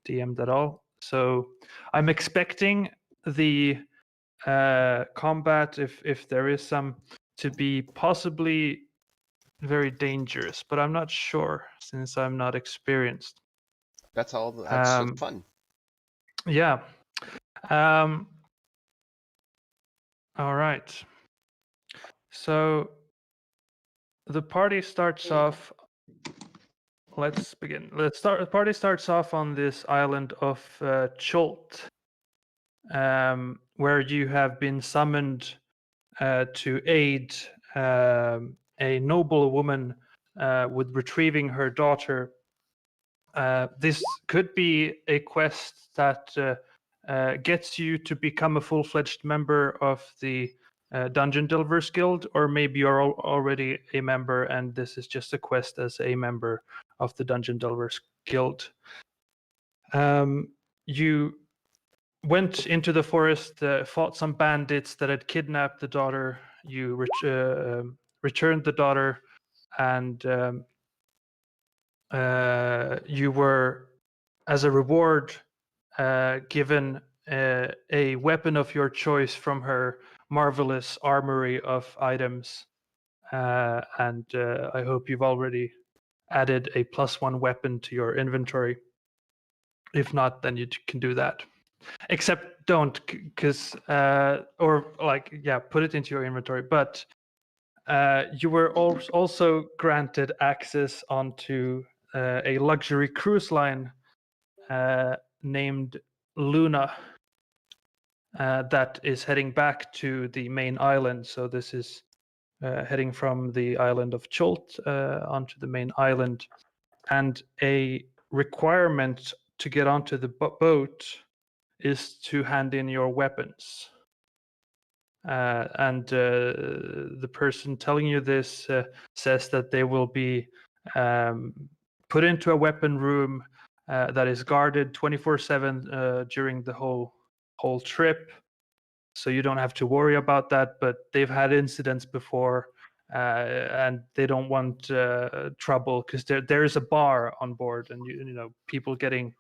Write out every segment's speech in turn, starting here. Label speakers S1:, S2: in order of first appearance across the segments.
S1: DM'd at all. So I'm expecting the combat, if there is some, to be possibly very dangerous, but I'm not sure since I'm not experienced.
S2: That's all. That's just fun.
S1: Yeah. All right. So the party starts off. Let's begin. The party starts off on this island of Chult, where you have been summoned to aid a noble woman with retrieving her daughter. This could be a quest that gets you to become a full-fledged member of the Dungeon Delvers Guild, or maybe you're already a member and this is just a quest as a member of the Dungeon Delvers Guild. You went into the forest, fought some bandits that had kidnapped the daughter. You returned the daughter, and you were, as a reward, given a weapon of your choice from her marvelous armory of items. And I hope you've already added a +1 weapon to your inventory. If not, then you can do that. Except don't, because put it into your inventory. But you were also granted access onto a luxury cruise line named Luna that is heading back to the main island. So this is heading from the island of Chult onto the main island. And a requirement to get onto the boat is to hand in your weapons. And the person telling you this says that they will be put into a weapon room that is guarded 24/7 during the whole trip. So you don't have to worry about that, but they've had incidents before, and they don't want trouble because there is a bar on board, and you know people getting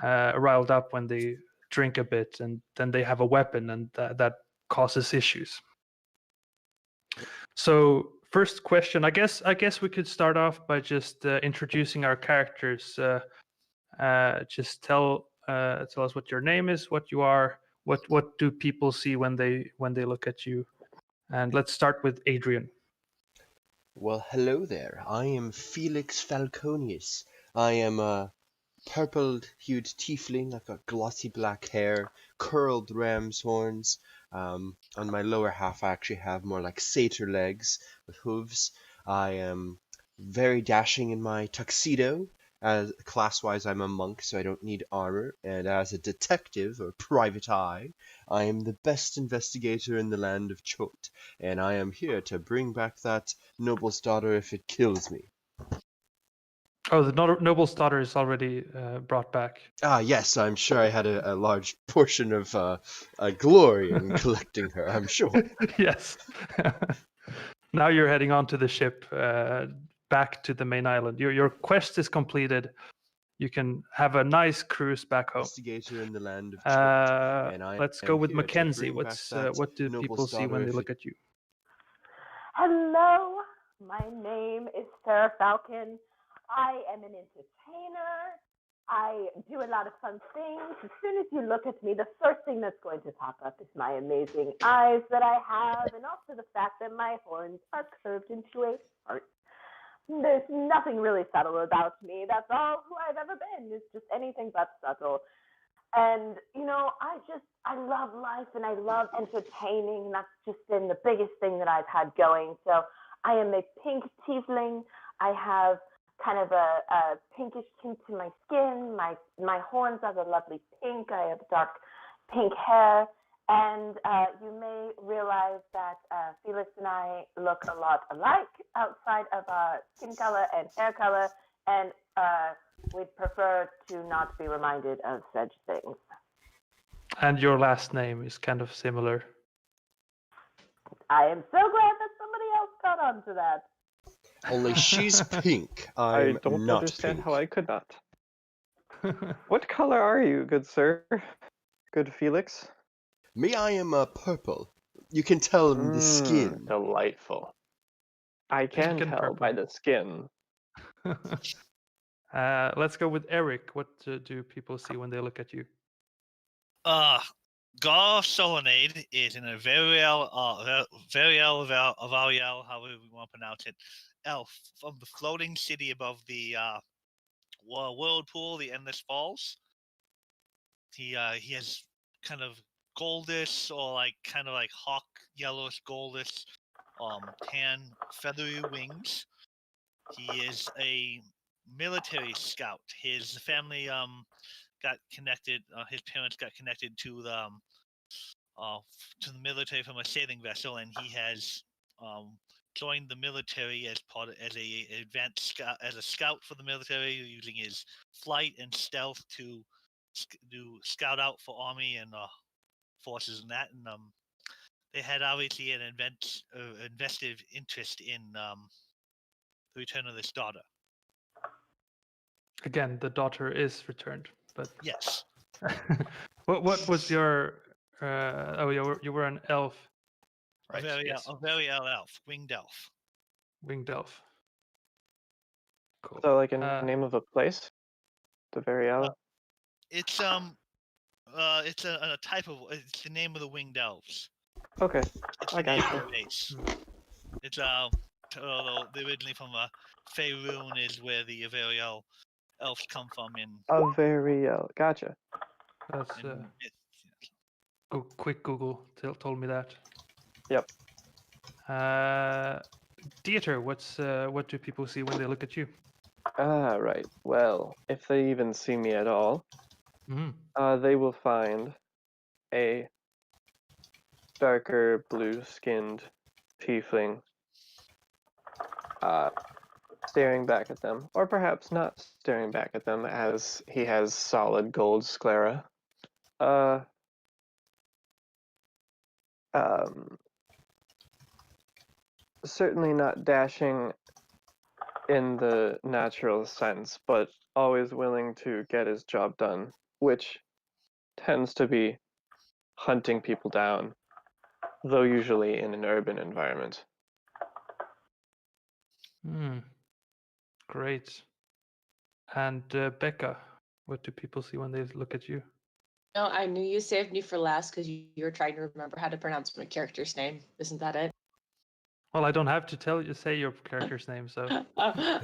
S1: riled up when they drink a bit, and then they have a weapon, and that causes issues. So first question, I guess we could start off by just introducing our characters. Just tell us what your name is, what you are, what do people see when they look at you, and let's start with Adrian.
S2: Well, hello there. I am Felix Falconius. I am a purple-hued tiefling. I've got glossy black hair, curled ram's horns. On my lower half, I actually have more like satyr legs with hooves. I am very dashing in my tuxedo. As class-wise, I'm a monk, so I don't need armor. And as a detective or private eye, I am the best investigator in the land of Chult, and I am here to bring back that noble's daughter if it kills me.
S1: Oh, the noble's daughter is already brought back.
S2: Ah, yes, I'm sure I had a large portion of glory in collecting her, I'm sure.
S1: Yes. Now you're heading on to the ship back to the main island. Your quest is completed. You can have a nice cruise back home.
S2: Investigator in the land of Chult, and I
S1: let's go with Mackenzie. What do people see when they look at you?
S3: Hello, my name is Sarah Falcon. I am an entertainer. I do a lot of fun things. As soon as you look at me, the first thing that's going to pop up is my amazing eyes that I have, and also the fact that my horns are curved into a heart. There's nothing really subtle about me. That's all who I've ever been. It's just anything but subtle. And, you know, I love life and I love entertaining. That's just been the biggest thing that I've had going. So I am a pink tiefling. I have kind of a pinkish tint to my skin. My horns are the lovely pink. I have dark pink hair. And you may realize that Felix and I look a lot alike outside of our skin color and hair color. And we'd prefer to not be reminded of such things.
S1: And your last name is kind of similar.
S3: I am so glad that somebody else caught on to that.
S2: Only she's pink.
S4: I don't
S2: not
S4: understand
S2: pink.
S4: how I could not. What color are you, good sir? Good Felix?
S2: Me, I am purple. You can tell the skin.
S4: Delightful. I can
S1: Pink and
S4: tell by
S1: purple.
S4: the skin.
S1: Let's go with Eric. What do people see when they look at you?
S5: Gar Solenade is in a Variel, Variel, however we want to pronounce it, elf from the floating city above the whirlpool, the Endless Falls. He has kind of goldish or like kind of like hawk yellowish goldish tan feathery wings. He is a military scout. His family got connected. His parents got connected to the military from a sailing vessel, and he has joined the military as a scout for the military, using his flight and stealth to do scout out for army and forces and that. And they had obviously an invested interest in the return of this daughter.
S1: Again, the daughter is returned, but
S5: Yes.
S1: what was your? You were an elf, right?
S5: A very elf, winged elf.
S1: Winged elf. Cool.
S4: So, like a name of a place? The Variel?
S5: It's it's a type of. It's the name of the winged elves.
S4: Okay,
S5: It's
S4: I
S5: the name
S4: got
S5: of the race. It's they're originally from Faerun, is where the Averial elves come from.
S4: A Variel. Gotcha.
S1: That's quick Google told me that.
S4: Yep.
S1: Dieter, what do people see when they look at you?
S4: Ah, right. Well, if they even see me at all, they will find a darker blue-skinned tiefling staring back at them, or perhaps not staring back at them, as he has solid gold sclera. Certainly not dashing in the natural sense, but always willing to get his job done, which tends to be hunting people down, though usually in an urban environment.
S1: Great. And Becca, what do people see when they look at you?
S6: No, I knew you saved me for last because you were trying to remember how to pronounce my character's name. Isn't that it?
S1: Well, I don't have to say your character's name, so.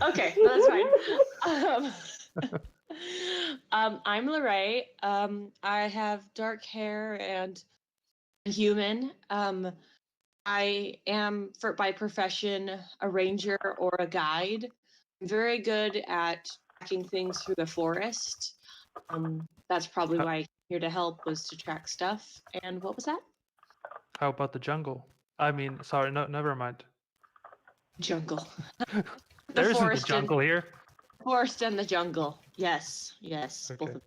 S6: Okay, that's fine. I'm Lorraine. I have dark hair and human. I am, by profession, a ranger or a guide. I'm very good at tracking things through the forest. That's probably why I came here to help, was to track stuff. And what was that?
S1: How about the jungle? I mean, sorry, no, never mind.
S6: Jungle.
S1: There isn't a jungle here.
S6: Forest and the jungle. Yes.
S1: Okay.
S6: Both of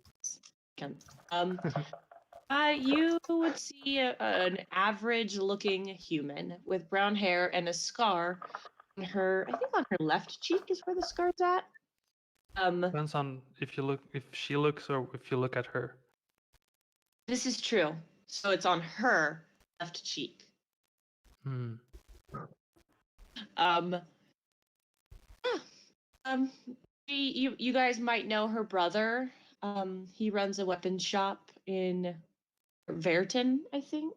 S6: those. You would see an average-looking human with brown hair and a scar on her. I think on her left cheek is where the scar's at.
S1: Depends on if she looks, or if you look at her.
S6: This is true. So it's on her left cheek. You guys might know her brother. He runs a weapons shop in Verton, I think.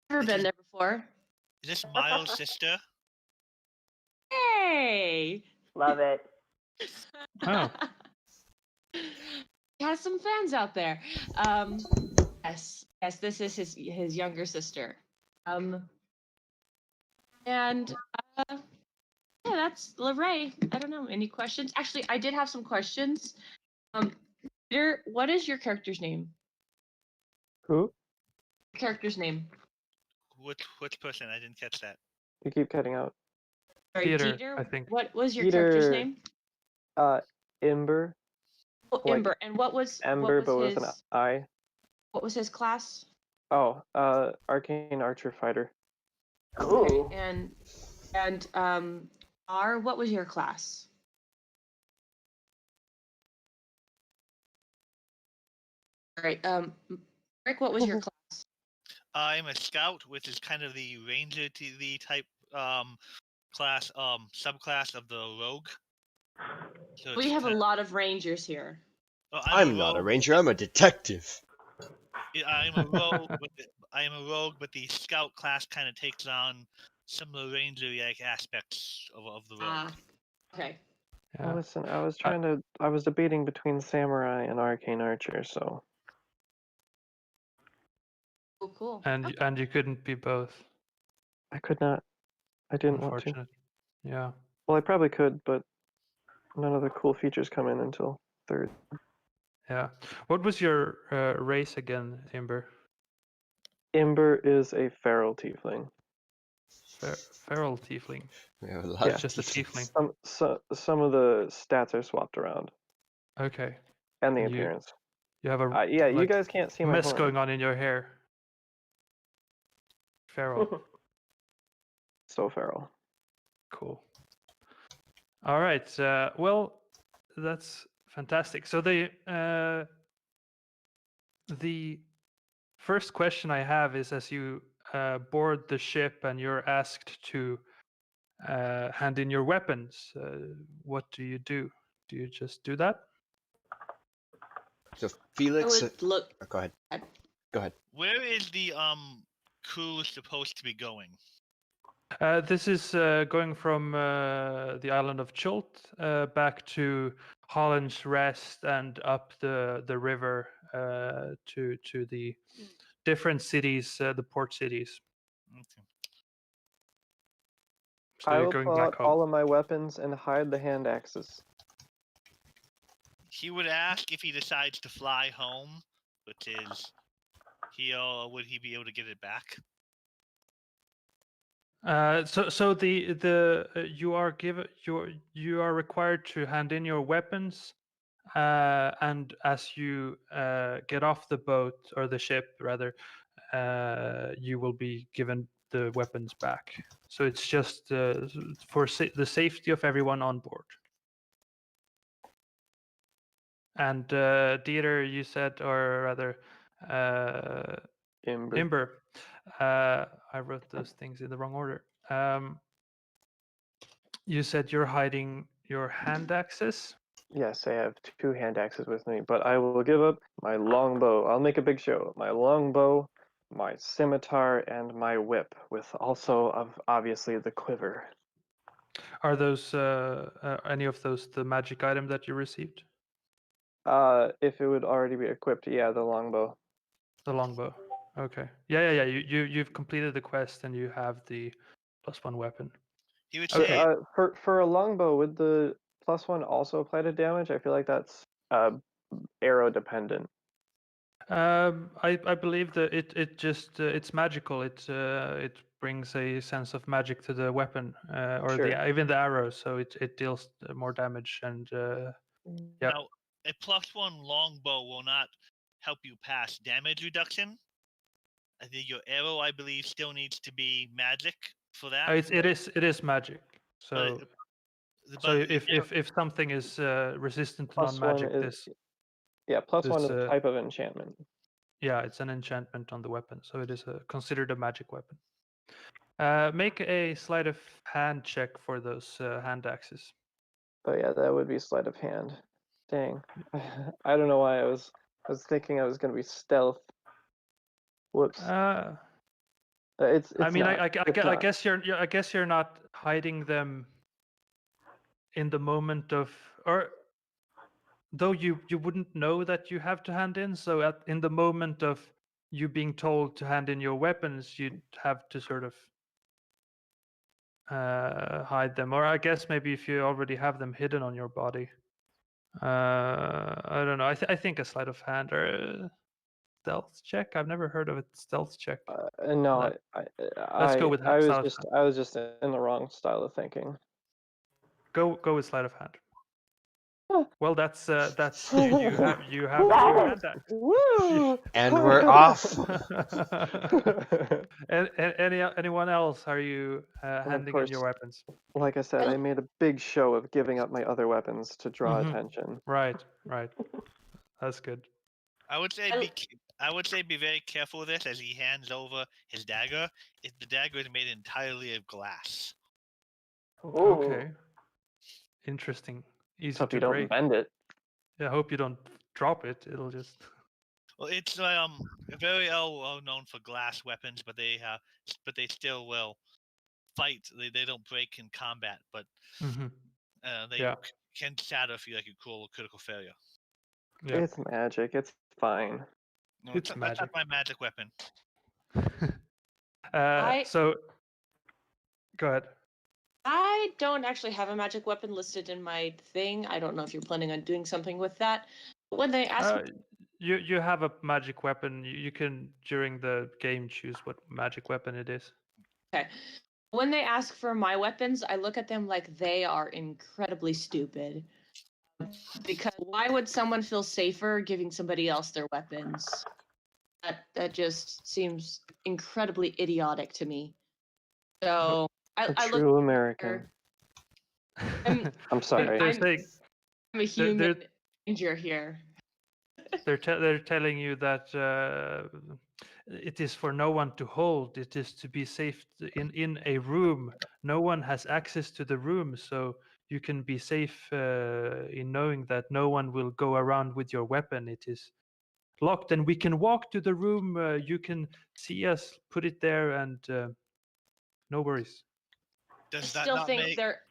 S6: Never been there before.
S5: Is this Miles' sister?
S6: Hey!
S3: Love it.
S1: Oh.
S6: He has some fans out there. Yes, this is his younger sister. And yeah, that's Lorraine. I don't know, any questions? Actually, I did have some questions. Peter, what is your character's name?
S4: Who?
S6: Character's name.
S5: Which person? I didn't catch that.
S4: You keep cutting out.
S6: Sorry,
S1: Dieter, I think.
S6: What was your
S4: Dieter,
S6: character's name?
S4: Ember.
S6: Oh,
S4: like
S6: Ember. And what was
S4: Ember,
S6: what was
S4: but
S6: his,
S4: with an I.
S6: What was his class?
S4: Oh, arcane archer fighter.
S3: Ooh.
S6: And R, what was your class? All right. Rick, what was your class?
S5: I'm a scout, which is kind of the ranger to the type class subclass of the rogue. So
S6: We
S5: it's
S6: have a
S5: kinda-
S6: lot of rangers here.
S5: oh,
S2: I'm not a ranger, I'm a detective.
S5: I'm a rogue, I am a rogue, but the scout class kind of takes on some of the ranger-like aspects of the rogue.
S6: Ah, okay.
S4: Well,
S1: Yeah.
S4: listen, I was debating between samurai and arcane archer, so
S6: Cool.
S1: And you couldn't be both.
S4: I could not. I didn't want to.
S1: Unfortunate. Yeah.
S4: Well, I probably could, but none of the cool features come in until third.
S1: Yeah. What was your race again, Imber?
S4: Ember is a feral tiefling.
S1: Feral tiefling.
S2: We have a lot
S4: Yeah.
S2: of
S1: Just a
S2: tieflings.
S1: tiefling.
S4: Some of the stats are swapped around,
S1: Okay.
S4: and the
S1: And
S4: appearance.
S1: You have a
S4: Yeah, you
S1: like
S4: guys can't see my
S1: mess
S4: horn.
S1: going on in your hair. Feral.
S4: So feral.
S1: Cool. All right. Well, that's fantastic. So the first question I have is, as you board the ship and you're asked to hand in your weapons, what do you do? Do you just do that?
S2: So
S6: I
S2: Felix,
S6: would look.
S2: go ahead. Go ahead.
S5: Where is the crew supposed to be going?
S1: This is going from the island of Chult back to Holland's Rest and up the river to the different cities, the port cities.
S5: Okay.
S1: So
S4: I
S1: you're
S4: will
S1: going
S4: pull
S1: back
S4: out
S1: home.
S4: all of my weapons and hide the hand axes.
S5: He would ask if he decides to fly home, which is, would he be able to get it back?
S1: So the you are you are required to hand in your weapons, and as you get off the boat or the ship rather, you will be given the weapons back. So it's just for the safety of everyone on board. And Dieter, you said, or rather,
S4: Ember.
S1: Imber. I wrote those things in the wrong order. You said you're hiding your hand axes.
S4: Yes, I have 2 hand axes with me, but I will give up my longbow. I'll make a big show. My longbow, my scimitar, and my whip, with also of obviously the quiver.
S1: Are those any of those the magic item that you received?
S4: If it would already be equipped, yeah, the longbow.
S1: The longbow. Okay. Yeah. You've completed the quest and you have the +1 weapon.
S5: He would
S4: So,
S5: say,
S4: for a longbow, would the +1 also apply to damage? I feel like that's arrow dependent.
S1: I believe that it just it's magical. It brings a sense of magic to the weapon or
S4: Sure.
S1: even the arrow, so it deals more damage and Yep.
S5: now, a +1 longbow will not help you pass damage reduction. I think your arrow, I believe, still needs to be magic for that.
S1: it is magic. So
S5: But
S1: if something is resistant to
S4: +1
S1: non-magic,
S4: is +1
S1: this,
S4: is a type of enchantment.
S1: yeah, it's an enchantment on the weapon, so it is considered a magic weapon. Make a sleight of hand check for those hand axes.
S4: Oh yeah, that would be sleight of hand. Dang. I don't know why I was thinking I was gonna be stealth. Whoops. It's
S1: I mean,
S4: not. It's
S1: I
S4: not.
S1: guess you're not hiding them in the moment of, or though you wouldn't know that you have to hand in. So in the moment of you being told to hand in your weapons, you'd have to sort of hide them, or I guess maybe if you already have them hidden on your body. I don't know. I think a sleight of hand or a stealth check. I've never heard of a stealth check.
S4: No,
S1: Let's go with
S4: I
S1: sleight of hand.
S4: was just in the wrong style of thinking.
S1: Go with sleight of hand.
S4: Huh.
S1: Well, that's you have your hand axe.
S4: Woo!
S2: And we're off.
S1: And anyone else? Are you handing in your
S4: course.
S1: weapons?
S4: Like I said, I made a big show of giving up my other weapons to draw
S1: Mhm.
S4: attention.
S1: Right. That's good.
S5: I would say be very careful with this as he hands over his dagger. The dagger is made entirely of glass.
S3: Ooh.
S1: Okay. Interesting. Easy
S4: So if
S1: to
S4: you don't
S1: break.
S4: bend it,
S1: I hope you don't drop it. It'll just.
S5: Well, it's very well known for glass weapons, but they still will fight. They don't break in combat, but
S1: Mm-hmm.
S5: they
S1: Yeah.
S5: can shatter if you like a critical failure.
S1: Yeah.
S4: it's magic. It's fine.
S5: No,
S1: It's
S5: that's
S1: magic.
S5: not my magic weapon.
S1: So, go ahead.
S6: I don't actually have a magic weapon listed in my thing. I don't know if you're planning on doing something with that. But when they ask me,
S1: You have a magic weapon. You can during the game choose what magic weapon it is.
S6: okay, when they ask for my weapons, I look at them like they are incredibly stupid. Because why would someone feel safer giving somebody else their weapons? That just seems incredibly idiotic to me. So
S4: A
S6: I look.
S4: true American.
S6: I'm
S4: I'm sorry.
S1: They're
S6: I'm
S1: saying
S6: a human ranger here.
S1: they're telling you that it is for no one to hold. It is to be safe in a room. No one has access to the room, so you can be safe in knowing that no one will go around with your weapon. It is locked, and we can walk to the room. You can see us, put it there, and no worries.
S6: I
S5: Does that
S6: still
S5: not
S6: think
S5: make?
S6: they're.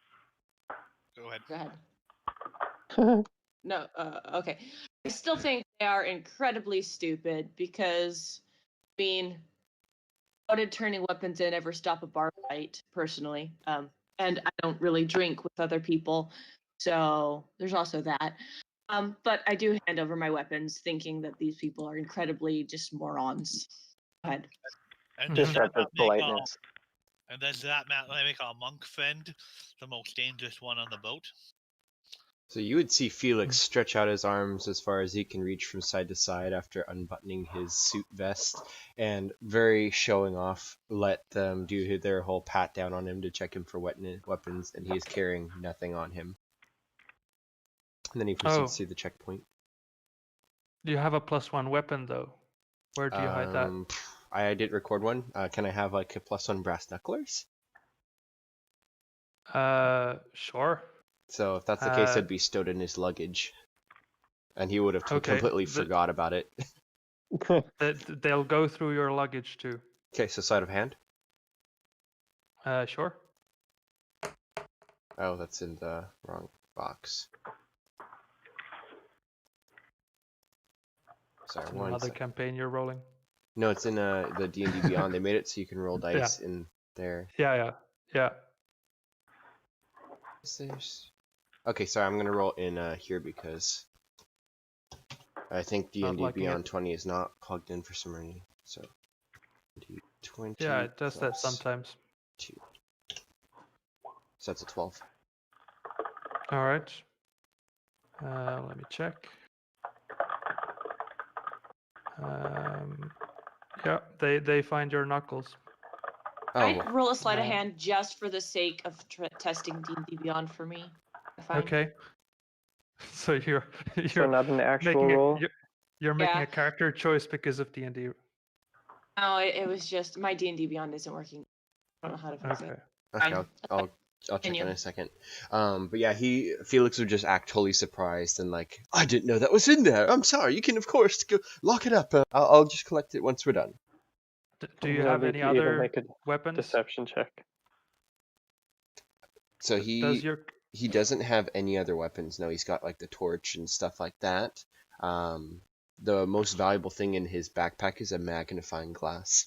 S5: Go ahead.
S6: Go ahead. No, okay. I still think they are incredibly stupid because, I mean, how did turning weapons in ever stop a bar fight, personally? And I don't really drink with other people, so there's also that. But I do hand over my weapons thinking that these people are incredibly just morons. Go ahead.
S5: And does that
S4: Disruptive
S5: not make
S4: politeness.
S5: and does that make our monk friend the most dangerous one on the boat?
S2: So you would see Felix stretch out his arms as far as he can reach from side to side after unbuttoning his suit vest and very showing off let them do their whole pat down on him to check him for weapons, and he is carrying nothing on him. And then he proceeds to the checkpoint.
S1: You have a +1 weapon though. Where do you hide that?
S2: I did record one. Can I have like a +1 brass knucklers?
S1: Sure.
S2: So if that's the case, it'd be stowed in his luggage, and he would have completely forgot about it.
S1: They'll go through your luggage too.
S2: Okay, so sleight of hand.
S1: Sure.
S2: Oh, that's in the wrong box. Sorry, one
S1: Another
S2: second.
S1: campaign you're rolling.
S2: No, it's in the D&D Beyond. They made it so you can roll dice in there.
S1: Yeah.
S2: Okay, sorry, I'm gonna roll in here because I think D&D Beyond 20 is not plugged in for some reason. So D20.
S1: Yeah, it does that sometimes.
S2: 2. So that's a 12.
S1: All right. Let me check. Yeah, they find your knuckles.
S6: I'd roll a sleight of hand just for the sake of testing D&D Beyond for me.
S1: Okay. So you're
S4: so not an actual roll?
S1: You're making a character choice because of D&D.
S6: No, it was just my D&D Beyond isn't working. I don't know how to fix it.
S2: Okay, I'll check in a second. But yeah, Felix would just act totally surprised and like, I didn't know that was in there. I'm sorry. You can of course go lock it up. I'll just collect it once we're done.
S1: Do you have any other
S4: make a
S1: weapons?
S4: Deception check.
S2: So he doesn't have any other weapons. No, he's got like the torch and stuff like that. The most valuable thing in his backpack is a magnifying glass,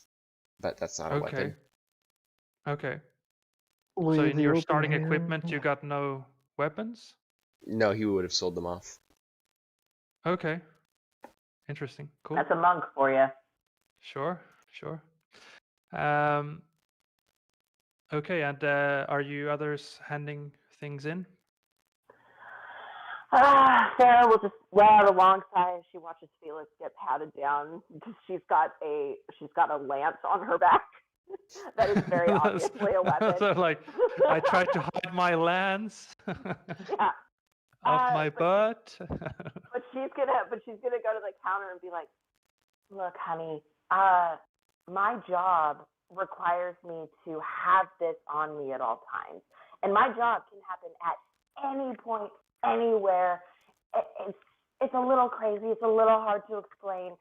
S2: but that's not a weapon.
S1: Okay. So in your starting equipment, you got no weapons?
S2: No, he would have sold them off.
S1: Okay. Interesting. Cool.
S3: That's a monk for you.
S1: Sure. Okay, and are you others handing things in?
S3: Sarah will just wear alongside. She watches Felix get patted down. She's got a lance on her back. That is very obviously a weapon.
S1: So like, I tried to hide my lance off my butt.
S3: But she's gonna go to the counter and be like, "Look, honey, my job requires me to have this on me at all times, and my job can happen at any point, anywhere. It's a little crazy. It's a little hard to explain,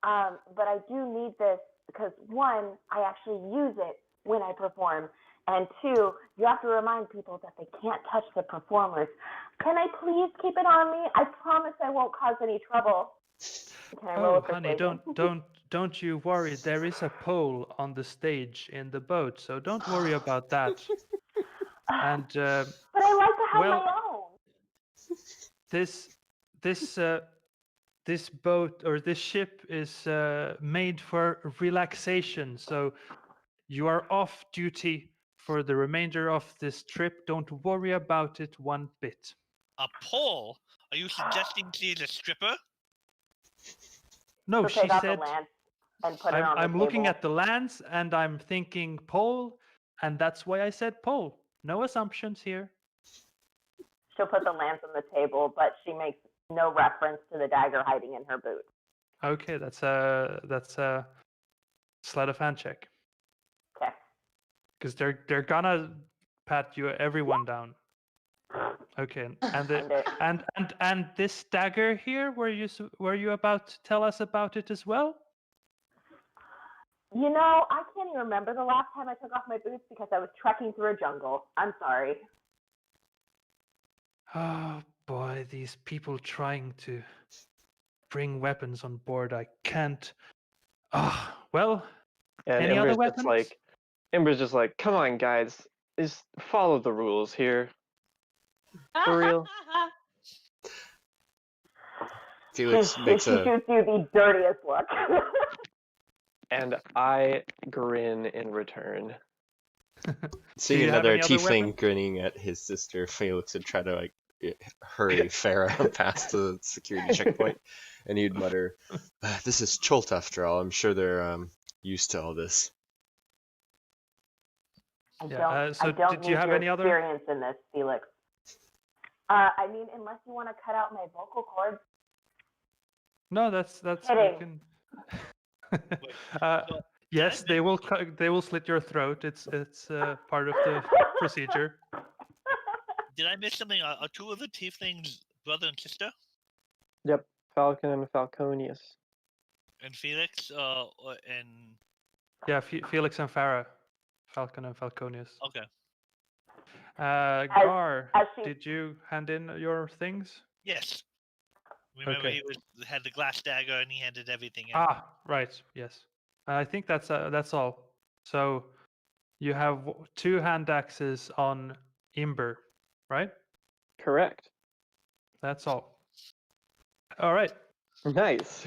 S3: but I do need this because one, I actually use it when I perform, and two, you have to remind people that they can't touch the performers. Can I please keep it on me? I promise I won't cause any trouble." Can I roll
S1: Oh,
S3: a
S1: honey,
S3: persuasion?
S1: don't you worry. There is a pole on the stage in the boat, so don't worry about that. And
S3: But I like to have
S1: well,
S3: my own.
S1: this boat or this ship is made for relaxation. So you are off duty for the remainder of this trip. Don't worry about it one bit.
S5: A pole? Are you suggesting she's a stripper?
S1: No,
S3: So
S1: she
S3: take out
S1: said.
S3: the lance and put it on the
S1: I'm looking
S3: table.
S1: at the lands and I'm thinking pole, and that's why I said pole. No assumptions here.
S3: She'll put the lance on the table, but she makes no reference to the dagger hiding in her boot.
S1: Okay, that's a sleight of hand check.
S3: Okay.
S1: Because they're gonna pat everyone down. Okay, and this dagger here, were you about to tell us about it as well?
S3: You know, I can't even remember the last time I took off my boots because I was trekking through a jungle. I'm sorry.
S1: Oh boy, these people trying to bring weapons on board. I can't. Oh, well,
S4: And
S1: any other
S4: Ember's just like, come on, guys, just follow the rules here. For real.
S2: Felix
S3: She
S2: makes
S3: shoots you the dirtiest look.
S4: And I grin in return.
S2: seeing
S1: you have
S2: another
S1: any other
S2: tiefling
S1: weapons?
S2: grinning at his sister. Felix would try to like hurry Farah past the security checkpoint, and he'd mutter, "This is Chult after all. I'm sure they're used to all this."
S1: So
S3: I don't
S1: did you
S3: need
S1: have
S3: your
S1: any other?
S3: experience in this, Felix. I mean, unless you want to cut out my vocal cords.
S1: No, that's
S3: Kidding.
S1: we can.
S5: So,
S1: Yes, they will slit your throat. It's part of the procedure.
S5: did I miss something? Are two of the tieflings brother and sister?
S4: Yep, Falcon and Falconius.
S5: And Felix, and
S1: Yeah, Felix and Farah, Falcon and Falconius.
S5: okay.
S1: Gar,
S3: as she-
S1: did you hand in your things?
S5: Yes. Remember,
S1: Okay.
S5: he had the glass dagger and he handed everything in.
S1: Ah, right. Yes. I think that's all. So you have two hand axes on Imber, right?
S4: Correct.
S1: That's all. All right.
S4: Nice.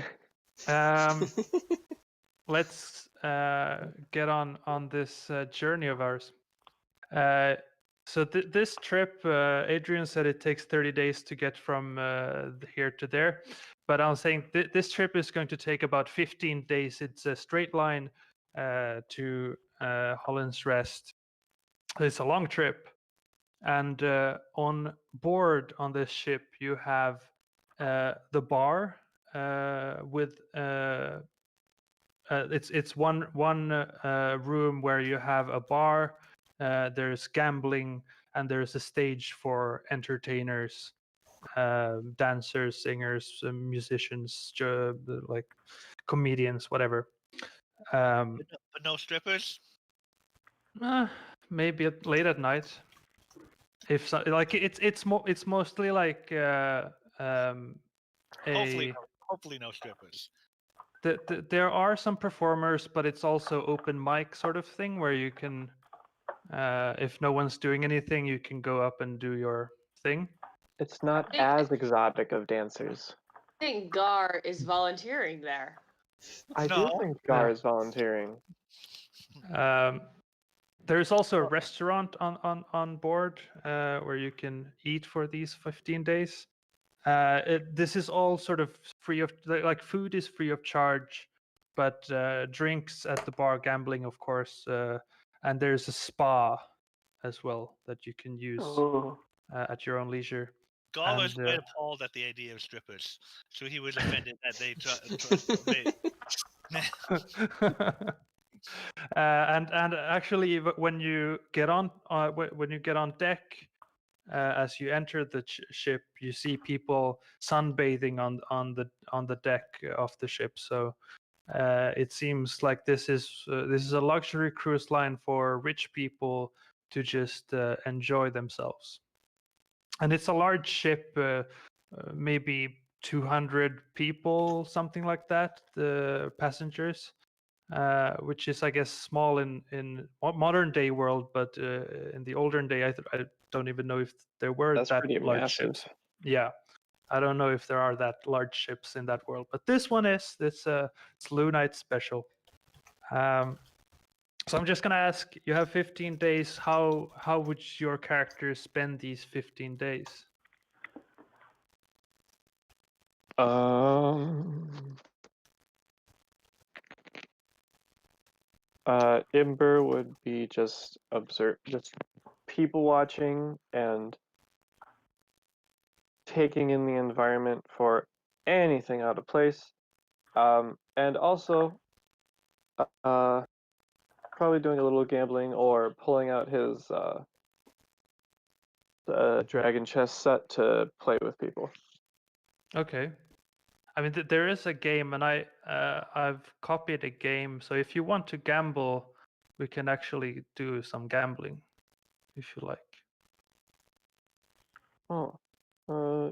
S1: Let's get on this journey of ours. So this trip, Adrian said it takes 30 days to get from here to there. But I'm saying this trip is going to take about 15 days. It's a straight line to Holland's Rest. It's a long trip. And on board on this ship, you have the bar with it's one room where you have a bar. There's gambling, and there's a stage for entertainers, dancers, singers, musicians, like comedians, whatever.
S5: But no strippers?
S1: Maybe late at night. If so, like it's mostly like
S5: Hopefully no strippers.
S1: There are some performers, but it's also open mic sort of thing where you can, if no one's doing anything, you can go up and do your thing.
S4: It's not as exotic of dancers.
S6: I think Gar is volunteering there.
S4: I do
S5: No.
S4: think Gar is volunteering.
S1: There's also a restaurant on board where you can eat for these 15 days. This is all sort of free of, like food is free of charge, but drinks at the bar, gambling, of course, and there's a spa as well that you can use
S3: Ooh.
S1: at your own leisure.
S5: Gar was
S1: And,
S5: quite appalled at the idea of strippers, so he was offended that they.
S1: And actually, when you get on when you get on deck, as you enter the ship, you see people sunbathing on the deck of the ship. So it seems like this is a luxury cruise line for rich people to just enjoy themselves. And it's a large ship, maybe 200 people, something like that, the passengers. Which is, I guess, small in modern day world, but in the olden day, I don't even know if there were
S4: That's
S1: that
S4: pretty
S1: large
S4: massive.
S1: ships. Yeah, I don't know if there are that large ships in that world, but this one is. It's Lunite special. So I'm just gonna ask. You have 15 days. How would your character spend these 15 days?
S4: Imber would be just people watching and taking in the environment for anything out of place. And also, probably doing a little gambling or pulling out his dragon chess set to play with people.
S1: Okay. I mean, there is a game, and I've copied a game. So if you want to gamble, we can actually do some gambling, if you like.
S4: Oh,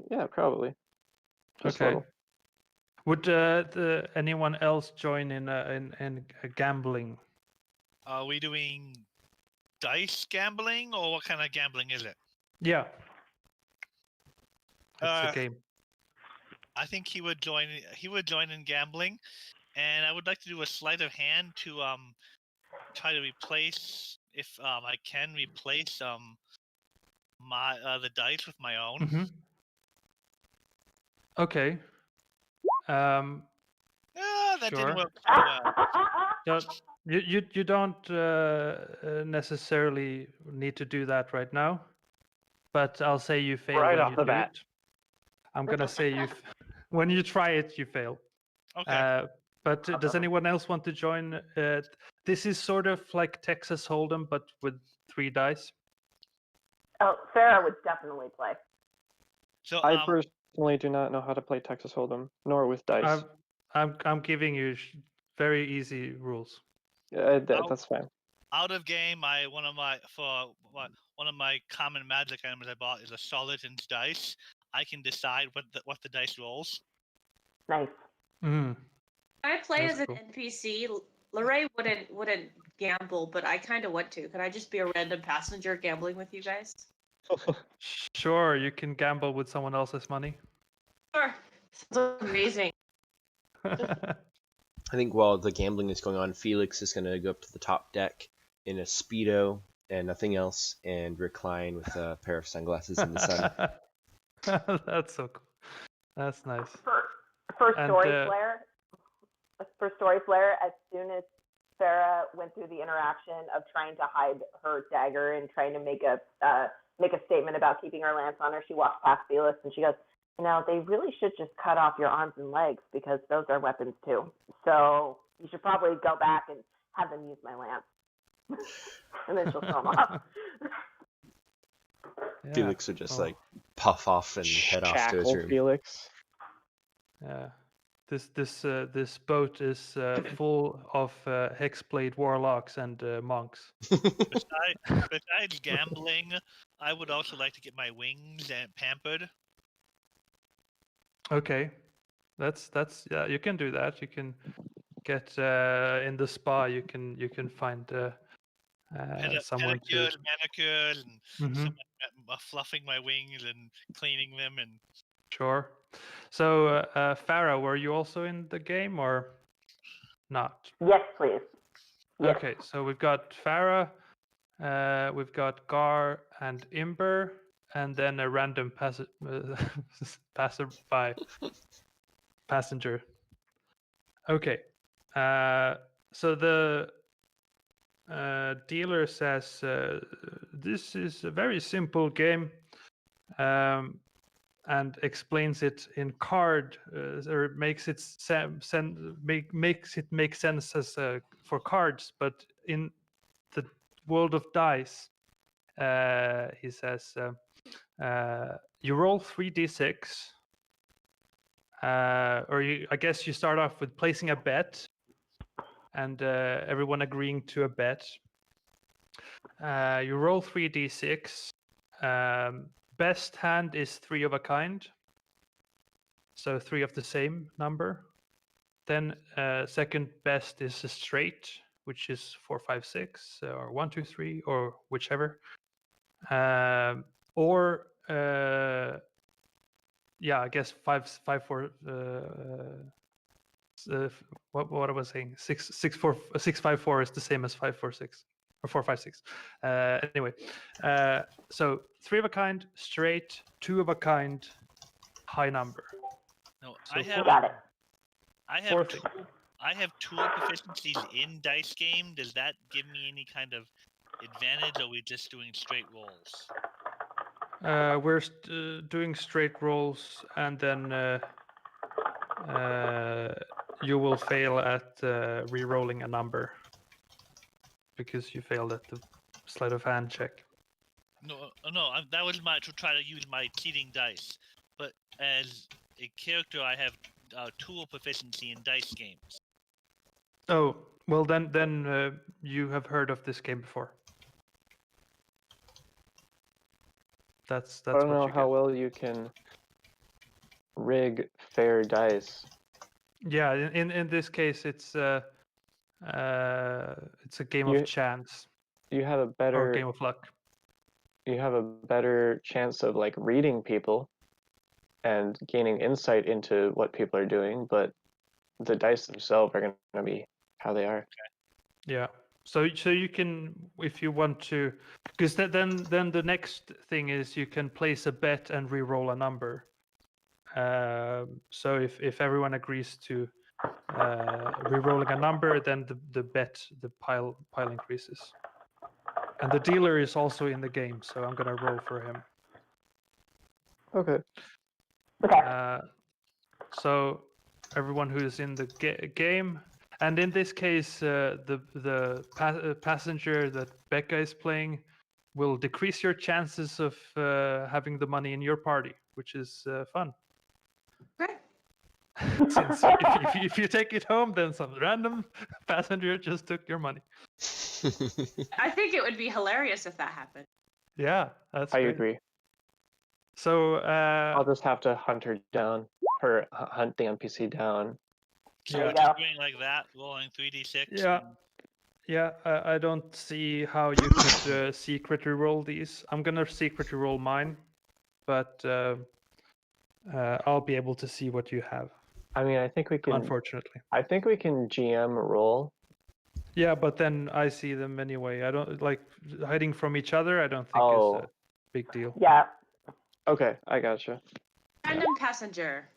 S4: yeah, probably. Just a
S1: Okay.
S4: little.
S1: Would anyone else join in a gambling?
S5: Are we doing dice gambling, or what kind of gambling is it?
S1: Yeah. It's a game.
S5: I think he would join. He would join in gambling, and I would like to do a sleight of hand to try to replace, if I can replace my the dice with my own.
S1: Mm-hmm. Okay.
S5: That
S1: Sure.
S5: didn't work so well.
S1: So you don't necessarily need to do that right now, but I'll say you fail
S4: Right
S1: when
S4: off
S1: you
S4: the
S1: do
S4: bat.
S1: it. I'm gonna say when you try it, you fail.
S5: Okay.
S1: But does anyone else want to join? This is sort of like Texas Hold'em, but with 3 dice.
S3: Oh, Sarah would definitely play.
S5: So
S4: I personally do not know how to play Texas Hold'em, nor with dice.
S1: I'm giving you very easy rules.
S4: That's fine.
S5: out of game, one of my common magic items I bought is a solid dice. I can decide what the dice rolls.
S3: Nice.
S1: Mm.
S6: I play
S1: That's
S6: as an
S1: cool.
S6: NPC. Lorraine wouldn't gamble, but I kind of want to. Could I just be a random passenger gambling with you guys?
S1: Sure, you can gamble with someone else's money.
S6: Sure. Sounds amazing.
S2: I think while the gambling is going on, Felix is going to go up to the top deck in a Speedo and nothing else and recline with a pair of sunglasses in the sun.
S1: That's so cool. That's nice.
S3: For
S1: And,
S3: story flare, as soon as Sarah went through the interaction of trying to hide her dagger and trying to make a statement about keeping her lance on her, she walks past Felix and she goes, they really should just cut off your arms and legs because those are weapons too. So you should probably go back and have them use my lance. And then she'll throw them off.
S1: Yeah.
S2: Felix would just puff off and head off to his room.
S4: Felix.
S1: Yeah. This boat is full of hexblade warlocks and monks.
S5: Besides gambling, I would also like to get my wings pampered.
S1: Okay, that's yeah. You can do that. You can get in the spa. You can find someone to
S5: pedicures, manicures, and
S1: Mhm.
S5: someone fluffing my wings and cleaning them. And
S1: Sure. So Farah, were you also in the game or not?
S3: Yes, please. Yes.
S1: Okay, so we've got Farah, we've got Gar and Imber, and then a random passenger. Okay, so the dealer says this is a very simple game. and explains it in card, or makes it makes it make sense as for cards, but in the world of dice, he says you roll 3d6, or I guess you start off with placing a bet, and everyone agreeing to a bet. You roll 3d6. Best hand is 3 of a kind, so 3 of the same number. Then second best is a straight, which is 4, 5, 6, or 1, 2, 3, or whichever. Or yeah, I guess 5, 4. What I was saying, 6, 4, 6, 5, 4 is the same as 5, 4, 6, or 4, 5, 6. Anyway, so 3 of a kind, straight, 2 of a kind, high number.
S5: No,
S1: So
S3: Got it.
S1: Fourth thing.
S5: I have tool proficiencies in dice game. Does that give me any kind of advantage, or are we just doing straight rolls?
S1: We're doing straight rolls, and then you will fail at re-rolling a number because you failed at the sleight of hand check.
S5: No, that was to try to use my cheating dice. But as a character, I have tool proficiency in dice games.
S1: Oh, well then you have heard of this game before. That's
S4: I don't
S1: what
S4: know
S1: you
S4: how
S1: get.
S4: well you can rig fair dice.
S1: Yeah, in this case, it's a game of chance
S4: You have a
S1: or
S4: better
S1: game of luck.
S4: you have a better chance of like reading people and gaining insight into what people are doing, but the dice themselves are going to be how they are.
S1: Yeah. So you can, if you want to, because then the next thing is you can place a bet and re-roll a number. So if everyone agrees to re-rolling a number, then the pile increases. And the dealer is also in the game, so I'm gonna roll for him.
S4: Okay.
S3: Okay.
S1: So everyone who is in the game, and in this case, the passenger that Becca is playing will decrease your chances of having the money in your party, which is fun.
S6: Okay.
S1: Since if you take it home, then some random passenger just took your money.
S6: I think it would be hilarious if that happened.
S1: Yeah, that's
S4: I
S1: great.
S4: agree.
S1: So
S4: I'll just have to hunt her down, or hunt the NPC down.
S5: So
S3: There
S5: we're
S3: you
S5: just
S3: go.
S5: doing like that, rolling 3d6.
S1: yeah, yeah. I don't see how you could secret roll these. I'm gonna secret roll mine, but I'll be able to see what you have.
S4: I mean, I think we can.
S1: Unfortunately.
S4: I think we can GM roll.
S1: Yeah, but then I see them anyway. I don't like hiding from each other. I don't think
S4: Oh.
S1: is a big deal.
S3: Yeah.
S4: Okay, I gotcha.
S6: Random passenger.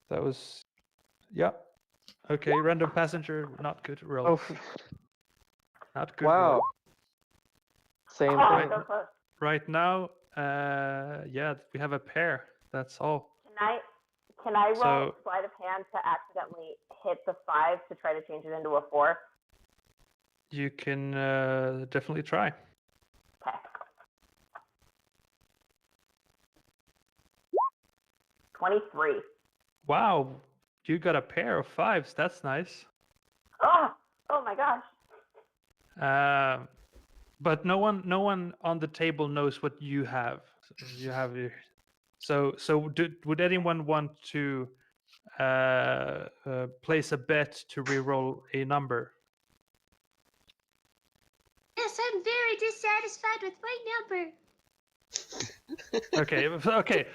S1: That was, yeah. Okay, random passenger, not good roll.
S4: Oh,
S1: Not good
S4: wow.
S1: roll.
S4: Same
S3: Oh,
S4: thing.
S3: so close.
S1: Right now, yeah, we have a pair. That's all.
S3: Can I roll
S1: So-
S3: sleight of hand to accidentally hit the 5 to try to change it into a 4?
S1: You can definitely try.
S3: Okay. 23.
S1: Wow, you got a pair of 5s. That's nice.
S3: Oh my gosh.
S1: But no one on the table knows what you have. You have your. So would anyone want to place a bet to re-roll a number?
S7: Yes, I'm very dissatisfied with my number.
S1: Okay, okay.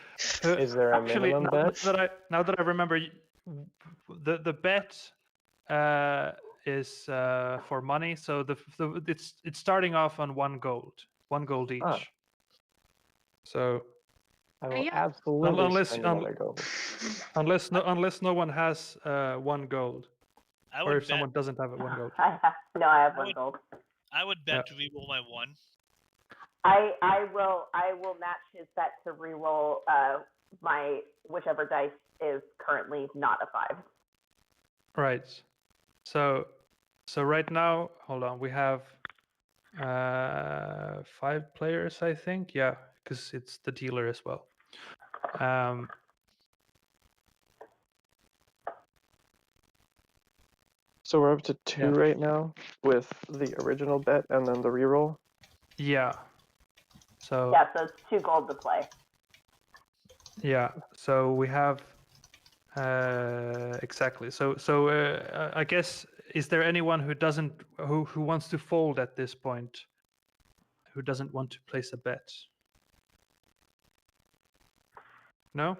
S4: Is there a
S1: Actually,
S4: minimum bet?
S1: now that I remember, the bet is for money. So it's starting off on 1 gold each.
S4: Ah.
S1: So
S4: I will
S6: Yeah.
S4: absolutely
S1: Unless-
S4: spend another gold.
S1: unless no one has 1 gold,
S5: I
S1: or
S5: would
S1: if
S5: bet.
S1: someone doesn't have 1 gold.
S3: I have
S5: I
S3: 1
S5: would-
S3: gold.
S5: I would bet to reroll my 1.
S3: I will match his bet to reroll my whichever dice is currently not a 5.
S1: Right. So right now, hold on, we have 5 players, I think. Yeah, because it's the dealer as well.
S4: So we're up to 2
S1: Yeah.
S4: right now with the original bet and then the reroll.
S1: Yeah. So
S3: Yeah, so it's 2 gold to play.
S1: yeah. So we have exactly. So I guess, is there anyone who wants to fold at this point? Who doesn't want to place a bet? No?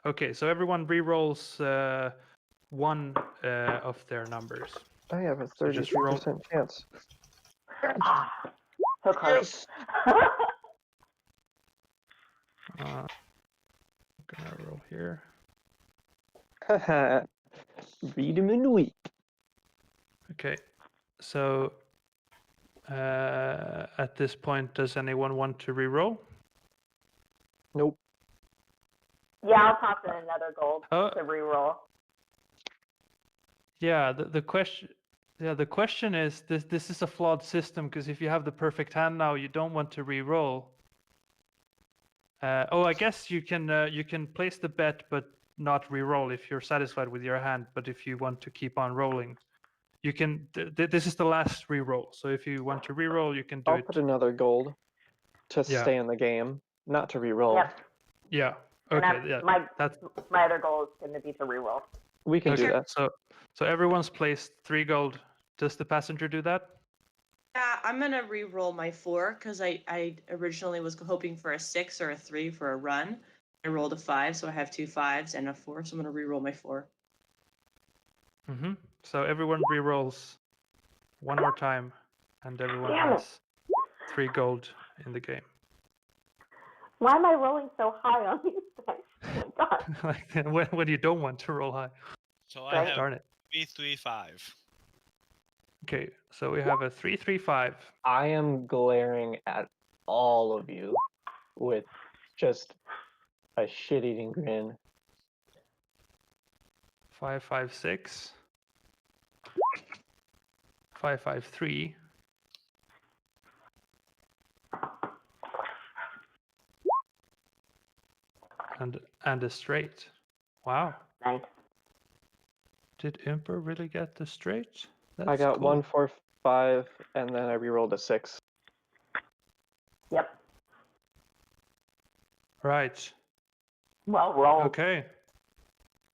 S1: Okay, so everyone re-rolls 1 of their numbers.
S4: I have a
S1: So just roll.
S4: 33% chance.
S3: Ah, so close.
S1: I'm gonna roll here.
S4: Haha. Read him and weep.
S1: Okay, so at this point, does anyone want to re-roll?
S4: Nope.
S3: Yeah, I'll toss in another gold
S1: Oh.
S3: to reroll.
S1: Yeah, the question. Yeah, the question is this is a flawed system, because if you have the perfect hand now, you don't want to re-roll. I guess you can place the bet but not re-roll if you're satisfied with your hand. But if you want to keep on rolling, you can. This is the last re-roll. So if you want to re-roll, you can do
S4: I'll
S1: it.
S4: put another gold to
S1: Yeah.
S4: stay in the game, not to reroll.
S3: Yep.
S1: Yeah.
S3: And
S1: Okay. Yeah. That's
S3: my other goal is going to be to reroll.
S4: We can do
S1: okay.
S4: that.
S1: So everyone's placed 3 gold. Does the passenger do that?
S6: Yeah, I'm gonna re-roll my 4 because I originally was hoping for a 6 or a 3 for a run. I rolled a 5, so I have 2 5s and a 4, so I'm gonna re-roll my 4.
S1: Mm-hmm. So everyone re-rolls 1 more time, and everyone
S3: Damn it.
S1: has 3 gold in the game.
S3: Why am I rolling so high on these dice? Oh my God.
S1: Like when you don't want to roll high.
S5: So
S3: Right.
S5: I have
S1: Darn it.
S5: 3-3-5.
S1: Okay, so we have a 3-3-5.
S4: I am glaring at all of you with just a shit-eating grin.
S1: 5-5-6. 5-5-3. And a straight. Wow.
S3: Nice.
S1: Did Imper really get the straight? That's
S4: I got
S1: cool.
S4: 1, 4, 5, and then I rerolled a 6.
S3: Yep.
S1: Right.
S3: Well rolled.
S1: Okay.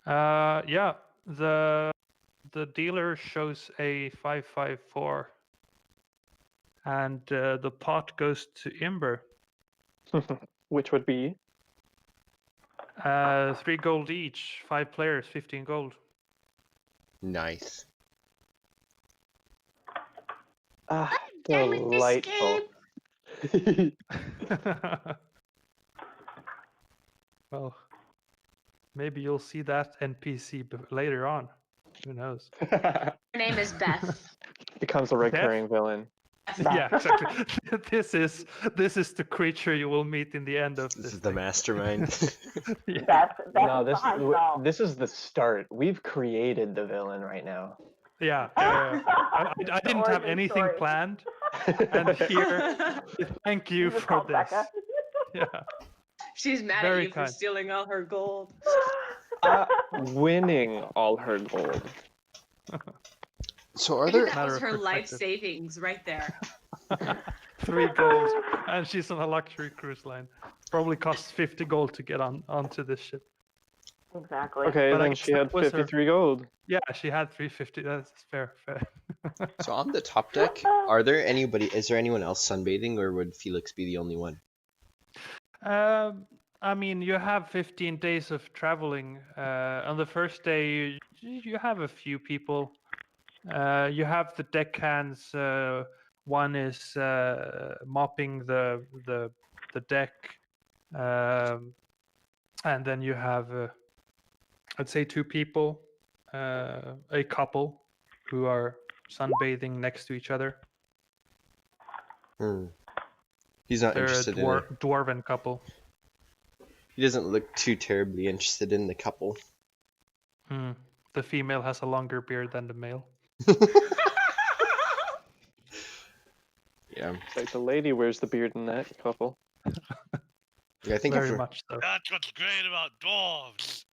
S1: Yeah. The dealer shows a 5-5-4, and the pot goes to Imber.
S4: Which would be
S1: 3 gold each. 5 players, 15 gold.
S2: Nice.
S7: Done with this
S4: delightful.
S7: game.
S1: Well, maybe you'll see that NPC later on. Who knows?
S7: Her name is Beth.
S4: Becomes a recurring villain.
S1: Yeah, exactly. This is the creature you will meet in the end of
S2: This
S1: this
S2: is the
S1: thing.
S2: mastermind.
S1: Yeah.
S3: Beth
S4: No,
S3: is behind it all.
S4: this is the start. We've created the villain right now.
S1: Yeah. I didn't have
S3: Origin
S1: anything
S3: story.
S1: planned, and here, thank you
S3: You just
S1: for
S3: called
S1: this.
S3: Becca.
S1: Yeah.
S6: She's mad
S1: Very
S6: at you for
S1: kind.
S6: stealing all her gold.
S4: Winning all her gold.
S2: So are
S6: I think
S2: there
S6: that
S1: Matter
S6: was
S1: of
S6: her life
S1: perspective.
S6: savings right there.
S1: 3 gold, and she's on a luxury cruise line. Probably costs 50 gold to get onto this ship.
S3: Exactly.
S4: Okay,
S1: But I
S4: then
S1: guess
S4: she
S1: that
S4: had
S1: was her-
S4: 53 gold.
S1: Yeah, she had 350. That's fair.
S2: so on the top deck? Is there anyone else sunbathing, or would Felix be the only one?
S1: I mean, you have 15 days of traveling. On the first day, you have a few people. You have the deckhands. One is mopping the deck, and then you have, I'd say, 2 people, a couple, who are sunbathing next to each other.
S2: Hmm. He's not
S1: They're a
S2: interested in it.
S1: dwarven couple.
S2: He doesn't look too terribly interested in the couple.
S1: Hmm. The female has a longer beard than the male.
S2: Yeah.
S4: It's like the lady wears the beard in that couple.
S2: Yeah, I think
S1: Very
S2: after
S1: much so.
S5: That's what's great about dwarves.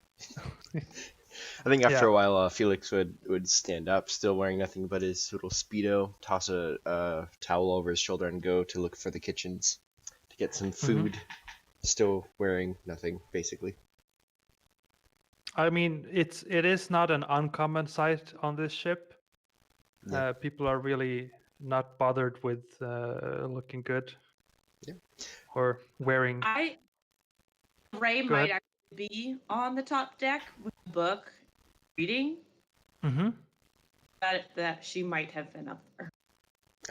S2: after
S1: Yeah.
S2: a while, Felix would stand up, still wearing nothing but his little speedo, toss a towel over his shoulder, and go to look for the kitchens to get some food. Still wearing nothing, basically.
S1: I mean, it is not an uncommon sight on this ship.
S2: Yeah.
S1: People are really not bothered with looking good.
S2: Yeah.
S1: Or wearing.
S6: Ray
S1: Go
S6: might
S1: ahead.
S6: actually be on the top deck with a book, reading.
S1: Mm-hmm.
S6: That she might have been up there.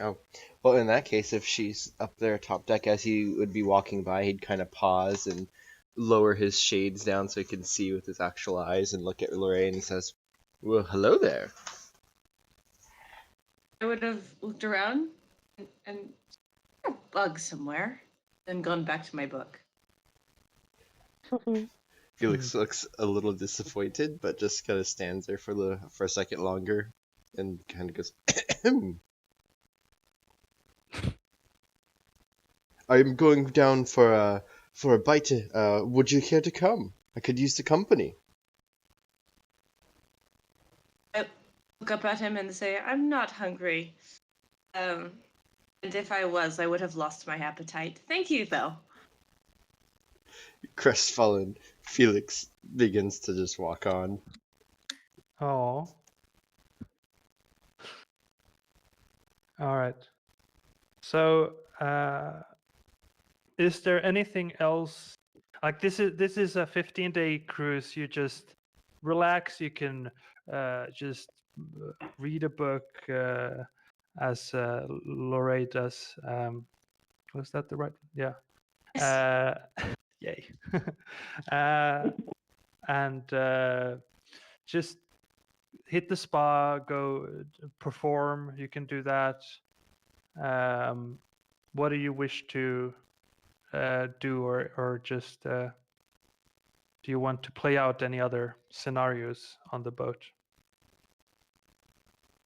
S2: Oh, well, in that case, if she's up there top deck, as he would be walking by, he'd kind of pause and lower his shades down so he can see with his actual eyes and look at Lorraine, and he says, "Well, hello there."
S6: I would have looked around and a bug somewhere, then gone back to my book.
S2: Felix looks a little disappointed, but just kind of stands there for a second longer, and kind of goes, "I'm going down for a bite. Would you care to come? I could use the company."
S6: I look up at him and say, "I'm not hungry. And if I was, I would have lost my appetite. Thank you, though."
S2: Crestfallen, Felix begins to just walk on.
S1: Oh. All right. So, is there anything else? Like this is a 15-day cruise. You just relax. You can just read a book as Lorraine does. Was that the right? Yeah. Yay. And just hit the spa, go perform. You can do that. What do you wish to do, or just do you want to play out any other scenarios on the boat?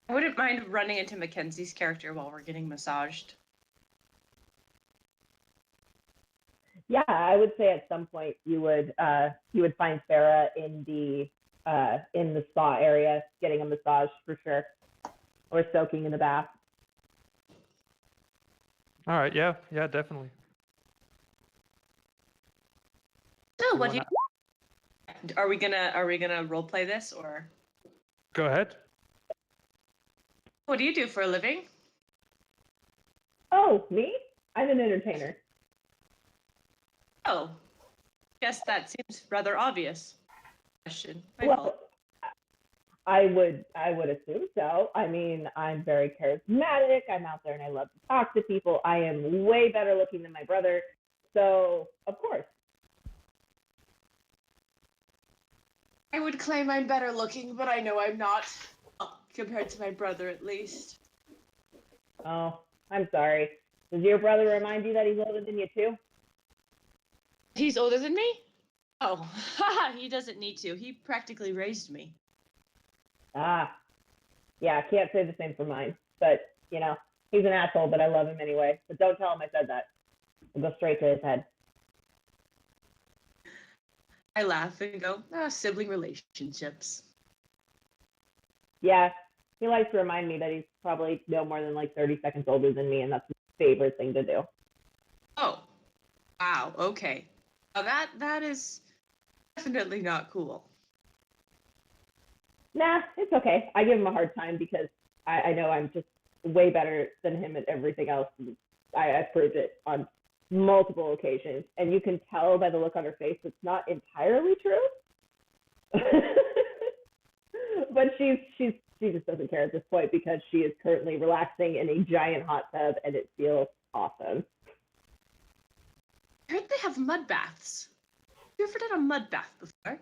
S6: I wouldn't mind running into Mackenzie's character while we're getting massaged.
S3: Yeah, I would say at some point you would find Farah in the spa area getting a massage for sure, or soaking in the bath.
S1: All right. Yeah. Yeah. Definitely.
S6: So,
S1: You
S6: what do
S1: wanna-
S6: you? Are we gonna role play this, or
S1: Go ahead.
S6: what do you do for a living?
S3: Oh, me? I'm an entertainer.
S6: Oh, guess that seems rather obvious. Question. My
S3: Well,
S6: fault.
S3: I would assume so. I mean, I'm very charismatic. I'm out there and I love to talk to people. I am way better looking than my brother. So, of course.
S6: I would claim I'm better looking, but I know I'm not, compared to my brother at least.
S3: Oh, I'm sorry. Does your brother remind you that he's older than you too?
S6: He's older than me? Oh, haha, he doesn't need to. He practically raised me.
S3: Ah, yeah, can't say the same for mine. But, you know, he's an asshole, but I love him anyway. But don't tell him I said that. It'll go straight to his head.
S6: I laugh and go, sibling relationships.
S3: Yeah, he likes to remind me that he's probably no more than like 30 seconds older than me, and that's his favorite thing to do.
S6: Oh, wow, okay. Now that is definitely not cool.
S3: Nah, it's okay. I give him a hard time because I know I'm just way better than him at everything else. I proved it on multiple occasions, and you can tell by the look on her face it's not entirely true. But she just doesn't care at this point because she is currently relaxing in a giant hot tub, and it feels awesome.
S6: I heard they have mud baths. You ever done a mud bath before?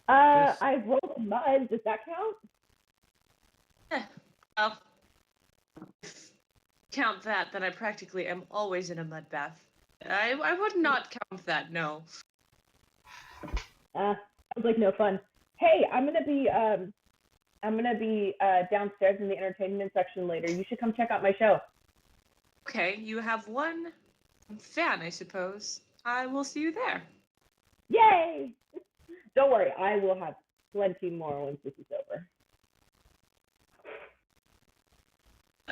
S3: I rolled mud. Does that count?
S6: Yeah. Well, if count that, then I practically am always in a mud bath. I would not count that, no.
S3: Sounds like no fun. Hey, I'm gonna be downstairs in the entertainment section later. You should come check out my show.
S6: Okay, you have one fan, I suppose. I will see you there.
S3: Yay! Don't worry, I will have plenty more once this is over.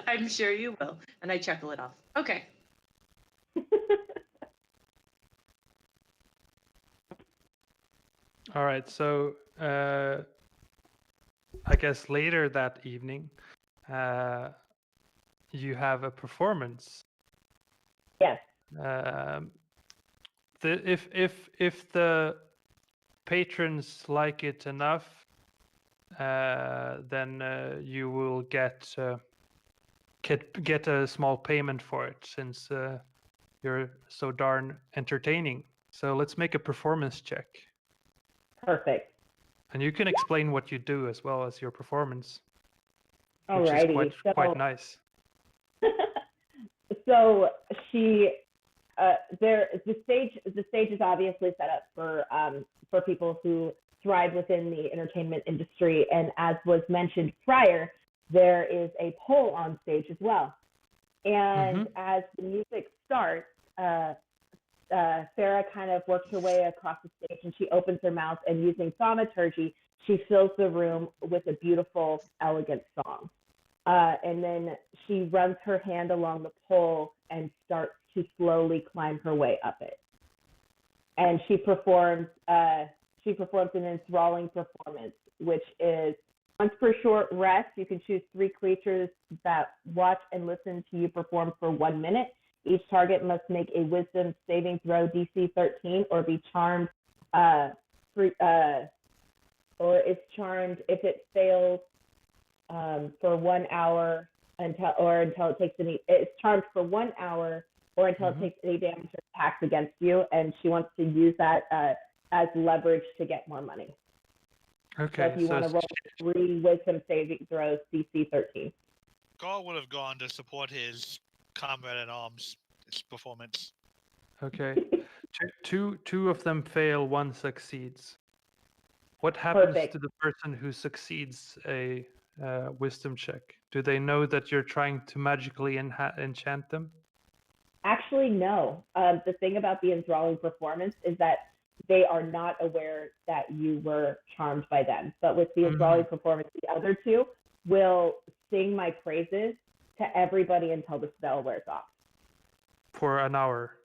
S6: I'm sure you will. And I chuckle it off. Okay.
S1: All right, so I guess later that evening, you have a performance.
S3: Yes.
S1: If the patrons like it enough, then you will get a small payment for it, since you're so darn entertaining. So let's make a performance check.
S3: Perfect.
S1: And you can explain what you do as well as your performance, which
S3: Alrighty.
S1: is quite nice.
S3: So she, the stage is obviously set up for people who thrive within the entertainment industry, and as was mentioned prior, there is a pole on stage as well. And as the music starts, Sarah kind of works her way across the stage, and she opens her mouth, and using thaumaturgy, she fills the room with a beautiful, elegant song. And then she runs her hand along the pole and starts to slowly climb her way up it. And she performs an enthralling performance, which is once per short rest. You can choose 3 creatures that watch and listen to you perform for 1 minute. Each target must make a wisdom saving throw DC 13 or be charmed, or is charmed if it fails for 1 hour until it takes any. It's charmed for 1 hour or until it takes any damage or attacks against you, and she wants to use that as leverage to get more money.
S1: Okay.
S3: So if you want to roll 3 wisdom saving throws, DC 13.
S5: Gar would have gone to support his comrade at arms' performance.
S1: Okay. Two of them fail, 1 succeeds. What happens
S3: Perfect.
S1: to the person who succeeds a wisdom check? Do they know that you're trying to magically enchant them?
S3: Actually, no. The thing about the enthralling performance is that they are not aware that you were charmed by them. But with the enthralling performance, the other 2 will sing my praises to everybody until the spell wears off.
S1: For an hour.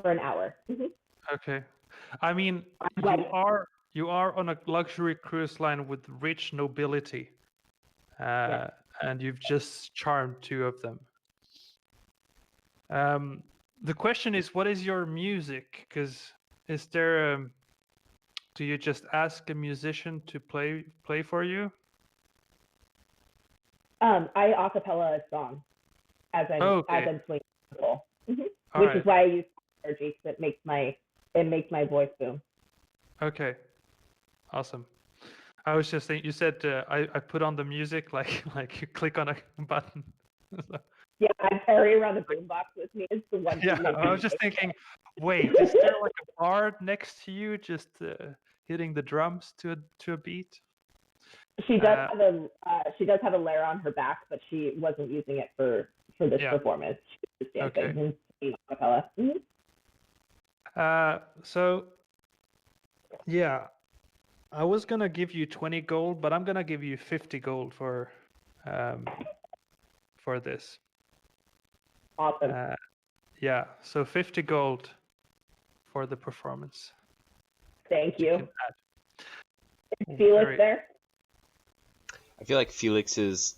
S3: For an hour.
S1: Okay. I mean, you are on a luxury cruise line with rich nobility, and you've just charmed 2 of them. The question is, what is your music? Because is there do you just ask a musician to play for you?
S3: I acapella a song as I'm swinging the pole, which is why I use energy, because it makes my voice boom.
S1: Okay, awesome. I was just thinking, you said I put on the music like you click on a button.
S3: Yeah, I carry around the boombox with me. It's the one.
S1: Yeah, I was just thinking, wait, is there like a bard next to you just hitting the drums to a beat?
S3: She does have a layer on her back, but she wasn't using it for this performance. She was just dancing and singing acapella.
S1: So yeah, I was gonna give you 20 gold, but I'm gonna give you 50 gold for this.
S3: Awesome.
S1: Yeah, so 50 gold for the performance.
S3: Thank you.
S1: Is
S3: Felix there?
S2: I feel like Felix has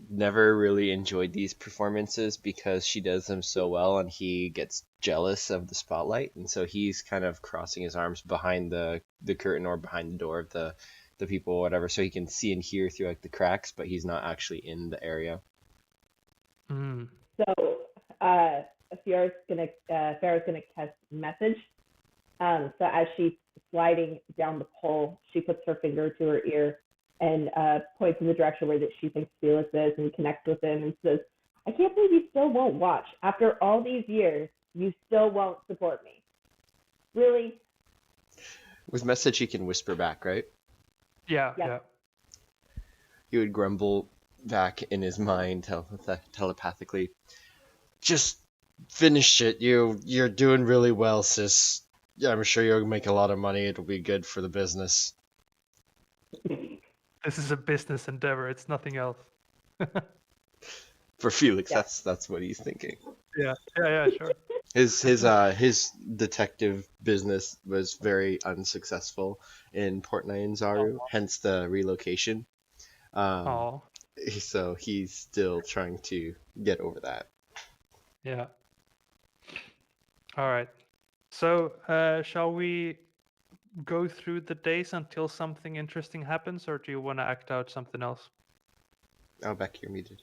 S2: never really enjoyed these performances because she does them so well, and he gets jealous of the spotlight, and so he's kind of crossing his arms behind the curtain or behind the door of the people or whatever, so he can see and hear through like the cracks, but he's not actually in the area.
S3: So Farrah's gonna cast message. So as she's sliding down the pole, she puts her finger to her ear and points in the direction where that she thinks Felix is, and connects with him and says, I can't believe you still won't watch. After all these years, you still won't support me. Really?
S2: With message, he can whisper back, right?
S1: Yeah,
S3: Yep.
S1: yeah.
S2: He would grumble back in his mind telepathically. Just finish it. You're doing really well, sis. I'm sure you'll make a lot of money. It'll be good for the business.
S1: This is a business endeavor. It's nothing else.
S2: For Felix,
S3: Yeah.
S2: that's what he's thinking.
S1: Yeah, sure.
S2: His detective business was very unsuccessful in Port Nyanzaru, hence the relocation.
S1: Oh,
S2: So he's still trying to get over that.
S1: yeah. All right. So, shall we go through the days until something interesting happens, or do you want to act out something else?
S2: Oh, Beck, you're muted.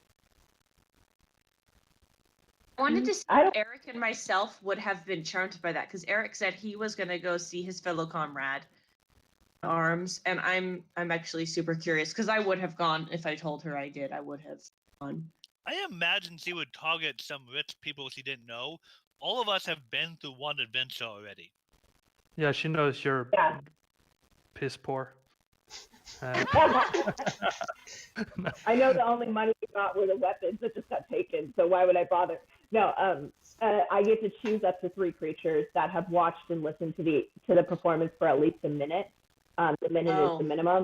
S6: I wanted to see
S3: I
S6: if
S3: don't-
S6: Eric and myself would have been charmed by that, because Eric said he was going to go see his fellow comrade in arms, and I'm actually super curious, because I would have gone if I told her I did. I would have gone.
S5: I imagine she would target some rich people she didn't know. All of us have been through one adventure already.
S1: Yeah, she knows you're
S3: Yeah.
S1: piss poor.
S3: I know the only money we got were the weapons that just got taken, so why would I bother? No, I get to choose up to 3 creatures that have watched and listened to the performance for at least a minute. The minute is the minimum.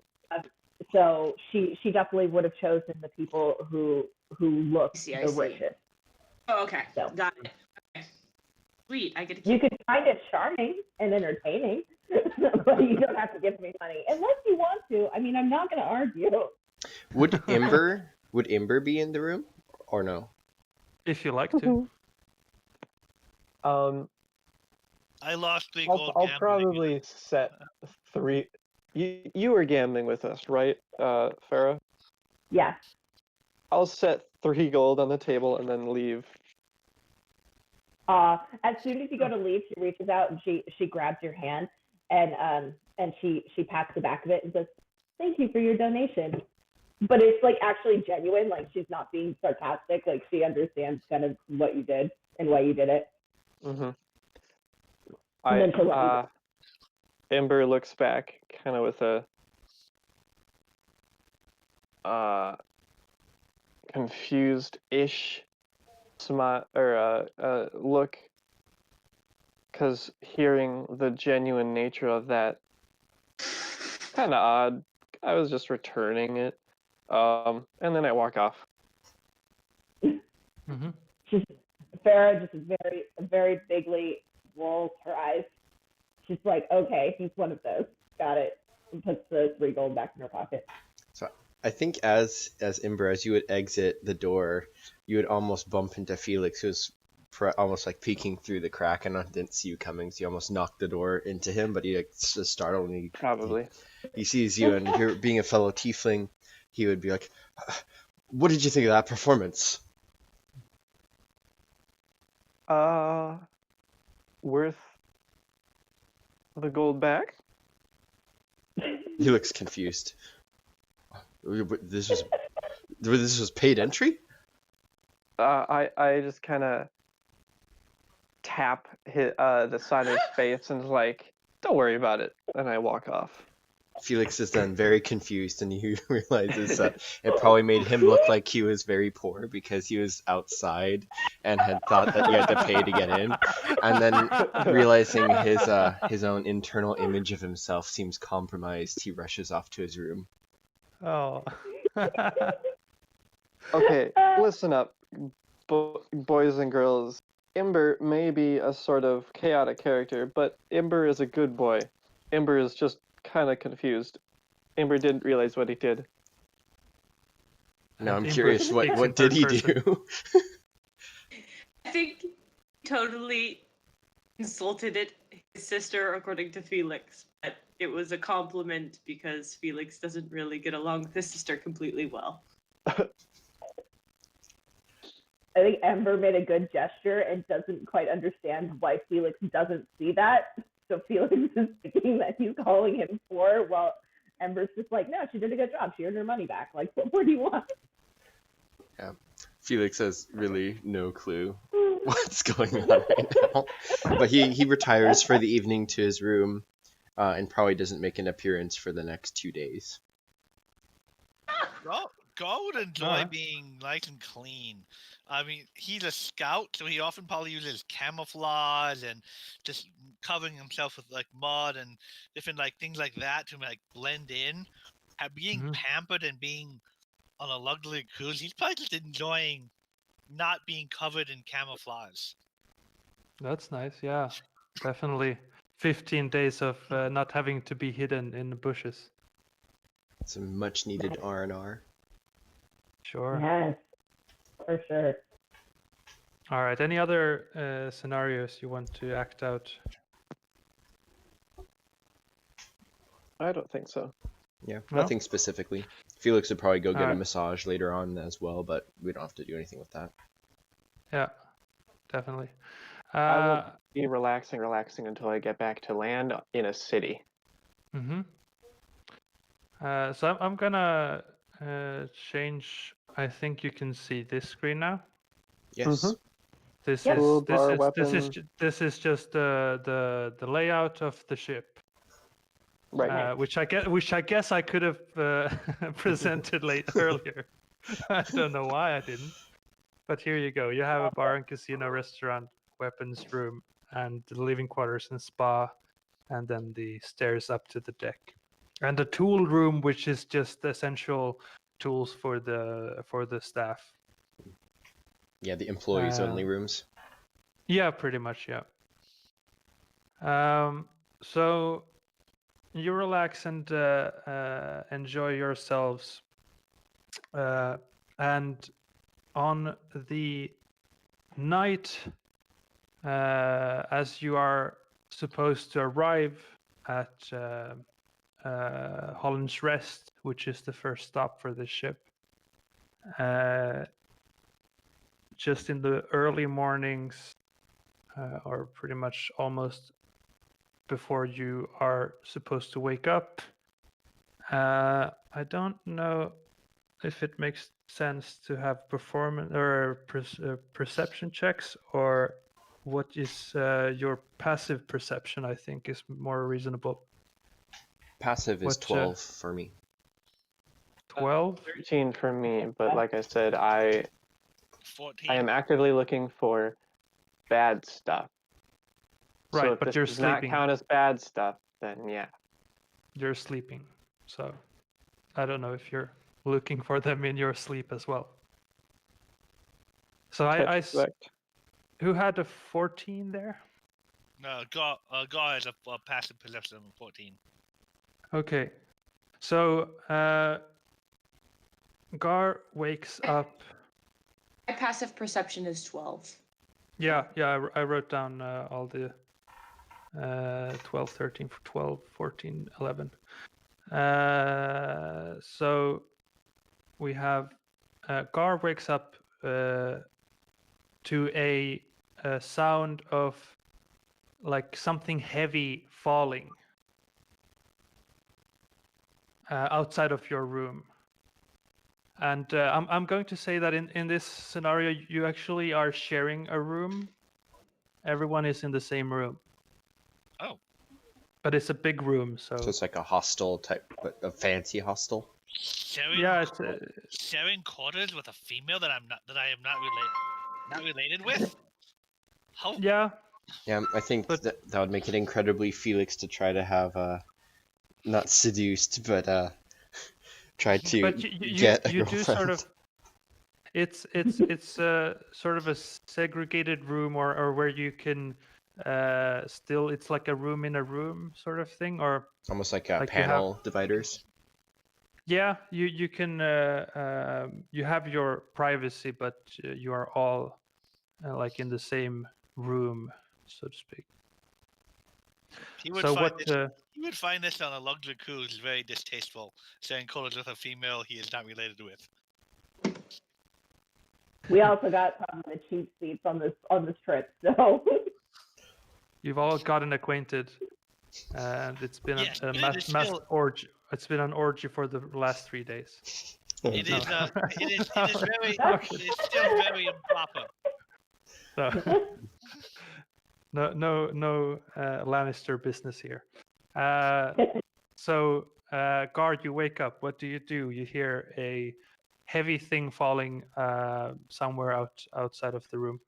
S3: So she definitely would have chosen the people who look
S6: I see.
S3: the richest.
S6: Oh, okay.
S3: So.
S6: Got it. Okay. Sweet. I get to keep.
S3: You could find it charming and entertaining, but you don't have to give me money unless you want to. I mean, I'm not going to argue.
S2: Would Ember be in the room or no?
S1: If you like to.
S5: I lost 3 gold.
S4: I'll
S5: gambling.
S4: probably set 3. You were gambling with us, right, Farah?
S3: Yeah.
S4: I'll set 3 gold on the table and then leave.
S3: As soon as you go to leave, she reaches out and she grabs your hand and she pats the back of it and says, "Thank you for your donation." But it's like actually genuine, like she's not being sarcastic, like she understands kind of what you did and why you did it.
S4: Mm-hmm.
S3: And then she'll let you go.
S4: Ember looks back, kind of with a confused-ish smile or look, because hearing the genuine nature of that, kind of odd. I was just returning it, and then I walk off.
S1: Mm-hmm.
S3: Farah just very bigly rolls her eyes. She's like, "Okay, he's one of those. Got it." And puts the 3 gold back in her pocket.
S2: So I think as Ember, as you would exit the door, you would almost bump into Felix, who's almost like peeking through the crack and didn't see you coming, so you almost knocked the door into him, but he like, just startled and
S4: Probably.
S2: he sees you, and you're being a fellow tiefling, he would be like, "What did you think of that performance?"
S4: Worth the gold back?
S2: He looks confused. This was paid entry?
S4: I just kind of tap the side of his face and is like, "Don't worry about it," and I walk off.
S2: Felix is then very confused, and he realizes that it probably made him look like he was very poor because he was outside and had thought that he had to pay to get in, and then realizing his own internal image of himself seems compromised, he rushes off to his room.
S1: Oh.
S4: Okay, listen up, boys and girls. Ember may be a sort of chaotic character, but Ember is a good boy. Ember is just kind of confused. Ember didn't realize what he did.
S2: Now I'm
S1: Ember
S2: curious,
S1: speaks in
S2: what did he
S1: third person.
S2: do?
S6: I think he totally insulted his sister, according to Felix. But it was a compliment because Felix doesn't really get along with his sister completely well.
S3: I think Ember made a good gesture and doesn't quite understand why Felix doesn't see that. So Felix is thinking that he's calling him poor, while Ember's just like, "No, she did a good job. She earned her money back. Like, what more do you want?"
S2: Felix has really no clue what's going on right now. But he retires for the evening to his room and probably doesn't make an appearance for the next 2 days.
S5: Gar would enjoy
S1: Alright.
S5: being nice and clean. I mean, he's a scout, so he often probably uses camouflage and just covering himself with like mud and different like things like that to like blend in. Being
S1: Mhm.
S5: pampered and being on a luxury cruise, he's probably just enjoying not being covered in camouflage.
S1: That's nice. Yeah, definitely. 15 days of not having to be hidden in the bushes.
S2: Some much needed R&R.
S1: Sure.
S3: Yes, for sure.
S1: All right. Any other scenarios you want to act out?
S4: I don't think so.
S2: Yeah,
S1: No?
S2: nothing specifically. Felix would probably go get a
S1: Alright.
S2: massage later on as well, but we don't have to do anything with that.
S1: Yeah, definitely.
S4: I will be relaxing until I get back to land in a city.
S1: Mm-hmm. So I'm gonna change. I think you can see this screen now.
S2: Yes.
S4: Mhm.
S1: This
S3: Yep.
S1: is
S4: Toolbar,
S1: this is just the layout of the ship,
S4: Right.
S1: which I guess I could have presented earlier. I don't know why I didn't. But here you go. You have a bar and casino, restaurant, weapons room, and the living quarters and spa, and then the stairs up to the deck, and the tool room, which is just essential tools for the staff.
S2: Yeah, the employees only
S1: Uh,
S2: rooms.
S1: Yeah, pretty much. Yeah. So you relax and enjoy yourselves, and on the night, as you are supposed to arrive at Holland's Rest, which is the first stop for this ship, just in the early mornings, or pretty much almost before you are supposed to wake up. I don't know if it makes sense to have performance or perception checks, or what is your passive perception. I think is more reasonable.
S2: Passive is
S1: What,
S2: 12 for me.
S1: 12?
S4: 13 for me, but like I said, I
S5: 14.
S4: am actively looking for bad stuff. So
S1: Right,
S4: if
S1: but
S4: this
S1: you're
S4: does not
S1: sleeping.
S4: count as bad stuff, then yeah.
S1: You're sleeping, so I don't know if you're looking for them in your sleep as well. So
S4: Correct.
S1: who had a 14 there?
S5: No, Gar has a passive perception of 14.
S1: Okay, so Gar wakes up.
S6: My passive perception is 12.
S1: Yeah, I wrote down all the 12, 13, 12, 14, 11. So we have Gar wakes up to a sound of like something heavy falling outside of your room. And I'm going to say that in this scenario, you actually are sharing a room. Everyone is in the same room.
S5: Oh.
S1: But it's a big room, so
S2: it's like a hostel type, but a fancy hostel.
S5: Sharing,
S1: yeah, it's
S5: sharing quarters with a female that I am not related with. How?
S1: yeah.
S2: Yeah, I think
S1: But-
S2: that would make it incredibly Felix to try to have not seduced, but try to
S1: But
S2: get a
S1: you
S2: girlfriend.
S1: do sort of. It's sort of a segregated room, or where you can still. It's like a room in a room sort of thing, or
S2: Almost like
S1: like you
S2: panel dividers.
S1: yeah, you can you have your privacy, but you are all like in the same room, so to speak.
S5: He would
S1: So
S5: find
S1: what?
S5: this. He would find this on a luxury cruise very distasteful. Sharing quarters with a female he is not related with.
S3: We also got the cheap seats on this trip, so
S1: You've all gotten acquainted, and it's been
S5: Yes,
S1: a
S5: but it is
S1: mass
S5: still-
S1: orgy. It's been an orgy for the last 3 days.
S5: It
S1: No.
S5: is. It is very.
S1: Okay.
S5: It is still very improper.
S1: No Lannister business here. So, guard, you wake up. What do? You hear a heavy thing falling somewhere outside of the room.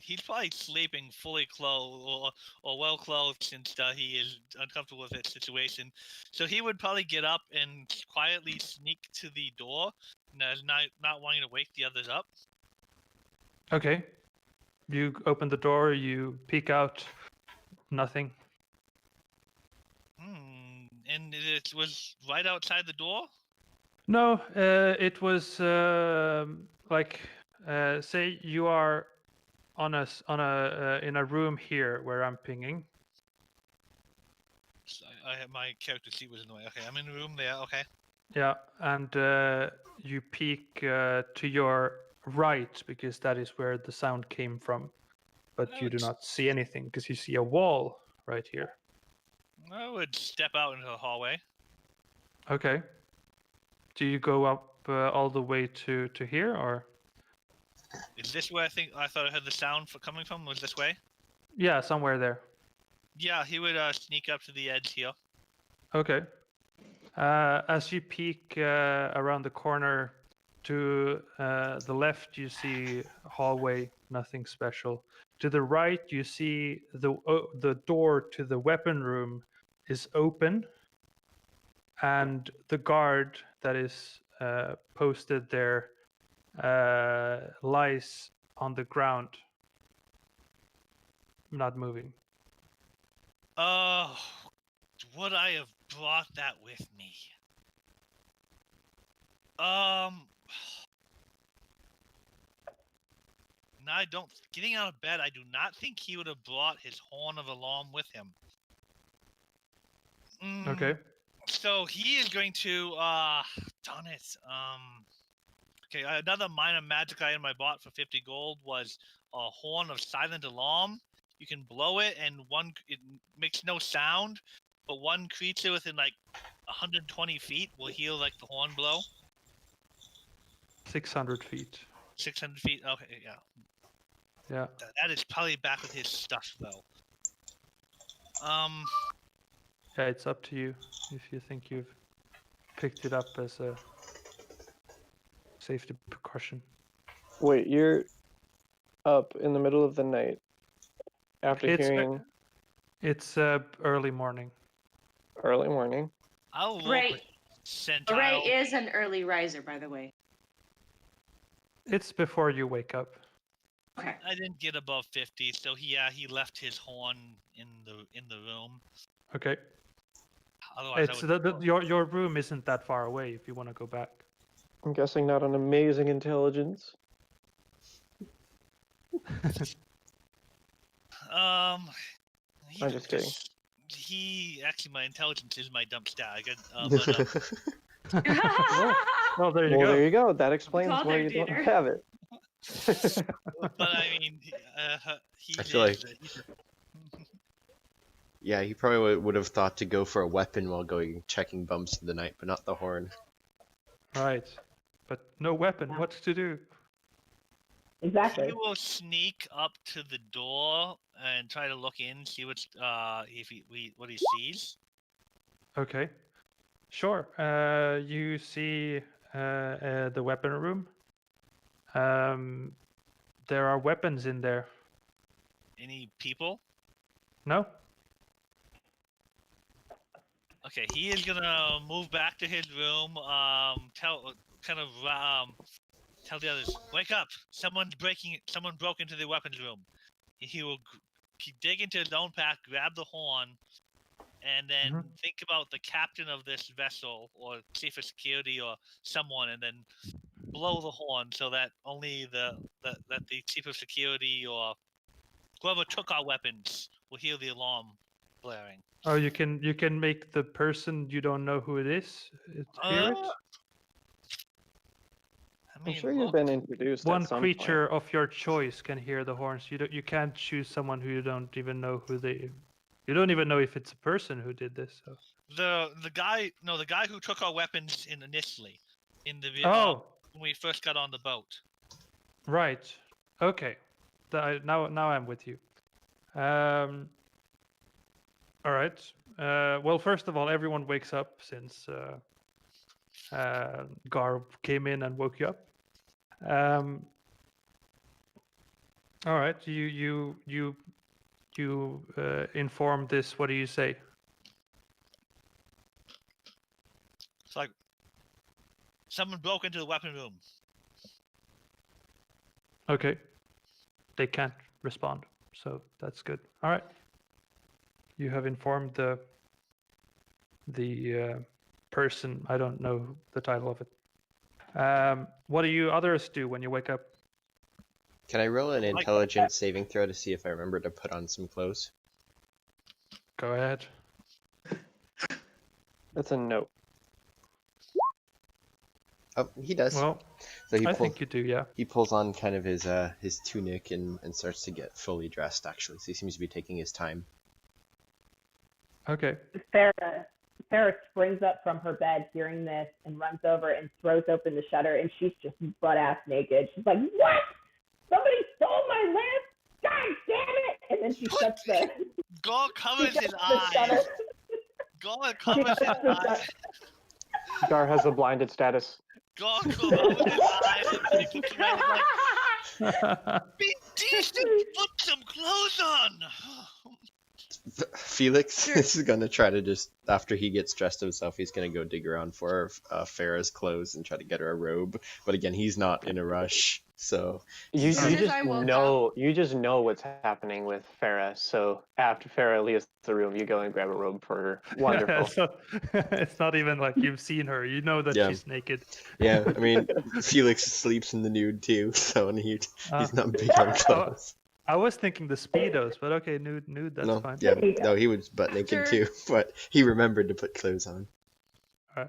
S5: He's probably sleeping fully clothed or well clothed since he is uncomfortable with this situation. So he would probably get up and quietly sneak to the door, not wanting to wake the others up.
S1: Okay. You open the door. You peek out. Nothing.
S5: And it was right outside the door.
S1: No, it was like say you are on a in a room here where I'm pinging.
S5: So I have my character sheet was in the way. Okay, I'm in the room there. Okay.
S1: Yeah, and you peek to your right because that is where the sound came from, but you do not see anything because you see a wall right here.
S5: I would step out into the hallway.
S1: Okay. Do you go up all the way to here, or?
S5: Is this where I thought I heard the sound coming from? Was this way?
S1: Yeah, somewhere there.
S5: Yeah, he would sneak up to the edge here.
S1: Okay. As you peek around the corner to the left, you see a hallway, nothing special. To the right, you see the door to the weapon room is open, and the guard that is posted there lies on the ground, not moving.
S5: Oh, would I have brought that with me? No, I don't. Getting out of bed, I do not think he would have brought his horn of alarm with him.
S1: Okay.
S5: So he is going to, darn it. Okay, another minor magic item I bought for 50 gold was a horn of silent alarm. You can blow it, and it makes no sound, but one creature within like 120 feet will hear like the horn blow.
S1: 600 feet.
S5: 600 feet. Okay, yeah.
S1: Yeah.
S5: That is probably back with his stuff though.
S1: Yeah, it's up to you if you think you've picked it up as a safety precaution.
S4: Wait, you're up in the middle of the night after hearing
S1: It's early morning.
S4: early morning.
S5: I'll roll
S6: Ray,
S5: with Centile.
S6: Ray is an early riser, by the way.
S1: It's before you wake up.
S6: Okay.
S5: I didn't get above 50, so he left his horn in the room.
S1: Okay.
S5: Otherwise,
S1: It's your room isn't that far away if you want to go back.
S4: I'm guessing not an amazing intelligence.
S5: I'm
S4: just kidding.
S5: He actually, my intelligence is my dump stat. I got,
S1: Well, there you
S4: Well,
S1: go.
S4: there you go. That explains
S6: Call
S4: why
S6: their
S4: you don't
S6: dinner.
S4: have it.
S5: but I mean,
S2: I feel like- Yeah, he probably would have thought to go for a weapon while checking bumps in the night, but not the horn.
S1: Right. But no weapon.
S3: Yeah.
S1: What to do?
S3: Exactly.
S5: he will sneak up to the door and try to look in, see what he sees.
S1: Okay. Sure. You see the weapon room. There are weapons in there.
S5: Any people?
S1: No?
S5: Okay, he is gonna move back to his room. Tell the others, wake up! Someone broke into the weapons room. He will dig into his own pack, grab the horn, and then think about the captain of this vessel or chief of security or someone, and then blow the horn so that only the chief of security or whoever took our weapons will hear the alarm blaring.
S1: Oh, you can make the person you don't know who it is hear it.
S4: I'm sure you've been introduced.
S1: One
S4: at some
S1: creature of your choice can hear the horns. You can't choose someone who you don't even know who they. You don't even know if it's a person who did this. So.
S5: The guy who took our weapons initially, in the
S1: Oh,
S5: when we first got on the boat.
S1: right. Okay. Now I'm with you. All right. Well, first of all, everyone wakes up since Gar came in and woke you up. All right. You inform this. What do you say?
S5: It's like someone broke into the weapon room.
S1: Okay. They can't respond, so that's good. All right. You have informed the person. I don't know the title of it. What do you others do when you wake up?
S2: Can I roll an intelligence saving throw to see if I remember to put on some clothes?
S1: Go ahead.
S4: That's a no.
S2: Oh, he does.
S1: Well,
S2: So
S1: I think you do, yeah.
S2: he pulls on kind of his tunic and starts to get fully dressed, actually. So he seems to be taking his time.
S1: Okay.
S3: Farah springs up from her bed hearing this and runs over and throws open the shutter, and she's just butt-ass naked. She's like, what? Somebody stole my lamp? God damn it! And then she shuts the...
S5: God covers his
S3: shutter.
S5: eyes. God covers his eyes.
S4: Gar has a blinded status.
S5: God covers his eyes and he looks around like, be decent, put some clothes on.
S2: Felix is gonna try to just, after he gets dressed himself, he's gonna go dig around for Farah's clothes and try to get her a robe. But again, he's not in a rush, so
S4: You
S6: As soon as
S4: just
S6: I woke
S4: know what's happening with Farah. So after Farah leaves the room, you go and grab a robe for her. Wonderful.
S1: So, it's not even like you've seen her. You know that
S2: Yeah.
S1: she's naked.
S2: yeah. I mean, Felix sleeps in the nude too, so he's not big on clothes.
S1: I was thinking the Speedos, but okay, nude, that's
S2: No,
S1: fine.
S2: yeah, no, he was butt naked
S6: Sure.
S2: too, but he remembered to put clothes on.
S6: When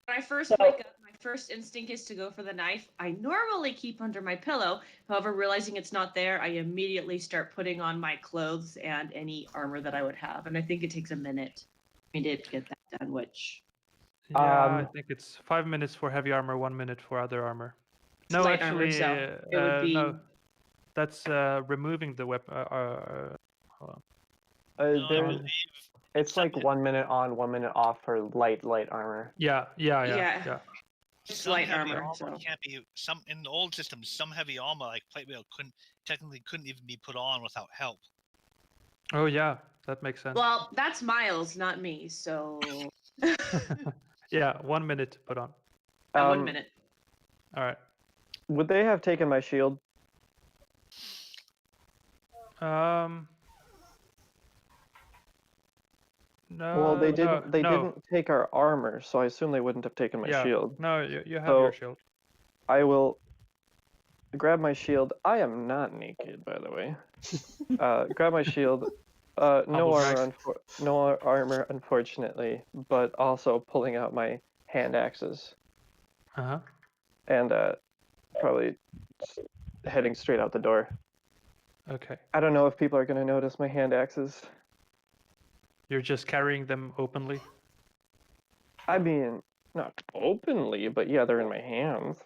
S6: I first wake up, my first instinct is to go for the knife. I normally keep under my pillow. However, realizing it's not there, I immediately start putting on my clothes and any armor that I would have. And I think it takes a minute for me to get that done, which
S1: Yeah, I
S4: Um,
S1: think it's 5 minutes for heavy armor, 1 minute for other armor. No,
S6: light armor,
S1: actually,
S6: so it would be...
S1: no. That's removing the weapon. Hold on.
S5: No, I
S4: There-
S5: believe
S4: it's like 1 minute on, 1 minute off for light armor.
S1: Yeah.
S6: It's
S5: some
S6: light
S5: heavy
S6: armor, so...
S5: can't be some in the old system. Some heavy armor like plate mail couldn't even be put on without help.
S1: Oh yeah, that makes sense.
S6: Well, that's Miles, not me, so...
S1: Yeah, 1 minute to put on.
S6: 1 minute.
S1: All right.
S4: Would they have taken my shield?
S1: No.
S4: Well, they didn't. They
S1: no.
S4: didn't take our armor, so I assume they wouldn't have taken my
S1: Yeah.
S4: shield.
S1: No, you have
S4: So-
S1: your shield.
S4: I will grab my shield. I am not naked, by the way. Grab my shield. No
S1: Humble brag.
S4: armor, no armor, unfortunately, but also pulling out my hand axes
S1: Uh-huh.
S4: and probably heading straight out the door.
S1: Okay.
S4: I don't know if people are going to notice my hand axes.
S1: You're just carrying them openly.
S4: I mean, not openly, but yeah, they're in my hands.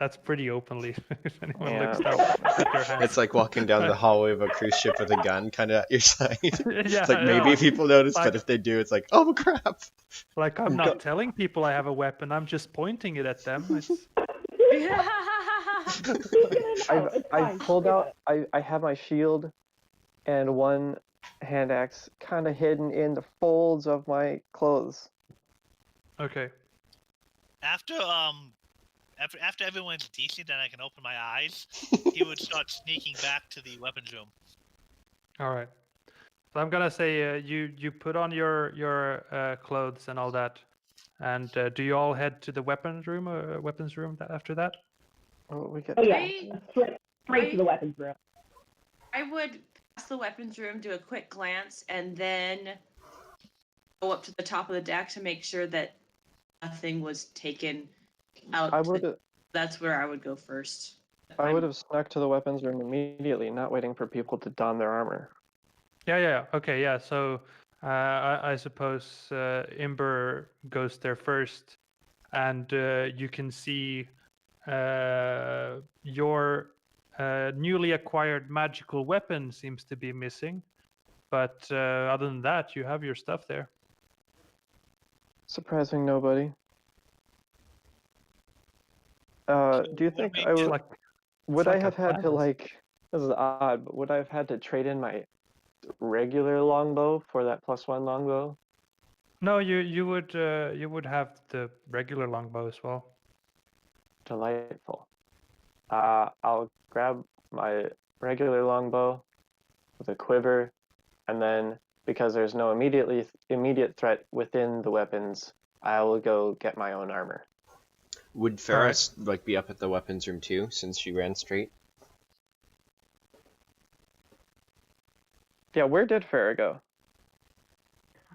S1: That's pretty openly. If anyone
S4: Yeah.
S1: looks down at your hands.
S2: It's like walking down the hallway of a cruise ship with a gun kind of at your side.
S1: Yeah,
S2: It's like maybe
S1: yeah.
S2: people notice,
S1: Like-
S2: but if they do, it's like, oh crap.
S1: Like I'm not telling people I have a weapon. I'm just pointing it at them. It's...
S4: I've pulled out. I have my shield and one hand axe kind of hidden in the folds of my clothes.
S1: Okay.
S5: After everyone's decent and I can open my eyes, he would start sneaking back to the weapons room.
S1: All right. So I'm gonna say you put on your clothes and all that, and do you all head to the weapons room after that?
S4: Oh, we get.
S3: Oh yeah,
S6: I-
S3: straight to the weapons room.
S6: I would pass the weapons room, do a quick glance, and then go up to the top of the deck to make sure that nothing was taken out.
S4: I would.
S6: That's where I would go first.
S4: I would have snuck to the weapons room immediately, not waiting for people to don their armor.
S1: Yeah. Okay. Yeah. So I suppose Imber goes there first. and you can see your newly acquired magical weapon seems to be missing. But other than that, you have your stuff there.
S4: Surprising nobody. Do you
S5: What
S4: think
S5: makes
S4: I
S1: It's
S4: would
S1: like
S4: would
S1: it's
S4: I
S1: like
S4: have had to
S1: Atlantis.
S4: like? This is odd, but would I have had to trade in my regular longbow for that +1 longbow?
S1: No, you would have the regular longbow as well.
S4: Delightful. I'll grab my regular longbow with a quiver, and then because there's no immediate threat within the weapons, I will go get my own armor.
S2: Would Farah like be up at the weapons room too, since she ran straight?
S4: Yeah, where did Farah go?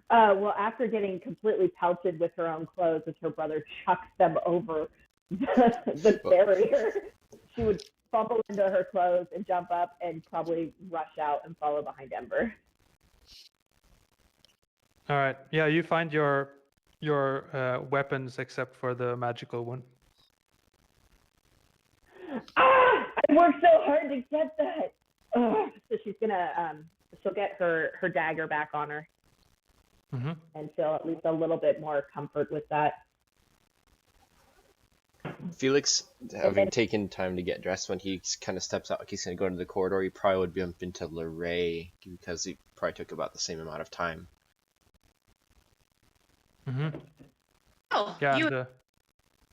S3: Well, after getting completely pelted with her own clothes, as her brother chucks them over the barrier, she would fumble into her clothes and jump up and probably rush out and follow behind Ember.
S1: All right. Yeah, you find your weapons except for the magical one.
S3: I worked so hard to get that. Ugh. So she's gonna she'll get her dagger back on her,
S1: Mm-hmm.
S3: and feel at least a little bit more comfort with that.
S2: Felix, having taken time to get dressed, when he kind of steps out, like he's going to go into the corridor, he probably would bump into Lorray because he probably took about the same amount of time.
S1: Mm-hmm.
S6: Oh,
S1: Yeah.
S6: you
S1: And,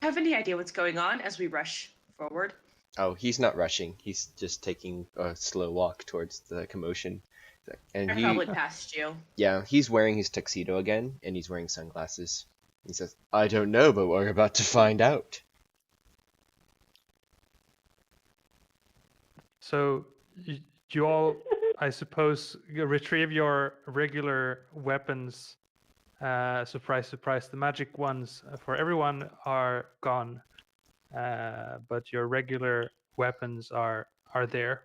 S6: have any idea what's going on as we rush forward?
S2: Oh, he's not rushing. He's just taking a slow walk towards the commotion. And
S6: I probably passed you.
S2: yeah, he's wearing his tuxedo again, and he's wearing sunglasses. He says, "I don't know, but we're about to find out."
S1: so you all, I suppose, retrieve your regular weapons. Surprise, surprise! The magic ones for everyone are gone, but your regular weapons are there.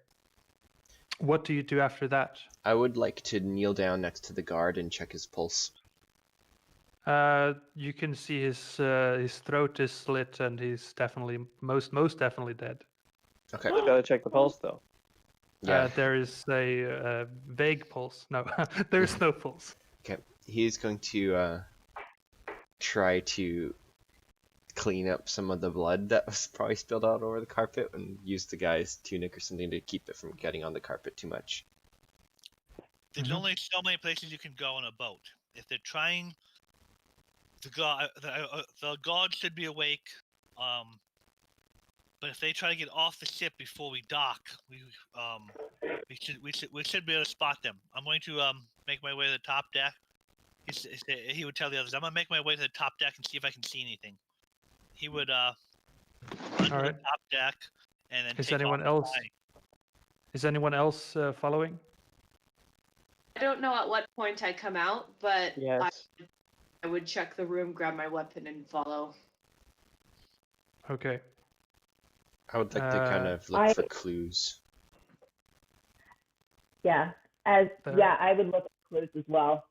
S1: What do you do after that?
S2: I would like to kneel down next to the guard and check his pulse.
S1: You can see his throat is slit, and he's definitely most definitely dead.
S2: Okay.
S4: Still gotta check the pulse though.
S2: Yeah.
S1: There is a vague pulse. No, there's no pulse.
S2: Okay. He's going to try to clean up some of the blood that was probably spilled out over the carpet and use the guy's tunic or something to keep it from getting on the carpet too much.
S5: There's
S1: Mhm.
S5: only so many places you can go on a boat. If they're trying, the guard should be awake. But if they try to get off the ship before we dock, we should be able to spot them. I'm going to make my way to the top deck. He would tell the others, I'm gonna make my way to the top deck and see if I can see anything. He would run to the
S1: Alright.
S5: top deck and then
S1: Is
S5: take
S1: anyone
S5: off
S1: else?
S5: flying.
S1: Is anyone else following?
S6: I don't know at what point I come out, but
S4: Yes.
S6: I would check the room, grab my weapon, and follow.
S1: Okay.
S2: I would like to kind of look for clues.
S3: Yeah, I would look at clues as well.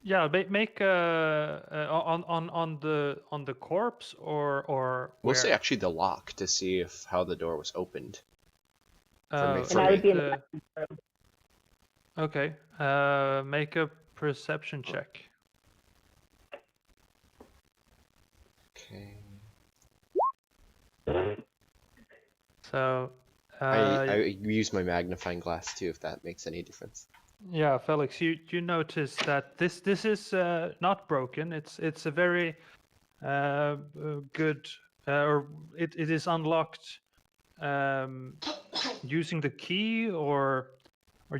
S1: Yeah, make on the corpse or
S2: We'll say
S1: where?
S2: actually the lock to see if how the door was opened.
S1: Uh,
S2: for
S3: And I would be in
S1: the-
S3: the room.
S1: Okay. Make a perception check.
S2: Okay.
S1: So.
S2: I use my magnifying glass too, if that makes any difference.
S1: Yeah, Felix, you notice that this is not broken. It's a very good or it is unlocked using the key or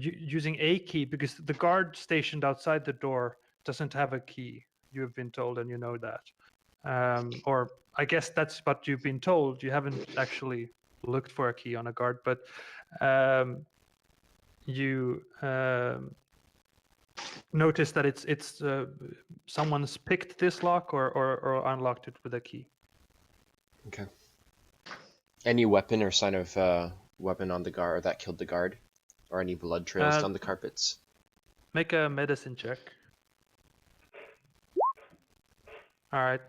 S1: using a key, because the guard stationed outside the door doesn't have a key. You have been told, and you know that. Or I guess that's what you've been told. You haven't actually looked for a key on a guard, but you notice that it's someone's picked this lock or unlocked it with a key.
S2: Okay. Any weapon or sign of weapon on the guard that killed the guard, or any blood trails on the carpets?
S1: Make a medicine check. All right.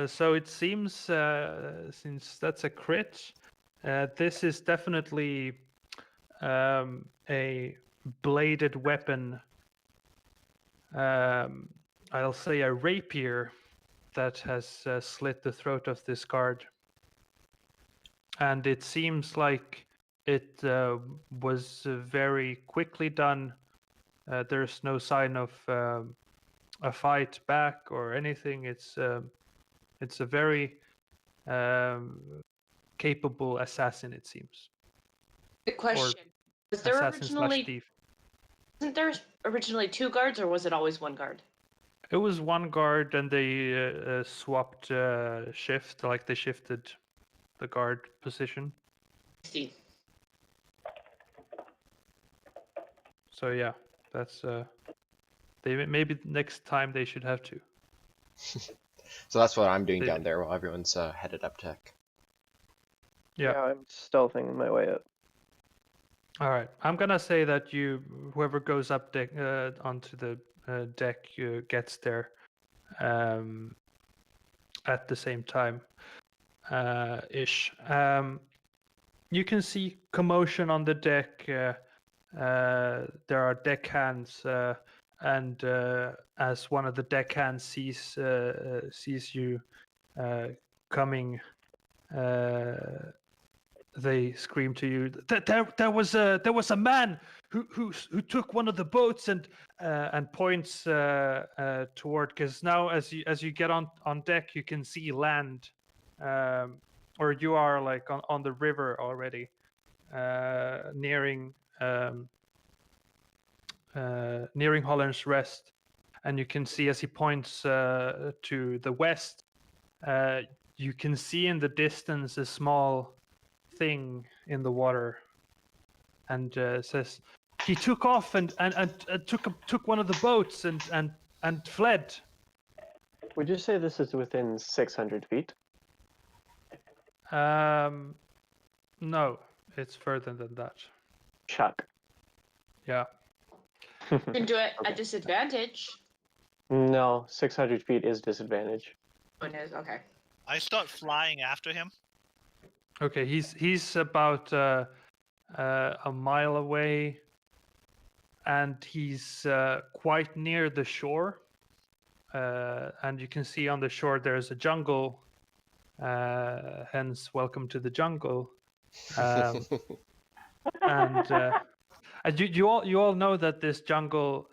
S1: So it seems, since that's a crit, this is definitely a bladed weapon. I'll say a rapier that has slit the throat of this guard. And it seems like it was very quickly done. There's no sign of a fight back or anything. It's a very capable assassin, it seems.
S6: Good question. Was there
S1: Assassin slash
S6: originally
S1: thief.
S6: wasn't there originally 2 guards, or was it always 1 guard?
S1: It was 1 guard, and they swapped shift, like they shifted the guard position.
S6: I see.
S1: So yeah, that's they maybe next time they should have to.
S2: So that's what I'm doing
S1: They-
S2: down there while everyone's headed up tech.
S1: Yeah.
S4: I'm stealthing my way up.
S1: All right. I'm gonna say that whoever goes up deck onto the deck gets there at the same time, ish. You can see commotion on the deck. There are deckhands, and as one of the deckhands sees you coming, they scream to you. There was a man who took one of the boats and points toward, because now as you get on deck you can see land, or you are like on the river already, nearing Holland's Rest, and you can see as he points to the west, you can see in the distance a small thing in the water, and says he took off and took one of the boats and fled.
S4: Would you say this is within 600 feet?
S1: No, it's further than that.
S4: Chuck.
S1: Yeah.
S6: You can do it
S4: Okay.
S6: at disadvantage.
S4: No, 600 feet is disadvantage.
S6: Oh, it is, okay.
S5: I start flying after him.
S1: Okay, he's about a mile away, and he's quite near the shore. And you can see on the shore there's a jungle. Hence, welcome to the jungle. And you all know that this jungle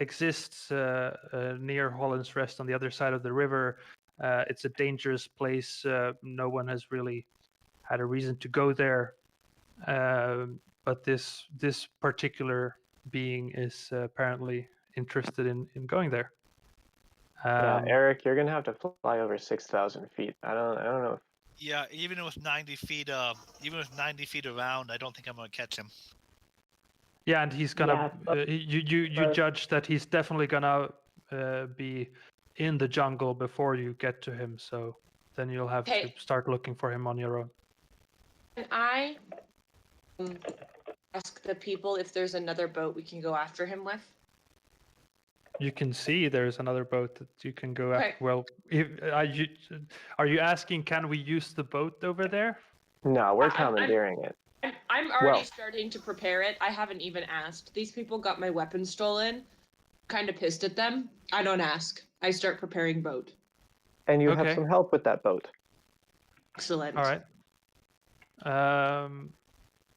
S1: exists near Holland's Rest on the other side of the river. It's a dangerous place. No one has really had a reason to go there. But this particular being is apparently interested in going there.
S4: Yeah, Eric, you're gonna have to fly over 6,000 feet. I don't know. If...
S5: Yeah, even with 90 feet around, I don't think I'm gonna catch him.
S1: Yeah, and he's gonna.
S3: Yeah,
S1: You judge that he's definitely gonna be in the jungle before you get to him. So then you'll have to start looking for him on your own.
S6: Can I ask the people if there's another boat we can go after him with?
S1: You can see there's another boat that you can go
S6: Okay.
S1: at. Well, are you asking, can we use the boat over there?
S4: No, we're commandeering it.
S6: I'm already starting to prepare it. I haven't even asked. These people got my weapon stolen. Kind of pissed at them. I don't ask. I start preparing boat.
S4: And you
S1: Okay.
S4: have some help with that boat.
S6: Excellent.
S1: All right.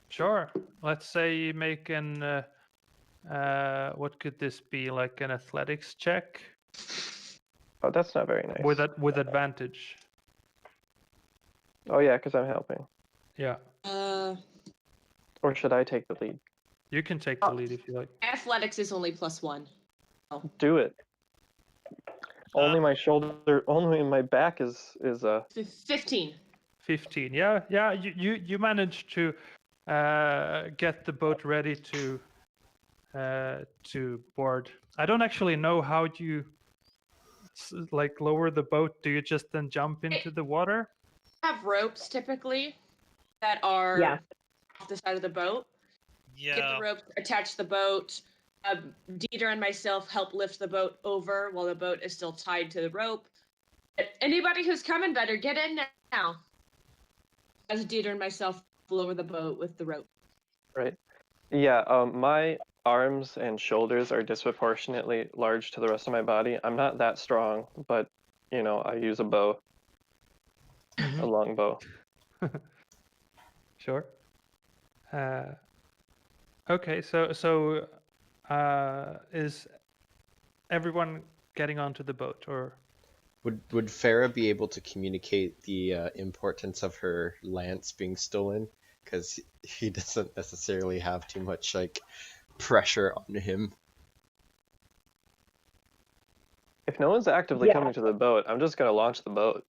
S1: Sure. Let's say you make an what could this be, like an athletics check
S4: Oh, that's not very nice.
S1: with advantage.
S4: Oh yeah, because I'm helping.
S1: Yeah.
S4: Or should I take the lead?
S1: You can take the lead if you like.
S6: Athletics is only +1.
S4: Do it. Only my shoulder, only my back is
S6: 15.
S1: 15. Yeah. You managed to get the boat ready to board. I don't actually know how you like lower the boat. Do you just then jump into the water?
S6: Have ropes typically that are off the side of the boat.
S5: Yeah.
S6: Get the ropes, attach the boat, Dieter and myself help lift the boat over while the boat is still tied to the rope. Anybody who's coming better get in now. As Dieter and myself lower the boat with the rope.
S4: Right. Yeah, my arms and shoulders are disproportionately large to the rest of my body. I'm not that strong, but, you know, I use a bow, a long bow.
S1: Sure. Okay, so is everyone getting onto the boat, or?
S2: Would Farah be able to communicate the importance of her lance being stolen? Because he doesn't necessarily have too much like pressure on him.
S4: If no one's actively coming to the boat, I'm just gonna launch the boat.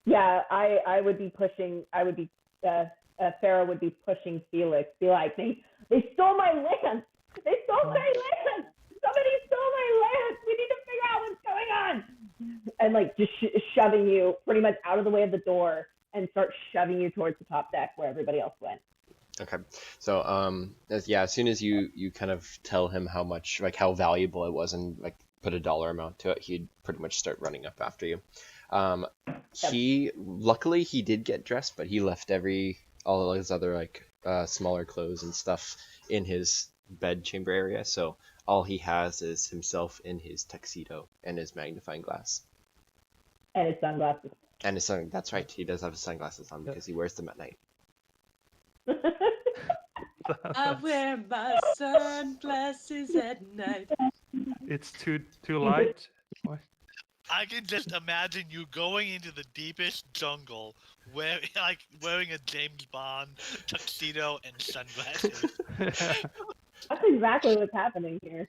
S3: Yeah, I would be pushing. Farah would be pushing Felix. Be like, they stole my lance. They stole my lance. Somebody stole my lance. We need to figure out what's going on. And like just shoving you pretty much out of the way of the door and start shoving you towards the top deck where everybody else went.
S2: Okay, so as soon as you kind of tell him how much, like how valuable it was, and like put a dollar amount to it, he'd pretty much start running up after you. Luckily he did get dressed, but he left all his other like smaller clothes and stuff in his bed chamber area, so all he has is himself in his tuxedo and his magnifying glass.
S3: And his sunglasses.
S2: And his that's right, he does have his sunglasses on because he wears them at night.
S6: I wear my sunglasses at night.
S1: It's too light.
S5: I can just imagine you going into the deepest jungle, wearing a James Bond tuxedo and sunglasses.
S3: That's exactly what's happening here.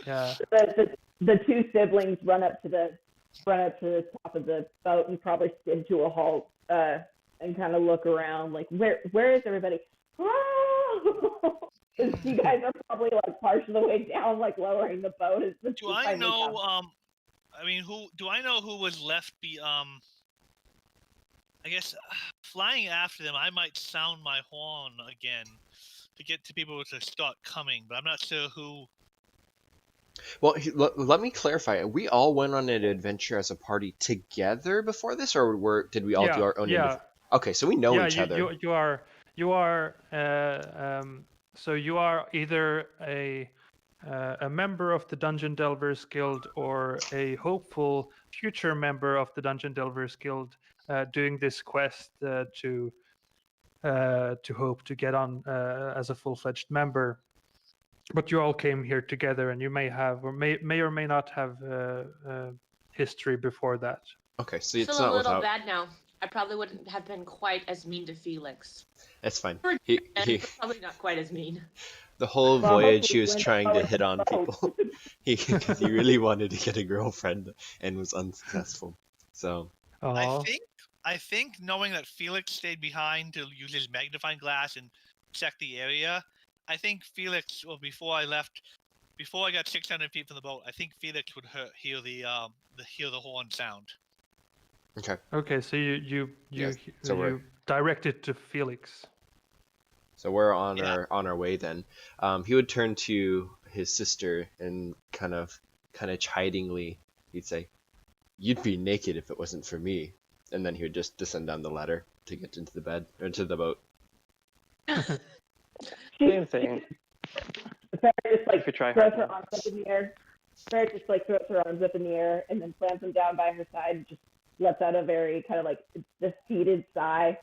S1: Yeah.
S3: The two siblings run up to the top of the boat and probably skid to a halt and kind of look around like, where is everybody? You guys are probably like partial the way down, like lowering the boat.
S5: Do I know? Do I know who was left? I guess flying after them, I might sound my horn again to get to people to start coming, but I'm not sure who.
S2: Well, let me clarify. We all went on an adventure as a party together before this, or did we all do our own?
S1: Yeah.
S2: Okay, so we know each other.
S1: So you are either a member of the Dungeon Delvers Guild or a hopeful future member of the Dungeon Delvers Guild, doing this quest to hope to get on as a full-fledged member. But you all came here together, and you may have, or may or may not have history before that.
S2: Okay, so
S6: I
S2: it's
S6: feel
S2: not
S6: a little
S2: without.
S6: bad now. I probably wouldn't have been quite as mean to Felix.
S2: That's fine.
S6: Probably not quite as mean.
S2: The whole voyage, he was trying to hit on people. Because he really wanted to get a girlfriend and was unsuccessful. So.
S5: I think knowing that Felix stayed behind to use his magnifying glass and check the area, I think Felix, before I got 600 feet from the boat, I think Felix would hear the horn sound.
S2: Okay.
S1: Okay, so you direct it to Felix.
S2: So we're on our way then. He would turn to his sister and kind of chidingly, he'd say, "You'd be naked if it wasn't for me." And then he would just descend down the ladder to get into the bed, or into the boat.
S4: Same thing.
S3: Farah just like
S4: throws
S3: her arms up in the air. Farah just like throws her arms up in the air and then slams them down by her side and just lets out a very kind of like defeated sigh.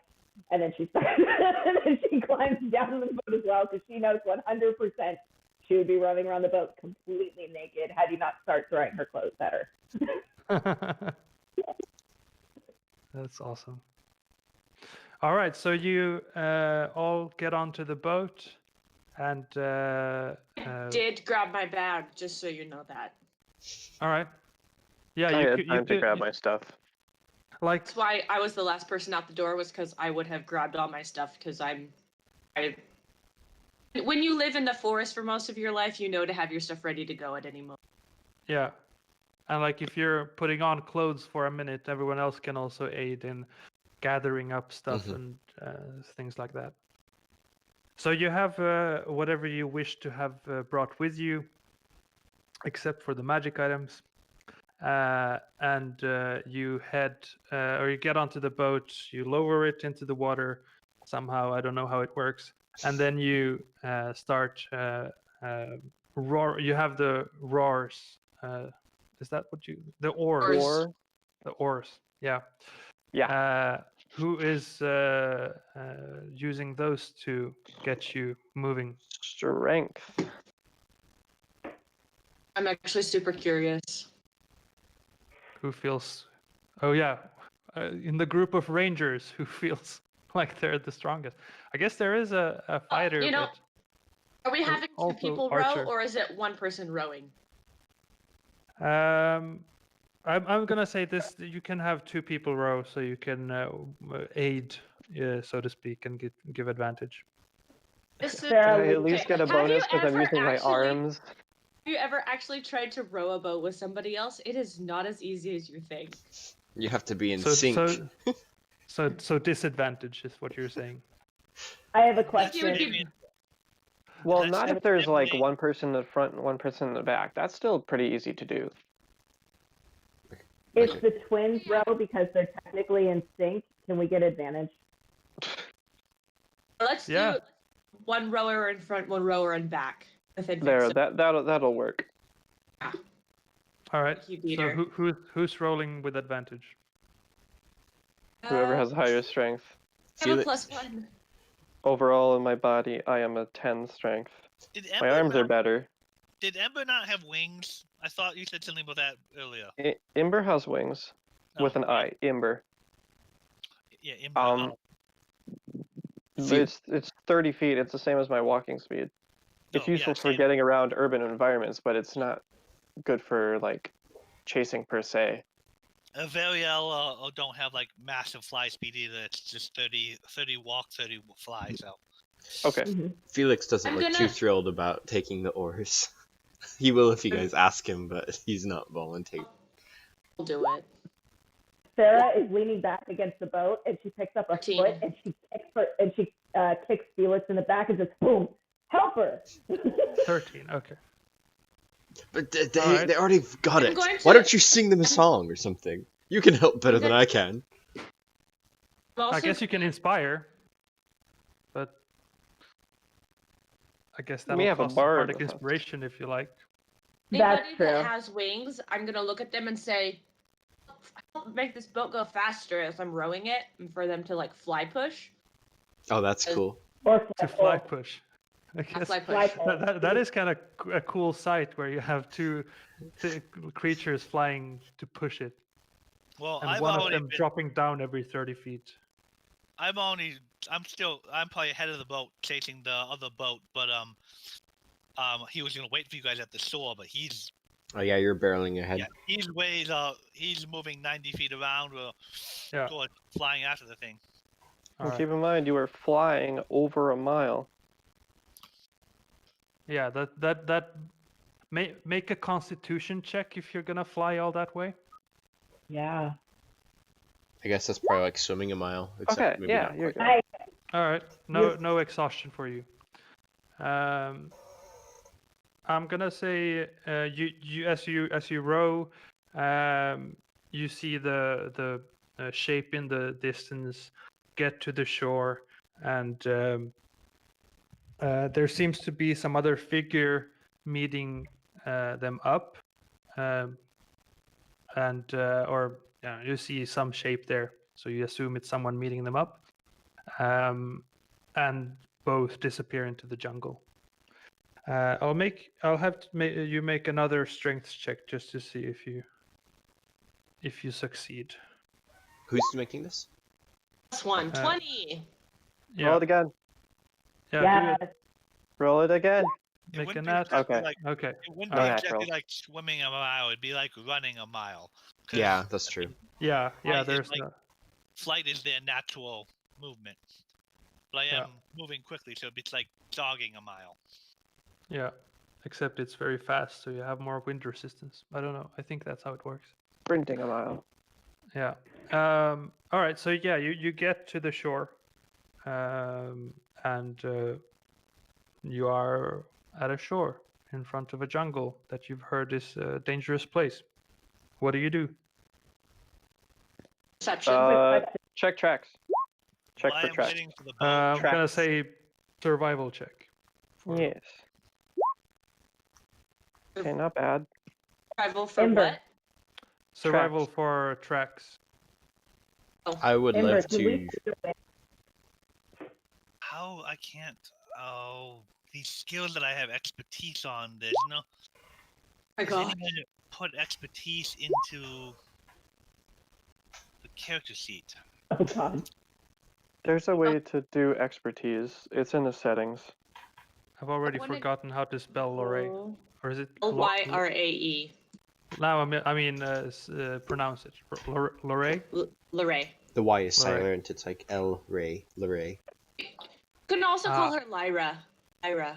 S3: And then she starts, and then she climbs down the boat as well because she knows 100% she would be running around the boat completely naked had you not start throwing her clothes at her.
S1: That's awesome. All right, so you all get onto the boat, and
S6: did grab my bag, just so you know that.
S1: All right. Yeah,
S4: I had time to grab my stuff.
S1: Like,
S6: that's why I was the last person out the door, was because I would have grabbed all my stuff, because when you live in the forest for most of your life, you know to have your stuff ready to go at any moment.
S1: Yeah. And like if you're putting on clothes for a minute, everyone else can also aid in gathering up stuff and things like that. So you have whatever you wish to have brought with you, except for the magic items. And you head, or you get onto the boat, you lower it into the water somehow. I don't know how it works. And then you start roar. You have the roars. Is that what you? The oars.
S4: Or
S1: The oars. Yeah.
S4: yeah,
S1: Who is using those to get you moving?
S4: strength.
S6: I'm actually super curious.
S1: Who feels? Oh yeah, in the group of rangers, who feels like they're the strongest? I guess there is a fighter,
S6: you know,
S1: but
S6: Are we having two
S1: also
S6: people
S1: archer.
S6: row, or is it one person rowing?
S1: I'm gonna say this: you can have two people row, so you can aid, so to speak, and give advantage.
S6: This is,
S4: Can I
S3: Sarah,
S4: at least get a
S6: Have you
S4: bonus because I'm
S6: ever
S4: using my
S6: actually-
S4: arms?
S6: Have you ever actually tried to row a boat with somebody else? It is not as easy as you think.
S2: You have to be in
S1: So
S2: sync.
S1: so disadvantage is what you're saying.
S3: I have a
S5: That's
S3: question.
S5: maybe-
S4: Well,
S5: That's
S4: not
S5: a
S4: if there's like
S5: definitely-
S4: one person in the front and one person in the back. That's still pretty easy to do.
S3: If
S2: Okay.
S3: the twins row because they're technically in sync, can we get advantage?
S6: Let's
S1: Yeah.
S6: do one rower in front, one rower in back. With
S4: There,
S6: advantage.
S4: that'll work.
S1: All right.
S6: You beat
S1: So
S6: her.
S1: who's rolling with advantage?
S4: Whoever has higher strength.
S6: I have a
S2: Felix-
S6: +1.
S4: Overall in my body, I am a 10 strength.
S5: Did
S4: My
S5: Ember
S4: arms are
S5: not,
S4: better.
S5: did Ember not have wings? I thought you said something about that earlier.
S4: Imber has wings with
S5: Oh,
S4: an I. Imber.
S5: Yeah, Ember.
S2: Fe-
S4: It's 30 feet. It's the same as my walking speed. It's
S5: Oh, yeah,
S4: useful for
S5: same.
S4: getting around urban environments, but it's not good for like chasing per se.
S5: Variel don't have like massive fly speed either. It's just 30 walk, 30 fly. So
S4: Okay.
S2: Felix doesn't
S6: I'm
S2: look too
S6: gonna-
S2: thrilled about taking the oars. He will if you guys ask him, but he's not volunteering.
S6: I'll do it.
S3: Sarah is leaning back against the boat, and she picks up a
S6: 13.
S3: foot, and she kicks Felix in the back, and just boom, help her.
S1: 13. Okay.
S2: But
S1: Alright.
S2: they already got
S6: I'm
S2: it.
S6: going
S2: Why
S6: to-
S2: don't you sing them a song or something? You can help better than I can.
S6: I'm also
S1: I guess you can inspire, but I guess
S4: We
S1: that'll
S4: have a
S1: cost
S4: bard
S1: bardic
S4: with us.
S1: inspiration if you like.
S3: That's
S6: Anybody
S3: true.
S6: that has wings, I'm gonna look at them and say, "Help make this boat go faster as I'm rowing it," and for them to like fly push.
S2: Oh, that's cool.
S3: Or
S1: To fly push. I guess
S6: Fly
S3: Fly
S6: push.
S3: push.
S1: that is kind of a cool sight where you have two creatures flying to push it,
S5: well,
S1: and
S5: I've
S1: one of
S5: already
S1: them
S5: been,
S1: dropping down every 30 feet.
S5: I'm probably ahead of the boat chasing the other boat, but he was gonna wait for you guys at the shore, but he's
S2: Oh yeah, you're barreling ahead.
S5: he's moving 90 feet around. We're
S1: Yeah.
S5: flying after the thing.
S1: All
S4: And
S1: right.
S4: keep in mind, you are flying over a mile.
S1: Yeah, that make a constitution check if you're gonna fly all that way.
S3: Yeah.
S2: I guess that's probably like swimming a mile. Except
S4: Okay,
S2: maybe
S4: yeah,
S2: not
S4: you're
S2: quite.
S4: good.
S1: All right, no exhaustion for you. I'm gonna say you as you row, you see the shape in the distance get to the shore, and there seems to be some other figure meeting them up, and or yeah, you see some shape there, so you assume it's someone meeting them up, and both disappear into the jungle. I'll have you make another strength check just to see if you succeed.
S2: Who's making this?
S6: +1,
S1: Uh,
S6: 20.
S1: Yeah,
S4: Roll it again.
S1: yeah.
S3: Yeah.
S1: Do it.
S4: Roll it again.
S5: It
S1: Make
S5: wouldn't
S1: a
S5: be
S1: nat.
S5: exactly
S4: Okay.
S5: like
S1: Okay.
S5: it wouldn't
S1: All
S5: be
S1: right.
S5: exactly
S4: Natural.
S5: like swimming a mile. It'd be like running a mile. 'Cause
S2: Yeah, that's true.
S1: Yeah.
S5: Flight is
S1: There's
S5: like-
S1: no.
S5: Flight is their natural movement. But I am moving quickly, so it's like jogging a mile.
S1: Yeah. Except it's very fast, so you have more wind resistance. I don't know. I think that's how it works.
S4: Sprinting a mile.
S1: Yeah. All right. So yeah, you get to the shore, and you are at a shore in front of a jungle that you've heard is a dangerous place. What do you do?
S6: Perception.
S4: Check tracks. Check
S5: Why
S4: for
S5: I'm
S4: tracks.
S5: waiting for the boat.
S1: I'm gonna
S4: Tracks.
S1: say survival check.
S4: Yes. Okay, not bad.
S6: Survival for
S3: Ember.
S6: what?
S1: Survival for tracks.
S2: I would
S3: Ember,
S2: love
S3: can
S2: to.
S3: we
S5: How I can't. Oh, these skills that I have expertise on. There's no.
S6: My
S5: Does
S6: God.
S5: anyone put expertise into the character sheet?
S3: Oh God.
S4: There's a way to do expertise. It's in the settings.
S1: I've already
S6: wanna
S1: forgotten how to spell Lorraine. Or is it
S6: Lyrae.
S1: Now I mean pronounce it. Lorraine?
S6: Lorraine.
S2: The Y is
S1: Lorraine.
S2: silent. It's like L Ray, Lorraine.
S6: Couldn't also call her Lyra.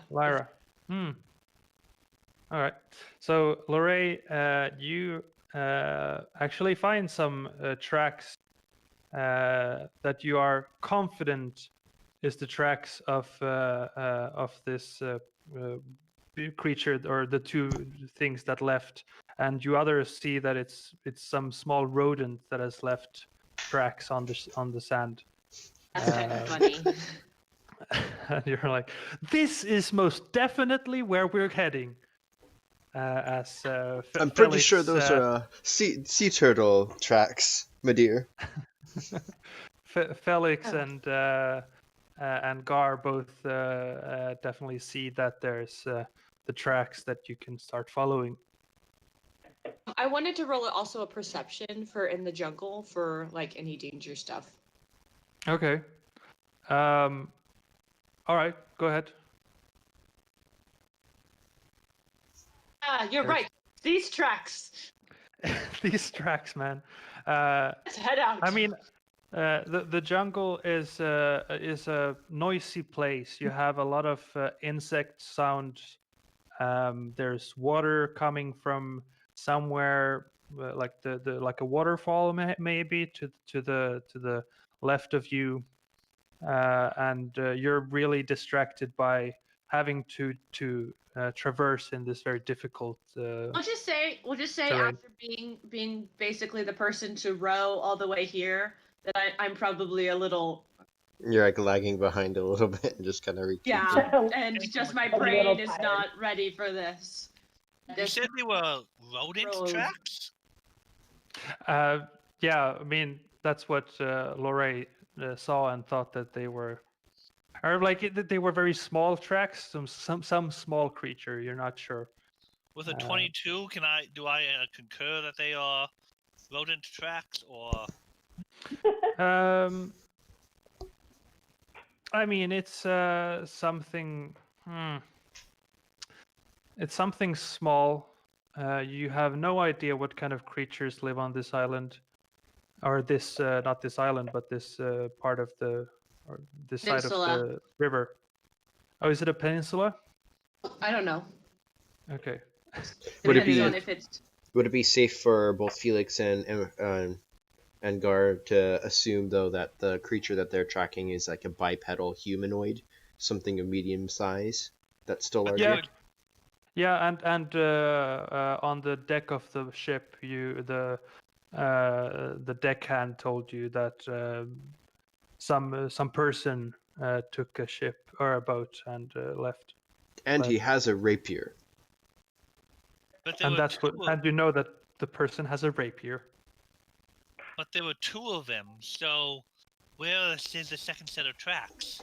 S1: Lyra. All right. So Lorraine, you actually find some tracks that you are confident is the tracks of this creature or the two things that left, and you others see that it's some small rodent that has left tracks on the sand.
S6: That's kind of funny.
S1: And you're like, this is most definitely where we're heading.
S2: I'm pretty sure those are sea turtle tracks, my dear.
S1: Felix and Gar both definitely see that there's the tracks that you can start following.
S6: I wanted to roll also a perception for in the jungle for like any danger stuff.
S1: Okay. All right, go ahead.
S6: You're right. These tracks.
S1: These tracks, man.
S6: Let's head out.
S1: I mean, the jungle is a noisy place. You have a lot of insect sounds. There's water coming from somewhere, like like a waterfall, maybe to the left of you, and you're really distracted by having to traverse in this very difficult.
S6: We'll just say
S1: terrain.
S6: after being basically the person to row all the way here, that I'm probably a little
S2: You're like lagging behind a little bit and just kind of
S6: and just my
S3: A
S6: brain
S3: little
S6: is
S3: tired.
S6: not ready for this.
S5: You said they were rodent
S6: Road.
S5: tracks?
S1: Yeah, I mean that's what Lorraine saw and thought that they were, or like they were very small tracks, some small creature. You're not sure.
S5: With a 22, do I concur that they are rodent tracks or?
S1: I mean it's something. It's something small. You have no idea what kind of creatures live on this island, or this not this island, but this part of this side of
S6: Peninsula.
S1: the river. Oh, is it a peninsula?
S6: I don't know.
S1: Okay.
S2: Would it
S6: Depends
S2: be-
S6: on if it's
S2: Would it be safe for both Felix and Gar to assume though that the creature that they're tracking is like a bipedal humanoid, something of medium size that's still larger?
S1: Yeah, and on the deck of the ship, the deckhand told you that some person took a ship or a boat and left.
S2: And he has a rapier.
S5: But there
S1: And
S5: were
S1: that's what, and you know that the person has a rapier.
S5: But there were two of them. So where is the second set of tracks?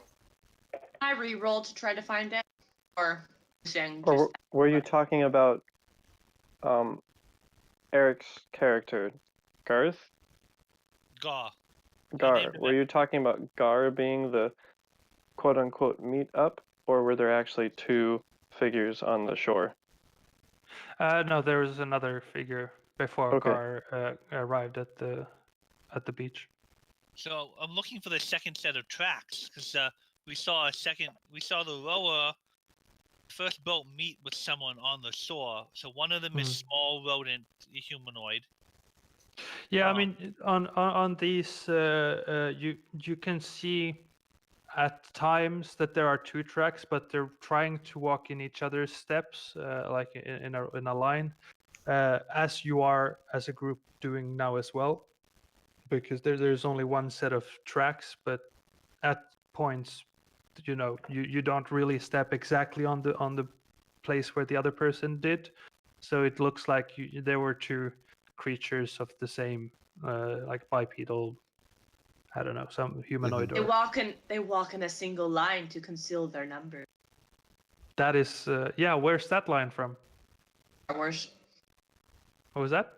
S6: I re-roll to try to find it, or saying
S4: Or were you talking about Eric's character, Garth?
S5: Gar.
S4: Gar. Were you talking about Gar being the quote-unquote meet-up, or were there actually two figures on the shore?
S1: No, there was another figure before
S4: Okay.
S1: Gar arrived at the beach.
S5: So I'm looking for the second set of tracks because we saw the rower first boat meet with someone on the shore. So one of them is small rodent humanoid.
S1: Yeah, I mean on these you can see at times that there are 2 tracks, but they're trying to walk in each other's steps, like in a line, as you are as a group doing now as well, because there's only one set of tracks, but at points, you don't really step exactly on the place where the other person did, so it looks like there were 2 creatures of the same, like bipedal. I don't know, some humanoid.
S6: They
S1: or
S6: walk in a single line to conceal their number.
S1: That is, yeah. Where's that line from?
S6: Star Wars.
S1: What was that?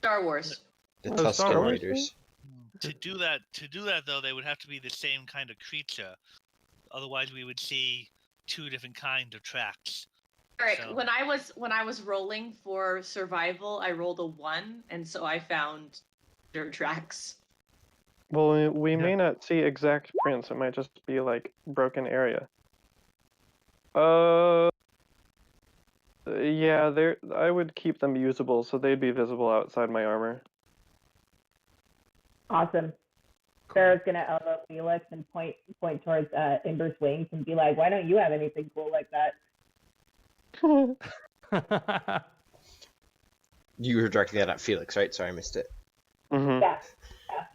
S6: Star Wars.
S2: The
S1: Oh, Star
S2: Tusken
S1: Wars.
S2: Raiders.
S5: To do that though, they would have to be the same kind of creature. Otherwise, we would see 2 different kinds of tracks.
S6: Eric,
S5: So-
S6: when I was rolling for survival, I rolled a 1, and so I found their tracks.
S4: Well, we
S1: Yeah.
S4: may not see exact prints. It might just be like broken area. Yeah, I would keep them usable, so they'd be visible outside my armor.
S3: Awesome. Sarah's gonna elbow Felix and point towards Ember's wings and be like, "Why don't you have anything cool like that?"
S2: You were directing that at Felix, right? Sorry, I missed it.
S4: Mm-hmm.
S3: Yeah.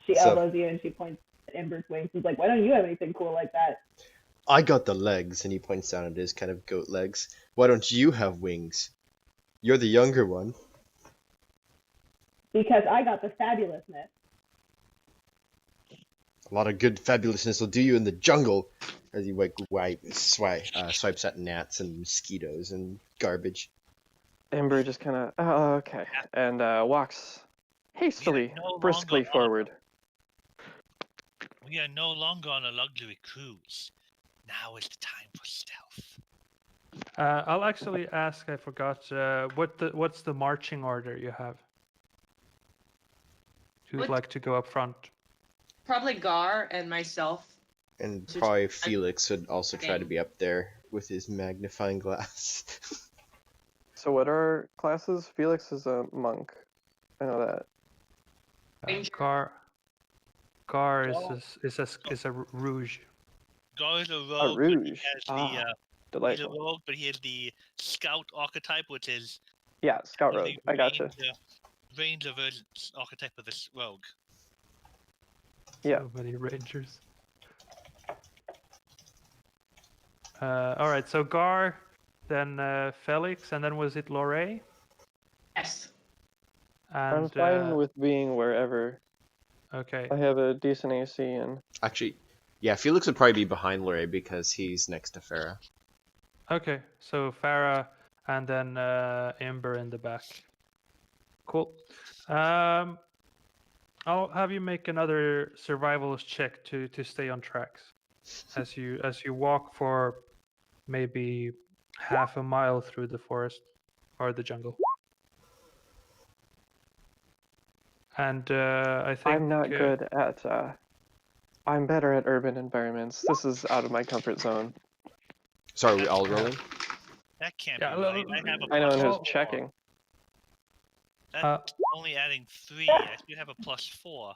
S3: She
S2: So-
S3: elbows you and she points at Ember's wings. She's like, "Why don't you have anything cool like that?"
S2: I got the legs, and he points down at his kind of goat legs. Why don't you have wings? You're the younger one.
S3: Because I got the fabulousness.
S2: A lot of good fabulousness will do you in the jungle. As he swipes at gnats and mosquitoes and garbage.
S4: Ember just kind of, oh, okay, and walks hastily,
S5: no
S4: briskly
S5: longer on-
S4: forward.
S5: We are no longer on a luxury cruise. Now is the time for stealth.
S1: I'll actually ask. I forgot. What's the marching order you have? Who'd
S6: What-
S1: like to go up front?
S6: Probably Gar and myself.
S2: And
S6: Just-
S2: probably Felix would also try to be up there with his magnifying glass.
S4: So what are classes? Felix is a monk. I know that.
S6: Ranger.
S1: Gar is a rouge.
S5: Gar is a
S4: A
S5: rogue. But he
S4: rouge.
S5: has
S4: Ah,
S5: he's a
S4: delightful.
S5: rogue, but he has the scout archetype, which is
S4: Yeah, scout rogue.
S5: the
S4: I gotcha.
S5: Ranger version archetype of this rogue.
S4: Yeah.
S1: So many rangers. All right. So Gar, then Felix, and then was it Lorray?
S6: Yes.
S1: And
S4: I'm fine with being wherever.
S1: okay.
S4: I have a decent AC and
S2: Actually, yeah, Felix would probably be behind Luray because he's next to Farah.
S1: Okay, so Farah and then Ember in the back. Cool. I'll have you make another survivalist check to stay on tracks as you walk for maybe half a mile through the forest or the jungle. And I think
S4: I'm not good at. I'm better at urban environments. This is out of my comfort zone.
S2: Sorry, are we all rolling?
S5: That can't
S1: Yeah,
S5: be right. I have a
S4: I know, and
S5: plus
S4: who's
S5: four.
S4: checking.
S5: That's only adding 3. I should have a plus 4.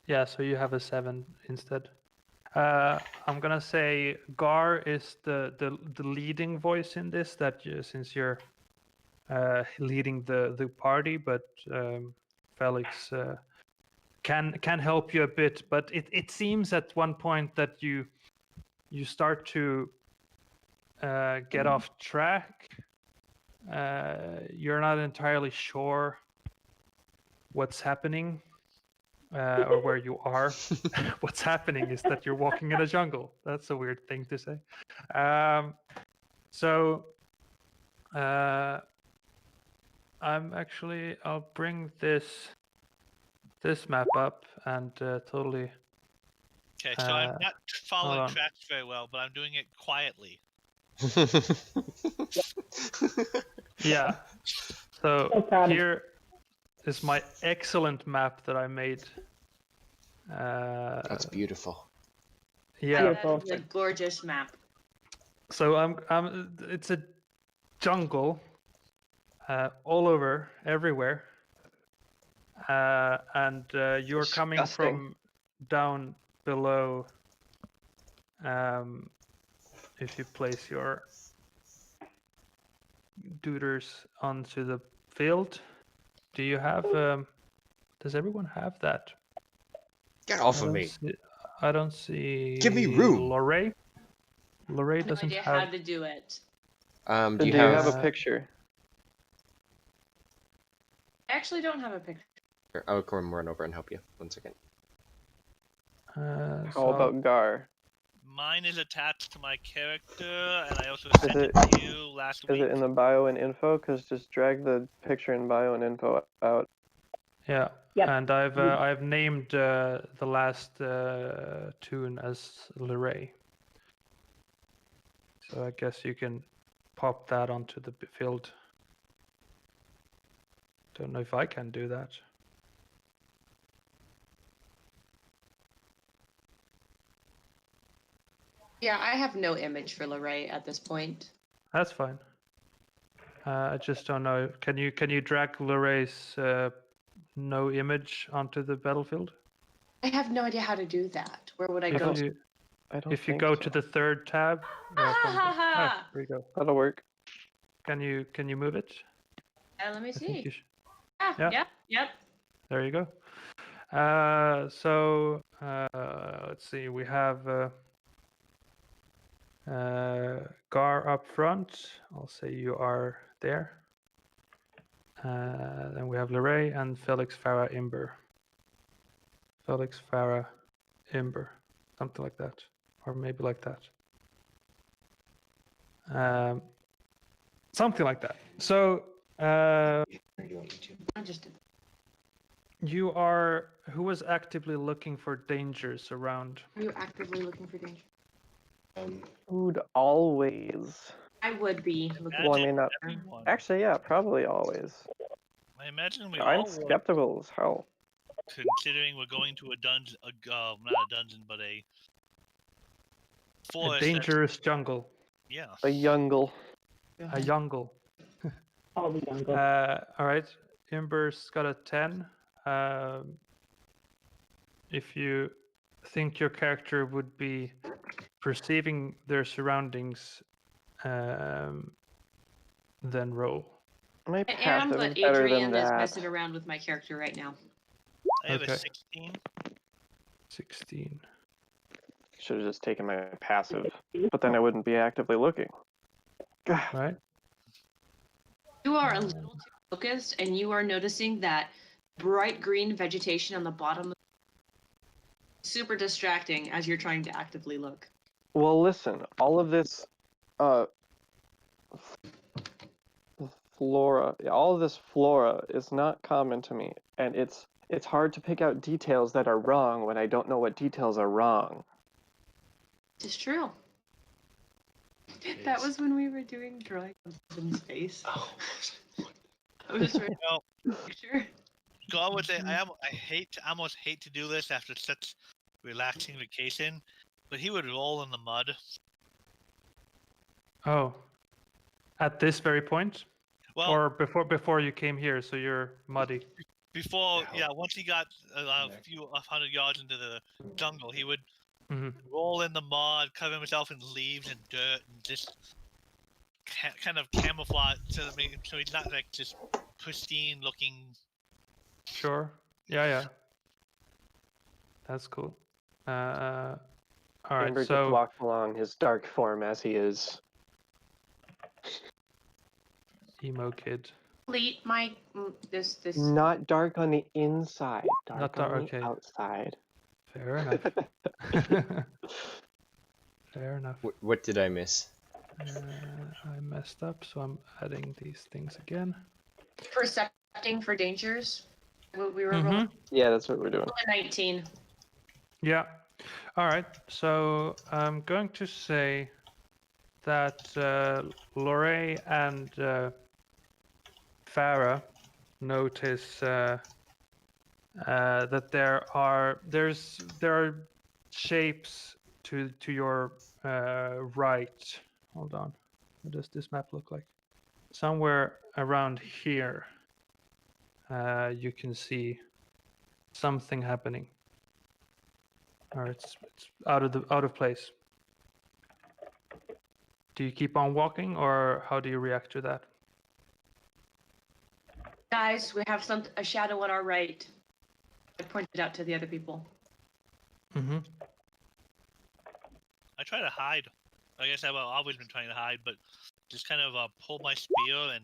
S1: Yeah, so you have a 7 instead. I'm gonna say Gar is the leading voice in this. That since you're leading the party, but Felix can help you a bit. But it seems at one point that you start to get off track. You're not entirely sure what's happening. Or where you are. What's happening is that you're walking in a jungle. That's a weird thing to say. I'll bring this map up and totally.
S5: Okay, so I'm not following
S1: on.
S5: tracks very well, but I'm doing it quietly.
S1: Yeah. So
S3: So proud of
S1: here is my excellent map that I made.
S2: That's beautiful.
S1: Yeah.
S3: Beautiful.
S6: That is a gorgeous map.
S1: So it's a jungle, all over, everywhere, and you're coming
S4: Disgusting.
S1: from down below, if you place your duders onto the field. Do you have? Does everyone have that?
S2: Get off
S1: I
S2: of
S1: don't
S2: me.
S1: see. I don't see.
S2: Give me room.
S1: Lorraine. Lorraine
S6: No
S1: doesn't
S6: idea
S1: have.
S6: how to do it.
S2: Do you
S4: Do you
S2: have?
S4: have a picture?
S6: I actually don't have a picture.
S2: I'll come run over and help you. 1 second.
S4: How
S1: So
S4: about Gar?
S5: Mine is attached to my character, and I also
S4: Is
S5: sent
S4: it-
S5: it to you last
S4: Is
S5: week.
S4: it in the bio and info? Because just drag the picture in bio and info out.
S1: yeah,
S3: Yep.
S1: and I've named the last tune as Lorraine. So I guess you can pop that onto the field. Don't know if I can do that.
S6: Yeah, I have no image for Lorraine at this point.
S1: That's fine. I just don't know. Can you drag Lorraine's no image onto the battlefield?
S6: I have no idea how to do that. Where would I
S1: If
S6: go?
S1: you
S4: I don't
S1: if you
S4: think
S1: go
S4: so.
S1: to the third tab. There you go.
S4: That'll work.
S1: Can you move it?
S6: Let me
S1: I think
S6: see.
S1: you should.
S6: Yeah,
S1: yeah.
S6: yep.
S1: There you go. Let's see. We have Gar up front. I'll say you are there. Then we have Lorraine and Felix Farah Imber. Felix Farah Imber. Something like that. Or maybe like that. Something like that. So
S6: I just did.
S1: you are who was actively looking for dangers around?
S6: Are you actively looking for danger?
S4: Food always.
S6: I would be looking.
S4: Well, I mean, not
S5: Everyone.
S4: actually. Yeah, probably always.
S5: I imagine we
S4: I'm
S5: all would,
S4: skeptical as hell.
S5: considering we're going to a dungeon, not a dungeon, but a
S1: A
S5: forest.
S1: dangerous jungle.
S5: Yeah.
S4: A youngle.
S1: A jungle.
S3: All the younger.
S1: All right. Imber's got a 10. If you think your character would be perceiving their surroundings, then roll.
S4: My
S6: I am,
S4: passive
S6: but
S4: is better
S6: Adrian
S4: than
S6: is
S4: that.
S6: messing around with my character right now.
S5: I have
S1: Okay.
S5: a 16.
S1: 16.
S4: Should have just taken my passive, but then I wouldn't be actively looking. God.
S1: Right?
S6: You are a little too focused, and you are noticing that bright green vegetation on the bottom. Super distracting as you're trying to actively look.
S4: Well, listen, all of this, flora, all of this flora is not common to me, and it's hard to pick out details that are wrong when I don't know what details are wrong.
S6: It's true. That was when we were doing drawing in space.
S2: Oh.
S6: I was trying
S5: Well,
S6: to picture.
S5: God would say I almost hate to do this after such relaxing vacation, but he would roll in the mud.
S1: Oh. At this very point?
S5: Well,
S1: Or before you came here, so you're muddy.
S5: before, once he got a few 100 yards into the jungle, he would
S1: Mhm.
S5: roll in the mud, cover himself in leaves and dirt, and just kind of camouflage so he's not like just pristine looking.
S1: Sure. Yeah. That's cool. All right,
S4: Amber just
S1: so
S4: walks along his dark form as he is.
S1: emo kid.
S6: Delete my this.
S4: Not dark on the inside,
S1: Not
S4: dark on
S1: dark,
S4: the
S1: okay.
S4: outside.
S1: Fair enough. Fair enough.
S2: What did I miss?
S1: I messed up, so I'm adding these things again.
S6: Percepting for dangers. What we were
S1: Mhm.
S6: rolling
S4: Yeah, that's what we're doing.
S6: 19.
S1: Yeah. All right. So I'm going to say that Lorraine and Farah notice that there are shapes to your right. Hold on. What does this map look like? Somewhere around here, you can see something happening. Or it's out of place. Do you keep on walking, or how do you react to that?
S6: Guys, we have a shadow on our right. I pointed out to the other people.
S1: Mm-hmm.
S5: I try to hide. I guess I've always been trying to hide, but just kind of pull my spear and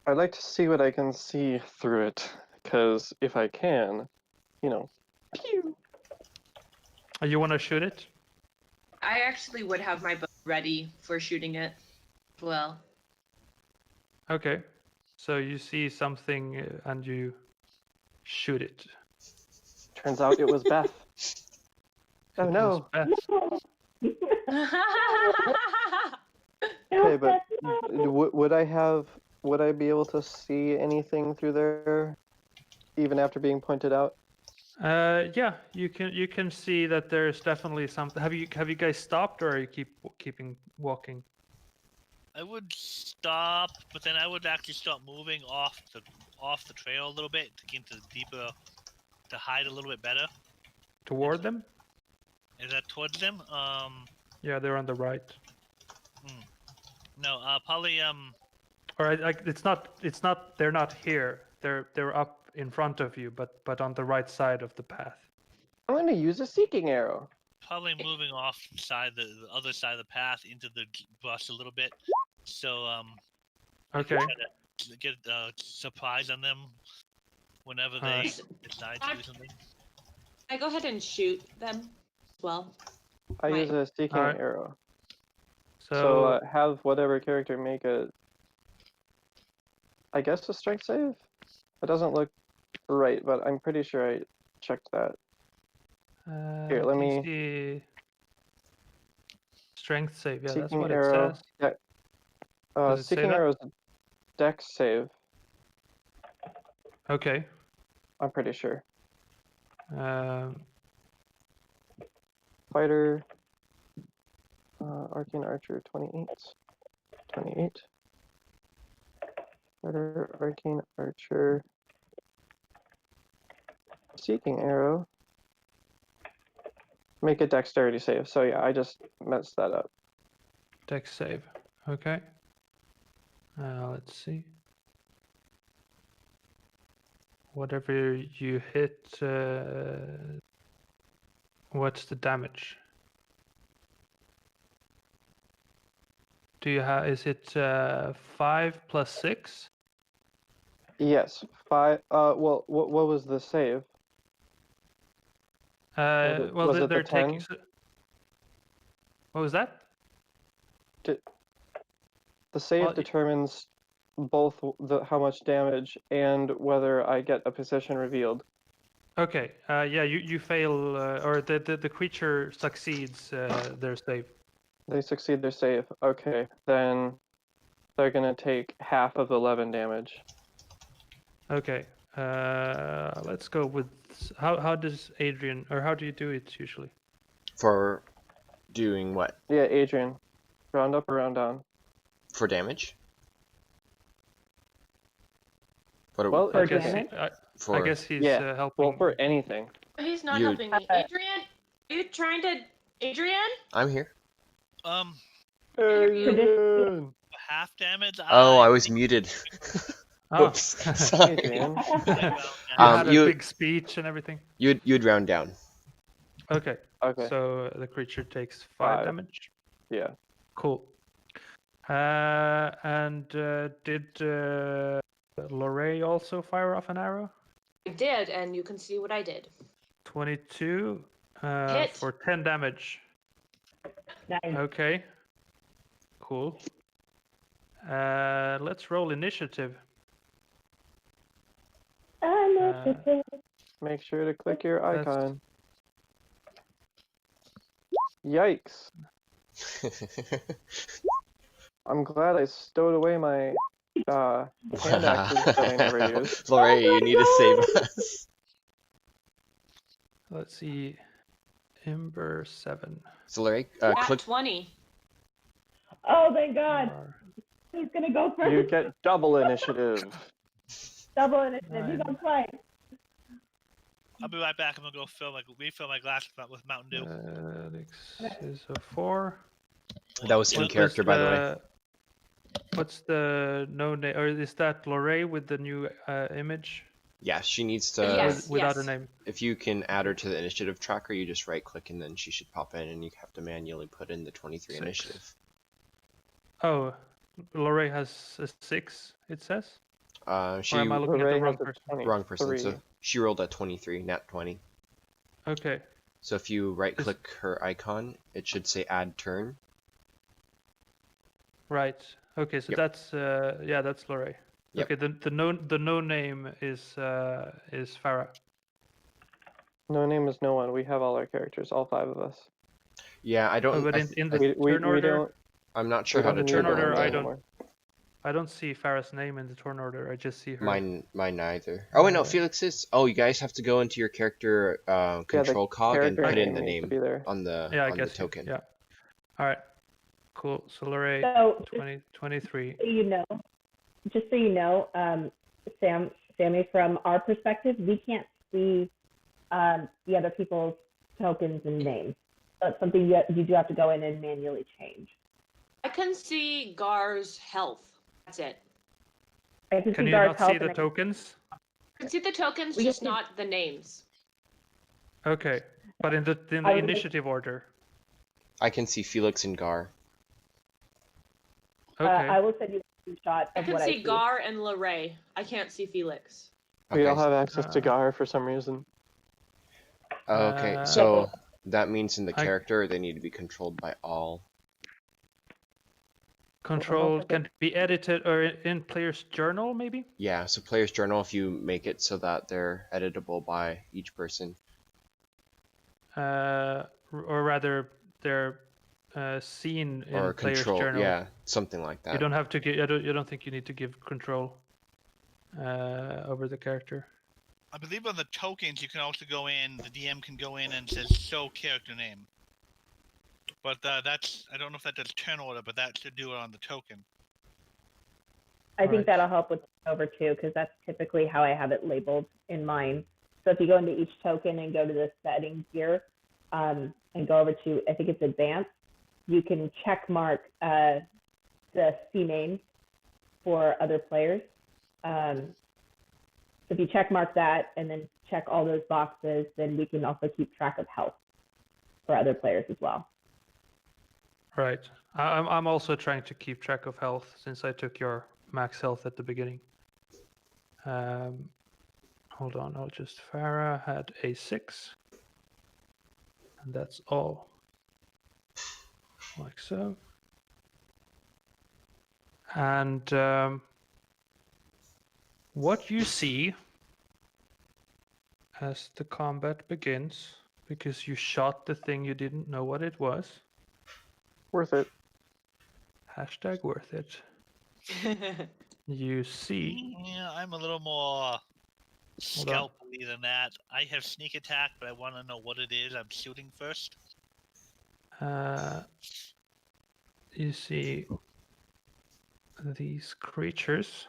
S4: I'd like to see what I can see through it, because if I can, pew.
S1: You want to shoot it?
S6: I actually would have my bow ready for shooting it as well.
S1: Okay. So you see something and you shoot it.
S4: Turns out it was Beth. Oh
S1: It was
S4: no.
S1: Beth.
S4: Okay, but would I be able to see anything through there, even after being pointed out?
S1: Yeah, you can see that there's definitely something. Have you guys stopped, or are you keeping walking?
S5: I would stop, but then I would actually start moving off the trail a little bit to get into deeper, to hide a little bit better.
S1: Toward them?
S5: Is that towards them?
S1: Yeah, they're on the right.
S5: No, probably
S1: Or it's not. They're not here. They're up in front of you, but on the right side of the path.
S4: I'm going to use a seeking arrow.
S5: probably moving off the other side of the path into the brush a little bit. So
S1: Okay.
S5: try to get a surprise on them whenever they decide to do something.
S6: I go ahead and shoot them as well.
S4: I use a seeking
S1: Alright.
S4: arrow.
S1: So,
S4: So have whatever character make I guess a strength save? It doesn't look right, but I'm pretty sure I checked that. Here, let me...
S1: DC strength save. Yeah, that's
S4: Seeking
S1: what
S4: arrow.
S1: it says.
S4: Yeah.
S1: Does it say
S4: Seeking
S1: that?
S4: arrow is a dex save,
S1: Okay.
S4: I'm pretty sure.
S1: Um,
S4: Fighter, Arcane Archer, 28. 28. Fighter, Arcane Archer. Seeking arrow. Make a dexterity save. So yeah, I just messed that up.
S1: dex save. Okay. Let's see. Whatever you hit, what's the damage? Do you have? Is it 5 plus 6?
S4: Yes, 5. Well, what was the save?
S1: Well,
S4: was it
S1: they're
S4: the 10?
S1: taking. What was that?
S4: The save
S1: Well,
S4: determines both how much damage and whether I get a position revealed.
S1: Okay. Yeah, you fail, or the creature succeeds their save.
S4: They succeed their save. Okay, then they're gonna take half of 11 damage.
S1: Okay. Let's go with how does Adrian, or how do you do it usually?
S2: For doing what?
S4: Yeah, Adrian. Round up or round down?
S2: For damage? What
S4: Well,
S1: I
S4: it's
S1: guess
S4: okay.
S2: for
S1: I guess he's
S4: Yeah,
S1: helping.
S4: well, for anything.
S6: He's not
S2: You-
S6: helping me. Adrian, are you trying to... Adrian?
S2: I'm here.
S4: Adrian!
S5: Half damage.
S2: Oh, I was muted.
S1: Oh.
S2: Whoops. Sorry.
S4: Adrian.
S1: You had a
S2: you-
S1: big speech and everything.
S2: You'd round down.
S1: Okay.
S4: Okay,
S1: So the creature takes 5
S4: 5.
S1: damage.
S4: yeah.
S1: Cool. And did Lorray also fire off an arrow?
S6: I did, and you can see what I did.
S1: 22
S6: Hit.
S1: for 10 damage.
S3: Nice.
S1: Okay. Cool. Let's roll initiative.
S4: Make sure to click your
S1: That's-
S4: icon. Yikes. I'm glad I stowed away my hand axes that I never used.
S2: Lorray, you need to save us.
S1: Let's see. Ember 7.
S2: So Lorray,
S6: At
S2: click.
S6: 20.
S3: Oh, thank God.
S1: Are
S3: Who's going to go first?
S4: You get double initiative.
S3: Double initiative.
S1: Nine.
S3: Who's on play?
S5: I'll be right back. I'm gonna go refill my glass with Mountain Dew.
S1: This is a 4.
S2: That was in
S1: What
S2: character, by the way.
S1: What's the no name, or is that Lorraine with the new image?
S2: Yeah, she needs to.
S6: Yes.
S1: Without a name.
S2: If you can add her to the initiative tracker, you just right click and then she should pop in, and you have to manually put in the 23
S1: 6.
S2: initiative.
S1: Oh, Lorraine has a 6. It says.
S2: She
S1: Or am I looking at the
S4: Lorraine
S1: wrong
S4: has a
S1: person?
S2: wrong person.
S4: 23.
S2: So she rolled a 23, nat 20.
S1: Okay.
S2: So if you right click her icon, it should say add turn.
S1: Right. Okay. So
S2: Yep.
S1: that's that's Lorraine.
S2: Yep.
S1: Okay. The no name is Farah.
S4: No name is no one. We have all our characters, all 5 of us.
S2: Yeah, I don't.
S1: Oh, but in the
S4: We
S1: turn order,
S4: don't.
S2: I'm not sure
S4: We
S2: how
S1: on
S2: to
S1: the
S4: don't
S1: turn
S4: need
S2: turn
S4: the
S1: order,
S2: around
S4: name
S2: the.
S4: anymore.
S1: I don't see Farah's name in the turn order. I just see her.
S2: Mine neither. Oh wait, no,
S1: Uh,
S2: Felix is. Oh, you guys have to go into your character control cog and
S4: character
S2: put in
S4: name
S2: the
S4: needs to
S2: name
S4: be there.
S2: on the
S1: Yeah, I
S2: on the
S1: guess.
S2: token.
S1: Yeah. All right. Cool. So Lorraine,
S3: So
S1: 23.
S3: just so you know, Sammy, from our perspective, we can't see the other people's tokens and names. That's something you do have to go in and manually change.
S6: I can see Gar's health. That's it.
S3: I can
S1: Can
S3: see
S1: you
S3: Gar's
S1: not
S3: health
S1: see the
S3: and I
S1: tokens?
S6: I can see the tokens,
S3: We
S6: just
S3: can-
S6: not the names.
S1: Okay. But in the
S3: I would-
S1: initiative order.
S2: I can see Felix and Gar.
S1: Okay.
S3: I will send you a screenshot
S6: I
S3: of
S6: can
S3: what I
S6: see
S3: see.
S6: Gar and Lorraine. I can't see Felix.
S4: We all
S2: Okay.
S4: have access to
S1: Uh,
S4: Gar for some reason.
S2: Okay,
S1: Uh,
S2: so that means in the
S1: I-
S2: character they need to be controlled by all.
S1: Control
S3: think
S1: can be edited or in player's journal, maybe.
S2: Yeah, so player's journal, if you make it so that they're editable by each person.
S1: Or rather, they're seen in
S2: Or
S1: player's
S2: control,
S1: journal.
S2: yeah, something like that.
S1: You don't have to give. You don't think you need to give control over the character.
S5: I believe on the tokens you can also go in. The DM can go in and says show character name. But that's I don't know if that does turn order, but that should do it on the token.
S3: I think
S1: Right.
S3: that'll help with over too, because that's typically how I have it labeled in mine. So if you go into each token and go to the settings here, and go over to, I think it's advanced, you can check mark the C name for other players. So if you check mark that and then check all those boxes, then we can also keep track of health for other players as well.
S1: Right. I'm also trying to keep track of health since I took your max health at the beginning. Hold on. Farah had a 6. And that's all. Like so. And what you see as the combat begins, because you shot the thing you didn't know what it was.
S4: Worth it.
S1: Hashtag worth it. You see.
S5: Yeah, I'm a little more scalpely than that. I have sneak attack, but I want to know what it is I'm shooting first.
S1: You see these creatures.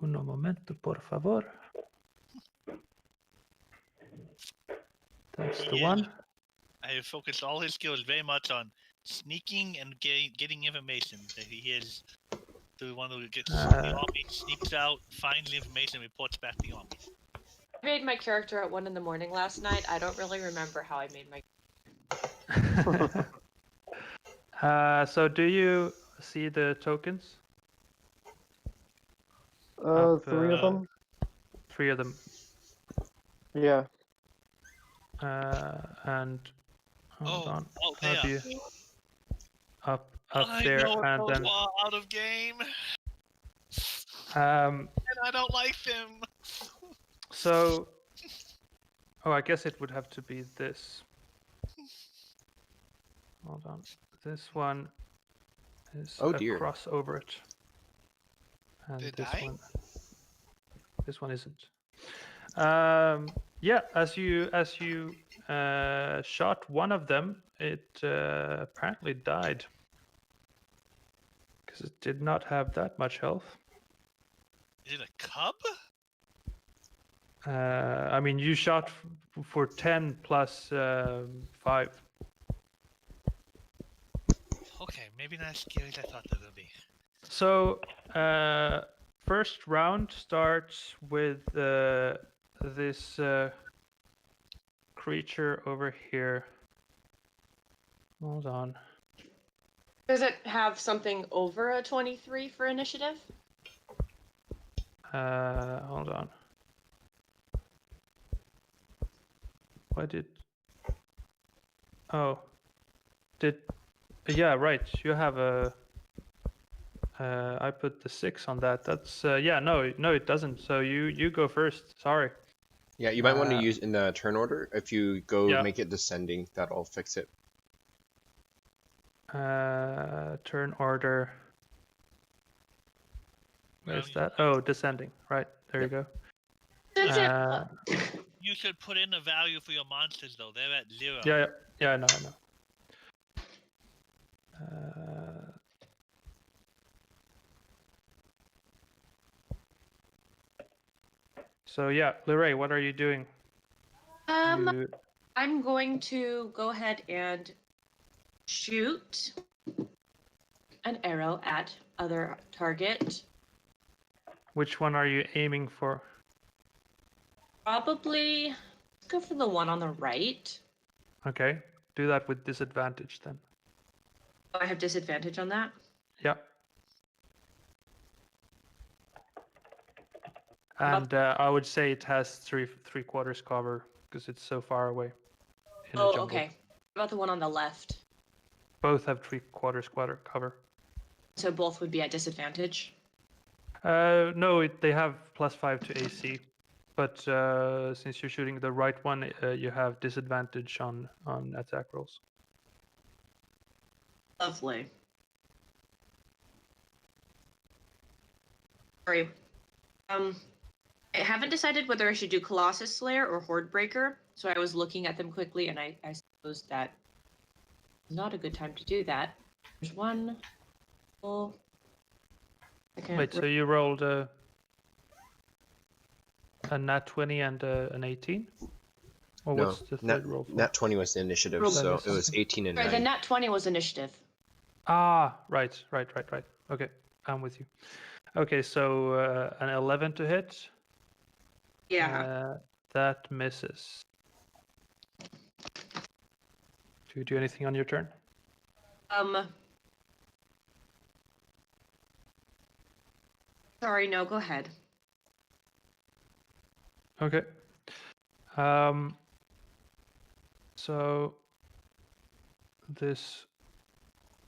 S1: Uno momento, por favor. That's the
S5: Yeah.
S1: one.
S5: I have focused all his skills very much on sneaking and getting information. That he is the one who gets the army, sneaks out, finds the information, and reports back to the army.
S6: I made my character at 1 a.m. last night. I don't really remember how I made my.
S1: So do you see the tokens?
S4: 3 of them.
S1: 3 of them.
S4: Yeah.
S1: And hold on.
S5: They
S1: Have
S5: are.
S1: you up
S5: I
S1: there
S5: know
S1: and
S5: those
S1: then
S5: are out of game,
S1: um
S5: and I don't like them.
S1: so I guess it would have to be this. Hold on. This one is
S2: Oh, dear.
S1: cross over it. And
S5: Did
S1: this
S5: I?
S1: one isn't. Yeah, as you shot one of them, it apparently died because it did not have that much health.
S5: Is it a cub?
S1: I mean, you shot for 10 plus 5.
S5: maybe not as scary as I thought they would be.
S1: So, first round starts with this creature over here. Hold on.
S6: Does it have something over a 23 for initiative?
S1: Hold on. Why did? Oh, did? Yeah, right. You have a. I put the 6 on that. That's yeah. No, it doesn't. So you go first. Sorry.
S2: Yeah, you might want to use in the turn order. If you go
S1: Yeah.
S2: make it descending, that'll fix it.
S1: Turn order. Where's that? Oh, descending. Right there you go.
S5: You should put in a value for your monsters though. They're at 0.
S1: Yeah. I know. So yeah, Lorray, what are you doing?
S6: I'm going to go ahead and shoot an arrow at other target.
S1: Which one are you aiming for?
S6: Probably go for the one on the right.
S1: Okay, do that with disadvantage then.
S6: Oh, I have disadvantage on that?
S1: Yeah. And I would say it has three quarters cover because it's so far away in a jungle.
S6: Okay. What about the one on the left?
S1: Both have 3/4 cover.
S6: So both would be at disadvantage?
S1: No, they have +5 to AC, but since you're shooting the right one, you have disadvantage on attack rolls.
S6: Lovely. Sorry. I haven't decided whether I should do Colossus Slayer or Horde Breaker, so I was looking at them quickly, and I suppose that is not a good time to do that. There's one.
S1: Wait, so you rolled a nat 20 and an 18? Or
S2: No,
S1: what's the third roll for?
S2: Nat 20 was the initiative, so it was 18 and 9.
S6: Sorry, the nat 20 was initiative.
S1: Ah, right. Okay, I'm with you. Okay, so an 11 to hit.
S6: Yeah.
S1: That misses. Do you do anything on your turn?
S6: Sorry, no, go ahead.
S1: Okay. So this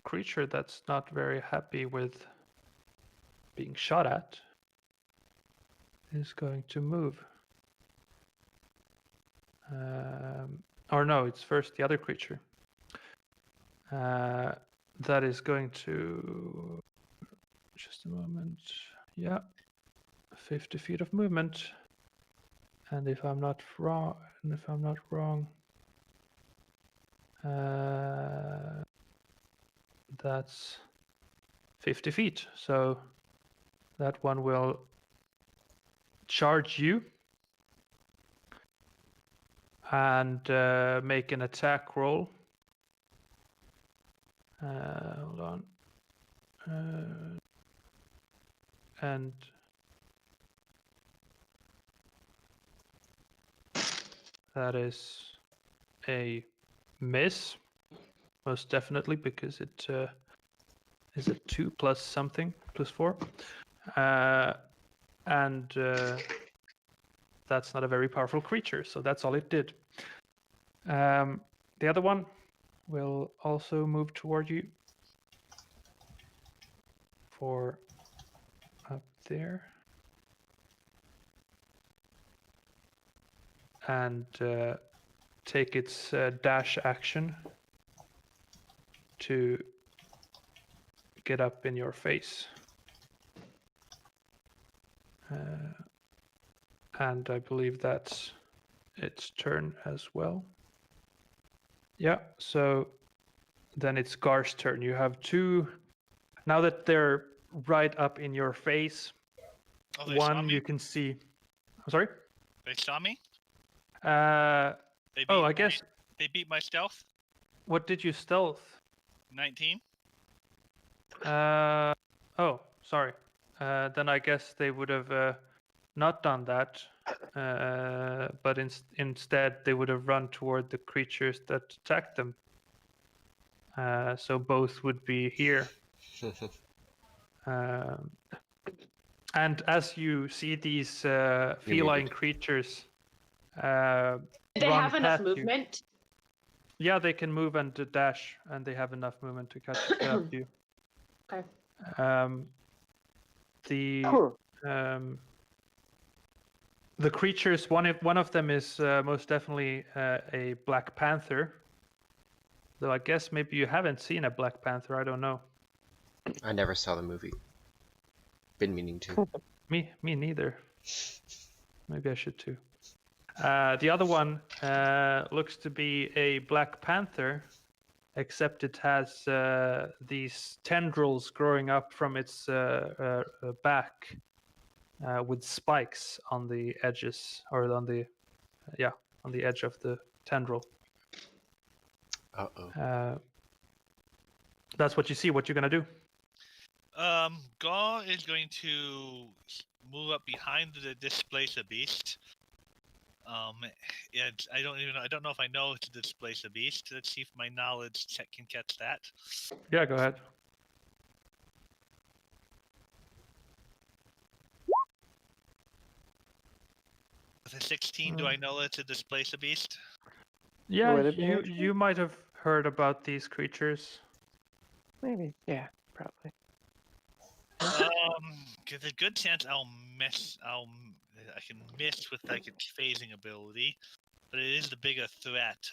S1: creature that's not very happy with being shot at is going to move. Or no, it's first the other creature. That is going to... Just a moment. Yeah. 50 feet of movement. And if I'm not wrong, that's 50 feet. So that one will charge you and make an attack roll. Hold on. And that is a miss, most definitely, because it is a 2 plus something, +4. And that's not a very powerful creature, so that's all it did. The other one will also move toward you for up there. And take its dash action to get up in your face. And I believe that's its turn as well. Yeah, so then it's Gar's turn. You have two. Now that they're right up in your face, one you can see. I'm sorry?
S5: They saw me?
S1: I guess.
S5: They beat my stealth?
S1: What did you stealth?
S5: 19.
S1: Oh, sorry. Then I guess they would have not done that, but instead they would have run toward the creatures that attacked them. So both would be here. And as you see these feline creatures
S6: Did they
S1: run
S6: have enough
S1: past you.
S6: movement?
S1: Yeah, they can move and dash, and they have enough movement to catch up to you.
S6: Okay.
S1: The creatures. One of them is most definitely a black panther. Though I guess maybe you haven't seen a black panther. I don't know.
S2: I never saw the movie. Been meaning to.
S1: Me neither. Maybe I should too. The other one looks to be a black panther, except it has these tendrils growing up from its back with spikes on the edges, or on the edge of the tendril. That's what you see. What you're gonna do?
S5: Gaw is going to move up behind the displace a beast. Yeah, I don't know if I know to displace a beast. Let's see if my knowledge check can catch that.
S1: Yeah, go ahead.
S5: With a 16, do I know it to displace a beast?
S1: Yeah, you might have heard about these creatures.
S4: Maybe, yeah, probably.
S5: There's a good chance I can miss with like its phasing ability, but it is the bigger threat.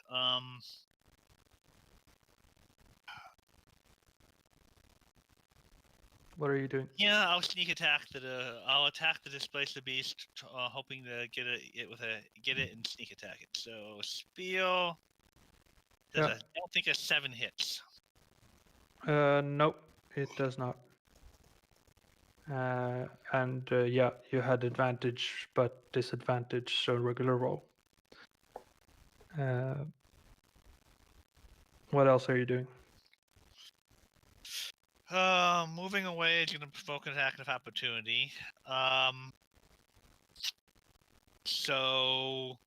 S1: What are you doing?
S5: Yeah, I'll sneak attack I'll attack the displaced beast, hoping to get it and sneak attack it. So spear. I don't think a 7 hits.
S1: Nope, it does not. You had advantage, but disadvantage, so regular roll. What else are you doing?
S5: Moving away is going to provoke an attack of opportunity. So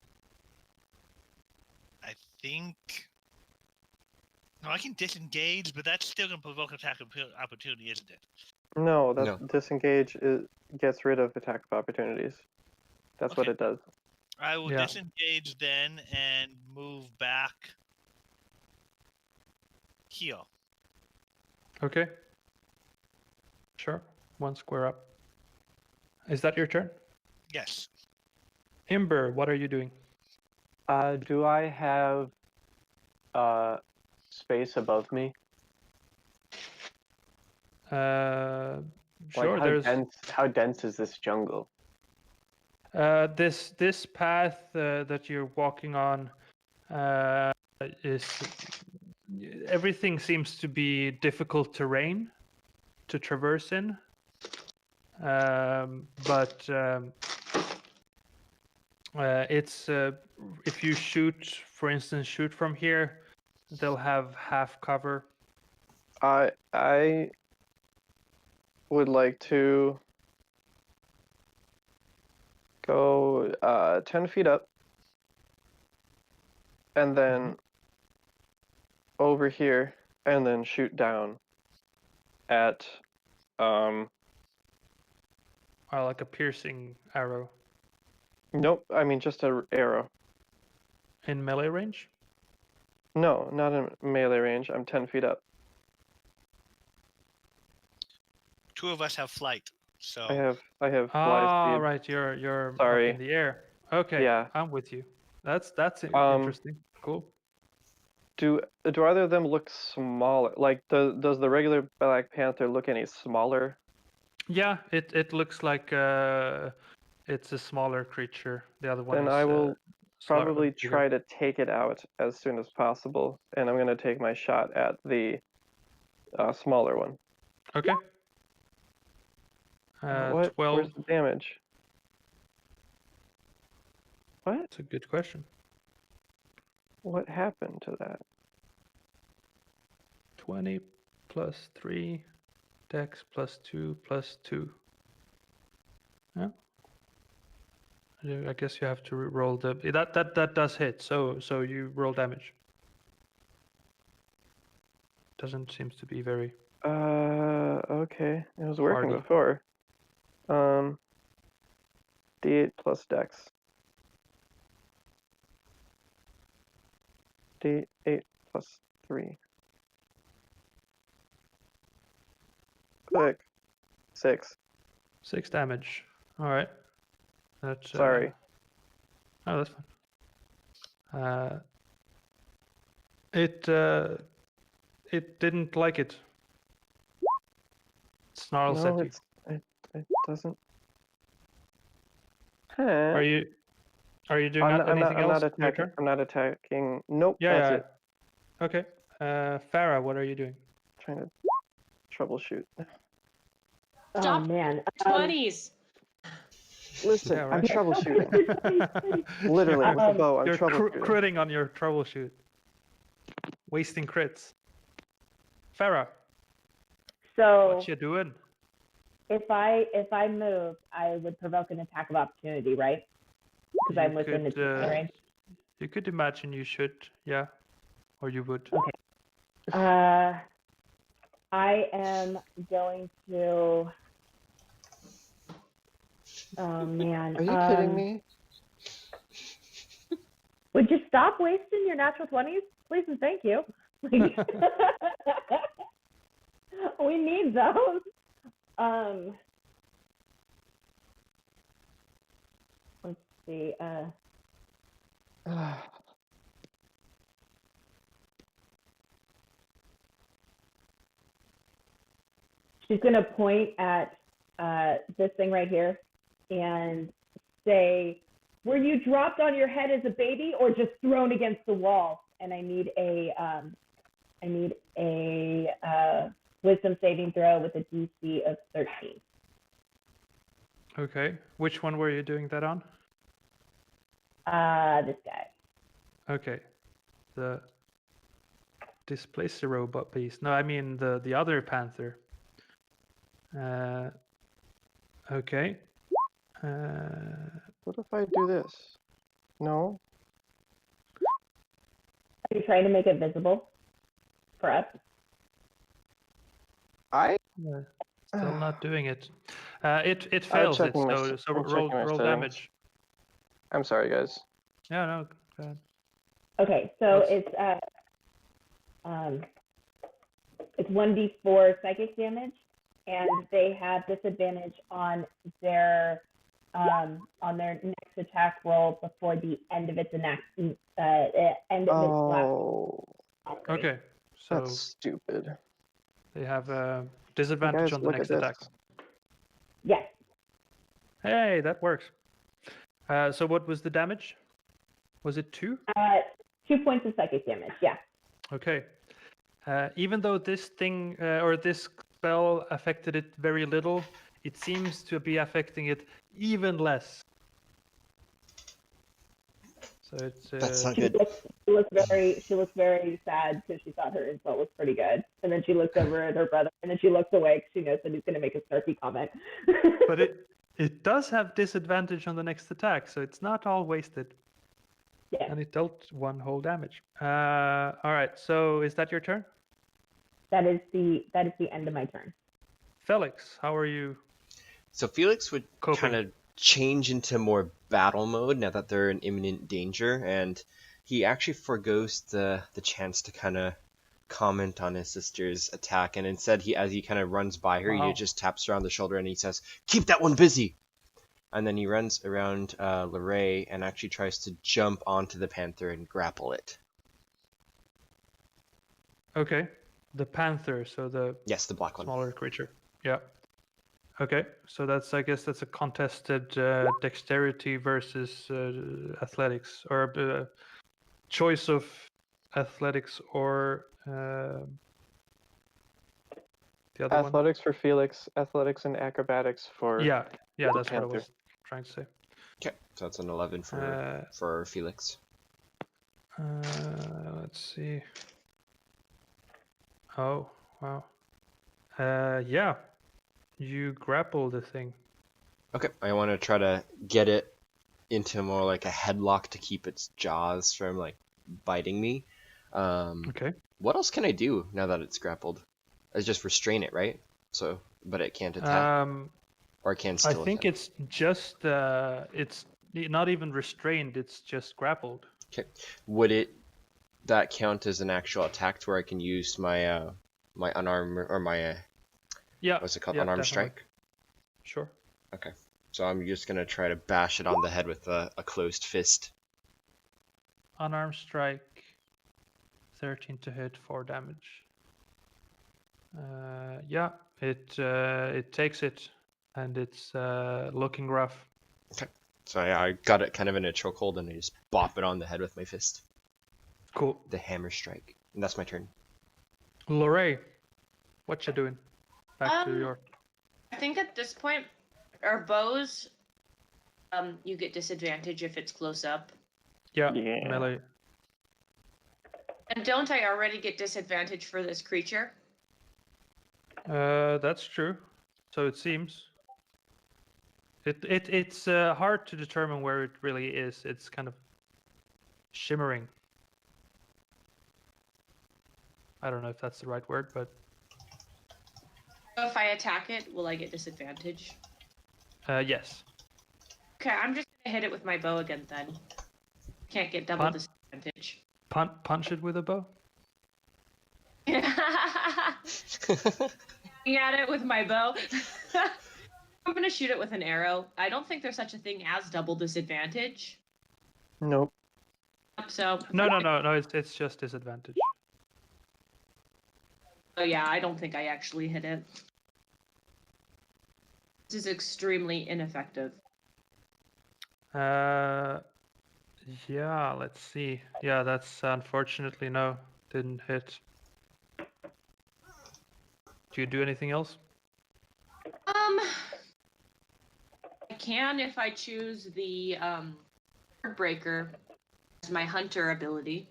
S5: I think no, I can disengage, but that's still going to provoke an attack of opportunity, isn't it?
S4: No, disengage gets rid of attack of opportunities. That's what it does.
S5: I will disengage then and move back here.
S1: Okay. Sure. 1 square up. Is that your turn?
S5: Yes.
S1: Imber, what are you doing?
S8: Do I have space above me?
S1: Sure.
S8: How dense is this jungle?
S1: This path that you're walking on is everything seems to be difficult terrain to traverse in, but it's if you shoot, for instance, from here, they'll have half cover.
S4: I would like to go 10 feet up, and then over here, and then shoot down at
S1: like a piercing arrow.
S4: Nope, I mean just an arrow.
S1: In melee range?
S4: No, not in melee range. I'm 10 feet up.
S5: 2 of us have flight, so
S4: I have fly speed.
S1: Right, you're
S4: Sorry.
S1: up in the air. Okay,
S4: yeah,
S1: I'm with you. That's interesting. Cool.
S4: Do either of them look smaller? Like, does the regular Black Panther look any smaller?
S1: Yeah, it looks like it's a smaller creature. The other one
S4: then
S1: is.
S4: I will probably
S1: bigger.
S4: try to take it out as soon as possible, and I'm gonna take my shot at the smaller one.
S1: Okay. 12.
S4: Where's the damage? What?
S1: That's a good question.
S4: What happened to that?
S1: 20 plus 3. Dex +2 +2. Yeah. I guess you have to roll the that does hit. So you roll damage. Doesn't seems to be very.
S4: Okay. It was working
S1: Hardy.
S4: before. D8 plus Dex. D8 plus 3. Quick. 6.
S1: 6 damage. All right. That's
S4: Sorry.
S1: Oh, that's fine. It didn't like it. Snarls
S4: No,
S1: at you.
S4: it doesn't.
S1: Are you doing anything
S4: I'm
S1: else?
S4: not
S1: Your
S4: attacking.
S1: turn?
S4: I'm not attacking. Nope.
S1: Yeah,
S4: That's
S1: yeah.
S4: it.
S1: Okay. Farah, what are you doing?
S4: Trying to troubleshoot.
S3: Oh
S6: Stop
S3: man.
S6: 20s.
S4: Listen,
S1: Yeah,
S4: I'm
S1: right.
S4: troubleshooting. Literally, with the bow, I'm
S1: You're
S4: troubleshooting.
S1: critting on your troubleshoot. Wasting crits. Farah,
S3: So
S1: what you doing?
S3: if I move, I would provoke an attack of opportunity, right? Because I'm within its range.
S1: You could imagine you should, yeah. Or you would.
S3: Okay. I am going to. Oh man.
S4: Are you kidding me?
S3: Would you stop wasting your natural 20s, please and thank you. We need those. Let's see. She's gonna point at this thing right here and say, "Were you dropped on your head as a baby or just thrown against the wall?" And I need a wisdom saving throw with a DC of 13.
S1: Okay. Which one were you doing that on?
S3: This guy.
S1: Okay. The displace the robot beast. No, I mean the other panther. Okay.
S4: What if I do this? No.
S3: Are you trying to make it visible for us?
S1: Still not doing it. It
S4: I'm
S1: fails it.
S4: checking my
S1: So
S4: I'm
S1: roll
S4: checking my
S1: roll
S4: settings.
S1: damage.
S4: I'm sorry, guys.
S1: Yeah, no. Go ahead.
S3: Okay, so
S1: What's-
S3: it's 1d4 psychic damage, and they have disadvantage on their next attack roll before the end of its last.
S4: Oh,
S1: Okay. So
S4: that's stupid.
S1: they have disadvantage
S4: Guys,
S1: on the
S4: look
S1: next
S4: at
S1: attack.
S4: this.
S3: Yes.
S1: Hey, that works. So what was the damage? Was it 2?
S3: 2 points of psychic damage. Yeah.
S1: Okay. Even though this thing or this spell affected it very little, it seems to be affecting it even less. So it's.
S2: That's not
S3: She
S2: good.
S3: looks very sad because she thought her insult was pretty good, and then she looks over at her brother, and then she looks away because she knows that he's going to make a snarky comment.
S1: But it does have disadvantage on the next attack, so it's not all wasted.
S3: Yeah.
S1: And it dealt 1 whole damage. All right. So is that your turn?
S3: That is the end of my turn.
S1: Felix, how are you?
S2: So Felix would
S1: Coping.
S2: kind of change into more battle mode now that they're in imminent danger, and he actually forgoes the chance to kind of comment on his sister's attack, and instead as he kind of runs by her,
S1: Wow.
S2: he just taps her on the shoulder and he says, "Keep that one busy!" And then he runs around Lorray and actually tries to jump onto the panther and grapple it.
S1: Okay. The panther, so the
S2: Yes, the black one.
S1: smaller creature. Yeah. Okay. So I guess that's a contested dexterity versus athletics, or choice of athletics or the other one.
S4: Athletics for Felix, athletics and acrobatics for
S1: Yeah, that's what I
S4: Panther.
S1: was trying to say.
S2: Okay, so that's an 11 for Felix.
S1: Let's see. Oh, wow. Yeah. You grapple the thing.
S2: Okay, I want to try to get it into more like a headlock to keep its jaws from like biting me.
S1: Okay.
S2: What else can I do now that it's grappled? I just restrain it, right? So, but it can't attack, or it can
S1: I
S2: still
S1: think
S2: attack.
S1: it's just it's not even restrained. It's just grappled.
S2: Okay, would that count as an actual attack to where I can use my my unarmed or my
S1: Yeah.
S2: what's it called,
S1: Yeah,
S2: unarmed
S1: definitely.
S2: strike?
S1: Sure.
S2: Okay, so I'm just gonna try to bash it on the head with a closed fist.
S1: Unarmed strike. 13 to hit, 4 damage. Yeah, it takes it, and it's looking rough.
S2: So I got it kind of in a chokehold and I just bop it on the head with my fist.
S1: Cool.
S2: The hammer strike. And that's my turn.
S1: Lorray, what you doing? Back to
S6: Um,
S1: your.
S6: I think at this point, our bows, you get disadvantage if it's close up.
S1: Yeah,
S4: Yeah.
S1: melee.
S6: And don't I already get disadvantage for this creature?
S1: That's true. So it seems. It's hard to determine where it really is. It's kind of shimmering. I don't know if that's the right word, but
S6: So if I attack it, will I get disadvantage?
S1: yes.
S6: Okay, I'm just gonna hit it with my bow again then. Can't get double
S1: Punt.
S6: disadvantage.
S1: Punch it with a bow.
S6: Looking at it with my bow. I'm gonna shoot it with an arrow. I don't think there's such a thing as double disadvantage.
S4: Nope.
S6: So
S1: No. It's just disadvantage.
S6: oh yeah, I don't think I actually hit it. This is extremely ineffective.
S1: Yeah, let's see. Yeah, that's unfortunately no, didn't hit. Do you do anything else?
S6: I can if I choose the breaker as my hunter ability.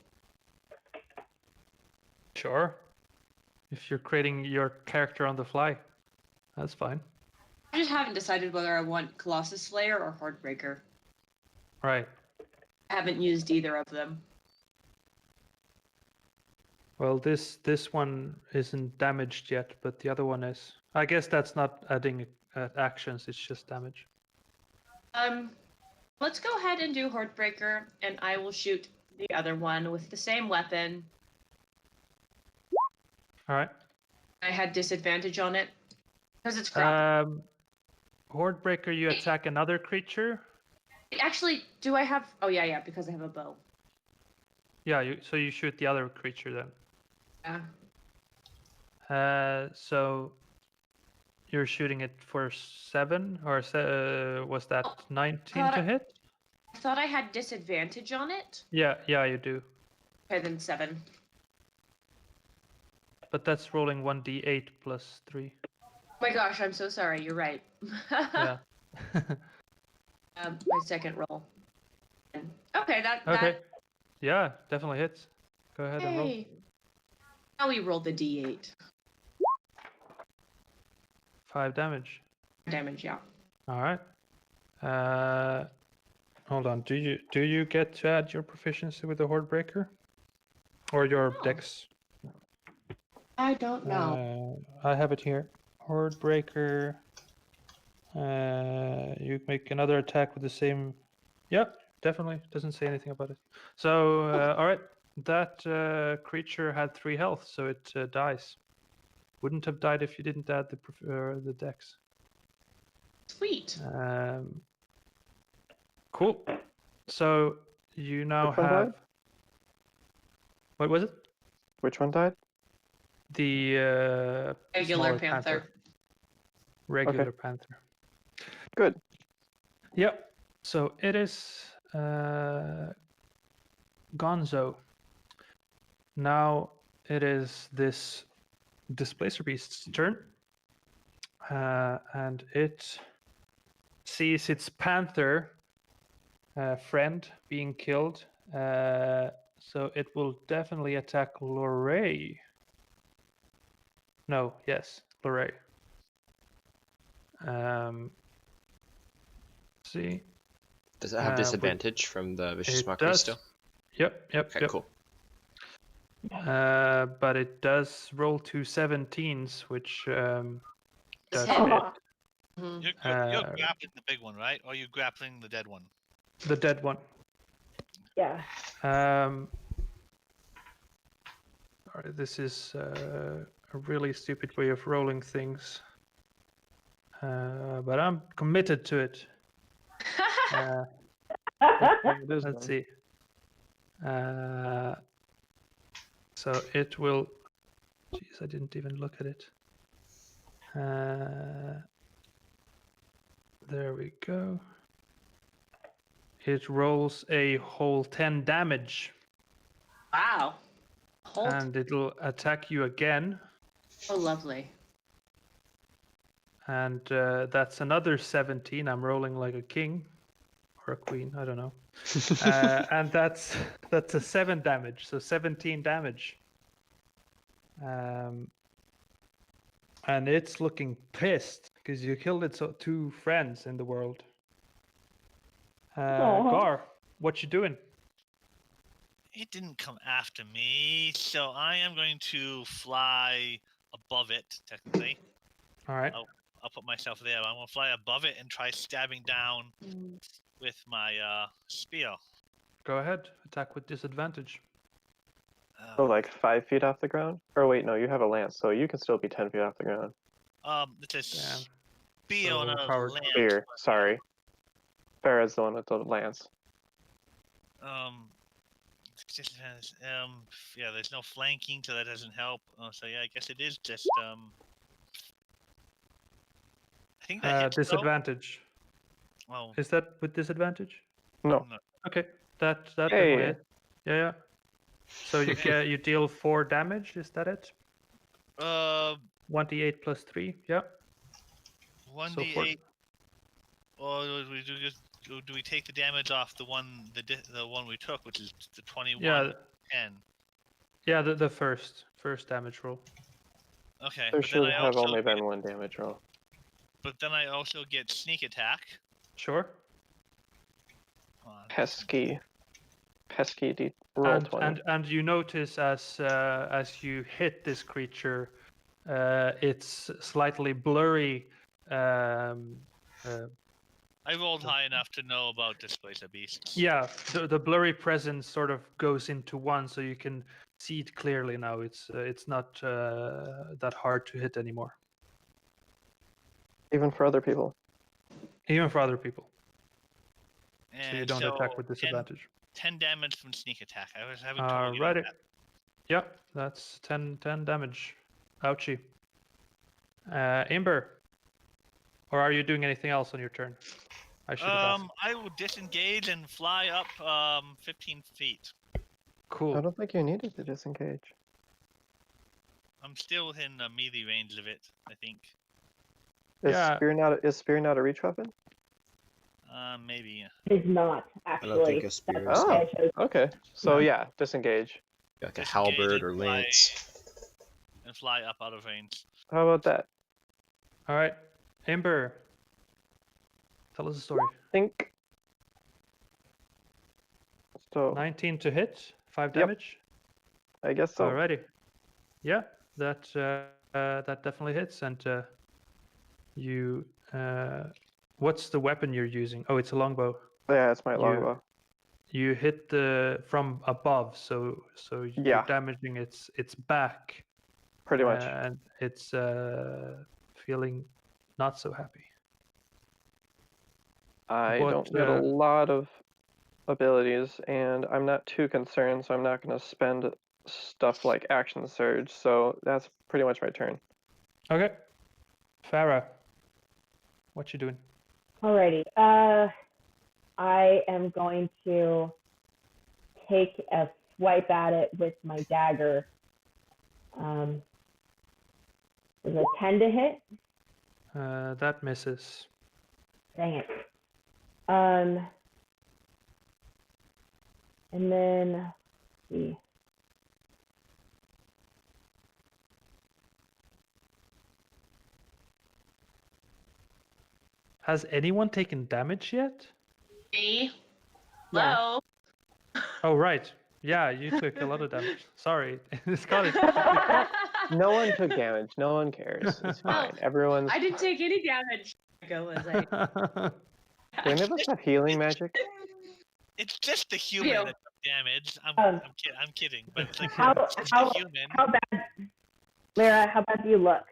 S1: Sure. If you're creating your character on the fly, that's fine.
S6: I just haven't decided whether I want Colossus Slayer or Heartbreaker.
S1: Right.
S6: I haven't used either of them.
S1: Well, this one isn't damaged yet, but the other one is. I guess that's not adding actions, it's just damage.
S6: Let's go ahead and do Heartbreaker, and I will shoot the other one with the same weapon.
S1: All right.
S6: I had disadvantage on it because it's grappled.
S1: Hordebreaker, you attack another creature.
S6: Actually, do I have? Oh yeah, because I have a bow.
S1: Yeah, so you shoot the other creature then.
S6: Yeah.
S1: So you're shooting it for 7, or was that 19 to hit?
S6: I thought I had disadvantage on it.
S1: Yeah, you do.
S6: Okay, then 7.
S1: But that's rolling 1d8 plus 3.
S6: Oh my gosh, I'm so sorry. You're right.
S1: Yeah.
S6: My second roll. Okay,
S1: Okay. Yeah, definitely hits. Go ahead and roll.
S6: Hey. Now we roll the d8.
S1: 5 damage.
S6: Damage, yeah.
S1: All right. Hold on. Do you get to add your proficiency with the Hordebreaker, or your dex?
S6: I don't know.
S1: I have it here. Hordebreaker. You make another attack with the same. Yep, definitely doesn't say anything about it. So all right, that creature had 3 health, so it dies. Wouldn't have died if you didn't add the dex.
S6: Sweet.
S1: Cool. So you now
S4: Which one
S1: have.
S4: died?
S1: What was it?
S4: Which one died?
S1: The
S6: Regular
S1: smaller
S6: panther.
S1: Regular
S4: Okay.
S1: panther.
S4: Good.
S1: Yep. So it is Gonzo. Now it is this Displacer Beast's turn. And it sees its panther friend being killed. So it will definitely attack Lorray. No, yes. Lorray. See.
S2: Does it have
S1: with-
S2: disadvantage from the vicious
S1: It
S2: mockery
S1: does.
S2: still?
S1: Yep.
S2: Okay, cool.
S1: But it does roll 2 17s, which does
S6: hit.
S1: hit.
S6: Mhm.
S5: You're grappling the big one, right? Or are you grappling the dead one?
S1: The dead one.
S3: Yeah.
S1: Alright, this is a really stupid way of rolling things. But I'm committed to it. Let's see. So it will. Jeez, I didn't even look at it. There we go. It rolls a whole 10 damage,
S6: Wow. Hold.
S1: and it'll attack you again.
S6: Oh, lovely.
S1: And that's another 17. I'm rolling like a king or a queen. I don't know. And that's a 7 damage. So 17 damage. And it's looking pissed because you killed its 2 friends in the world. Gar, what you doing?
S5: It didn't come after me, so I am going to fly above it, technically.
S1: All right.
S5: I'll put myself there. I'm going to fly above it and try stabbing down with my spear.
S1: Go ahead. Attack with disadvantage.
S4: So like 5 feet off the ground? Or wait, no, you have a lance, so you can still be 10 feet off the ground.
S5: It's a
S1: Damn.
S5: spear on
S1: So
S5: a
S1: Howard-
S5: lance.
S4: Spear, sorry. Farah's the one with the lance.
S5: Yeah, there's no flanking, so that doesn't help. So yeah, I guess it is just I think that hits, though.
S1: Disadvantage.
S5: Well,
S1: Is that with disadvantage?
S4: No.
S1: Okay, that
S4: Hey.
S1: definitely hit. Yeah. So you deal 4 damage. Is that it? 1d8 plus 3. Yeah.
S5: 1d8. Or do we take the damage off the one we took, which is the 21
S1: Yeah.
S5: 10?
S1: Yeah, the first damage roll.
S5: Okay.
S4: There
S5: but
S4: should
S5: then I
S4: have
S5: also
S4: only
S5: get,
S4: been 1 damage roll.
S5: But then I also get sneak attack.
S1: Sure.
S4: Pesky roll 20.
S1: And you notice as you hit this creature, it's slightly blurry.
S5: I rolled high enough to know about Displacer Beasts.
S1: Yeah, the blurry presence sort of goes into one, so you can see it clearly now. It's not that hard to hit anymore,
S4: Even for other people.
S1: even for other people.
S5: And
S1: So you don't attack with disadvantage.
S5: 10 damage from sneak attack. I was having trouble getting
S1: Righty.
S5: that.
S1: Yeah, that's 10 damage. Ouchie. Imber, or are you doing anything else on your turn? I should have asked.
S5: I will disengage and fly up 15 feet.
S1: Cool.
S4: I don't think you needed to disengage.
S5: I'm still within melee range of it, I think.
S4: Is
S1: Yeah.
S4: spear not a reach weapon?
S5: Maybe.
S3: It's not,
S2: I
S3: actually.
S2: don't think a spear is
S4: Oh.
S3: why I chose-
S4: Okay. So yeah, disengage.
S2: like a
S5: Disengage
S2: halberd
S5: and
S2: or lance.
S5: And fly up out of range.
S4: How about that?
S1: All right, Imber, tell us a story.
S4: Think. So
S1: 19 to hit, 5
S4: Yep.
S1: damage.
S4: I guess so.
S1: Alrighty. Yeah, that definitely hits. And you, what's the weapon you're using? Oh, it's a longbow.
S4: Yeah, it's my longbow.
S1: You hit from above, so you're
S4: Yeah.
S1: damaging its back,
S4: Pretty much.
S1: and it's feeling not so happy.
S4: I
S1: What,
S4: don't get a lot of abilities, and I'm not too concerned, so I'm not going to spend stuff like action surge. So that's pretty much my turn.
S1: Okay, Farah, what you doing?
S3: Alrighty. I am going to take a swipe at it with my dagger. Is a 10 to hit?
S1: That misses.
S3: Dang it. And then, let's see.
S1: Has anyone taken damage yet?
S6: Me?
S3: Yeah.
S6: Hello?
S1: Oh, right. Yeah, you took a lot of damage. Sorry. Scottish.
S4: No one took damage. No one cares. It's fine. Everyone's.
S6: I didn't take any damage. Go was I?
S4: Do any of us have healing magic?
S5: It's just the human
S6: You.
S5: that took damage. I'm kidding, but it's like
S3: How
S5: it's just
S3: how
S5: the human.
S3: how bad, Lyra? How bad do you look?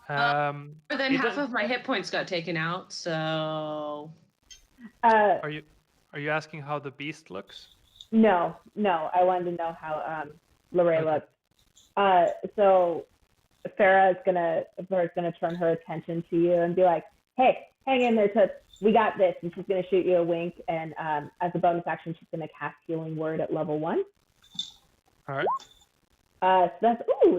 S6: More than
S1: it
S6: half
S1: doesn't-
S6: of my hit points got taken out, so
S1: Are you asking how the beast looks?
S3: No. I wanted to know how Lorraine
S1: Okay.
S3: looks. So Farah's gonna turn her attention to you and be like, "Hey, hang in there, Toots. We got this." And she's gonna shoot you a wink, and as a bonus action, she's gonna cast Healing Word at level 1.
S1: All right.
S3: So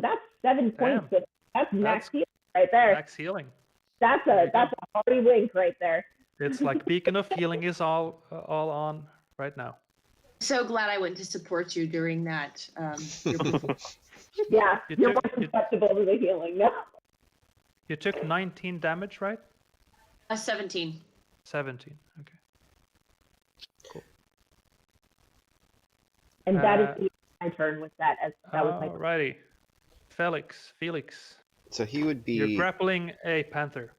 S3: that's 7 points.
S1: Damn.
S3: That's max
S1: That's
S3: healing right there.
S1: Max healing.
S3: That's
S1: There
S3: a
S1: you go.
S3: hearty wink right there.
S1: It's like beacon of healing is all on right now.
S6: so glad I went to support you during that.
S3: Yeah,
S1: You
S3: you're
S1: took-
S3: more
S1: you-
S3: susceptible to the healing now.
S1: You took 19 damage, right?
S6: 17.
S1: 17. Okay.
S3: And that is my turn with that. As that was my
S1: Alrighty. Felix.
S2: So he would
S1: You're
S2: be.
S1: grappling a panther.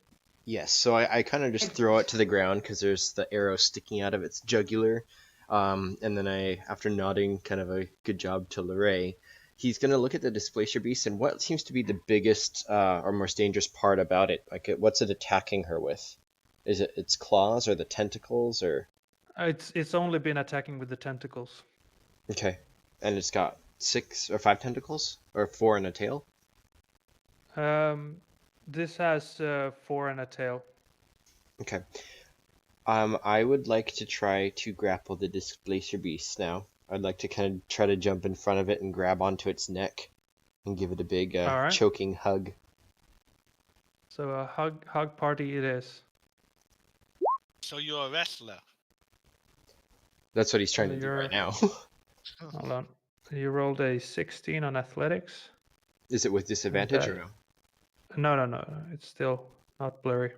S2: Yes, so I kind of just throw it to the ground because there's the arrow sticking out of its jugular. And then after nodding kind of a good job to Lorraine, he's going to look at the Displacer Beast and what seems to be the biggest or most dangerous part about it. Like, what's it attacking her with? Is it its claws or the tentacles or?
S1: It's only been attacking with the tentacles.
S2: Okay. And it's got 6 or 5 tentacles? Or 4 and a tail?
S1: This has 4 and a tail.
S2: Okay. I would like to try to grapple the Displacer Beast now. I'd like to kind of try to jump in front of it and grab onto its neck and give it a big
S1: Alright.
S2: choking hug.
S1: So a hug party it is.
S5: So you're a wrestler.
S2: That's what he's trying to do
S1: You're-
S2: right now.
S1: Hold on. You rolled a 16 on athletics.
S2: Is it with disadvantage
S1: Okay.
S2: or no?
S1: No. It's still not blurry.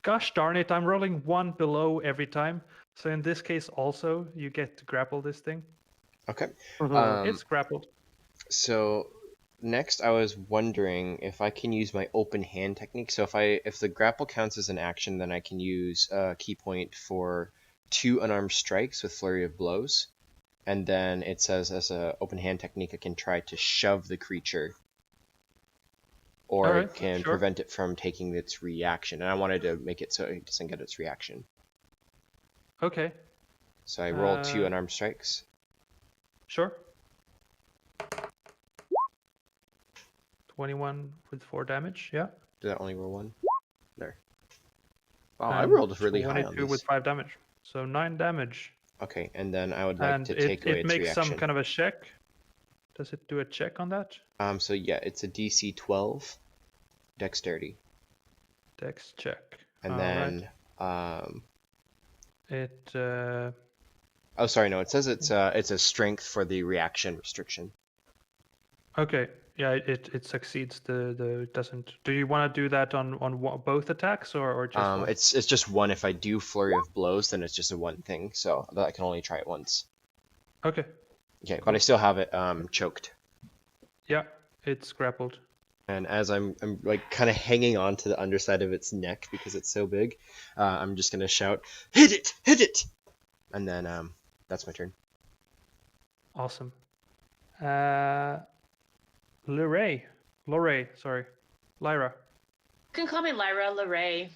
S1: Gosh darn it, I'm rolling 1 below every time. So in this case also, you get to grapple this thing.
S2: Okay.
S4: Mhm.
S1: It's grappled.
S2: So next I was wondering if I can use my open hand technique. So if the grapple counts as an action, then I can use a key point for 2 unarmed strikes with flurry of blows. And then it says as a open hand technique I can try to shove the creature. Or
S1: Alright,
S2: it can
S1: sure.
S2: prevent it from taking its reaction. And I wanted to make it so it doesn't get its reaction.
S1: Okay,
S2: So I rolled 2
S1: Uh,
S2: unarmed strikes.
S1: sure. 21 with 4 damage, yeah.
S2: Did that only roll 1? There. Wow, I
S1: And
S2: rolled really high on
S1: 22 with
S2: this.
S1: 5 damage. So 9 damage.
S2: Okay, and then I would like
S1: And
S2: to take away
S1: it
S2: its
S1: makes
S2: reaction.
S1: some kind of a check. Does it do a check on that?
S2: So yeah, it's a DC 12 dexterity.
S1: Dex check.
S2: And
S1: Alright.
S2: then
S1: It
S2: oh sorry, no, it says it's a strength for the reaction restriction.
S1: okay. Yeah, it succeeds. It doesn't. Do you want to do that on both attacks or just one?
S2: It's just 1. If I do flurry of blows, then it's just a 1 thing, so I can only try it once.
S1: Okay.
S2: Okay, but I still have it choked.
S1: Yeah, it's grappled.
S2: And as I'm like kind of hanging on to the underside of its neck because it's so big, I'm just gonna shout, "Hit it! Hit it!" And then that's my turn.
S1: Awesome. Lorraine, sorry, Lyra.
S6: You can call me Lyra Lorraine.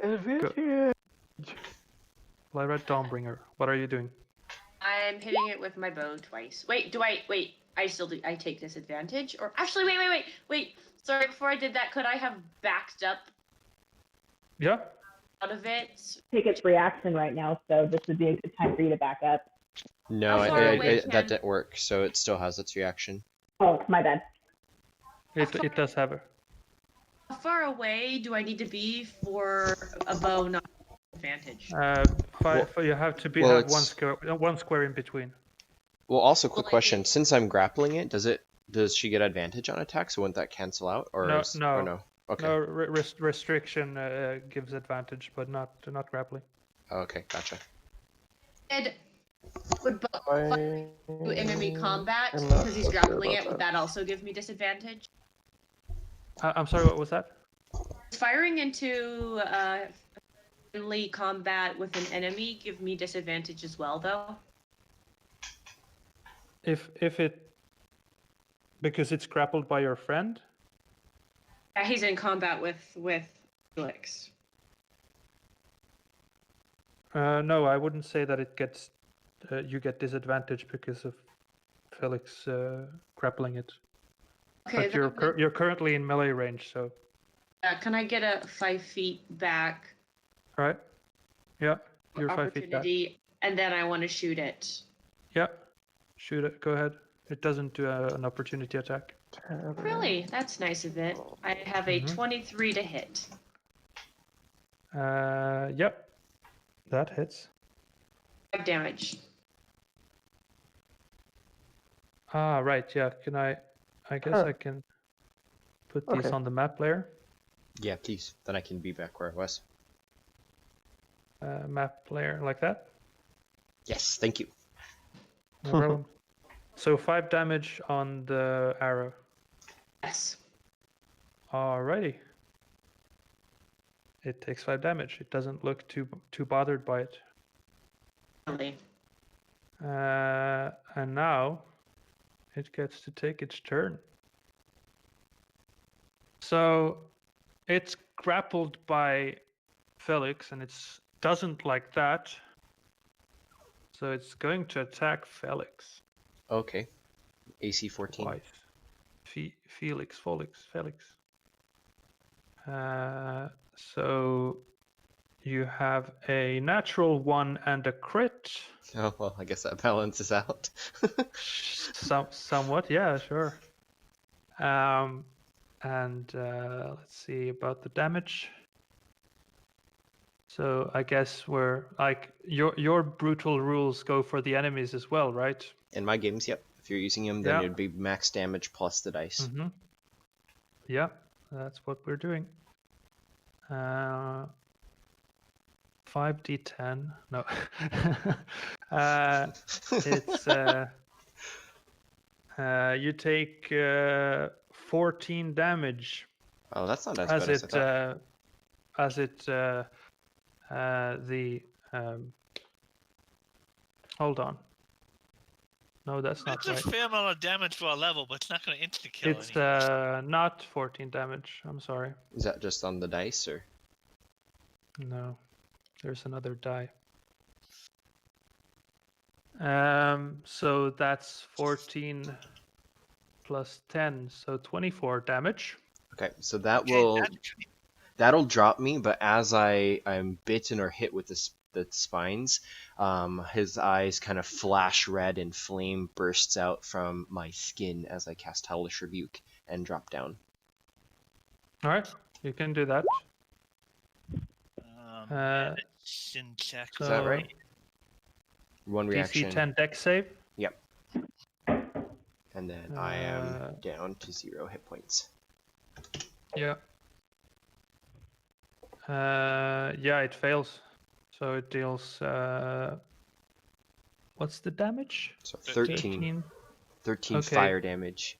S4: Advantage.
S1: Lyra Dawnbringer. What are you doing?
S6: I'm hitting it with my bow twice. Wait, I still do. I take disadvantage? Or actually, wait. Sorry, before I did that, could I have backed up
S1: Yeah.
S6: out of it?
S3: Take its reaction right now, so this would be a good time for you to back up.
S2: No,
S6: How far away
S2: that
S6: can-
S2: didn't work, so it still has its reaction.
S3: Oh, my bad.
S1: It does have a.
S6: How far away do I need to be for a bow not advantage?
S1: You have to be
S2: well,
S1: have
S2: it's-
S1: one square in between.
S2: Well, also, quick
S6: Well,
S2: question. Since I'm grappling it, does she get advantage on attacks? So wouldn't that cancel out? Or
S1: No,
S2: or
S1: no.
S2: no? Okay.
S1: No restriction gives advantage, but not grappling.
S2: Okay, gotcha.
S7: Would
S4: I
S7: do enemy combat
S4: am not
S7: because he's
S4: so sure
S7: grappling
S4: about
S7: it? Would
S4: that.
S7: that also give me disadvantage?
S1: I'm sorry, what was that?
S7: Firing into friendly combat with an enemy give me disadvantage as well, though.
S1: If it, because it's grappled by your friend.
S7: Yeah, he's in combat with Felix.
S1: No, I wouldn't say that it gets. You get disadvantage because of Felix grappling it.
S7: Okay,
S1: But you're currently in melee range, so.
S7: can I get a 5 feet back
S1: Right. Yeah, you're 5 feet back.
S7: opportunity, and then I want to shoot it?
S1: Yeah, shoot it. Go ahead. It doesn't do an opportunity attack.
S7: Really? That's nice of it. I have a
S1: Mhm.
S7: 23 to hit.
S1: Yep, that hits.
S7: 5 damage.
S1: Ah, right. Yeah. Can I guess
S4: Huh.
S1: I can put these
S4: Okay.
S1: on the map layer.
S2: Yeah, please. Then I can be back where I was.
S1: Map layer like that.
S2: Yes, thank you.
S1: No problem. So 5 damage on the arrow.
S7: Yes.
S1: Alrighty. It takes 5 damage. It doesn't look too bothered by it.
S7: Really.
S1: And now it gets to take its turn. So it's grappled by Felix, and it doesn't like that. So it's going to attack Felix
S2: Okay. AC 14.
S1: twice. Felix. So you have a natural 1 and a crit.
S2: Oh, well, I guess that balances out.
S1: Somewhat, yeah, sure. And let's see about the damage. So I guess we're like your brutal rules go for the enemies as well, right?
S2: In my games, yep. If you're using them, then
S1: Yeah.
S2: it'd be max damage plus the dice.
S1: Mm-hmm. Yeah, that's what we're doing. 5d10. No. It's you take 14 damage
S2: Oh, that's not as
S1: as
S2: bad as I thought.
S1: hold on. No, that's not
S5: That's a
S1: right.
S5: fair amount of damage for a level, but it's not going to insta kill
S1: It's
S5: anything.
S1: not 14 damage. I'm sorry.
S2: Is that just on the dice, or?
S1: No, there's another die. So that's 14 plus 10, so 24 damage.
S2: Okay, so that'll drop me, but as I'm bitten or hit with the spines, his eyes kind of flash red and flame bursts out from my skin as I cast Hellish Rebuke and drop down.
S1: All right, you can do that.
S5: And it's in check.
S2: Is that right?
S1: So
S2: One reaction.
S1: DC 10 dex save.
S2: Yep. And then I am down to 0 hit points.
S1: Yeah. Yeah, it fails. So it deals. What's the damage?
S2: So 13
S1: Okay.
S2: fire damage.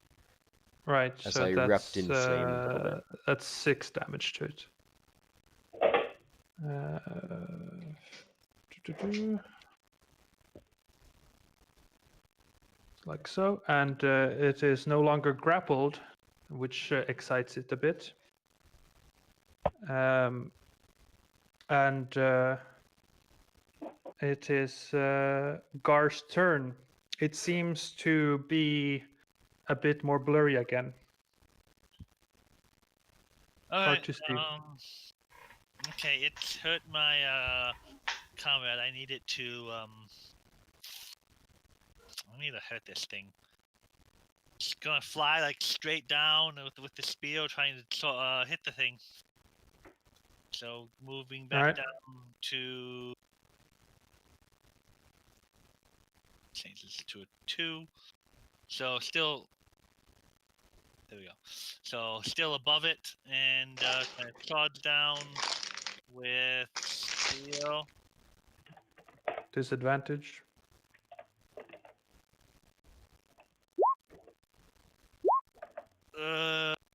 S1: Right.
S2: As
S1: so
S2: I
S1: that's
S2: erupted in flame a little bit.
S1: That's 6 damage to it. Like so, and it is no longer grappled, which excites it a bit. And it is Gar's turn. It seems to be a bit more blurry again. Hard to see.
S5: Okay, it's hurt my comrade. I need it to I need to hurt this thing. It's gonna fly like straight down with the spear, trying to hit the thing. So moving back down to change this to a 2. So still, there we go. So still above it, and kind of charge down with steel.
S1: Disadvantage.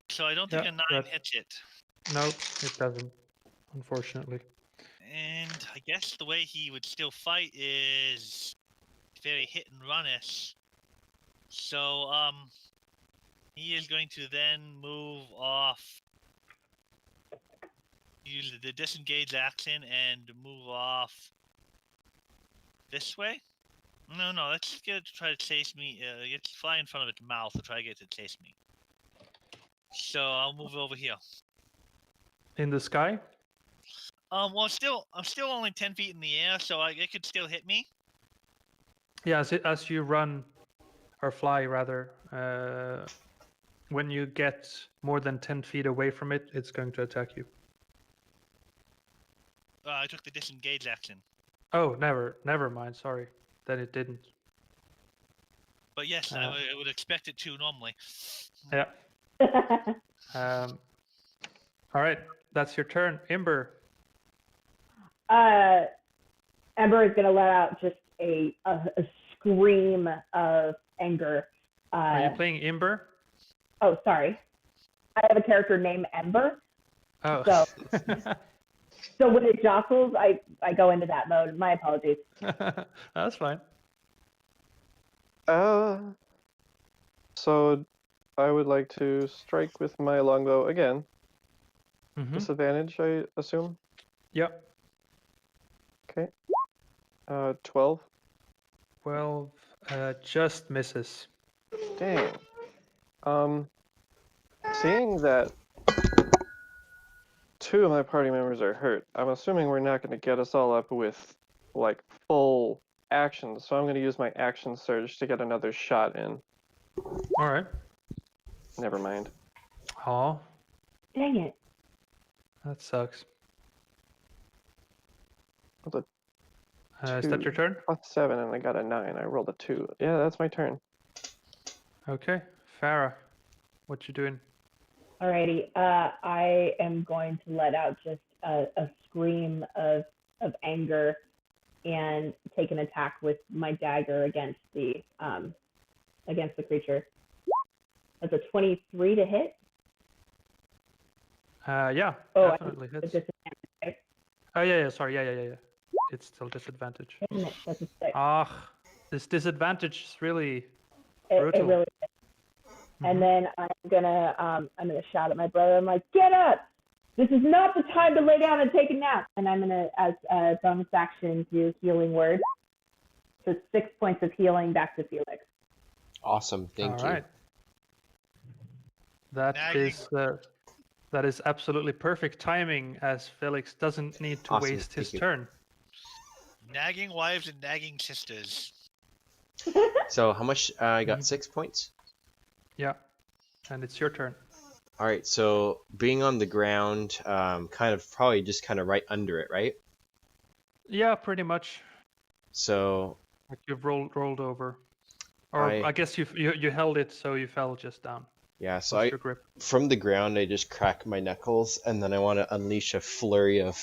S5: So I don't think
S1: Yeah,
S5: a 9
S1: that-
S5: hits it.
S1: No, it doesn't, unfortunately.
S5: And I guess the way he would still fight is very hit and run-ish. So he is going to then move off, use the disengage action and move off this way. No, let's get it to try to chase me. Let's fly in front of its mouth to try to get it to chase me. So I'll move over here.
S1: In the sky?
S5: Well, I'm still only 10 feet in the air, so it could still hit me.
S1: Yeah, as you run, or fly rather, when you get more than 10 feet away from it, it's going to attack you.
S5: I took the disengage action.
S1: Oh, never mind, sorry. Then it didn't.
S5: But yes, I would expect it to normally.
S1: Yeah. All right, that's your turn. Ember.
S3: Ember is going to let out just a scream of anger.
S1: Are you playing Ember?
S3: Oh, sorry. I have a character named Ember.
S1: Oh.
S3: So when it jostles, I go into that mode. My apologies.
S1: That's fine.
S4: So I would like to strike with my longbow again.
S1: Mm-hmm.
S4: Disadvantage, I assume.
S1: Yep.
S4: Okay. 12.
S1: 12 just misses.
S4: Dang. Seeing that 2 of my party members are hurt, I'm assuming we're not going to get us all up with like full action, so I'm going to use my action surge to get another shot in.
S1: All right.
S4: Never mind.
S1: Aw,
S3: Dang it.
S1: that sucks.
S4: Rolled
S1: Is that your turn?
S4: a +7 and I got a 9. I rolled a 2. Yeah, that's my turn.
S1: Okay. Farah, what you doing?
S3: Alrighty. I am going to let out just a scream of anger and take an attack with my dagger against the creature. That's a 23 to hit.
S1: Yeah,
S3: Oh,
S1: definitely hits.
S3: Disadvantage, right?
S1: Oh, yeah, sorry. Yeah. It's still disadvantage.
S3: Damn it, that's a 6.
S1: This disadvantage is really
S3: It
S1: brutal.
S3: really is. And then I'm gonna shout at my brother. I'm like, get up! This is not the time to lay down and take a nap. And I'm gonna, as a bonus action, do healing word. So 6 points of healing back to Felix.
S2: Awesome, thank you.
S1: All right. That is absolutely perfect timing, as Felix doesn't need to
S2: Awesome,
S1: waste his
S2: thank you.
S1: turn.
S5: Nagging wives and nagging sisters.
S2: So how much? I got 6 points.
S1: Yeah, and it's your turn.
S2: All right. So being on the ground, probably just kind of right under it, right?
S1: Yeah, pretty much.
S2: So
S1: Like you've rolled over, or I guess you held it, so you fell just down.
S2: yeah. So
S1: What's your grip?
S2: from the ground, I just crack my knuckles, and then I want to unleash a flurry of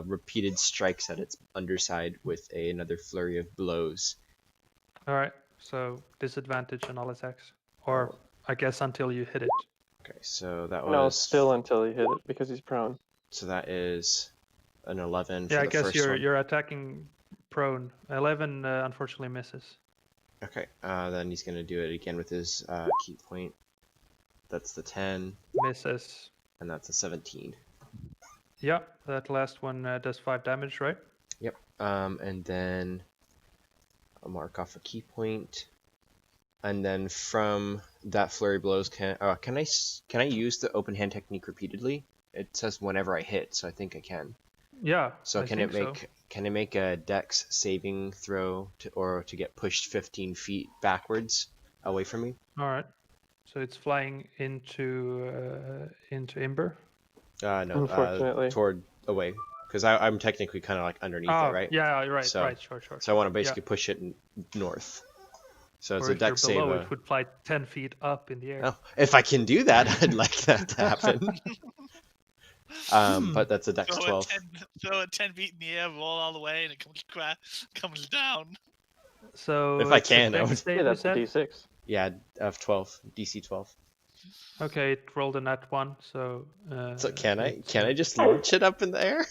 S2: repeated strikes at its underside with another flurry of blows.
S1: All right. So disadvantage on all attacks, or I guess until you hit it.
S2: Okay. So that was
S4: No, still until he hit it because he's prone.
S2: So that is an 11 for
S1: Yeah, I
S2: the
S1: guess
S2: first
S1: you're
S2: one.
S1: you're attacking prone. 11 unfortunately misses.
S2: Okay. Then he's gonna do it again with his key point. That's the 10,
S1: Misses.
S2: and that's a 17.
S1: Yeah, that last one does 5 damage, right?
S2: Yep. And then I'll mark off a key point, and then from that flurry blows, can I use the open hand technique repeatedly? It says whenever I hit, so I think I can.
S1: Yeah.
S2: So
S1: I
S2: can
S1: think
S2: it make a Dex saving throw to get pushed 15 feet backwards away from me?
S1: All right. So it's flying into Ember.
S2: No.
S4: Unfortunately.
S2: Toward away, because I'm technically kind of like underneath it, right?
S1: Yeah, right.
S2: So-
S1: Right. Sure.
S2: So I want to basically push it north. So it's
S1: or
S2: a
S1: if you're
S2: dex save.
S1: below, it would fly 10 feet up in the air.
S2: Oh, if I can do that, I'd like that to happen. But that's a dex
S5: Throw
S2: 12.
S5: Throw it 10 feet in the air, roll all the way, and it comes down.
S1: So
S2: If I
S1: it's a
S2: can, I
S1: dex
S2: would.
S1: save,
S8: Yeah,
S1: you
S8: that's a
S1: said?
S8: D6.
S2: Yeah, of 12, DC 12.
S1: Okay, it rolled a nat 1, so...
S2: So can I
S1: it's,
S2: just launch it up in the air?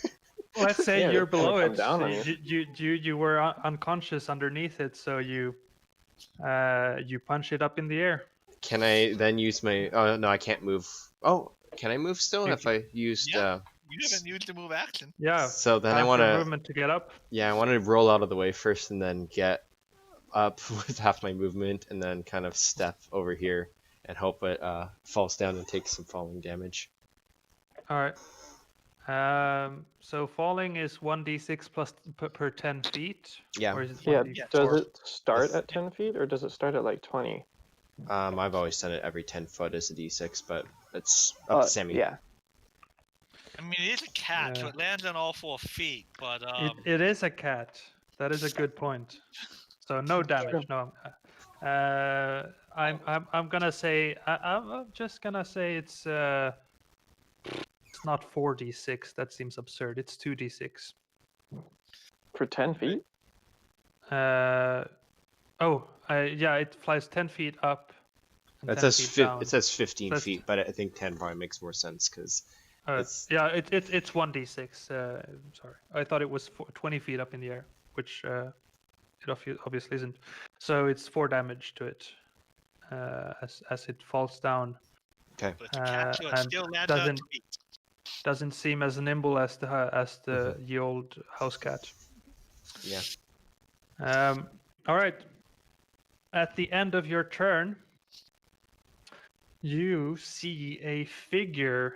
S1: Let's say
S8: Yeah,
S1: you're
S8: it's gonna
S1: below
S8: come
S1: it.
S8: down on you.
S1: You were unconscious underneath it, so you punch it up in the air.
S2: Can I then use my? Oh no, I can't move. Oh, can I move still
S1: You
S2: if I used?
S5: Yeah. You haven't used the move action.
S1: Yeah.
S2: So then I
S1: Time
S2: want
S1: for
S2: to.
S1: movement to get up.
S2: Yeah, I want to roll out of the way first and then get up with half my movement and then kind of step over here and hope it falls down and takes some falling damage.
S1: All right. So falling is 1d6 plus per 10 feet.
S2: Yeah.
S1: Or is it
S8: Yeah,
S1: 1d4?
S8: does it start
S2: This-
S8: at 10 feet or does it start at like 20?
S2: I've always done it every 10 foot as a d6, but it's up to Sammy.
S8: Yeah.
S5: I mean, it is a cat, so
S1: Yeah.
S5: it lands on all 4 feet, but
S1: It is a cat. That is a good point. So no damage. No. I'm gonna say I'm just gonna say it's not 4d6. That seems absurd. It's 2d6.
S8: For 10 feet?
S1: Yeah, it flies 10 feet up. And
S2: It
S1: 10
S2: says
S1: feet down.
S2: it says 15
S1: That's-
S2: feet, but I think 10 probably makes more sense because it's
S1: Yeah, it's 1d6. Sorry, I thought it was 20 feet up in the air, which it obviously isn't. So it's 4 damage to it as it falls down.
S2: okay.
S5: but it's a cat, so it
S1: and
S5: still lands on
S1: doesn't-
S5: its feet.
S1: Doesn't seem as nimble as the ye old house cat.
S2: Yeah.
S1: All right. At the end of your turn, you see a figure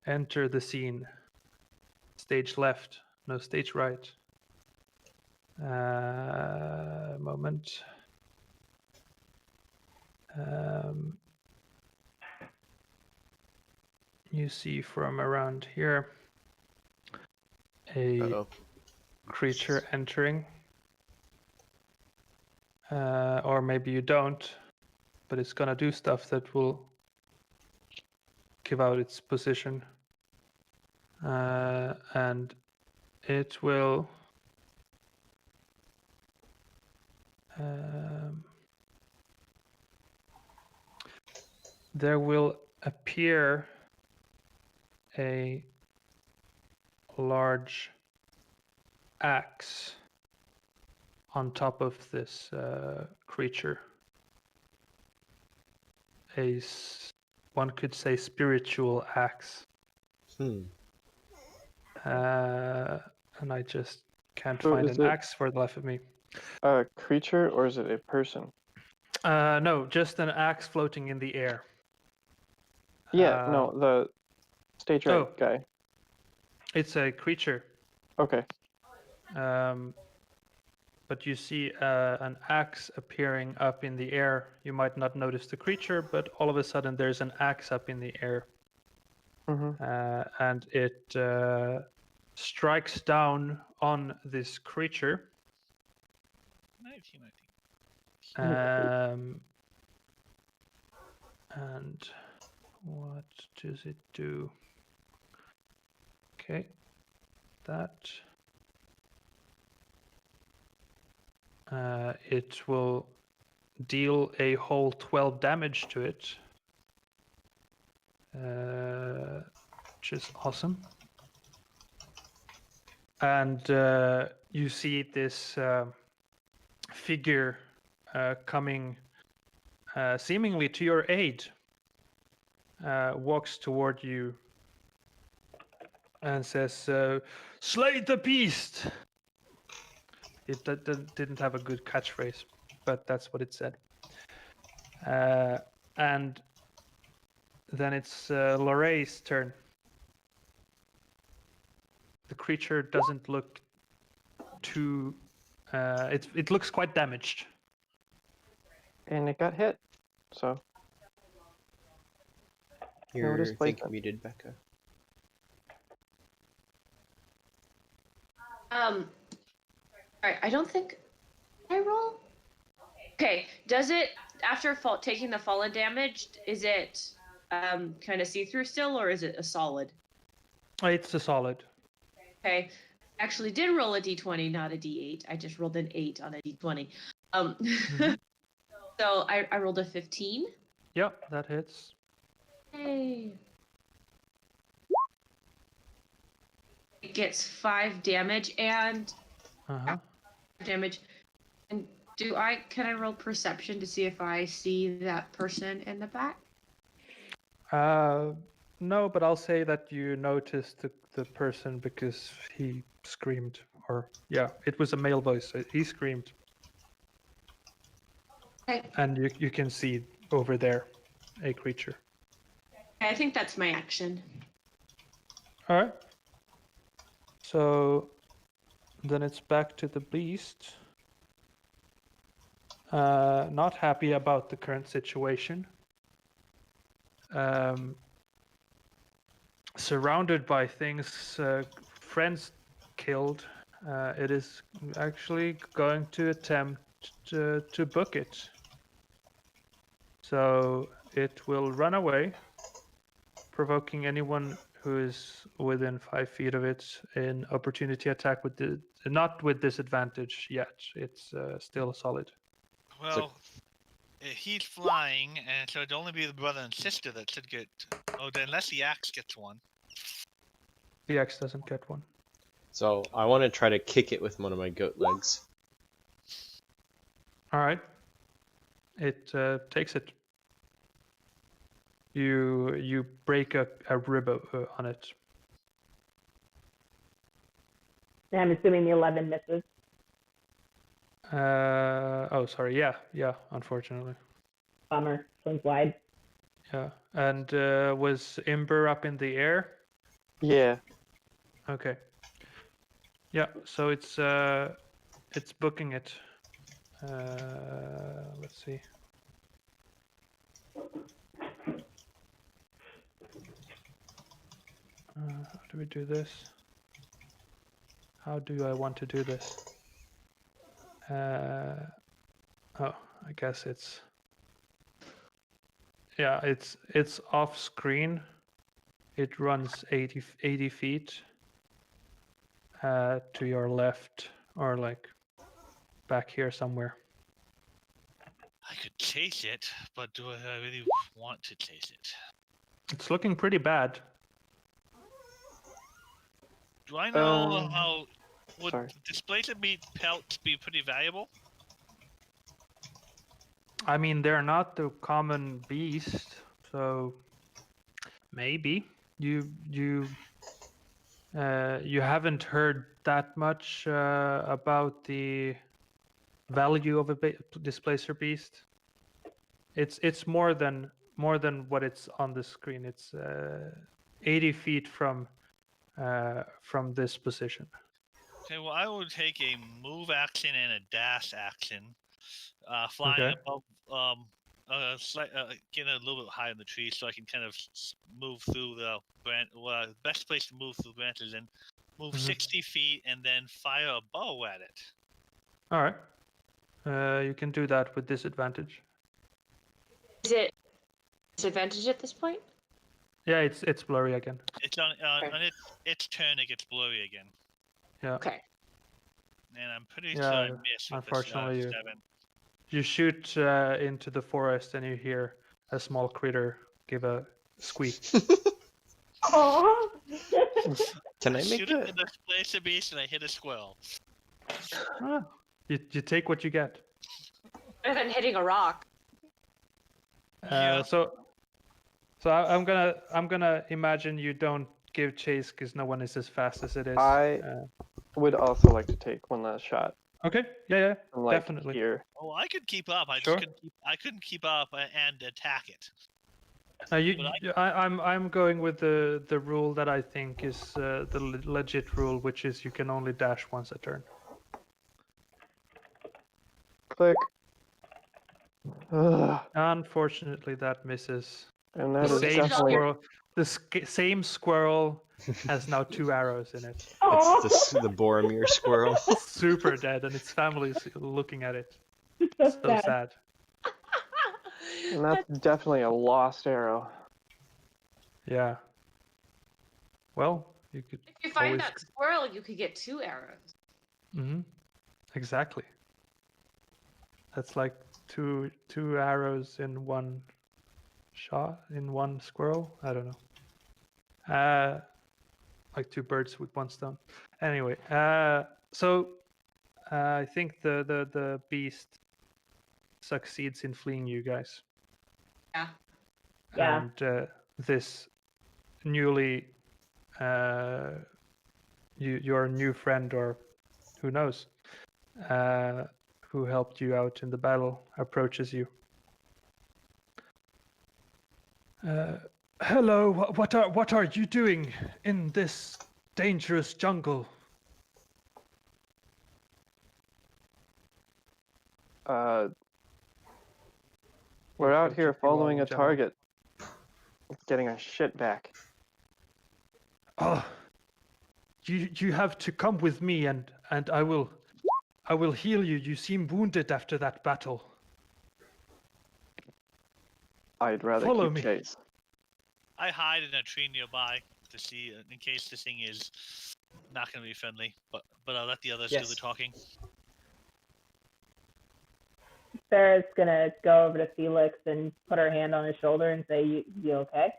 S1: enter the scene. Stage left, no, stage right. Moment. You see from around here a
S2: Uh-oh.
S1: creature entering. Or maybe you don't, but it's gonna do stuff that will give out its position. And it will there will appear a large axe on top of this creature. One could say spiritual axe. And I just can't
S8: So
S1: find
S8: is
S1: an
S8: it-
S1: axe for the life of me.
S8: A creature or is it a person?
S1: No, just an axe floating in the air.
S8: Yeah, no, the stage right
S1: oh.
S8: guy.
S1: It's a creature.
S8: Okay.
S1: But you see an axe appearing up in the air. You might not notice the creature, but all of a sudden there's an axe up in the air. And it strikes down on this creature.
S5: 19, I think.
S1: And what does it do? Okay, that. It will deal a whole 12 damage to it, which is awesome. And you see this figure coming seemingly to your aid, walks toward you and says, "Slay the beast!" It didn't have a good catchphrase, but that's what it said. And then it's Lorraine's turn. The creature doesn't look too... it looks quite damaged.
S8: And it got hit, so...
S2: You're
S8: displace
S2: think muted, Becca.
S7: Alright, I don't think I roll. Okay. Does it after taking the fallen damage? Is it kind of see through still, or is it a solid?
S1: It's a solid.
S7: Okay. Actually, did roll a d20, not a d8. I just rolled an 8 on a d20. So I rolled a 15.
S1: Yep, that hits.
S7: Hey. It gets 5 damage and damage. And can I roll perception to see if I see that person in the back?
S1: No, but I'll say that you noticed the person because he screamed. Or yeah, it was a male voice. So he screamed.
S7: Okay.
S1: And you can see over there a creature.
S7: I think that's my action.
S1: All right. So then it's back to the beast. Not happy about the current situation. Surrounded by things, friends killed. It is actually going to attempt to book it. So it will run away, provoking anyone who is within 5 feet of it an opportunity attack with not with disadvantage yet. It's still solid.
S5: Well, he's flying, and so it'd only be the brother and sister that should get. Oh, then unless the axe gets one.
S1: The X doesn't get one.
S2: So I want to try to kick it with one of my goat legs.
S1: All right. It takes it. You break a rib on it.
S3: I'm assuming the 11 misses.
S1: Oh, sorry. Yeah. Unfortunately.
S3: Bummer. Swings wide.
S1: Yeah. And was Ember up in the air?
S4: Yeah.
S1: Okay. Yeah. So it's booking it. Let's see. How do we do this? How do I want to do this? Oh, I guess it's. Yeah, it's off screen. It runs 80 feet to your left, or like back here somewhere.
S5: I could chase it, but do I really want to chase it?
S1: It's looking pretty bad.
S5: Do I know
S4: Sorry.
S5: would displacement pelts be pretty valuable?
S1: I mean, they're not the common beast, so maybe you haven't heard that much about the value of a displacer beast. It's more than what it's on the screen. It's 80 feet from this position.
S5: Okay, well, I would take a move action and a dash action, flying
S1: Okay.
S5: above, getting a little bit higher in the tree, so I can kind of move through the branch. Well, best place to move through the branches and move 60 feet, and then fire a bow at it.
S1: All right. You can do that with disadvantage.
S7: Is it disadvantage at this point?
S1: Yeah, it's blurry again.
S5: It's on its turn. It gets blurry again.
S1: Yeah.
S7: Okay.
S5: And I'm pretty sure I missed.
S1: Unfortunately,
S5: with this, 7.
S1: You shoot into the forest and you hear a small critter give a squeak.
S3: Oh.
S2: Can I
S5: shoot
S2: make
S5: it
S2: a...
S5: in the displacer beast, and I hit a squirrel.
S1: You take what you get.
S7: Better than hitting a rock.
S5: Yeah.
S1: So I'm gonna imagine you don't give chase because no one is as fast as it is.
S4: I would also like to take one last shot.
S1: Okay. Yeah.
S4: From, like,
S1: Definitely.
S4: Here.
S5: Oh, I could keep up. I
S1: Sure.
S5: just couldn't keep up and attack it.
S1: I'm going with the rule that I think is the legit rule, which is you can only dash once a turn.
S4: Click. Ugh.
S1: Unfortunately, that misses.
S4: And that
S1: The
S4: is
S1: same
S4: definitely...
S1: squirrel. Same squirrel has now 2 arrows in it.
S2: It's the Boromir squirrel.
S1: Super dead, and its family is looking at it.
S3: So
S1: So sad.
S4: And that's definitely a lost arrow.
S1: Yeah. Well, you could
S7: If you find
S1: always.
S7: that squirrel, you could get 2 arrows.
S1: Mm-hmm. Exactly. That's like two arrows in one shot, in one squirrel. I don't know. Like 2 birds with 1 stone. Anyway, so I think the beast succeeds in fleeing you guys.
S7: Yeah.
S3: Yeah.
S1: And this newly your new friend, or who knows, who helped you out in the battle, approaches you. Hello, what are you doing in this dangerous jungle?
S4: We're out here
S1: Approaches you all
S4: following
S1: in
S4: a
S1: general.
S4: target. Getting our shit back.
S1: Oh, you have to come with me, and I will heal you. You seem wounded after that battle.
S4: I'd rather
S1: Follow
S4: keep
S1: me.
S4: chase.
S5: I hide in a tree nearby to see in case this thing is not going to be friendly. But I'll let the others do the
S2: Yes.
S5: talking.
S3: Sarah's gonna go over to Felix and put her hand on his shoulder and say, "You okay?"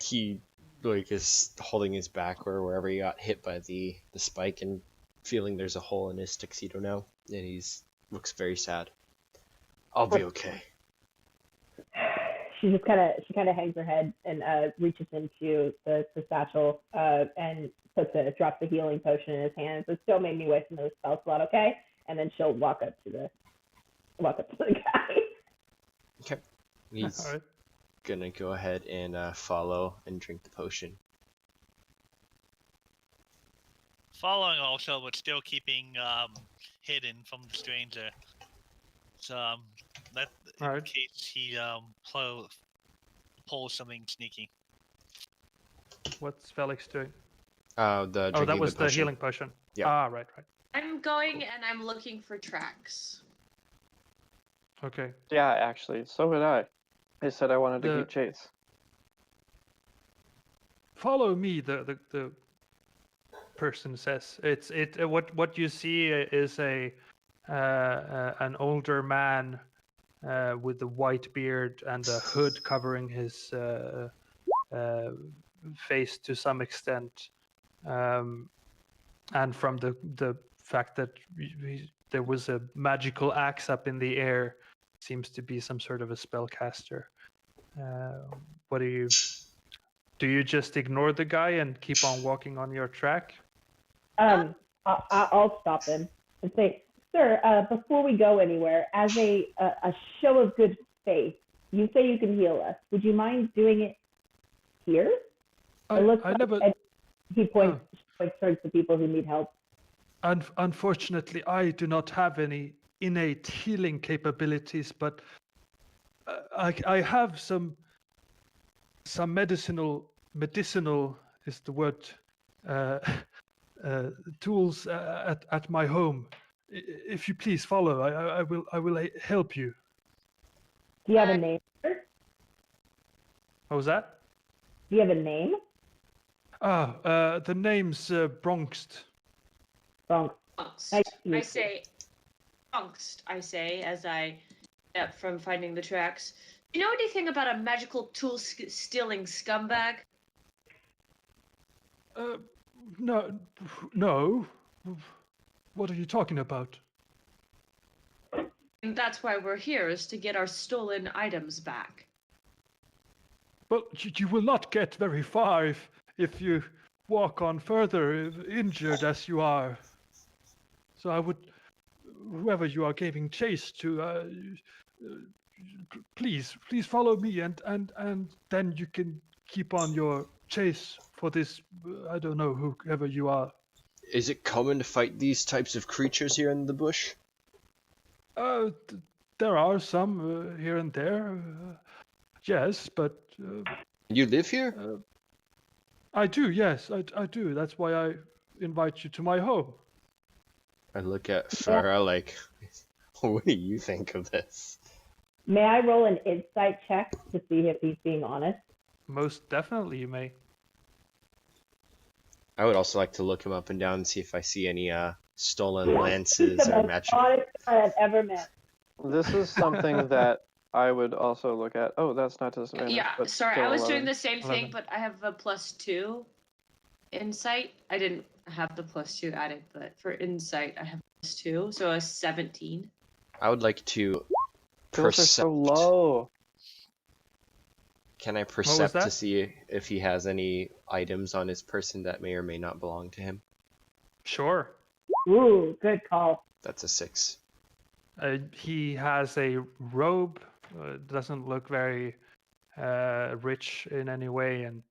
S2: He like is holding his back or wherever he got hit by the spike and feeling there's a hole in his tuxedo now, and he's looks very sad. I'll be okay.
S3: She kind of hangs her head and reaches into the satchel and drops the healing potion in his hand. So still made me waste another spell slot, okay? And then she'll walk up to the guy.
S2: Okay. He's
S1: All right.
S2: gonna go ahead and follow and drink the potion.
S5: Following also, but still keeping hidden from the stranger. So that in
S1: Alright.
S5: case he pulls something sneaky.
S1: What's Felix doing?
S2: The
S1: That
S2: drinking
S1: was the
S2: potion.
S1: healing potion.
S2: Yeah.
S1: Ah, right.
S7: I'm going and I'm looking for tracks.
S1: Okay.
S4: Yeah, actually, so would I. I said I wanted to
S1: The-
S4: keep chase.
S1: Follow me. The person says. What you see is an older man with a white beard and a hood covering his face to some extent, and from the fact that there was a magical axe up in the air, seems to be some sort of a spellcaster. What do you just ignore the guy and keep on walking on your track?
S3: I'll stop him and say, "Sir, before we go anywhere, as a show of good faith, you say you can heal us. Would you mind doing it here?" He points towards the people who need help.
S1: Unfortunately, I do not have any innate healing capabilities, but I have some medicinal is the word, tools at my home. If you please follow, I will help you.
S3: Do you have a name, sir?
S1: What was that?
S3: Do you have a name?
S1: The name's Bronxt.
S3: Bronx.
S7: I say, I say as I step from finding the tracks. Do you know anything about a magical tool stealing scumbag?
S1: No. What are you talking about?
S7: And that's why we're here, is to get our stolen items back.
S1: Well, you will not get very far if you walk on further, injured as you are. So I would, whoever you are giving chase to, please follow me, and then you can keep on your chase for this. I don't know, whoever you are.
S2: Is it common to fight these types of creatures here in the bush?
S1: There are some here and there. Yes, but
S2: You live here?
S1: I do. Yes, I do. That's why I invite you to my home.
S2: I look at Farah like, what do you think of this?
S3: May I roll an insight check to see if he's being honest?
S1: Most definitely, you may.
S2: I would also like to look him up and down and see if I see any stolen lances
S3: The
S2: or
S3: most
S2: magic.
S3: honest guy I've ever met.
S4: This is something that I would also look at. Oh, that's not disadvantage.
S7: Yeah,
S4: but
S7: sorry,
S4: still
S7: I was
S4: 11.
S7: doing the same
S1: 11.
S7: thing, but I have a +2 insight. I didn't have the +2 added, but for insight, I have +2, so a 17.
S2: I would like to
S4: Those are so
S2: percept.
S4: low.
S2: Can I
S1: was
S2: percept to
S1: that?
S2: see if he has any items on his person that may or may not belong to him?
S1: Sure.
S3: Ooh, good call.
S2: That's a 6.
S1: He has a robe. Doesn't look very rich in any way, and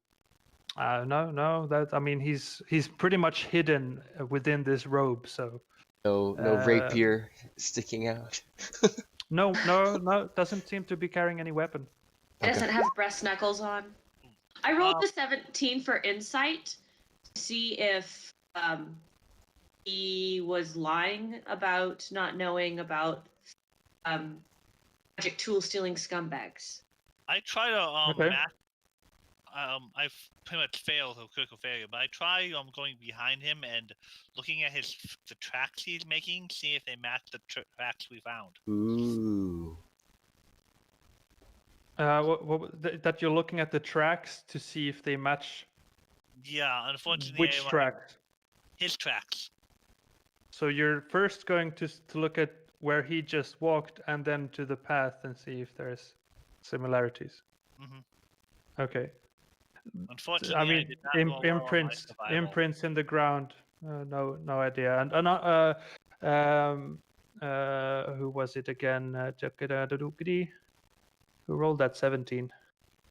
S1: no. That I mean, he's pretty much hidden within this robe. So
S2: No rapier sticking out.
S1: no. Doesn't seem to be carrying any weapon.
S7: It doesn't have breast knuckles on. I rolled the 17 for insight to see if he was lying about not knowing about magic tool stealing scumbags.
S5: I try to
S1: Okay.
S5: I've pretty much failed a critical failure, but I try going behind him and looking at the tracks he's making, see if they match the tracks we found.
S2: Ooh.
S1: That you're looking at the tracks to see if they match
S5: Yeah, unfortunately,
S1: which tracks.
S5: his tracks.
S1: So you're first going to look at where he just walked, and then to the path and see if there's similarities.
S5: Mhm.
S1: Okay.
S5: Unfortunately,
S1: I mean,
S5: did not roll well on my
S1: imprints
S5: survival.
S1: in the ground. No idea. And who was it again? Who rolled that 17?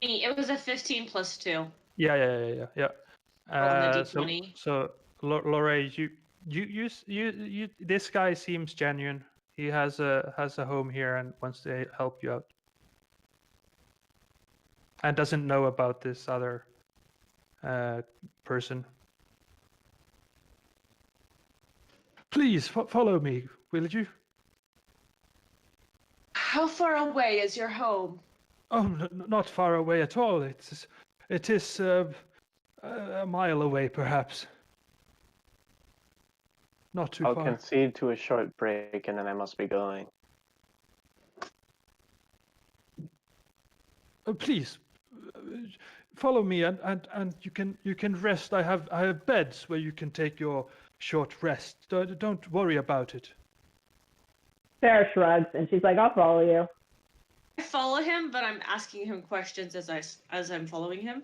S7: Me, it was a 15 plus 2.
S1: Yeah.
S7: Rolling the D20.
S1: So Lorray, you this guy seems genuine. He has a home here and wants to help you out. And doesn't know about this other person. Please follow me, will you?
S7: How far away is your home?
S1: Oh, not far away at all. It is a mile away, perhaps. Not too
S8: I'll
S1: far.
S8: concede to a short break and then I must be going.
S1: Please follow me, and you can rest. I have beds where you can take your short rest. Don't worry about it.
S3: Sarah shrugs and she's like, I'll follow you.
S7: I follow him, but I'm asking him questions as I'm following him.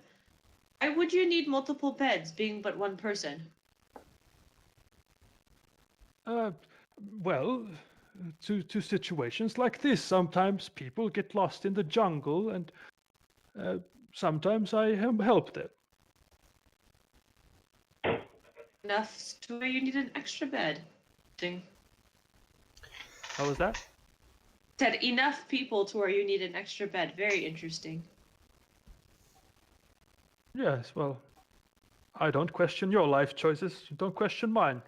S7: Why would you need multiple beds, being but one person?
S1: Well, to situations like this, sometimes people get lost in the jungle, and sometimes I help them.
S7: Enough to where you need an extra bed. Thing.
S1: How was that?
S7: Said enough people to where you need an extra bed. Very interesting.
S1: Yes, well, I don't question your life choices. You don't question mine.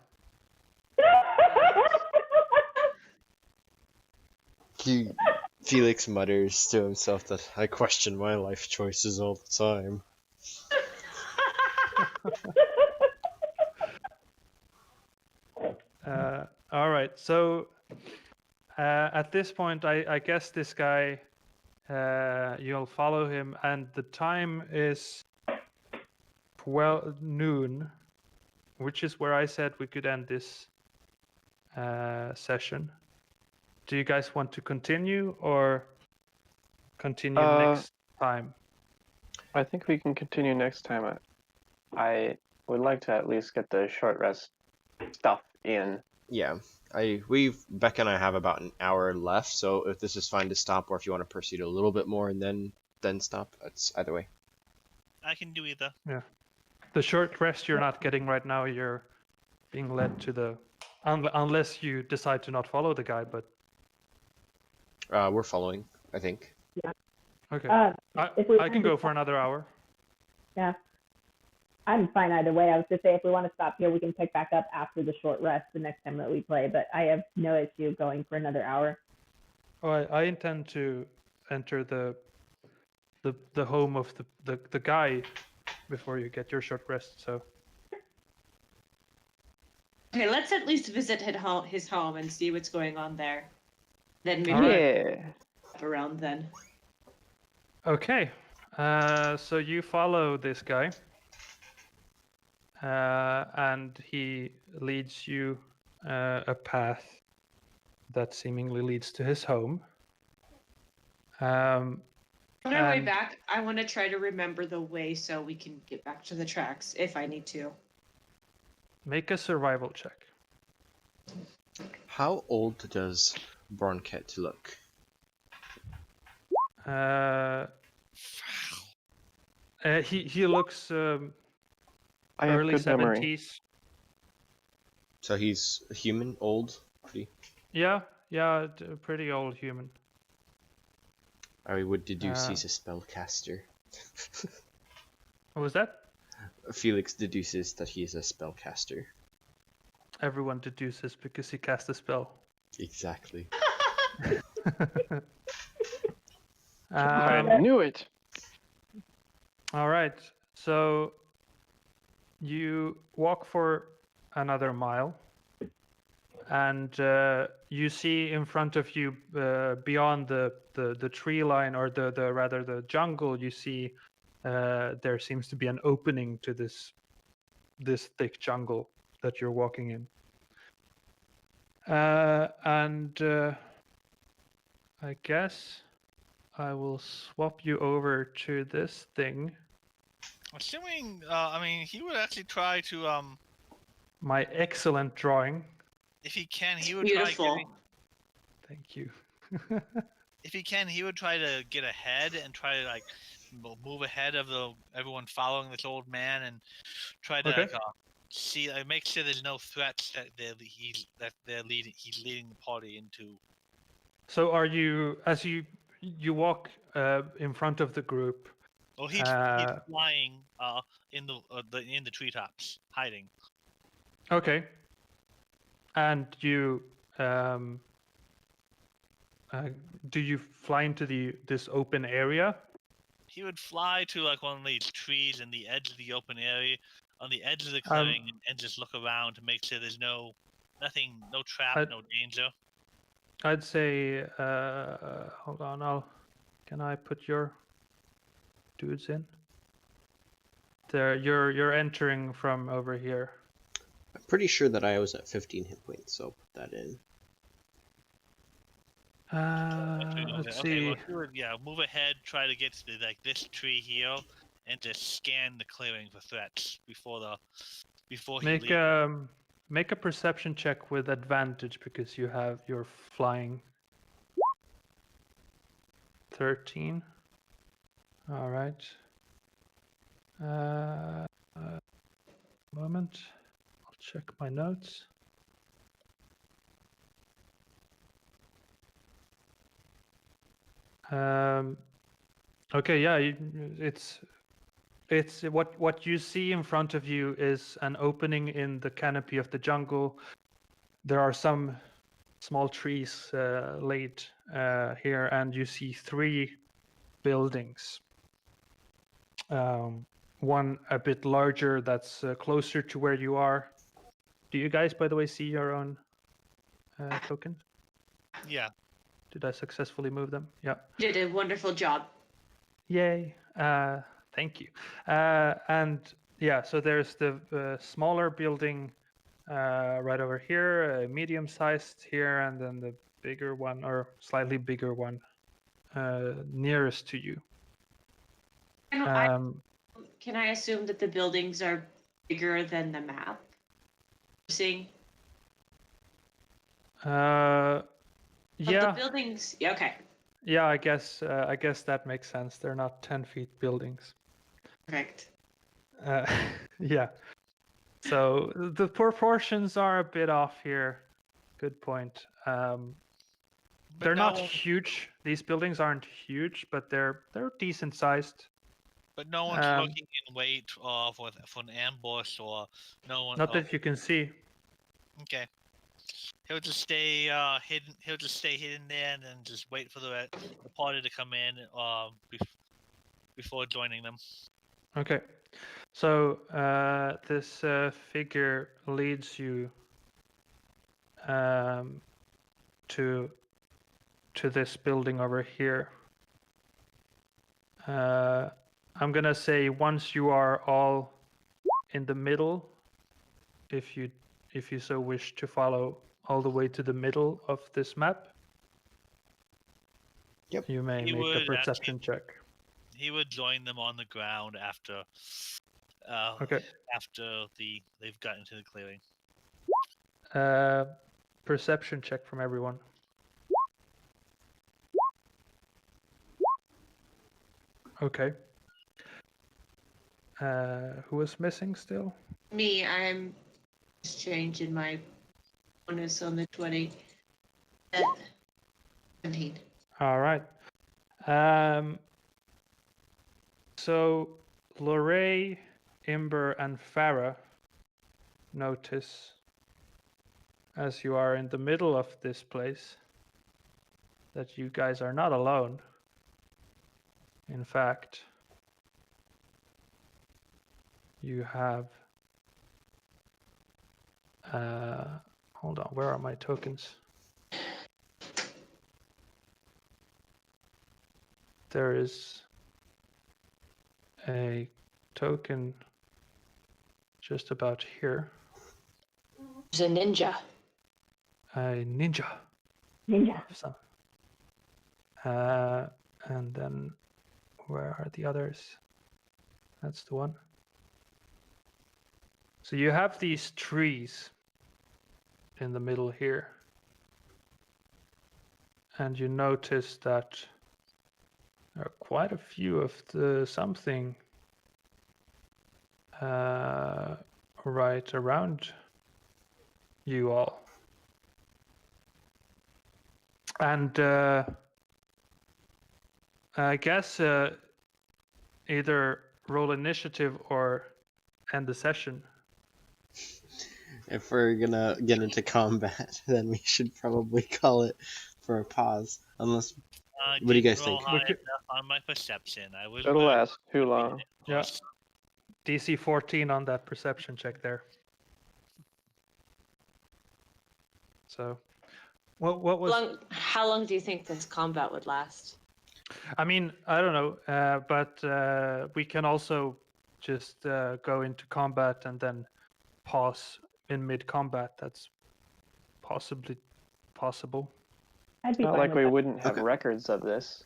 S2: Felix mutters to himself that I question my life choices all the time.
S1: All right, so at this point, I guess this guy, you'll follow him, and the time is 12 noon, which is where I said we could end this session. Do you guys want to continue or continue next time?
S4: I think we can continue next time. I would like to at least get the short rest stuff in.
S2: Yeah, Becca and I have about an hour left, so if this is fine to stop, or if you want to proceed a little bit more and then stop, it's either way.
S5: I can do either.
S1: Yeah. The short rest you're not getting right now, you're being led to the... Unless you decide to not follow the guy, but...
S2: We're following, I think.
S1: Okay.
S3: if we
S1: I can go for another hour.
S3: Yeah. I'm fine either way. I was going to say if we want to stop here, we can pick back up after the short rest the next time that we play, but I have no issue going for another hour.
S1: Oh, I intend to enter the home of the guy before you get your short rest, so.
S6: Okay, let's at least visit his home and see what's going on there. Then maybe
S4: Yeah.
S6: around then.
S1: Okay, so you follow this guy, and he leads you a path that seemingly leads to his home.
S6: On our way
S1: And-
S6: back, I want to try to remember the way so we can get back to the tracks if I need to.
S1: Make a survival check.
S2: How old does Bronket look?
S1: He looks
S4: I have
S1: early
S4: good memory.
S1: 70s.
S2: So he's human, old, pretty.
S1: Yeah, pretty old human.
S2: I would deduce he's a spellcaster.
S1: What was that?
S2: Felix deduces that he is a spellcaster.
S1: Everyone deduces because he cast a spell.
S2: Exactly.
S4: I knew it.
S1: All right, so you walk for another mile, and you see in front of you, beyond the tree line, or the jungle, you see there seems to be an opening to this thick jungle that you're walking in. And I guess I will swap you over to this thing.
S5: Assuming, I mean, he would actually try to,
S1: My excellent drawing.
S5: if he can, he would
S6: Beautiful.
S5: try getting,
S1: Thank you.
S5: if he can, he would try to get ahead and try to like move ahead of everyone following this old man and try to
S1: Okay.
S5: like, see, make sure there's no threats that he's leading the party into.
S1: So are you, as you walk in front of the group?
S5: Well, he's flying in the treetops, hiding.
S1: Okay. And you do you fly into this open area?
S5: He would fly to like one of these trees in the edge of the open area, on the edge of the clearing, and just look around to make sure there's no trap, no danger.
S1: I'd say, hold on, can I put your dudes in? There, you're entering from over here.
S2: I'm pretty sure that I was at 15 hit points, so I'll put that in.
S1: Let's see.
S5: Well, he would, move ahead, try to get to this tree here, and just scan the clearing for threats before he leaves.
S1: Make a perception check with advantage because you're flying. 13. All right. Moment. I'll check my notes. Okay, yeah, it's what you see in front of you is an opening in the canopy of the jungle. There are some small trees laid here, and you see 3 buildings. One a bit larger that's closer to where you are. Do you guys, by the way, see your own token?
S5: Yeah.
S1: Did I successfully move them? Yeah.
S6: You did a wonderful job.
S1: Yay. Thank you. And yeah, so there's the smaller building right over here, medium-sized here, and then the bigger one, or slightly bigger one, nearest to you.
S6: Can I assume that the buildings are bigger than the map? Seeing?
S1: Yeah.
S6: The buildings. Yeah, okay.
S1: Yeah, I guess that makes sense. They're not 10 feet buildings.
S6: Perfect.
S1: Yeah. So the proportions are a bit off here. Good point. They're not huge. These buildings aren't huge, but they're decent sized.
S5: But no one's
S1: Um,
S5: looking in wait for an ambush or no one.
S1: Not that you can see.
S5: Okay. He'll just stay hidden. He'll just stay hidden there and then just wait for the party to come in before joining them.
S1: Okay. So this figure leads you to this building over here. I'm gonna say once you are all in the middle, if you so wish to follow all the way to the middle of this map,
S2: Yep.
S1: you may
S5: He
S1: make a
S5: would
S1: perception check.
S5: He would join them on the ground after.
S1: Okay.
S5: After they've gotten to the clearing.
S1: Perception check from everyone. Okay. Who is missing still?
S7: Me, I'm just changing my bonus on the 20. 17.
S1: All right. So Lorray, Imber, and Farah notice, as you are in the middle of this place, that you guys are not alone. In fact, you have hold on, where are my tokens? There is a token just about here.
S6: There's a ninja.
S1: A ninja.
S3: Ninja.
S1: And then where are the others? That's the one. So you have these trees in the middle here. And you notice that there are quite a few of the something right around you all. And I guess either roll initiative or end the session.
S2: If we're gonna get into combat, then we should probably call it for a pause. Unless, what do you guys think?
S5: High enough on my perception. I was.
S4: It'll last too long.
S1: Yeah. DC 14 on that perception check there. So, what was?
S6: How long do you think this combat would last?
S1: I mean, I don't know, but we can also just go into combat and then pause in mid-combat. That's possibly possible.
S3: I'd be
S4: Not
S3: fine
S4: like
S3: with
S4: we
S3: that.
S4: wouldn't have
S2: Okay.
S4: records of this.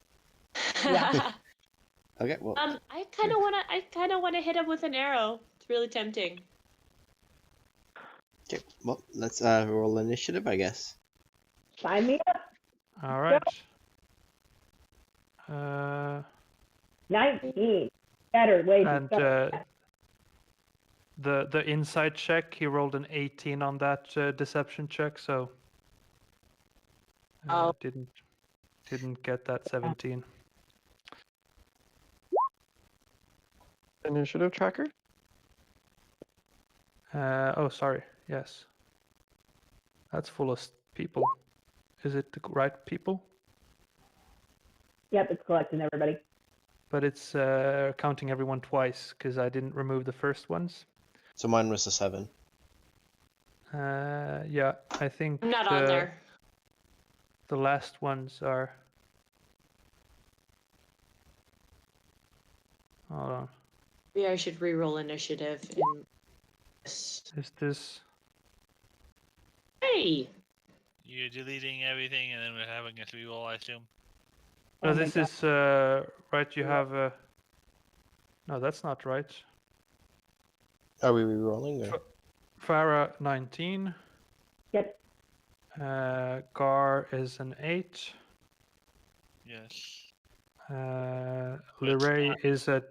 S3: Yeah.
S2: Okay, well,
S6: I kind of wanna hit him with an arrow. It's really tempting.
S2: okay, well, let's roll initiative, I guess.
S3: Sign me up.
S1: All right.
S3: 19. Better way to
S1: And
S3: start.
S1: the insight check, he rolled an 18 on that deception check, so didn't get that 17.
S4: Initiative tracker?
S1: Oh, sorry. Yes. That's full of people. Is it the right people?
S3: Yep, it's collecting everybody.
S1: But it's counting everyone twice because I didn't remove the first ones.
S2: So mine was a 7.
S1: Yeah, I think
S6: I'm not on there.
S1: the last ones are. Hold on.
S6: Maybe I should re-roll initiative in this.
S1: Is this?
S6: Hey!
S5: You're deleting everything and then we're having a 3-roll, I assume.
S1: No,
S3: Oh my
S1: this
S3: God.
S1: is right. You have a. No, that's not right.
S2: Are we re-rolling? Or?
S1: Farah 19.
S3: Yep.
S1: Gar is an 8.
S5: Yes.
S1: Liray is it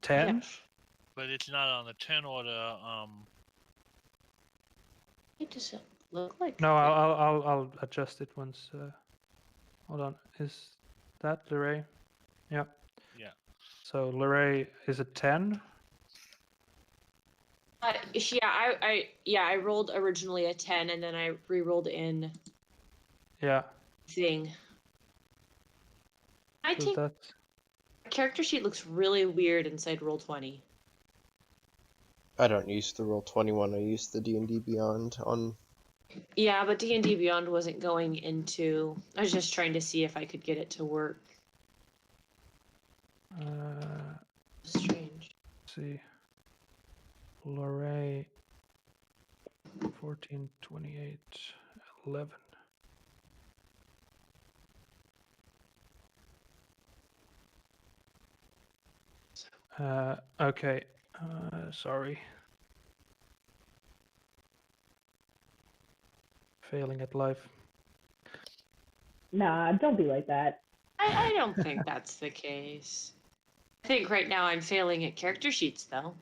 S1: 10?
S5: But it's not on the turn order.
S6: It doesn't look like.
S1: No, I'll adjust it once. Hold on. Is that Liray? Yeah. So Lorray is a 10.
S6: I rolled originally a 10 and then I re-rolled in
S1: Yeah.
S6: thing. I
S1: So
S6: think
S1: that's
S6: the character sheet looks really weird inside Roll20.
S2: I don't use the Roll21. I use the D&D Beyond on.
S6: Yeah, but D&D Beyond wasn't going into. I was just trying to see if I could get it to work. Strange.
S1: let's see. Lorray 14, 28, 11. Okay. Sorry. Failing at life.
S3: Nah, don't be like that.
S6: I don't think that's the case. I think right now I'm failing at character sheets, though.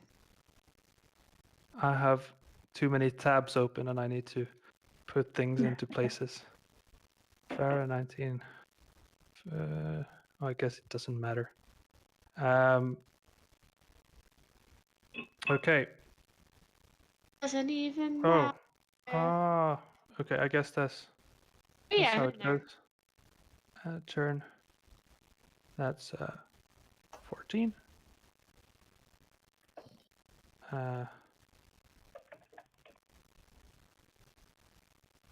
S1: I have too many tabs open and I need to put things into places. Farah 19. I guess it doesn't matter. Okay.
S6: Doesn't even
S1: Oh.
S6: matter.
S1: Okay. I guess that's
S6: Yeah,
S1: how
S6: I'm
S1: it
S6: in there.
S1: goes. Turn. That's 14.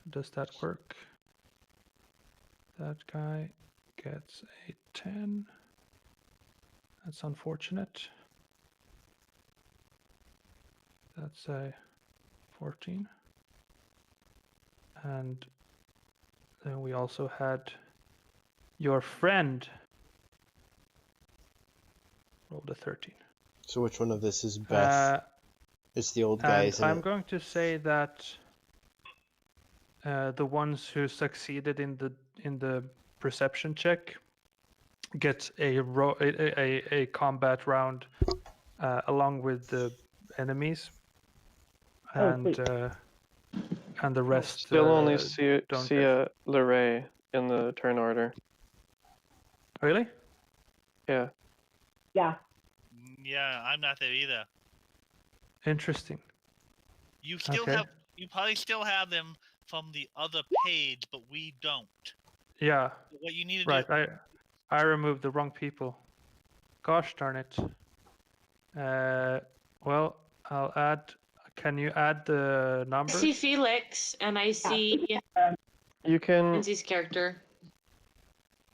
S1: Does that work? That guy gets a 10. That's unfortunate. That's a 14. And then we also had your friend rolled a 13.
S2: So which one of this is Beth? It's the old guy,
S1: And
S2: isn't
S1: I'm
S2: it?
S1: going to say that the ones who succeeded in the perception check get a combat round along with the enemies, and the rest
S4: Still only see
S1: don't get.
S4: Lorray in the turn order.
S1: Really?
S4: Yeah.
S3: Yeah.
S5: Yeah, I'm not there either.
S1: Interesting.
S5: You still
S1: Okay.
S5: have. You probably still have them from the other page, but we don't.
S1: Yeah.
S5: What you need to
S1: Right.
S5: do.
S1: I removed the wrong people. Gosh darn it. Well, I'll add. Can you add the
S6: I
S1: numbers?
S6: see Felix, and I see
S4: You can.
S6: Lindsay's character.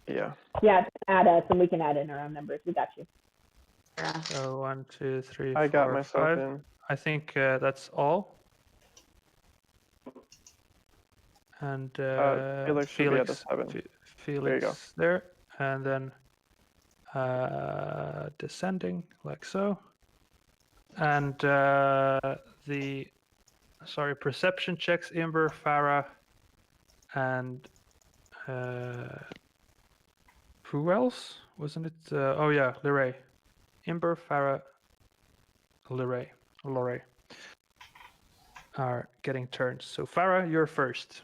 S4: Yeah.
S3: Yeah, add us and we can add in our own numbers. We got you.
S1: So 1, 2, 3,
S4: I got
S1: 4,
S4: myself
S1: 5.
S4: in.
S1: I think that's all. And
S4: Felix should be at the 7.
S1: Felix
S4: There you go.
S1: there, and then descending like so. And perception checks, Imber, Farah, and who else? Wasn't it? Oh yeah, Lorray. Imber, Farah, Lorray are getting turns. So Farah, you're first.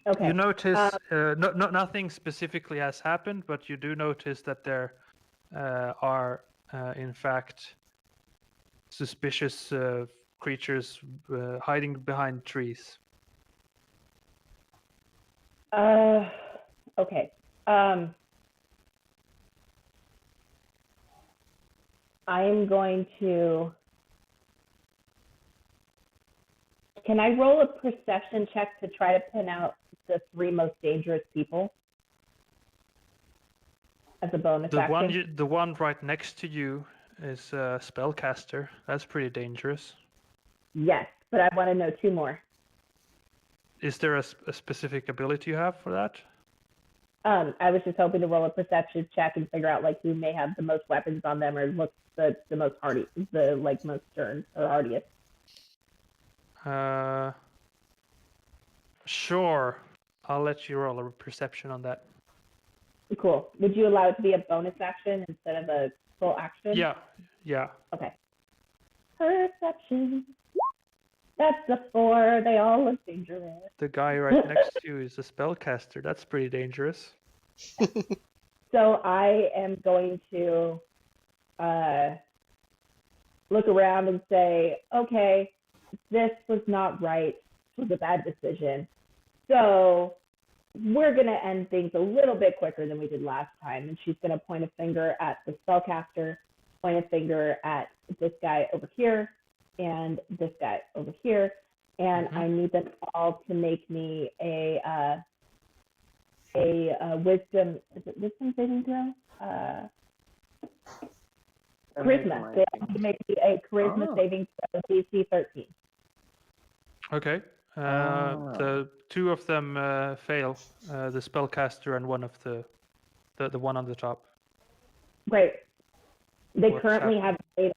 S3: Okay.
S1: You notice nothing specifically has happened, but you do notice that there are, in fact, suspicious creatures hiding behind trees.
S3: Okay. I am going to. Can I roll a perception check to try to pin out the 3 most dangerous people as a bonus action?
S1: The one right next to you is a spellcaster. That's pretty dangerous.
S3: Yes, but I want to know 2 more.
S1: Is there a specific ability you have for that?
S3: I was just hoping to roll a perception check and figure out who may have the most weapons on them or looks the most hardy, most stern or hardiest.
S1: Sure. I'll let you roll a perception on that.
S3: Cool. Would you allow it to be a bonus action instead of a full action?
S1: Yeah.
S3: Okay. Perception. That's a 4. They all look dangerous.
S1: The guy right next to you is a spellcaster. That's pretty dangerous.
S3: So I am going to look around and say, okay, this was not right. It was a bad decision. So we're going to end things a little bit quicker than we did last time. And she's going to point a finger at the spellcaster, point a finger at this guy over here, and this guy over here. And I need them all to make me a wisdom, is it wisdom saving throw? Charisma. They have to make me a charisma saving throw, DC 13.
S1: Okay. The two of them fail. The spellcaster and one of the one on the top.
S3: Great. They
S1: What's
S3: currently
S1: happening?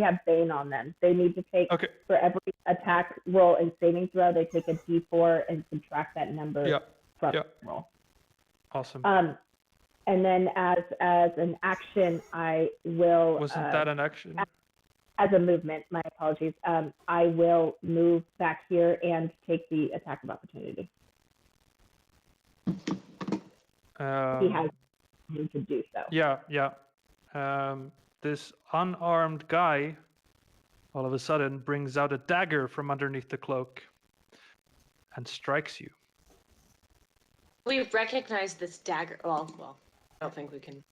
S3: have Bane on them. They need to take
S1: Okay.
S3: for every attack roll and saving throw. They take a D4 and subtract that number from the roll.
S1: Awesome.
S3: And then as an action, I will.
S1: Wasn't that an action?
S3: As a movement, my apologies. I will move back here and take the attack of opportunity. He has room to do so.
S1: Yeah. This unarmed guy all of a sudden brings out a dagger from underneath the cloak and strikes you.
S6: We recognize this dagger. Well, I don't think we can.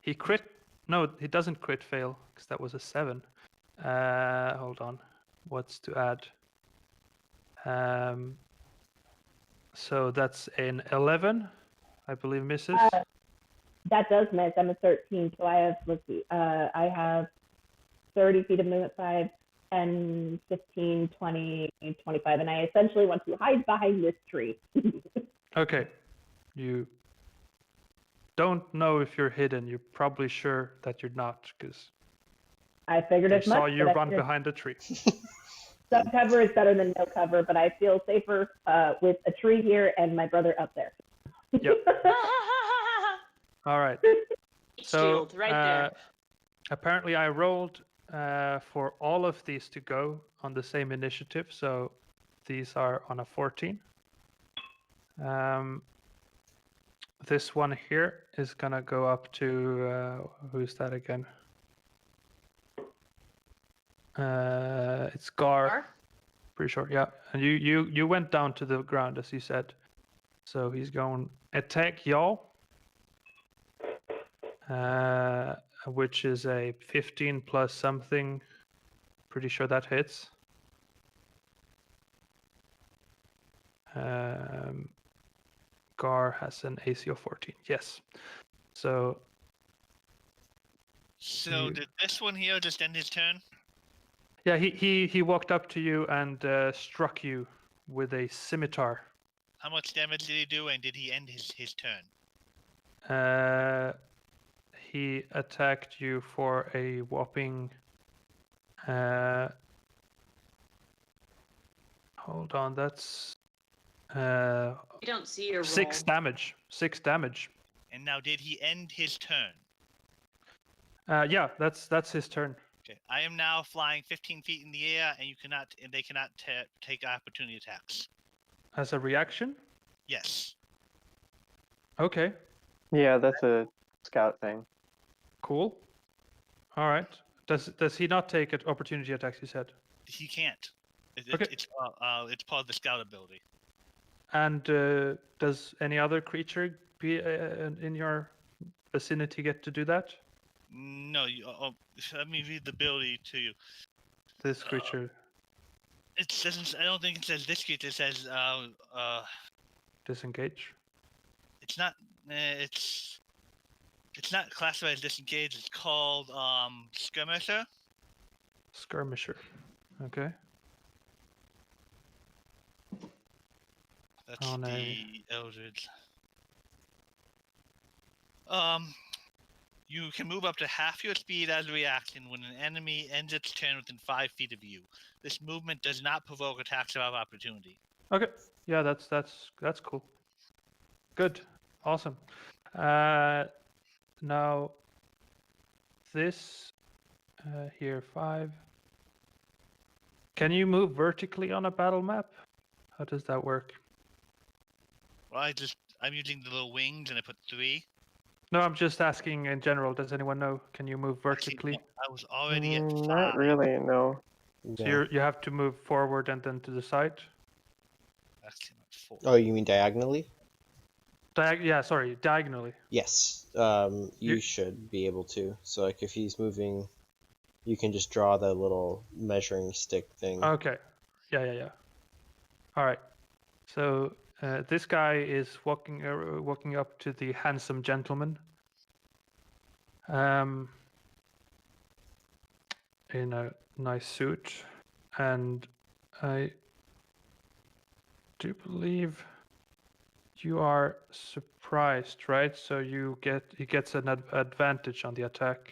S1: He crit. No, he doesn't crit fail because that was a 7. Hold on. What's to add? So that's an 11, I believe misses.
S3: That does miss. I'm a 13, so I have, let's see, I have 30 feet of movement, 5, 10, 15, 20, 25, and I essentially want to hide behind this tree.
S1: Okay. You don't know if you're hidden. You're probably sure that you're not because
S3: I figured as much.
S1: saw you run behind a tree.
S3: Some cover is better than no cover, but I feel safer with a tree here and my brother up there.
S1: Yep. All right. So
S6: Shield right there.
S1: apparently I rolled for all of these to go on the same initiative. So these are on a 14. This one here is gonna go up to who's that again? It's Gar. Pretty sure, yeah. And you went down to the ground as you said. So he's going attack y'all. Which is a 15 plus something. Pretty sure that hits. Gar has an AC of 14. Yes. So
S5: did this one here just end his turn?
S1: yeah, he walked up to you and struck you with a scimitar.
S5: How much damage did he do, and did he end his turn?
S1: He attacked you for a whopping. Hold on, that's.
S6: You don't see your roll.
S1: 6 damage. 6 damage.
S5: And now, did he end his turn?
S1: Yeah, that's his turn.
S5: Okay, I am now flying 15 feet in the air, and they cannot take opportunity attacks.
S1: As a reaction?
S5: Yes.
S1: Okay.
S4: Yeah, that's a scout thing.
S1: Cool. All right. Does he not take an opportunity attacks? You said.
S5: He can't.
S1: Okay.
S5: It's part of the scout ability.
S1: And does any other creature in your vicinity get to do that?
S5: No. Let me read the ability to you.
S1: This creature.
S5: It doesn't. I don't think it says this creature. It says
S1: Disengage.
S5: It's not. It's not classified as disengage. It's called skirmisher.
S1: Skirmisher. Okay.
S5: That's
S1: Oh, no.
S5: the Eldritch. You can move up to half your speed as a reaction when an enemy ends its turn within 5 feet of you. This movement does not provoke attacks of opportunity.
S1: Okay. Yeah, that's cool. Good. Awesome. Now this here 5. Can you move vertically on a battle map? How does that work?
S5: Well, I'm using the little wings and I put 3.
S1: No, I'm just asking in general. Does anyone know? Can you move
S5: Actually,
S1: vertically?
S5: no, I was already at 5.
S4: Not really, no.
S1: So
S2: No.
S1: you have to move forward and then to the side.
S5: Actually, not 4.
S2: Oh, you mean diagonally?
S1: Yeah, sorry, diagonally.
S2: Yes.
S1: You-
S2: You should be able to. So, like, if he's moving, you can just draw the little measuring stick thing.
S1: Okay. Yeah. All right. So this guy is walking up to the handsome gentleman. In a nice suit, and I do believe you are surprised, right? So he gets an advantage on the attack.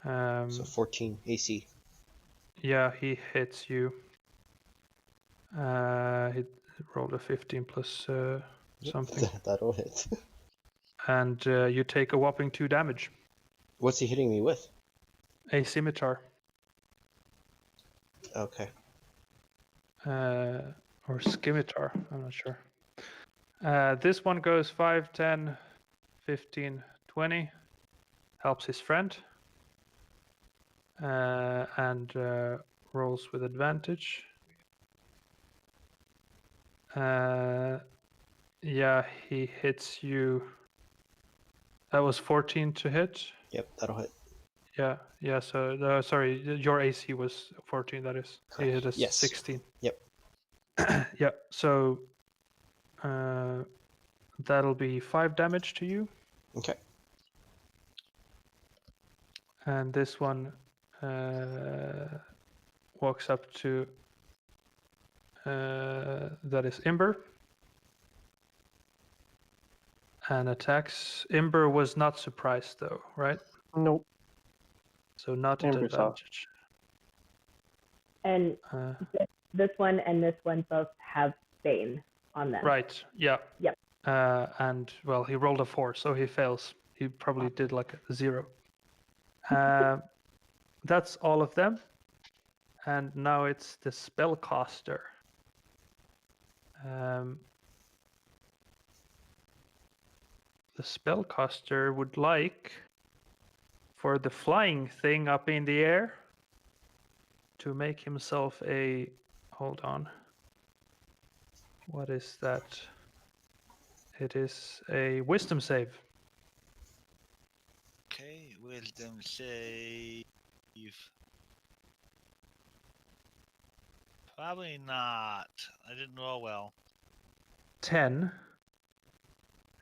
S2: So 14 AC.
S1: Yeah, he hits you. He rolled a 15 plus something,
S2: That'll hit.
S1: and you take a whopping 2 damage.
S2: What's he hitting me with?
S1: A scimitar.
S2: Okay.
S1: Or scimitar, I'm not sure. This one goes 5, 10, 15, 20. Helps his friend. And rolls with advantage. Yeah, he hits you. That was 14 to hit.
S2: Yep, that'll hit.
S1: Yeah. So sorry, your AC was 14. That is. He hit us
S2: Yes.
S1: 16.
S2: Yep.
S1: Yeah. So that'll be 5 damage to you.
S2: Okay.
S1: And this one walks up to that is Imber and attacks. Imber was not surprised though, right?
S4: Nope.
S1: So not at
S4: Imber's off.
S1: advantage.
S3: And
S1: Uh,
S3: this one and this one both have Bane on them.
S1: right. Yeah.
S3: Yep.
S1: And well, he rolled a 4, so he fails. He probably did like a 0. That's all of them. And now it's the spellcaster. The spellcaster would like for the flying thing up in the air to make himself a... Hold on. What is that? It is a wisdom save.
S5: Okay, wisdom save. Probably not. I didn't roll well.
S1: 10.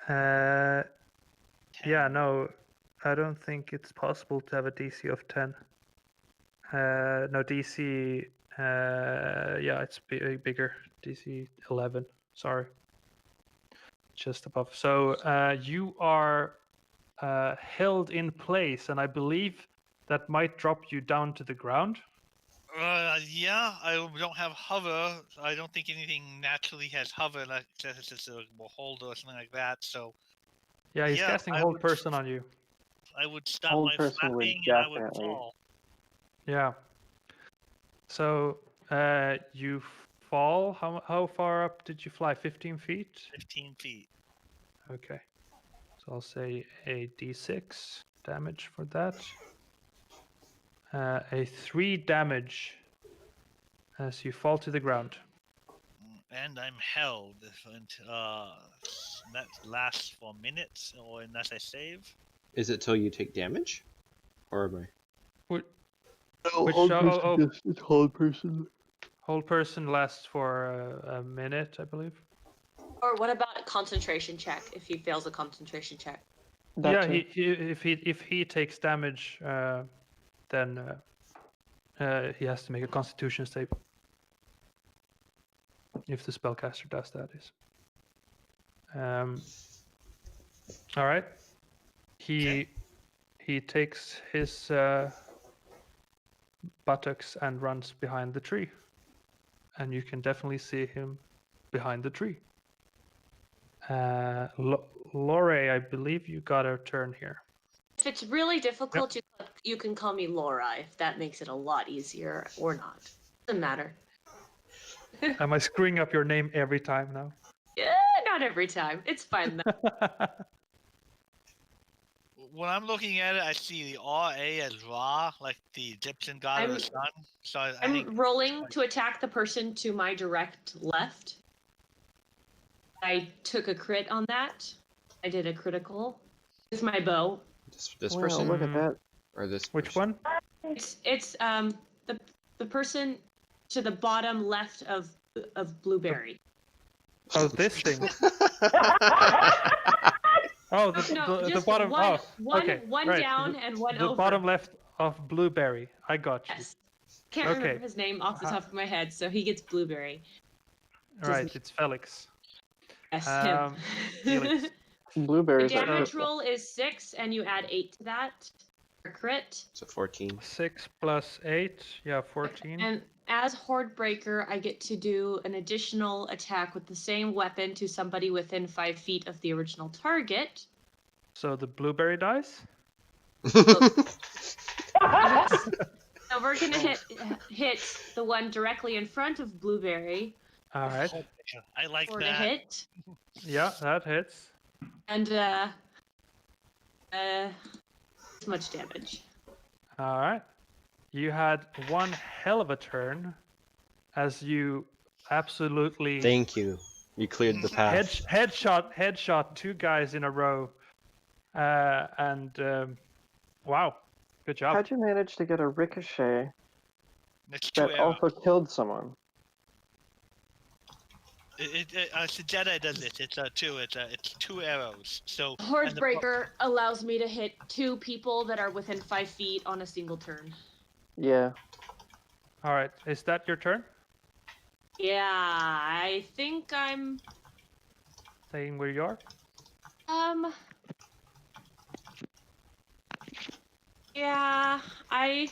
S5: 10.
S1: Yeah, no, I don't think it's possible to have a DC of 10. No, DC, yeah, it's bigger. DC 11, sorry. Just above. So you are held in place, and I believe that might drop you down to the ground.
S5: Yeah, I don't have hover. I don't think anything naturally has hover, like it's just a hold or something like that. So
S1: Yeah, he's
S5: yeah,
S1: casting
S5: I
S1: Hold
S5: would-
S1: Person on you.
S5: I would stop
S4: Hold
S5: my
S4: person would
S5: flapping and I would
S4: definitely-
S5: fall.
S1: Yeah. So you fall. How far up did you fly? 15 feet?
S5: 15 feet.
S1: Okay. So I'll say a d6 damage for that. A 3 damage as you fall to the ground.
S5: And I'm held. That lasts for minutes, or unless I save.
S2: Is it till you take damage? Or am I?
S1: Which
S4: It's hold person.
S1: Hold person lasts for a minute, I believe.
S6: Or what about a concentration check if he fails a concentration check?
S1: Yeah, if he takes damage, then he has to make a Constitution save. If the spellcaster does, that is. All right. He takes his buttocks and runs behind the tree, and you can definitely see him behind the tree. Lore, I believe you got a turn here.
S6: If it's really difficult, you can call me Laura if that makes it a lot easier, or not. Doesn't matter.
S1: Am I screwing up your name every time now?
S6: Yeah,
S7: Not every time. It's fine though.
S5: When I'm looking at it, I see the RA as Ra, like the Egyptian god of the sun. So I think
S7: I'm rolling to attack the person to my direct left. I took a crit on that. I did a critical with my bow.
S2: This
S4: Wow,
S2: person
S4: look at that.
S2: or this?
S1: Which
S2: person?
S1: one?
S7: It's the person to the bottom left of Blueberry.
S1: Oh, this thing. Oh, the
S7: just
S1: bottom.
S7: one,
S1: okay,
S7: one
S1: right.
S7: down and one
S1: the
S7: over.
S1: bottom left of Blueberry. I got you.
S7: Yes. Can't
S1: Okay.
S7: remember his name off the top of my head, so he gets Blueberry.
S1: Right, it's Felix.
S7: Yes,
S1: Um,
S7: him.
S1: Felix.
S7: The
S4: Blueberries are
S7: damage
S4: purple.
S7: roll is 6, and you add 8 to that. For crit.
S2: So 14.
S1: 6 plus 8, yeah, 14.
S7: And as Horde Breaker, I get to do an additional attack with the same weapon to somebody within 5 feet of the original target.
S1: So the Blueberry dies?
S7: Yes. So we're gonna hit the one directly in front of Blueberry
S1: All right.
S5: I like
S7: for the
S5: that.
S7: hit,
S1: Yeah, that hits.
S7: and this much damage.
S1: All right. You had one hell of a turn as you absolutely
S2: Thank you. You cleared the path.
S1: headshot 2 guys in a row. Wow, good job.
S4: How'd you manage to get a ricochet
S5: It's 2
S4: that
S5: arrows.
S4: also killed someone?
S5: It's a Jedi does it. It's 2. It's 2 arrows. So
S7: Horde
S5: and the
S7: Breaker allows me to hit 2 people that are within 5 feet on a single turn.
S4: Yeah.
S1: All right, is that your turn?
S7: Yeah, I think I'm
S1: Saying where you are?
S7: Yeah, I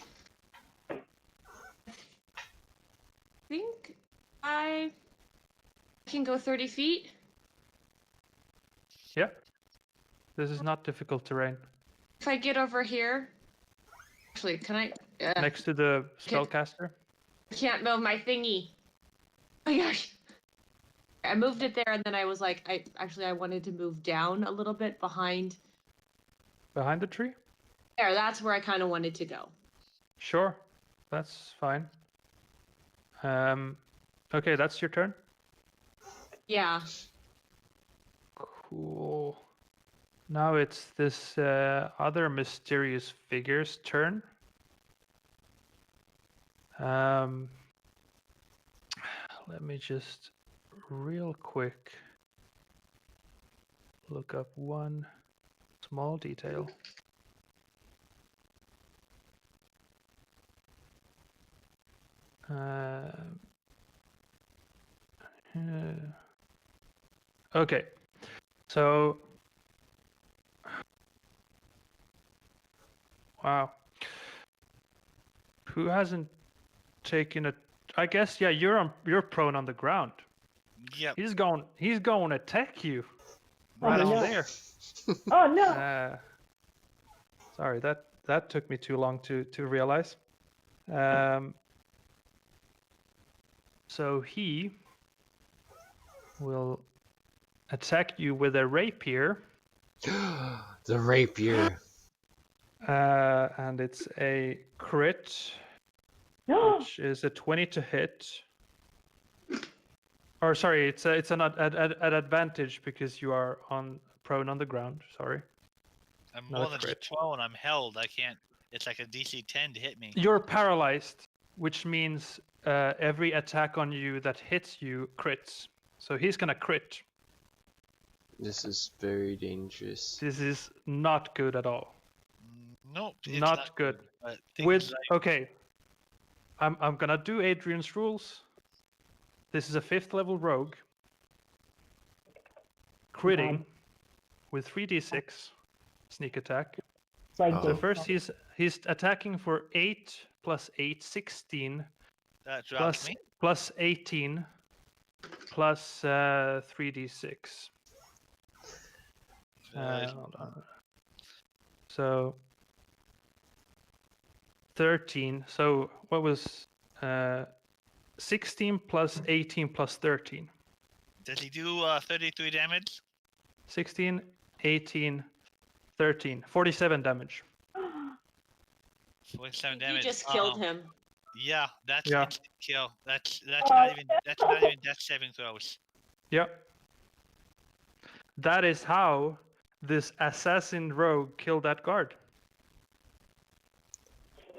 S7: think I can go 30 feet.
S1: Yeah. This is not difficult terrain.
S7: If I get over here, actually, can I?
S1: Next to the spellcaster?
S7: I can't move my thingy. Oh my gosh! I moved it there, and then I was like, I wanted to move down a little bit behind.
S1: Behind the tree?
S7: There, that's where I kind of wanted to go.
S1: Sure, that's fine. Okay, that's your turn.
S7: Yeah.
S1: Cool. Now it's this other mysterious figure's turn. Let me just real quick look up one small detail. Okay, so wow, who hasn't taken a? I guess yeah, you're prone on the ground.
S5: Yep.
S1: He's going to attack you right on
S3: no.
S1: there.
S3: Oh no!
S1: Sorry, that took me too long to realize. So he will attack you with a rapier.
S2: The rapier.
S1: And it's a crit, which is a 20 to hit. Or sorry, it's an advantage because you are prone on the ground. Sorry.
S5: I'm
S1: Not
S5: more
S1: a
S5: than
S1: crit.
S5: just prone. I'm held. I can't. It's like a DC 10 to hit me.
S1: You're paralyzed, which means every attack on you that hits you crits. So he's gonna crit.
S2: This is very dangerous.
S1: This is not good at all.
S5: Nope. It's
S1: Not good.
S5: But
S1: With
S5: things like,
S1: okay, I'm gonna do Adrian's rules. This is a 5th level rogue. Critting with 3d6 sneak attack.
S3: Like
S1: So
S2: Oh.
S1: first he's attacking for 8 plus 8, 16
S5: that drops me.
S1: plus 18 plus 3d6. Hold on. So 13. So what was 16 plus 18 plus 13?
S5: Does he do 33 damage?
S1: 16, 18, 13, 47 damage.
S5: 47
S6: You
S5: damage.
S6: just killed him.
S5: Yeah, that's
S1: Yeah.
S5: instant kill. That's not even death saving throws.
S1: Yep. That is how this assassin rogue killed that guard.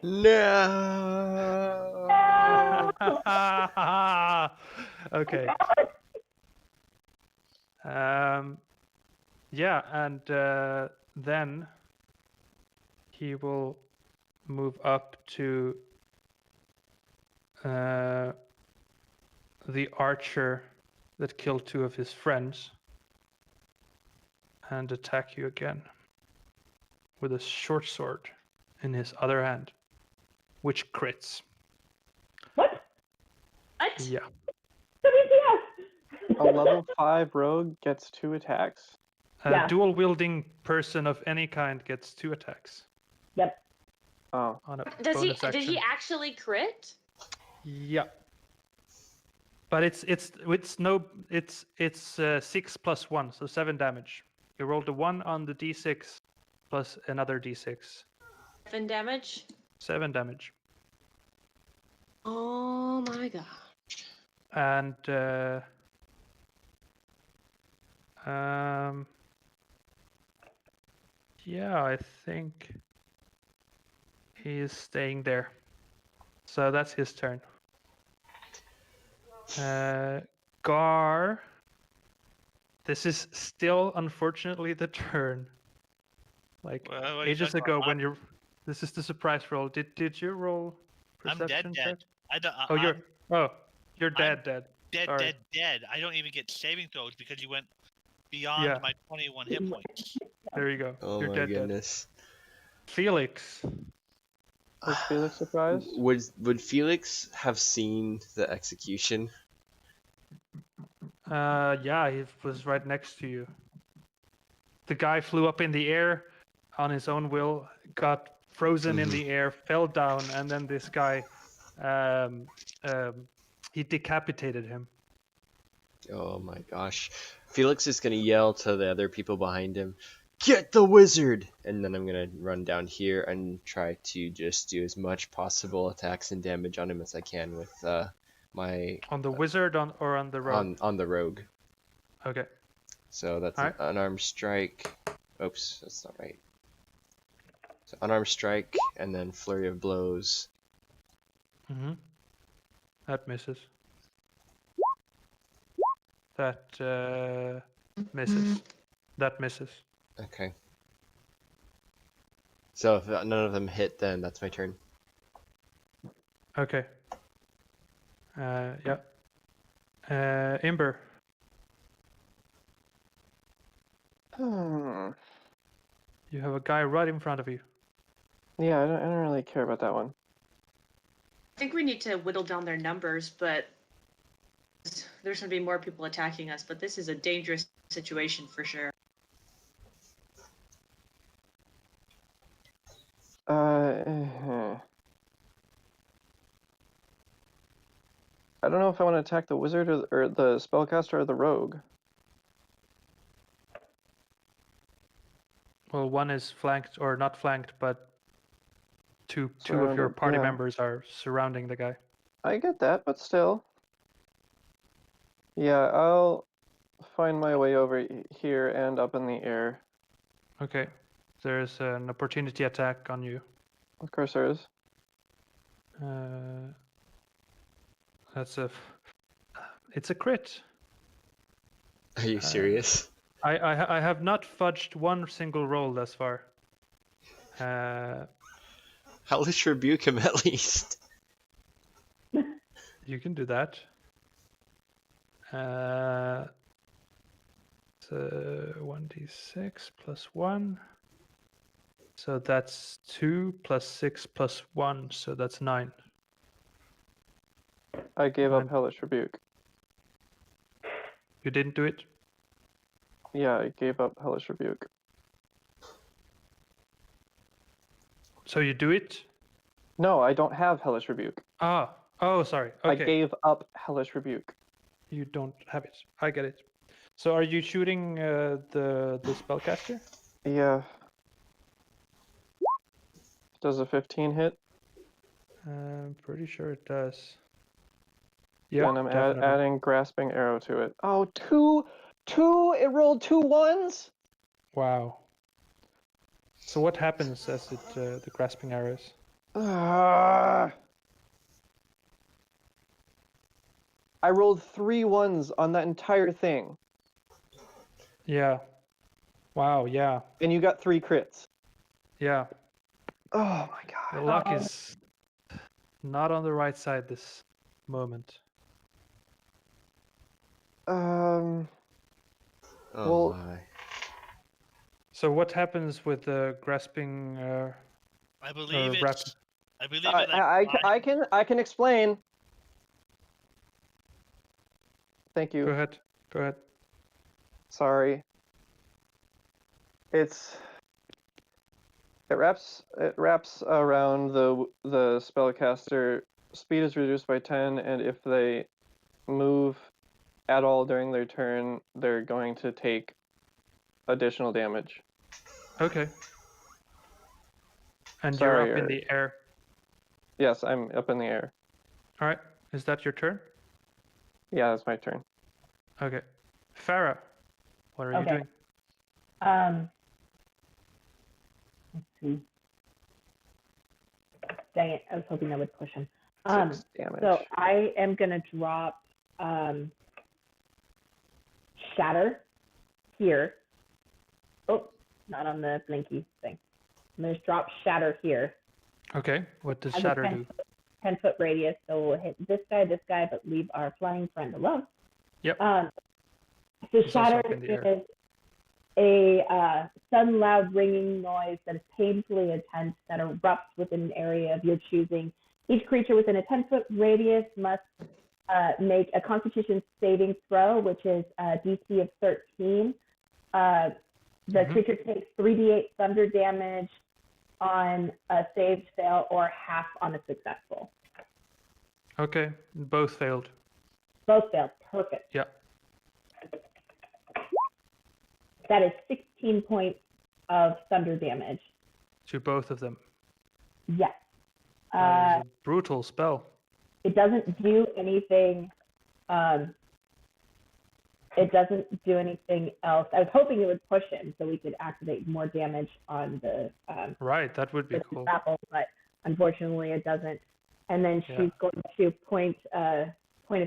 S2: No.
S1: Okay. Yeah, and then he will move up to the archer that killed 2 of his friends and attack you again with a short sword in his other hand, which crits.
S3: What?
S6: What?
S1: Yeah.
S3: WTF?
S4: A level 5 rogue gets 2 attacks.
S1: A
S3: Yeah.
S1: dual wielding person of any kind gets 2 attacks
S3: Yep.
S4: Oh,
S1: on a
S6: Does he?
S1: bonus action.
S6: Did he actually crit?
S1: Yeah. But it's 6 plus 1, so 7 damage. You rolled a 1 on the d6 plus another d6.
S6: 7 damage.
S1: 7 damage.
S6: Oh my god.
S1: And yeah, I think he is staying there. So that's his turn. Gar. This is still, unfortunately, the turn. Like
S5: What are you
S1: ages
S5: talking
S1: ago,
S5: about?
S1: when you. This is the surprise roll. Did you roll
S5: I'm
S1: perception
S5: dead.
S1: check?
S5: I don't.
S1: Oh, you're.
S5: I'm
S1: Oh, you're
S5: I'm
S1: dead.
S5: dead.
S1: Sorry.
S5: Dead. I don't even get saving throws because you went beyond
S1: Yeah.
S5: my 21 hit points.
S1: There you go.
S2: Oh
S1: You're
S2: my
S1: dead.
S2: goodness.
S1: Felix.
S4: was Felix surprised?
S2: Would Felix have seen the execution?
S1: Yeah, he was right next to you. The guy flew up in the air on his own will, got frozen in the air, fell down, and then this guy, he decapitated him.
S2: Oh my gosh. Felix is gonna yell to the other people behind him, "Get the wizard!" And then I'm gonna run down here and try to just do as much possible attacks and damage on him as I can with my
S1: On the wizard or on the rogue?
S2: on the rogue.
S1: Okay.
S2: So that's
S1: Alright.
S2: an unarmed strike. Oops, that's not right. So unarmed strike and then flurry of blows.
S1: Mm-hmm. That misses. That misses. That misses.
S2: Okay. So if none of them hit, then that's my turn.
S1: Okay. Yeah. Imber.
S4: Hmm.
S1: You have a guy right in front of you.
S4: Yeah, I don't really care about that one.
S7: I think we need to whittle down their numbers, but there's going to be more people attacking us, but this is a dangerous situation for sure.
S4: I don't know if I want to attack the wizard or the spellcaster or the rogue.
S1: Well, one is flanked, or not flanked, but two of your
S4: Surrounded,
S1: party
S4: yeah.
S1: members are surrounding the guy.
S4: I get that, but still. Yeah, I'll find my way over here and up in the air.
S1: Okay. There's an opportunity attack on you.
S4: Of course there is.
S1: It's a crit.
S2: Are you serious?
S1: I have not fudged one single roll thus far.
S2: Hellish rebuke him at least.
S1: You can do that. So 1d6 plus 1. So that's 2 plus 6 plus 1, so that's 9.
S4: I gave up Hellish Rebuke.
S1: You didn't do it?
S4: Yeah, I gave up Hellish Rebuke.
S1: So you do it?
S4: No, I don't have Hellish Rebuke.
S1: Oh, sorry. Okay.
S4: I gave up Hellish Rebuke.
S1: You don't have it. I get it. So are you shooting the spellcaster?
S4: Yeah. Does a 15 hit?
S1: I'm pretty sure it does. Yeah,
S4: Then I'm
S1: definitely.
S4: adding grasping arrow to it. Oh, two! It rolled 2 1s?
S1: Wow. So what happens as it the grasping arrows?
S4: I rolled 3 1s on that entire thing.
S1: Yeah. Wow. Yeah.
S4: And you got 3 crits.
S1: Yeah.
S4: Oh my
S1: The
S4: god.
S1: luck is not on the right side this moment.
S2: Oh
S4: Well,
S2: my.
S1: So what happens with the grasping?
S5: I believe
S1: wrap-
S5: it's. I believe it.
S4: I can explain. Thank you.
S1: Go ahead. Go ahead.
S4: Sorry. It wraps around the spellcaster. Speed is reduced by 10, and if they move at all during their turn, they're going to take additional damage.
S1: Okay. And
S4: Sorry,
S1: you're up in the air.
S4: Yes, I'm up in the air.
S1: All right. Is that your turn?
S4: Yeah, that's my turn.
S1: Okay. Farah, what are you doing?
S3: Let's see. Dang it! I was hoping that would push him.
S4: 6 damage.
S3: So I am gonna drop shatter here. Oh, not on the blinky thing. I'm gonna drop shatter here.
S1: Okay. What does
S3: Has a
S1: shatter do?
S3: 10-foot radius, so we'll hit this guy, but leave our flying friend alone.
S1: Yep.
S3: So
S1: It's also
S3: shatter
S1: up in the air.
S3: is a sudden loud ringing noise that is painfully intense that erupts within an area of your choosing. Each creature within a 10-foot radius must make a Constitution saving throw, which is a DC of 13. The creature takes 3d8 thunder damage on a saved fail or half on a successful.
S1: Okay. Both failed.
S3: Both failed. Perfect.
S1: Yeah.
S3: That is 16 points of thunder damage.
S1: To both of them.
S3: Yes.
S1: That is a brutal spell.
S3: It doesn't do anything. It doesn't do anything else. I was hoping it would push him so we could activate more damage on the
S1: Right, that would be cool.
S3: grapple, but unfortunately it doesn't. And then she's going to point a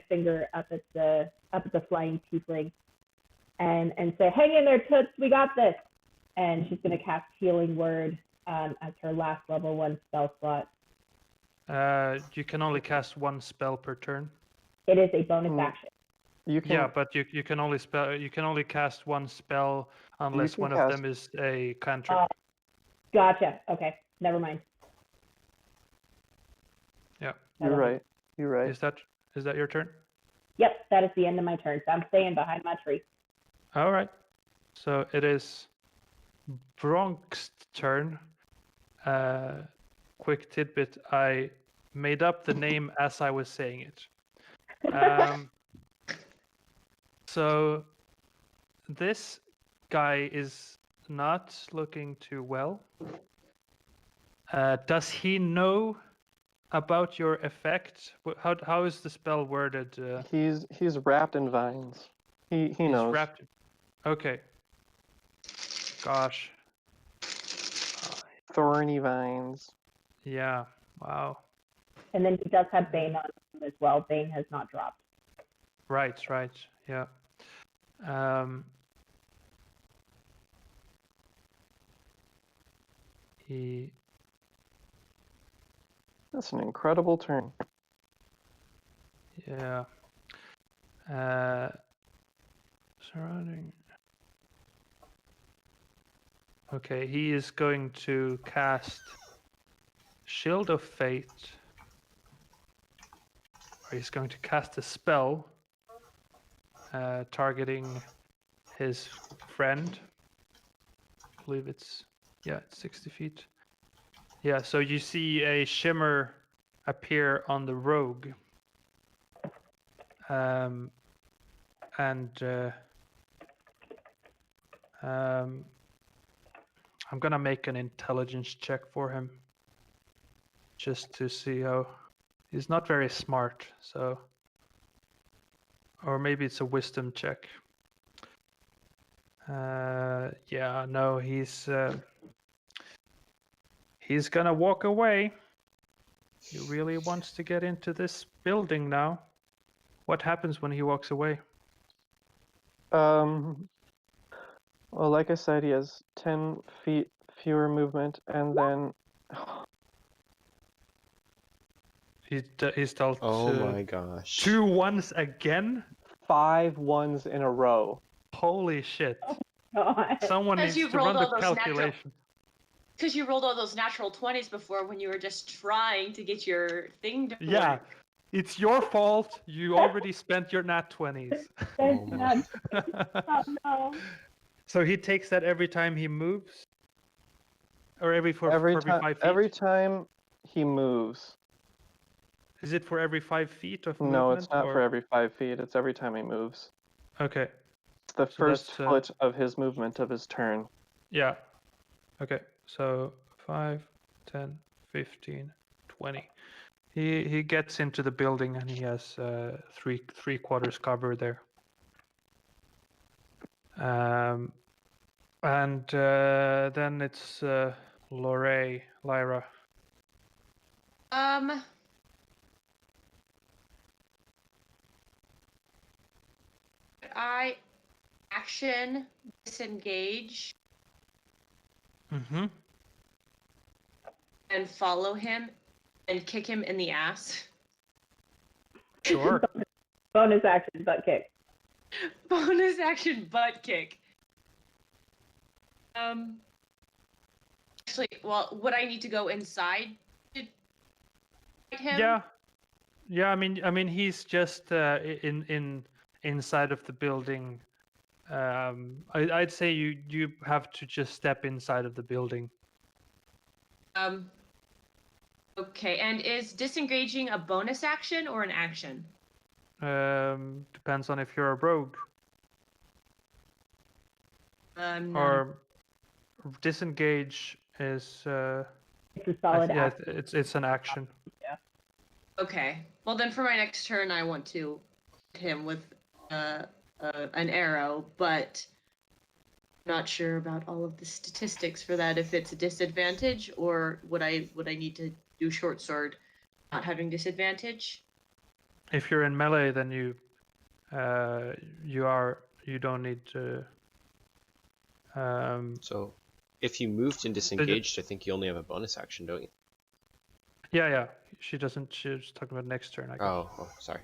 S3: finger up at the flying tiefling and say, "Hang in there, Toots, we got this." And she's going to cast Healing Word as her last level 1 spell slot.
S1: You can only cast 1 spell per turn.
S3: It is a bonus action.
S4: You can,
S1: Yeah, but you can only cast 1 spell unless one of them is a cantrip.
S3: Gotcha. Okay, never mind.
S1: Yeah.
S4: You're right. You're right.
S1: Is that your turn?
S3: Yep, that is the end of my turn. So I'm staying behind my tree.
S1: All right. So it is Bronk's turn. Quick tidbit: I made up the name as I was saying it. So this guy is not looking too well. Does he know about your effect? How is the spell worded?
S4: He's wrapped in vines. He knows.
S1: Wrapped. Okay. Gosh.
S4: Thorny vines.
S1: Yeah. Wow.
S3: And then he does have Bane on him as well. Bane has not dropped.
S1: Right. Yeah.
S4: That's an incredible turn.
S1: Yeah. Surrounding. Okay, he is going to cast Shield of Fate. Or he's going to cast a spell targeting his friend. I believe it's 60 feet. Yeah, so you see a shimmer appear on the rogue. and I'm gonna make an intelligence check for him, just to see how. He's not very smart, so. Or maybe it's a wisdom check. Yeah, no, he's gonna walk away. He really wants to get into this building now. What happens when he walks away?
S4: Well, like I said, he has 10 feet fewer movement, and then
S1: He's dealt
S2: Oh my gosh.
S1: 2 1s again?
S4: 5 1s in a row.
S1: Holy shit.
S3: God.
S1: Someone
S7: Because
S1: needs
S7: you
S1: to
S7: rolled
S1: run the
S7: all those natural-
S1: calculation.
S7: Because you rolled all those natural 20s before when you were just trying to get your thing to
S1: Yeah,
S7: work.
S1: it's your fault. You already spent your nat 20s.
S2: Oh my.
S3: Oh no.
S1: So he takes that every time he moves? Or for every 5 feet?
S4: Every time he moves.
S1: Is it for every 5 feet of movement?
S4: No, it's not
S1: or...
S4: for every 5 feet. It's every time he moves.
S1: Okay.
S4: It's the
S1: So
S4: first
S1: that's,
S4: foot of his movement of his turn.
S1: Yeah. Okay. So 5, 10, 15, 20. He gets into the building and he has three quarters cover there. And then it's Lyra.
S7: I action disengage
S1: Mm-hmm.
S7: and follow him and kick him in the ass.
S1: Sure.
S3: Bonus action, butt kick.
S7: Bonus action butt kick. Actually, well, would I need to go inside to fight him?
S1: Yeah. Yeah, I mean he's just inside of the building. I'd say you have to just step inside of the building.
S7: Okay, and is disengaging a bonus action or an action?
S1: Depends on if you're a rogue.
S7: No.
S1: Or disengage is
S3: It's a solid
S1: yeah,
S3: action.
S1: it's an action.
S7: Okay. Well, then for my next turn, I want to hit him with an arrow, but I'm not sure about all of the statistics for that. If it's a disadvantage, or would I need to do short sword, not having disadvantage?
S1: If you're in melee, then you don't need to.
S2: So, if you moved and disengaged, I think you only have a bonus action, don't you?
S1: Yeah. She doesn't. She's talking about next turn, I guess.
S2: Oh, sorry.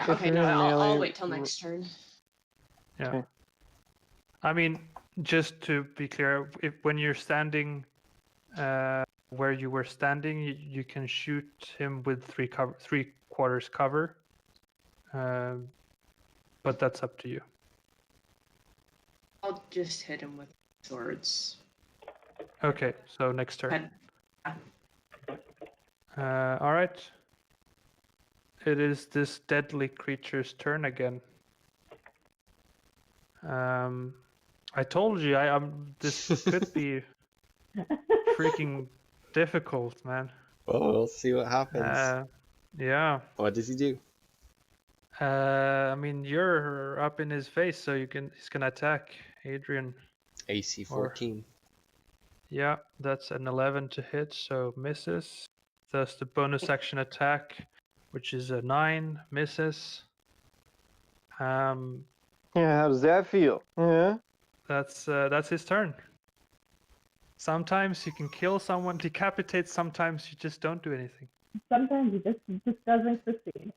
S4: If
S7: Okay,
S4: you're
S7: no,
S4: in
S7: I'll
S4: melee,
S7: wait till next turn.
S1: Yeah.
S4: Okay.
S1: I mean, just to be clear, when you're standing where you were standing, you can shoot him with 3 quarters cover. But that's up to you.
S7: I'll just hit him with swords.
S1: Okay, so next turn. All right. It is this deadly creature's turn again. I told you, this could be freaking difficult, man.
S2: Well, we'll see what happens.
S1: Yeah.
S2: What does he do?
S1: I mean, you're up in his face, so he's gonna attack Adrian.
S2: AC 14.
S1: Yeah, that's an 11 to hit, so misses. Thus the bonus action attack, which is a 9, misses.
S4: Yeah, how does that feel? Yeah.
S1: That's his turn. Sometimes you can kill someone, decapitate. Sometimes you just don't do anything.
S3: Sometimes it just doesn't succeed.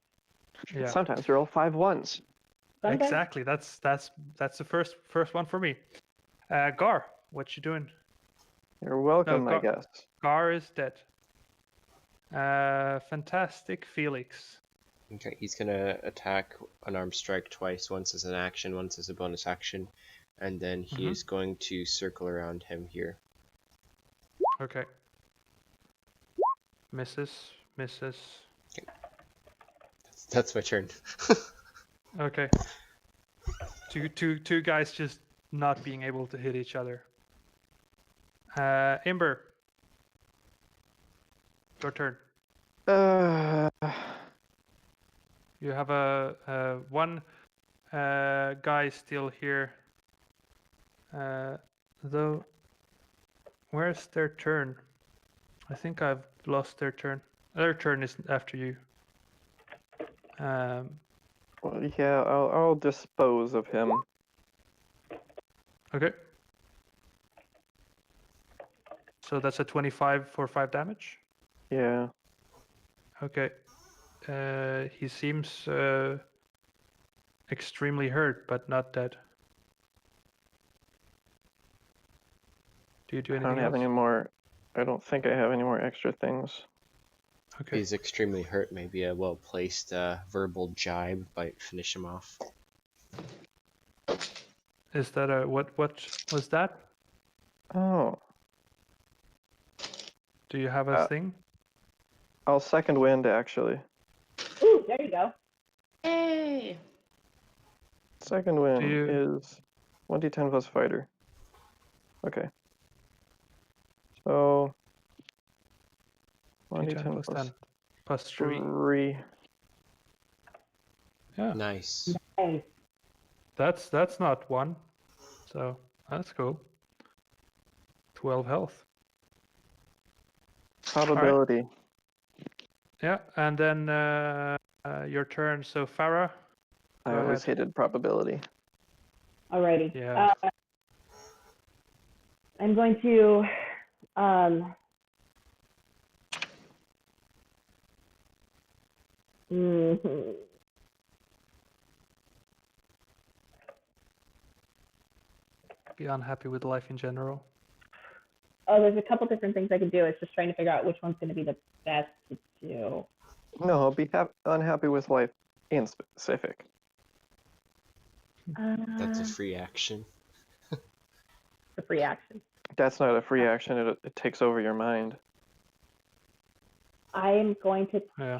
S1: Yeah,
S4: Sometimes you roll 5 1s.
S3: Sometimes
S1: exactly. That's the first one for me. Gar, what you doing?
S4: You're welcome,
S1: No,
S4: I guess.
S1: Gar is dead. Fantastic, Felix.
S2: Okay, he's gonna attack unarmed strike twice, once as an action, once as a bonus action, and then he is going to circle around him here.
S1: Okay. Misses.
S2: That's my turn.
S1: Okay. Two guys just not being able to hit each other. Ember, your turn. You have a one guy still here. Though, where's their turn? I think I've lost their turn. Their turn is after you.
S4: Well, yeah, I'll dispose of him.
S1: Okay. So that's a 25 for 5 damage.
S4: Yeah.
S1: Okay. He seems extremely hurt, but not dead. Do you do
S4: I
S1: anything
S4: don't have
S1: else?
S4: any more. I don't think I have any more extra things.
S1: Okay.
S2: He's extremely hurt. Maybe a well-placed verbal jibe might finish him off.
S1: Is that a what was that?
S4: Oh.
S1: Do you have a thing?
S4: I'll second wind, actually.
S3: Ooh, there you go.
S7: Hey.
S4: Second wind
S1: you-
S4: is 1d10 plus fighter. Okay. So 1d10
S1: plus
S4: plus
S1: 10 plus 3.
S4: 3.
S1: Yeah.
S2: Nice.
S3: Nice.
S1: That's not 1. So that's cool. 12 health.
S4: Probability.
S1: Yeah, and then your turn. So Farah.
S4: I
S1: Go
S4: always
S1: ahead.
S4: hated probability.
S3: Alrighty.
S1: Yeah.
S3: I'm going to mhm.
S1: Be unhappy with life in general.
S3: Oh, there's a couple different things I can do. It's just trying to figure out which one's going to be the best to do.
S4: No, I'll be unhappy with life in specific.
S2: That's a free action.
S3: The free action.
S4: That's not a free action. It takes over your mind.
S3: I am going to.
S1: Yeah.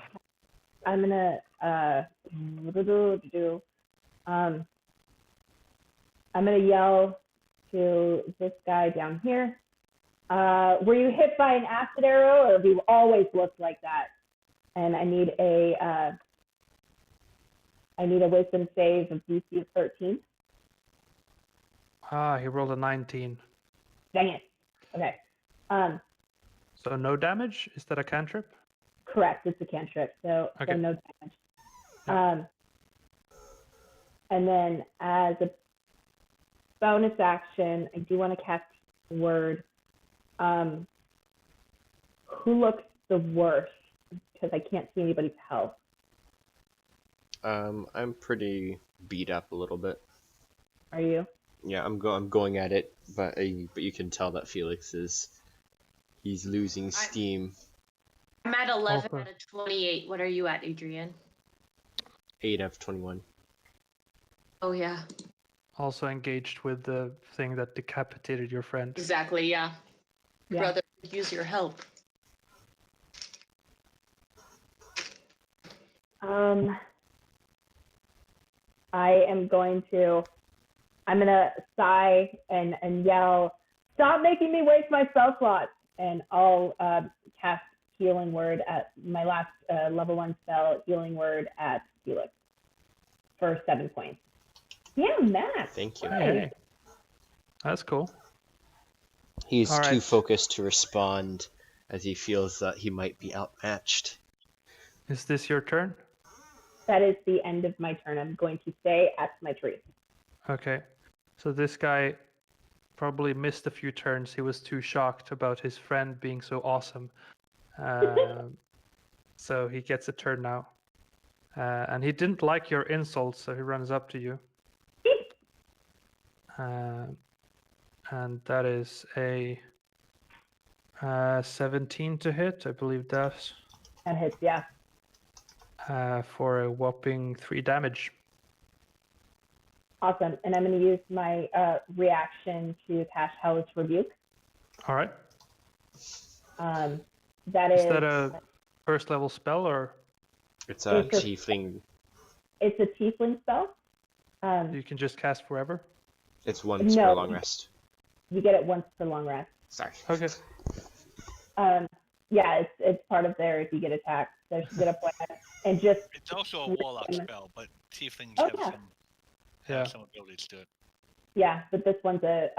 S3: I'm gonna. I'm gonna yell to this guy down here. Were you hit by an acid arrow, or have you always looked like that? And I need a wisdom save of DC of 13.
S1: Ah, he rolled a 19.
S3: Dang it. Okay.
S1: So no damage? Is that a cantrip?
S3: Correct. It's a cantrip, so
S1: Okay.
S3: no damage. And then as a bonus action, I do want to cast word. Who looks the worst? Because I can't see anybody's health.
S2: I'm pretty beat up a little bit.
S3: Are you?
S2: Yeah, I'm going at it, but you can tell that Felix he's losing steam.
S7: I'm at 11
S1: Also-
S7: out of 28. What are you at, Adrian?
S2: 8 out of 21.
S7: Oh, yeah.
S1: Also engaged with the thing that decapitated your friend.
S7: Exactly, yeah.
S3: Yeah.
S7: Brother, use your help.
S3: I'm gonna sigh and yell, "Stop making me waste my spell slots!" And I'll cast Healing Word at my last level 1 spell, Healing Word at Felix for 7 points. Yeah, Matt.
S2: Thank you.
S1: Hey. That's cool.
S2: He's
S1: All
S2: too
S1: right.
S2: focused to respond, as he feels that he might be outmatched.
S1: Is this your turn?
S3: That is the end of my turn. I'm going to stay at my tree.
S1: Okay. So this guy probably missed a few turns. He was too shocked about his friend being so awesome. So he gets a turn now. And he didn't like your insults, so he runs up to you. And that is a 17 to hit, I believe that's.
S3: That hits, yeah.
S1: For a whopping 3 damage.
S3: Awesome. And I'm going to use my reaction to cast Hellish Rebuke.
S1: All right.
S3: That
S1: Is that a first level spell or?
S2: It's a
S3: It's a-
S2: tiefling.
S3: It's a tiefling spell.
S1: You can just cast forever?
S2: It's once per
S3: No.
S2: long rest.
S3: You get it once per long rest.
S2: Sorry.
S1: Okay.
S3: Yeah, it's part of there if you get attacked. So she's gonna point at it and just.
S5: It's also a warlock spell, but tieflings
S3: Oh,
S5: have
S3: yeah.
S5: have some abilities to it.
S3: Yeah, but this one's a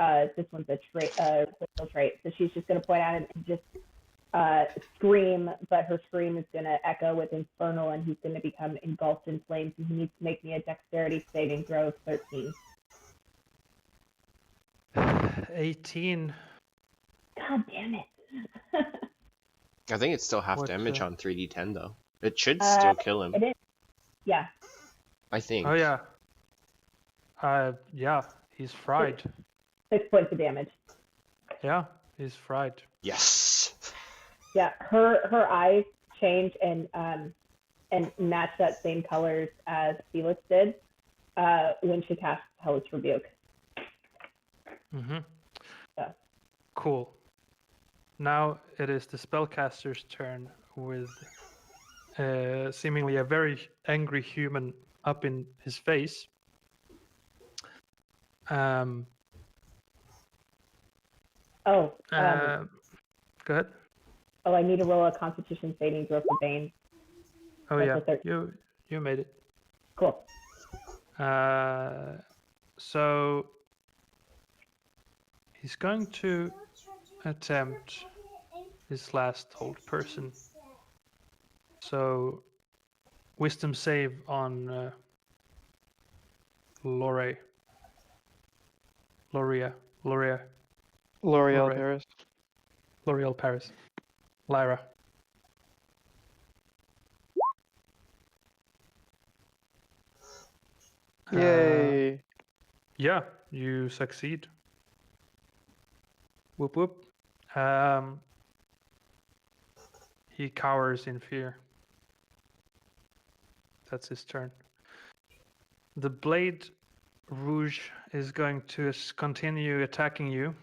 S3: trait, crystal trait. So she's just gonna point at it and just scream, but her scream is gonna echo with infernal, and he's gonna become engulfed in flames. And he needs to make me a dexterity saving throw of 13.
S1: 18.
S3: God damn it!
S2: I think it's still half
S1: What,
S2: damage on 3d10 though. It should still kill him.
S3: It is. Yeah.
S2: I think.
S1: Oh, yeah. Yeah, he's fried.
S3: 6 points of damage.
S1: Yeah, he's fried.
S2: Yes.
S3: Yeah, her eyes change and match that same colors as Felix did when she cast Hellish Rebuke.
S1: Mm-hmm.
S3: Yeah.
S1: Cool. Now it is the spellcaster's turn with seemingly a very angry human up in his face.
S3: Oh.
S1: Go ahead.
S3: Oh, I need to roll a Constitution saving throw for Bane.
S1: Oh
S3: That's
S1: yeah,
S3: a 13.
S1: you made it.
S3: Cool.
S1: So he's going to attempt his last hold person. So wisdom save on Loria.
S4: L'Oreal
S1: Alright.
S4: Paris.
S1: L'Oreal Paris. Lyra.
S4: Yay!
S1: Yeah, you succeed. Whoop whoop. He cowers in fear. That's his turn. The Blade Rouge is going to continue attacking you.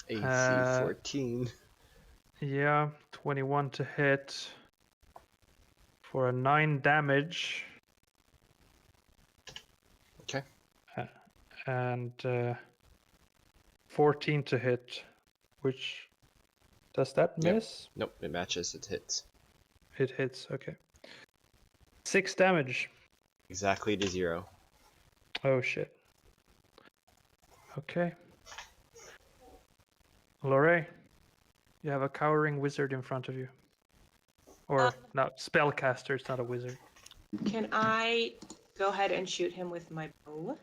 S2: AC 14.
S1: Yeah, 21 to hit for a 9 damage.
S2: Okay.
S1: And 14 to hit, which does that
S2: Yep.
S1: miss?
S2: Nope, it matches. It hits.
S1: It hits, okay. 6 damage.
S2: Exactly to 0.
S1: Oh shit. Okay. Lorraine, you have a cowering wizard in front of you. Or not, spellcaster, it's not a wizard.
S6: Can I go ahead and shoot him with my bow?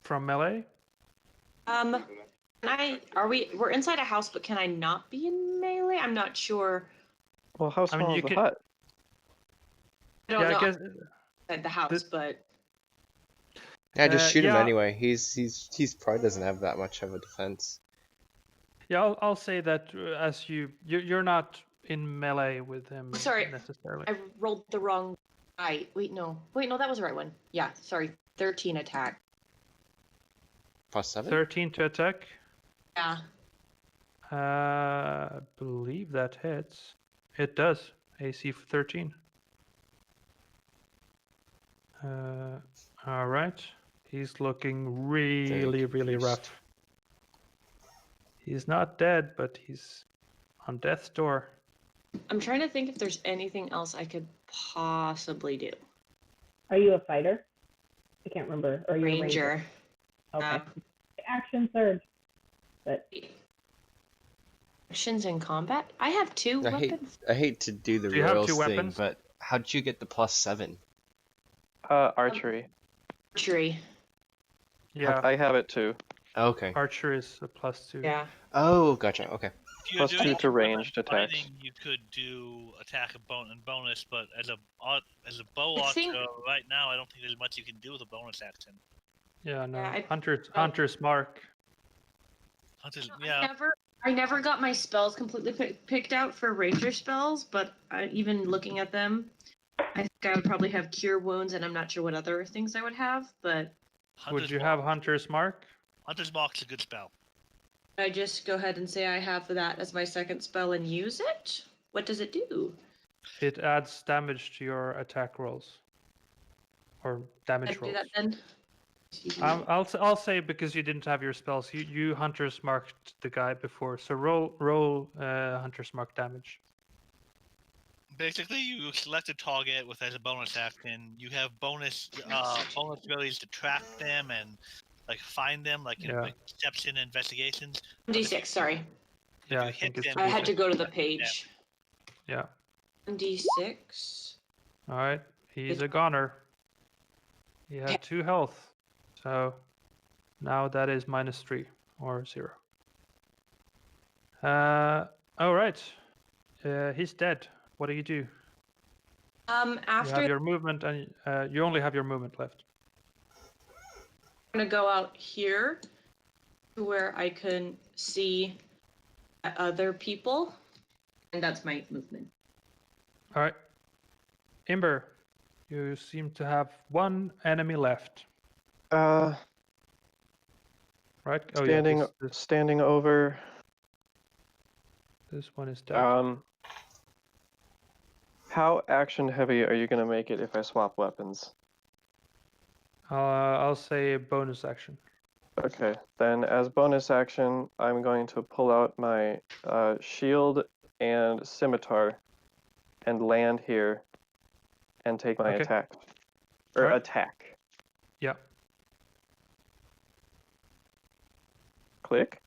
S1: From melee?
S6: We're inside a house, but can I not be in melee? I'm not sure.
S4: Well, how
S1: I mean,
S4: small
S1: you
S4: is the
S1: could-
S4: hut?
S6: I don't know
S1: I guess
S6: inside the house, but
S2: Yeah, just shoot him
S1: yeah.
S2: anyway. He's probably doesn't have that much of a defense.
S1: Yeah, I'll say that as you're not in melee with him
S6: Sorry.
S1: necessarily.
S6: I rolled the wrong die. Wait, no, that was the right one. Yeah, sorry. 13 attack.
S2: Plus 7?
S1: 13 to attack.
S6: Yeah.
S1: I believe that hits. It does. AC 13. All right. He's looking really
S2: confused.
S1: rough. He's not dead, but he's on death's door.
S6: I'm trying to think if there's anything else I could possibly do.
S3: Are you a fighter? I can't remember. Or are you a ranger?
S6: Ranger.
S3: Okay. Action surge. But
S6: Actions in combat? I have 2 weapons.
S2: I hate to do the
S1: Do you have
S2: royals
S1: 2
S2: thing,
S1: weapons?
S2: but how'd you get the plus 7?
S4: Archery.
S6: Archery.
S1: Yeah,
S4: I have it too.
S2: Okay.
S1: archer is a +2.
S6: Yeah.
S2: Oh, gotcha. Okay.
S5: If you're
S4: Plus
S5: doing
S4: 2 to ranged
S5: fighting,
S4: attacks.
S5: you could do attack and bonus, but as a bow
S6: I think-
S5: archer right now, I don't think there's much you can do with a bonus action.
S1: Yeah, no.
S6: Yeah,
S1: Hunter's mark.
S5: Hunters, yeah.
S7: I never got my spells completely picked out for ranger spells, but even looking at them, I think I would probably have cure wounds, and I'm not sure what other things I would have, but
S1: Would you have Hunter's mark?
S5: Hunter's Mark's a good spell.
S7: I just go ahead and say I have that as my second spell and use it? What does it do?
S1: It adds damage to your attack rolls. or damage
S7: I'd do
S1: rolls.
S7: that then.
S1: I'll say because you didn't have your spells, you hunters marked the guy before, so roll hunters mark damage.
S5: Basically, you select a target with as a bonus action. You have bonus abilities to track them and like find them, like in like deception and investigations.
S7: D6, sorry.
S1: Yeah,
S5: you
S1: I think
S5: hit
S1: it's
S5: them,
S7: I
S5: you
S7: had to
S5: just-
S7: go to the page.
S1: Yeah.
S7: D6.
S1: All right. He's a goner. He had 2 health, so now that is -3 or 0. All right. He's dead. What do you do? You
S7: After
S1: have your movement, and you only have your movement left.
S7: I'm gonna go out here to where I can see other people, and that's my movement.
S1: All right. Imber, you seem to have 1 enemy left, right? Oh
S4: Standing,
S1: yeah, this
S4: standing over.
S1: one is dead.
S4: How action heavy are you gonna make it if I swap weapons?
S1: I'll say bonus action.
S4: Okay, then as bonus action, I'm going to pull out my shield and scimitar and land here and take my
S1: Okay.
S4: attack. Or
S1: Alright.
S4: attack.
S1: Yeah.
S4: Click.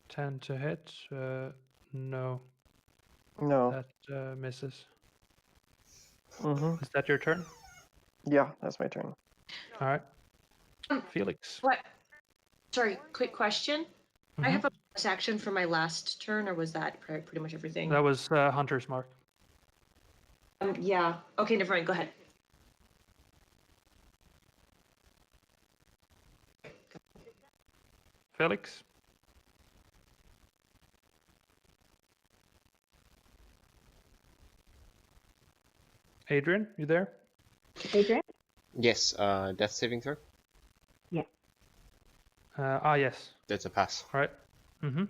S1: 10 to hit. No,
S4: No.
S1: that misses.
S4: Mm-hmm.
S1: Is that your turn?
S4: Yeah, that's my turn.
S1: All right. Felix.
S7: What? Sorry, quick question. I
S1: Mhm.
S7: have a bonus action for my last turn, or was that pretty much everything?
S1: That was Hunter's Mark.
S7: Yeah. Okay, never mind. Go ahead.
S1: Felix. Adrian, you there?
S3: Adrian?
S2: Yes, death saving throw?
S1: Yes.
S2: That's a pass.
S1: All right. Mm-hmm.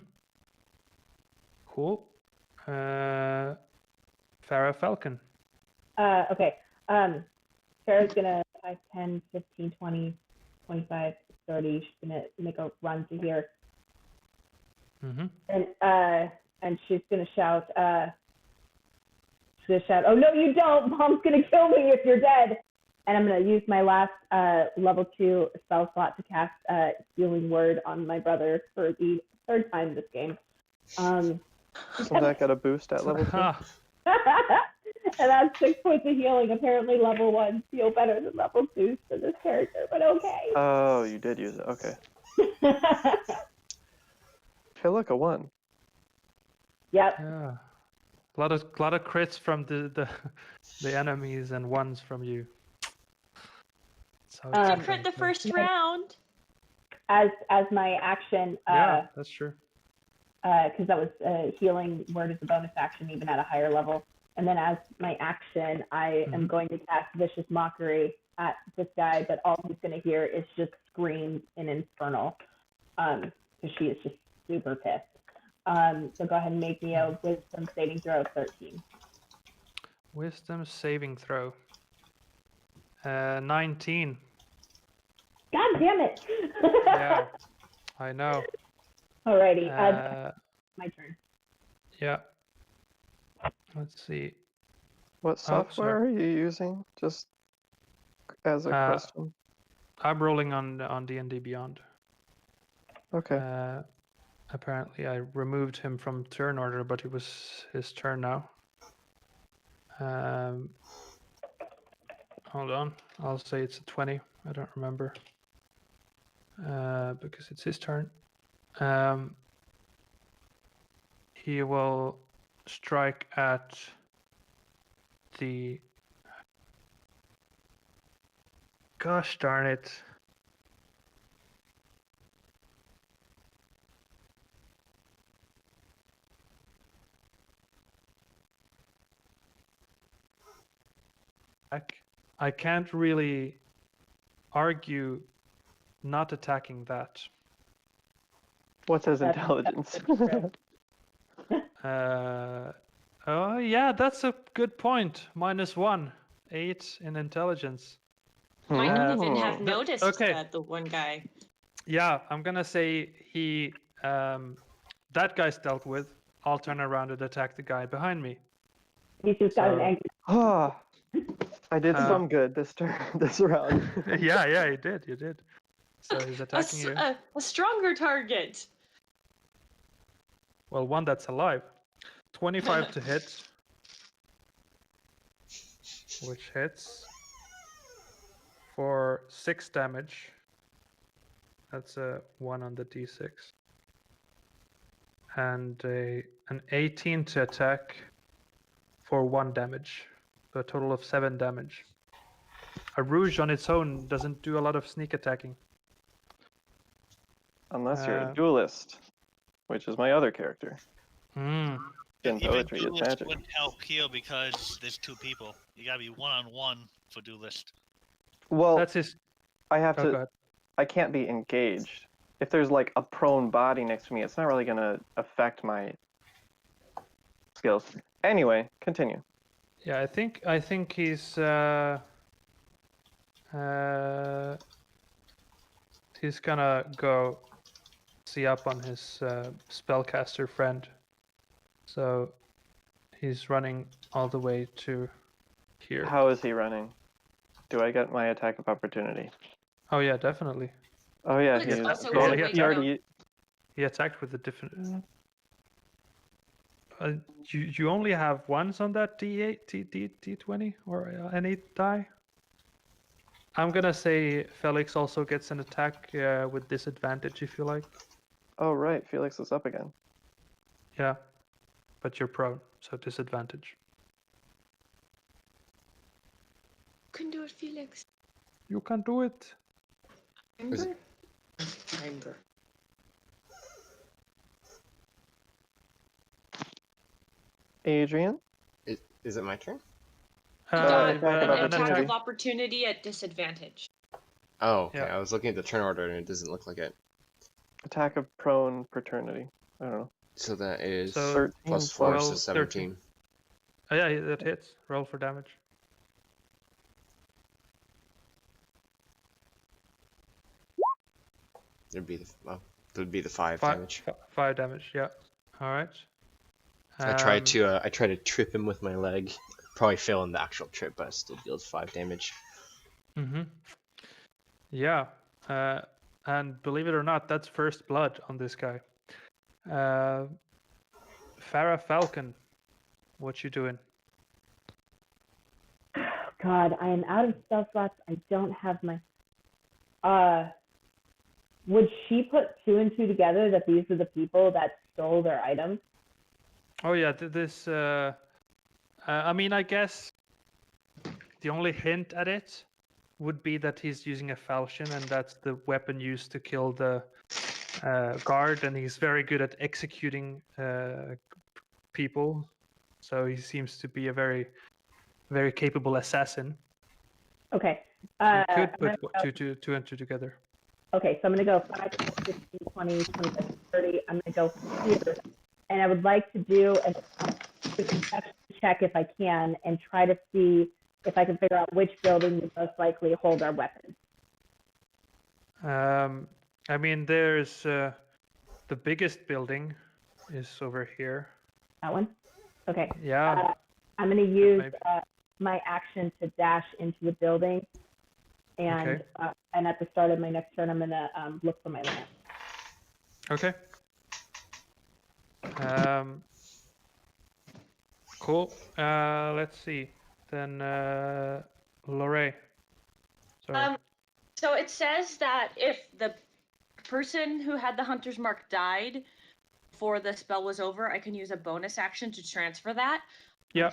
S1: Cool. Farah Falcon.
S3: Okay. Sarah's gonna 5, 10, 15, 20, 25, 30. She's gonna make a run to here.
S1: Mm-hmm.
S3: And she's gonna shout, "Oh no, you don't! Mom's gonna kill me if you're dead!" And I'm gonna use my last level 2 spell slot to cast Healing Word on my brother for the 3rd time this game.
S4: So that got a boost at level 2?
S3: And that's 6 points of healing. Apparently level 1 feel better than level 2 for this character, but okay.
S4: Oh, you did use it. Okay. Hey, look, a 1.
S3: Yep.
S1: Yeah. A lot of crits from the enemies and 1s from you. So
S3: You
S7: crit the first round.
S3: As my action,
S1: yeah, that's true.
S3: because that was Healing Word as a bonus action, even at a higher level. And then as my action, I am going to cast Vicious Mockery at this guy, but all he's going to hear is just screams in Infernal, because she is just super pissed. So go ahead and make me a Wisdom saving throw of 13.
S1: Wisdom saving throw. 19.
S3: God damn it!
S1: Yeah, I know.
S3: Alrighty, my turn.
S1: Yeah. Let's see.
S4: What software are you using? Just as a question.
S1: I'm rolling on D&D Beyond.
S4: Okay.
S1: Apparently, I removed him from turn order, but it was his turn now. Hold on. I'll say it's a 20. I don't remember. Because it's his turn. He will strike at the... Gosh darn it. I can't really argue not attacking that.
S4: What's his
S3: That's-
S4: intelligence?
S1: Oh yeah, that's a good point. -1. 8 in intelligence.
S6: Might not even have
S4: Hmm.
S6: noticed
S1: okay.
S6: that the one guy.
S1: Yeah, I'm gonna say that guy's dealt with. I'll turn around and attack the guy behind me.
S3: He's just got an
S1: So-
S3: angry.
S4: Ah, I did
S1: Uh,
S4: some good this turn, this round.
S1: yeah, you did. So he's attacking you.
S6: A stronger target.
S1: Well, one that's alive. 25 to hit. Which hits for 6 damage. That's a 1 on the d6. And an 18 to attack for 1 damage. So a total of 7 damage. A rouge on its own doesn't do a lot of sneak attacking.
S4: Unless you're a
S1: Uh,
S4: duelist, which is my other character.
S1: Hmm.
S4: In
S5: Even
S4: poetry, it's
S5: duelist
S4: magic.
S5: wouldn't help heal because there's 2 people. You gotta be 1-on-1 for duelist.
S4: Well,
S1: That's his.
S4: I have
S1: Oh, go
S4: to.
S1: ahead.
S4: I can't be engaged. If there's like a prone body next to me, it's not really gonna affect my skills. Anyway, continue.
S1: Yeah, I think he's gonna go see up on his spellcaster friend. So he's running all the way to here.
S4: How is he running? Do I get my attack of opportunity?
S1: Oh yeah, definitely.
S4: Oh yeah,
S6: Felix
S4: he's
S6: also
S1: has a
S4: he
S1: way
S4: already.
S1: He attacked with a different. You only have ones on that D8, D20 or any die. I'm gonna say Felix also gets an attack with disadvantage if you like.
S4: Oh right, Felix is up again.
S1: Yeah, but you're prone, so disadvantage.
S7: You can do it, Felix.
S1: You can do it.
S2: Was it-
S6: Anger.
S4: Adrian.
S2: Is it my turn?
S4: Attack of
S6: An attack
S4: opportunity.
S6: of opportunity at disadvantage.
S2: Oh, okay.
S1: Yeah.
S2: I was looking at the turn order and it doesn't look like it.
S4: Attack of prone paternity. I don't know.
S2: So that is
S1: So
S4: 13
S2: plus 4,
S1: roll
S2: so
S1: 13.
S2: 17.
S1: Oh yeah, that hits. Roll for damage.
S2: There'd be the 5
S1: Five
S2: damage.
S1: 5 damage. Yeah. All right.
S2: I tried to trip him with my leg. Probably fail in the actual trip, but it still deals 5 damage.
S1: Mm-hmm. Yeah. And believe it or not, that's first blood on this guy. Farah Falcon, what you doing?
S3: God, I am out of spell slots. I don't have my. Would she put 2 and 2 together that these are the people that stole their items?
S1: Oh yeah, this. I mean, I guess the only hint at it would be that he's using a falchion, and that's the weapon used to kill the guard, and he's very good at executing people. So he seems to be a very, very capable assassin.
S3: Okay.
S1: So you could
S3: I'm gonna
S1: put
S3: go-
S1: 2 and 2 together.
S3: Okay, so I'm going to go 5, 15, 20, 25, 30. I'm going to go here. And I would like to do a perception check if I can and try to see if I can figure out which building would most likely hold our weapons.
S1: I mean, there's the biggest building is over here.
S3: That one? Okay.
S1: Yeah.
S3: I'm going to use
S1: Maybe.
S3: my action to dash into the building. And
S1: Okay.
S3: And at the start of my next turn, I'm going to look for my lamp.
S1: Okay. Cool. Let's see. Then Lorraine. Sorry.
S6: So it says that if the person who had the hunter's mark died before the spell was over, I can use a bonus action to transfer that.
S1: Yeah.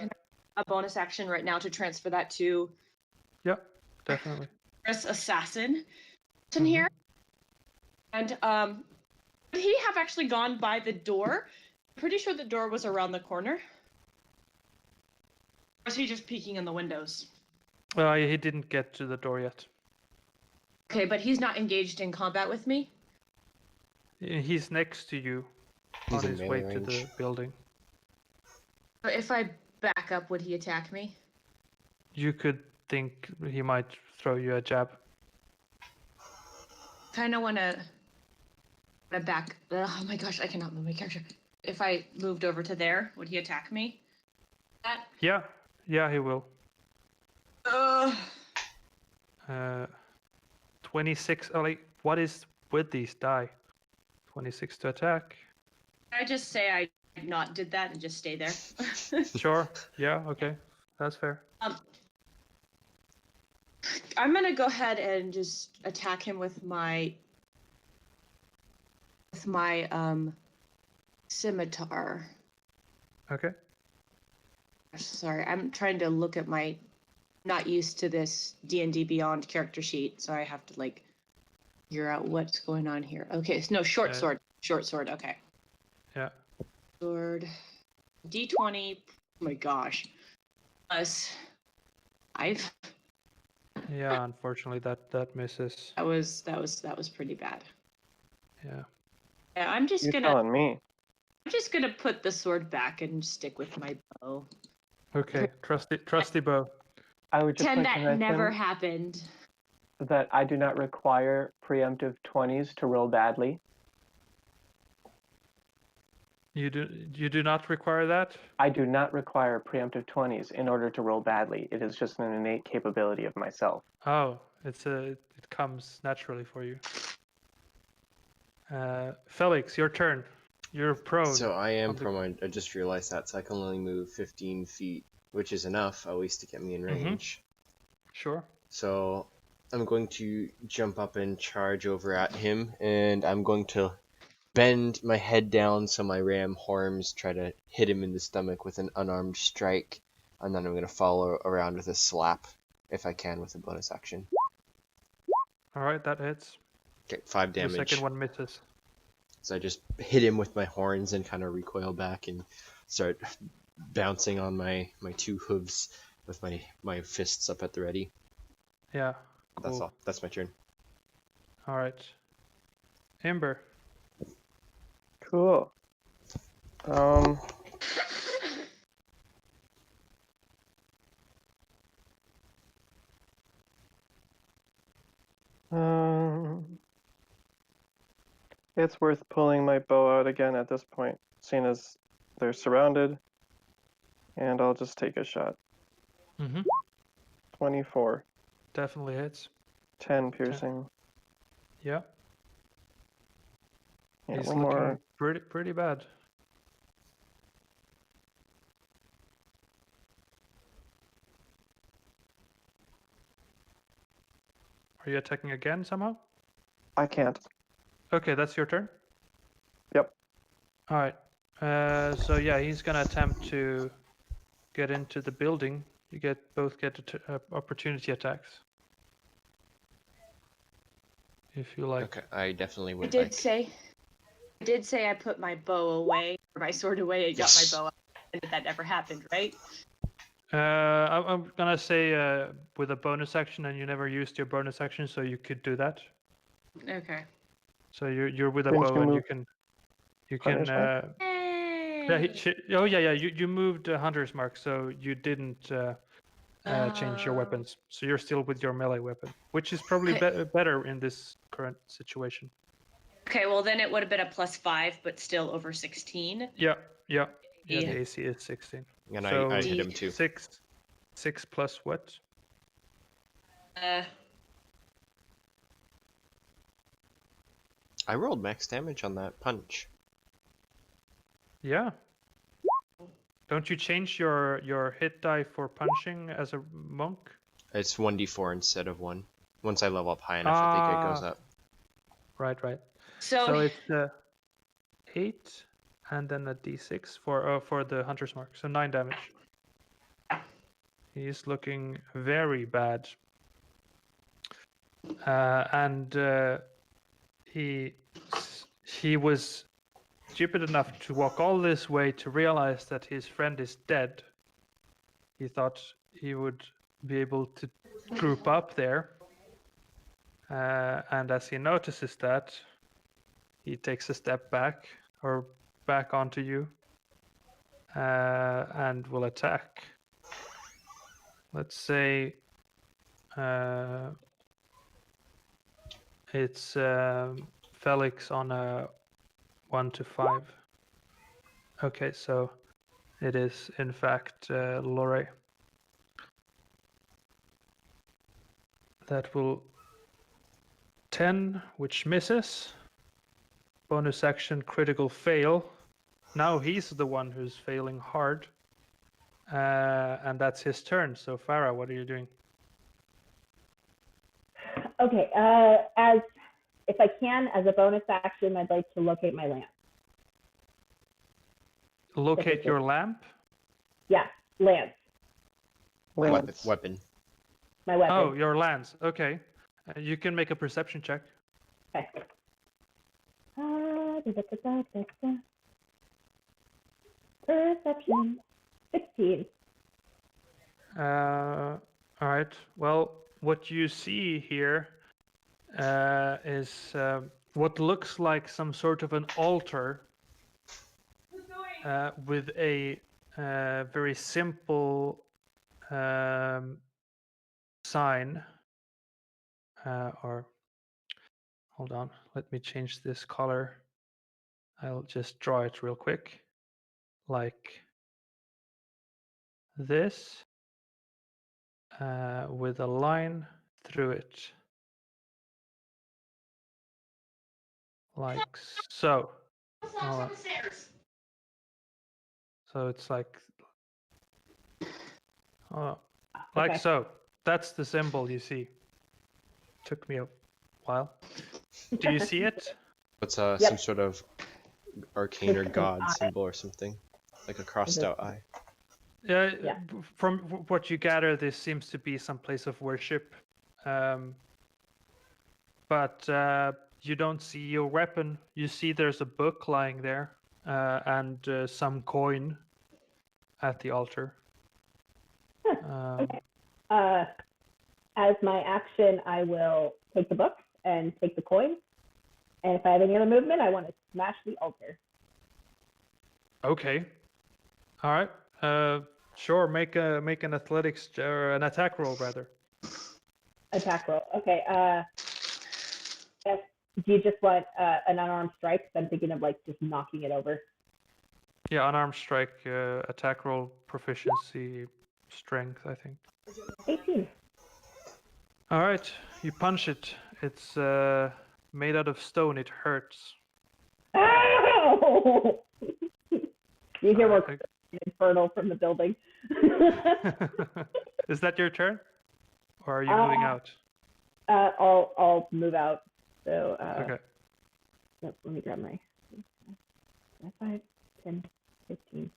S6: A bonus action right now to transfer that to
S1: Yeah. Definitely.
S6: this assassin in
S1: Mhm.
S6: here. And would he have actually gone by the door? I'm pretty sure the door was around the corner. Or was he just peeking in the windows?
S1: He didn't get to the door yet.
S6: Okay, but he's not engaged in combat with me.
S1: He's next to you
S2: He's
S1: on
S2: in
S1: his way
S2: melee
S1: to the
S2: range.
S1: building.
S6: But if I back up, would he attack me?
S1: you could think he might throw you a jab.
S7: Kind of want to back. Oh my gosh, I cannot move my character. If I moved over to there, would he attack me? That.
S1: Yeah, he will.
S7: Uh,
S1: 26. Like, what is with these die? 26 to attack.
S7: I just say I not did that and just stay there.
S1: Sure. Yeah. Okay. That's fair.
S7: I'm gonna go ahead and just attack him with my scimitar.
S1: Okay.
S7: Sorry, I'm trying to look at my. Not used to this D&D Beyond character sheet, so I have to like figure out what's going on here. Okay, so no, short sword. Short sword. Okay.
S1: Yeah.
S7: Sword. D20. Oh my gosh. Plus 5.
S1: Yeah. Unfortunately, that misses.
S7: That was pretty bad.
S1: Yeah.
S7: Yeah, I'm just
S4: You're
S7: gonna
S4: telling me.
S7: put the sword back and stick with my bow.
S1: Okay. Trusty bow.
S4: I would just
S7: Pretend
S4: like to
S7: that never
S4: mention
S7: happened.
S4: that I do not require preemptive 20s to roll badly.
S1: You do not require that?
S4: I do not require preemptive 20s in order to roll badly. It is just an innate capability of myself.
S1: Oh, it comes naturally for you. Felix, your turn. You're prone.
S2: So I am
S1: on the-
S2: prone. I just realized that, so I can only move 15 feet, which is enough, at least, to get me in range.
S1: Sure.
S2: So I'm going to jump up and charge over at him, and I'm going to bend my head down so my ram horns try to hit him in the stomach with an unarmed strike, and then I'm going to follow around with a slap, if I can, with a bonus action.
S1: All right, that hits.
S2: Okay, 5
S1: The
S2: damage.
S1: second one misses.
S2: So I just hit him with my horns and kind of recoil back and start bouncing on my 2 hooves with my fists up at the ready.
S1: Yeah.
S2: That's
S1: Cool.
S2: all. That's my turn.
S1: All right. Ember.
S4: Cool. It's worth pulling my bow out again at this point, seeing as they're surrounded. And I'll just take a shot.
S1: Mm-hmm.
S4: 24.
S1: Definitely hits.
S4: 10 piercing.
S1: Yeah.
S4: Yeah,
S1: He's
S4: one
S1: looking
S4: more.
S1: pretty bad. Are you attacking again somehow?
S4: I can't.
S1: Okay, that's your turn.
S4: Yep.
S1: All right. So yeah, he's gonna attempt to get into the building. You both get opportunity attacks. If you like.
S2: Okay, I definitely
S7: I
S2: would
S7: did
S2: like.
S7: say I put my bow away, or my sword away, and got my bow out, and that never happened, right?
S1: I'm gonna say with a bonus action, and you never used your bonus action, so you could do that.
S7: Okay.
S1: So you're with a
S4: Didn't
S1: bow,
S4: you
S1: and
S4: move
S1: you can.
S4: punishment?
S1: You moved Hunter's Mark, so you didn't change your
S7: Oh.
S1: weapons. So you're still with your melee weapon, which is probably
S7: Okay.
S1: better in this current situation.
S7: Okay, well then it would have been a +5, but still over 16.
S1: Yeah.
S7: Yeah.
S1: The AC is 16.
S2: And
S1: So
S2: I hit him too.
S1: 6 plus what?
S2: I rolled max damage on that punch.
S1: Yeah. Don't you change your hit die for punching as a monk?
S2: It's 1d4 instead of 1. Once I level up high enough, I think it goes up.
S1: Right.
S7: So
S1: So it's 8 and then a d6 for the Hunter's Mark. So 9 damage. He's looking very bad. And he was stupid enough to walk all this way to realize that his friend is dead. He thought he would be able to group up there. And as he notices that, he takes a step back onto you and will attack. let's say it's Felix on a 1 to 5. Okay, so it is in fact Lore. That will 10, which misses. Bonus action critical fail. Now he's the one who's failing hard. And that's his turn. So Farah, what are you doing?
S3: Okay, as if I can, as a bonus action, I'd like to locate my lamp.
S1: Locate your lamp?
S3: Yeah, lance.
S4: Lance.
S2: Weapon.
S3: My weapon.
S1: Oh, your lance. Okay. You can make a perception check.
S3: Okay. Perception. 16.
S1: All right. Well, what you see here is what looks like some sort of an altar with a very simple sign. Or hold on, let me change this color. I'll just draw it real quick, like this, with a line through it, like so. So it's like, like
S3: Okay.
S1: so. That's the symbol you see. Took me a while. Do you see it?
S2: What's some sort of arcane or god symbol or something? Like a crossed out eye.
S1: Yeah.
S3: Yeah.
S1: From what you gather, this seems to be some place of worship. But you don't see your weapon. You see there's a book lying there and some coin at the altar.
S3: Okay. As my action, I will take the book and take the coin. And if I have any other movement, I want to smash the altar.
S1: Okay. All right. Sure. Make an athletics or an attack roll rather.
S3: Attack roll. Okay. Yes. Do you just want an unarmed strike? I'm thinking of like just knocking it over.
S1: Yeah, unarmed strike, attack roll, proficiency, strength, I think.
S3: 18.
S1: All right, you punch it. It's made out of stone. It hurts.
S3: Ow! You hear more infernal from the building.
S1: Is that your turn, or are you moving out?
S3: I'll move out. So
S1: Okay.
S3: Let me grab my 5, 10, 15,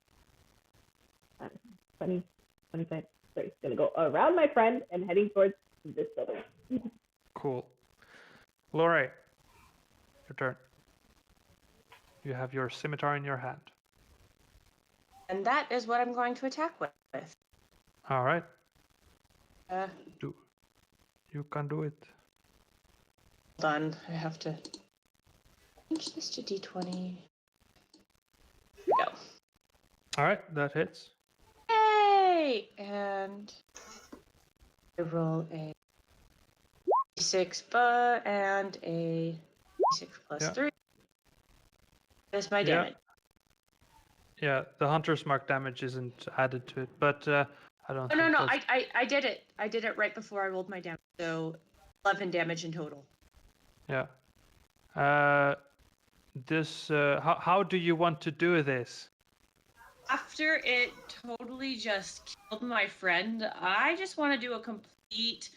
S3: 20, 25, 30. Gonna go around my friend and heading towards this building.
S1: Cool. Lore, your turn. You have your scimitar in your hand.
S7: And that is what I'm going to attack with.
S1: All right.
S7: Uh,
S1: You can do it.
S7: Hold on, I have to change this to D20. Here we go.
S1: All right, that hits.
S7: Yay! And I roll a D6 and a D6 plus 3. That's my damage.
S1: Yeah, the hunter's mark damage isn't added to it, but I don't.
S7: Oh, no, I did it. I did it right before I rolled my damage, so 11 damage in total.
S1: Yeah. How do you want to do this?
S7: After it totally just killed my friend, I just want to do a complete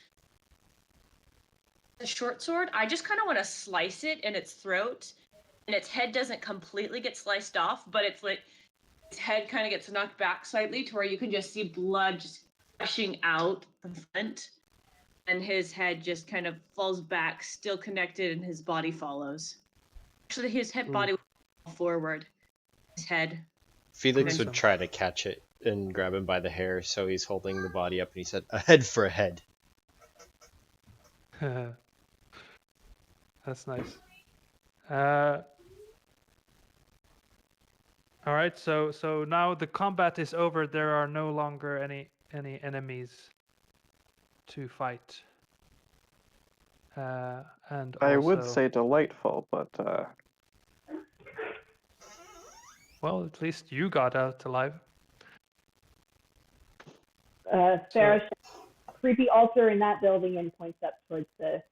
S7: short sword. I just kind of want to slice it in its throat, and its head doesn't completely get sliced off, but it's like its head kind of gets knocked back slightly to where you can just see blood just gushing out the front, and his head just kind of falls back, still connected, and his body follows. Actually, his head body will fall forward. His head.
S2: Felix would try to catch it and grab him by the hair, so he's holding the body up and he said, "A head for a head."
S1: That's nice. All right, so now the combat is over. There are no longer any enemies to fight. And
S4: I
S1: also,
S4: would say delightful, but
S1: well, at least you got out alive.
S3: Sarah, creepy altar in that building and points up towards the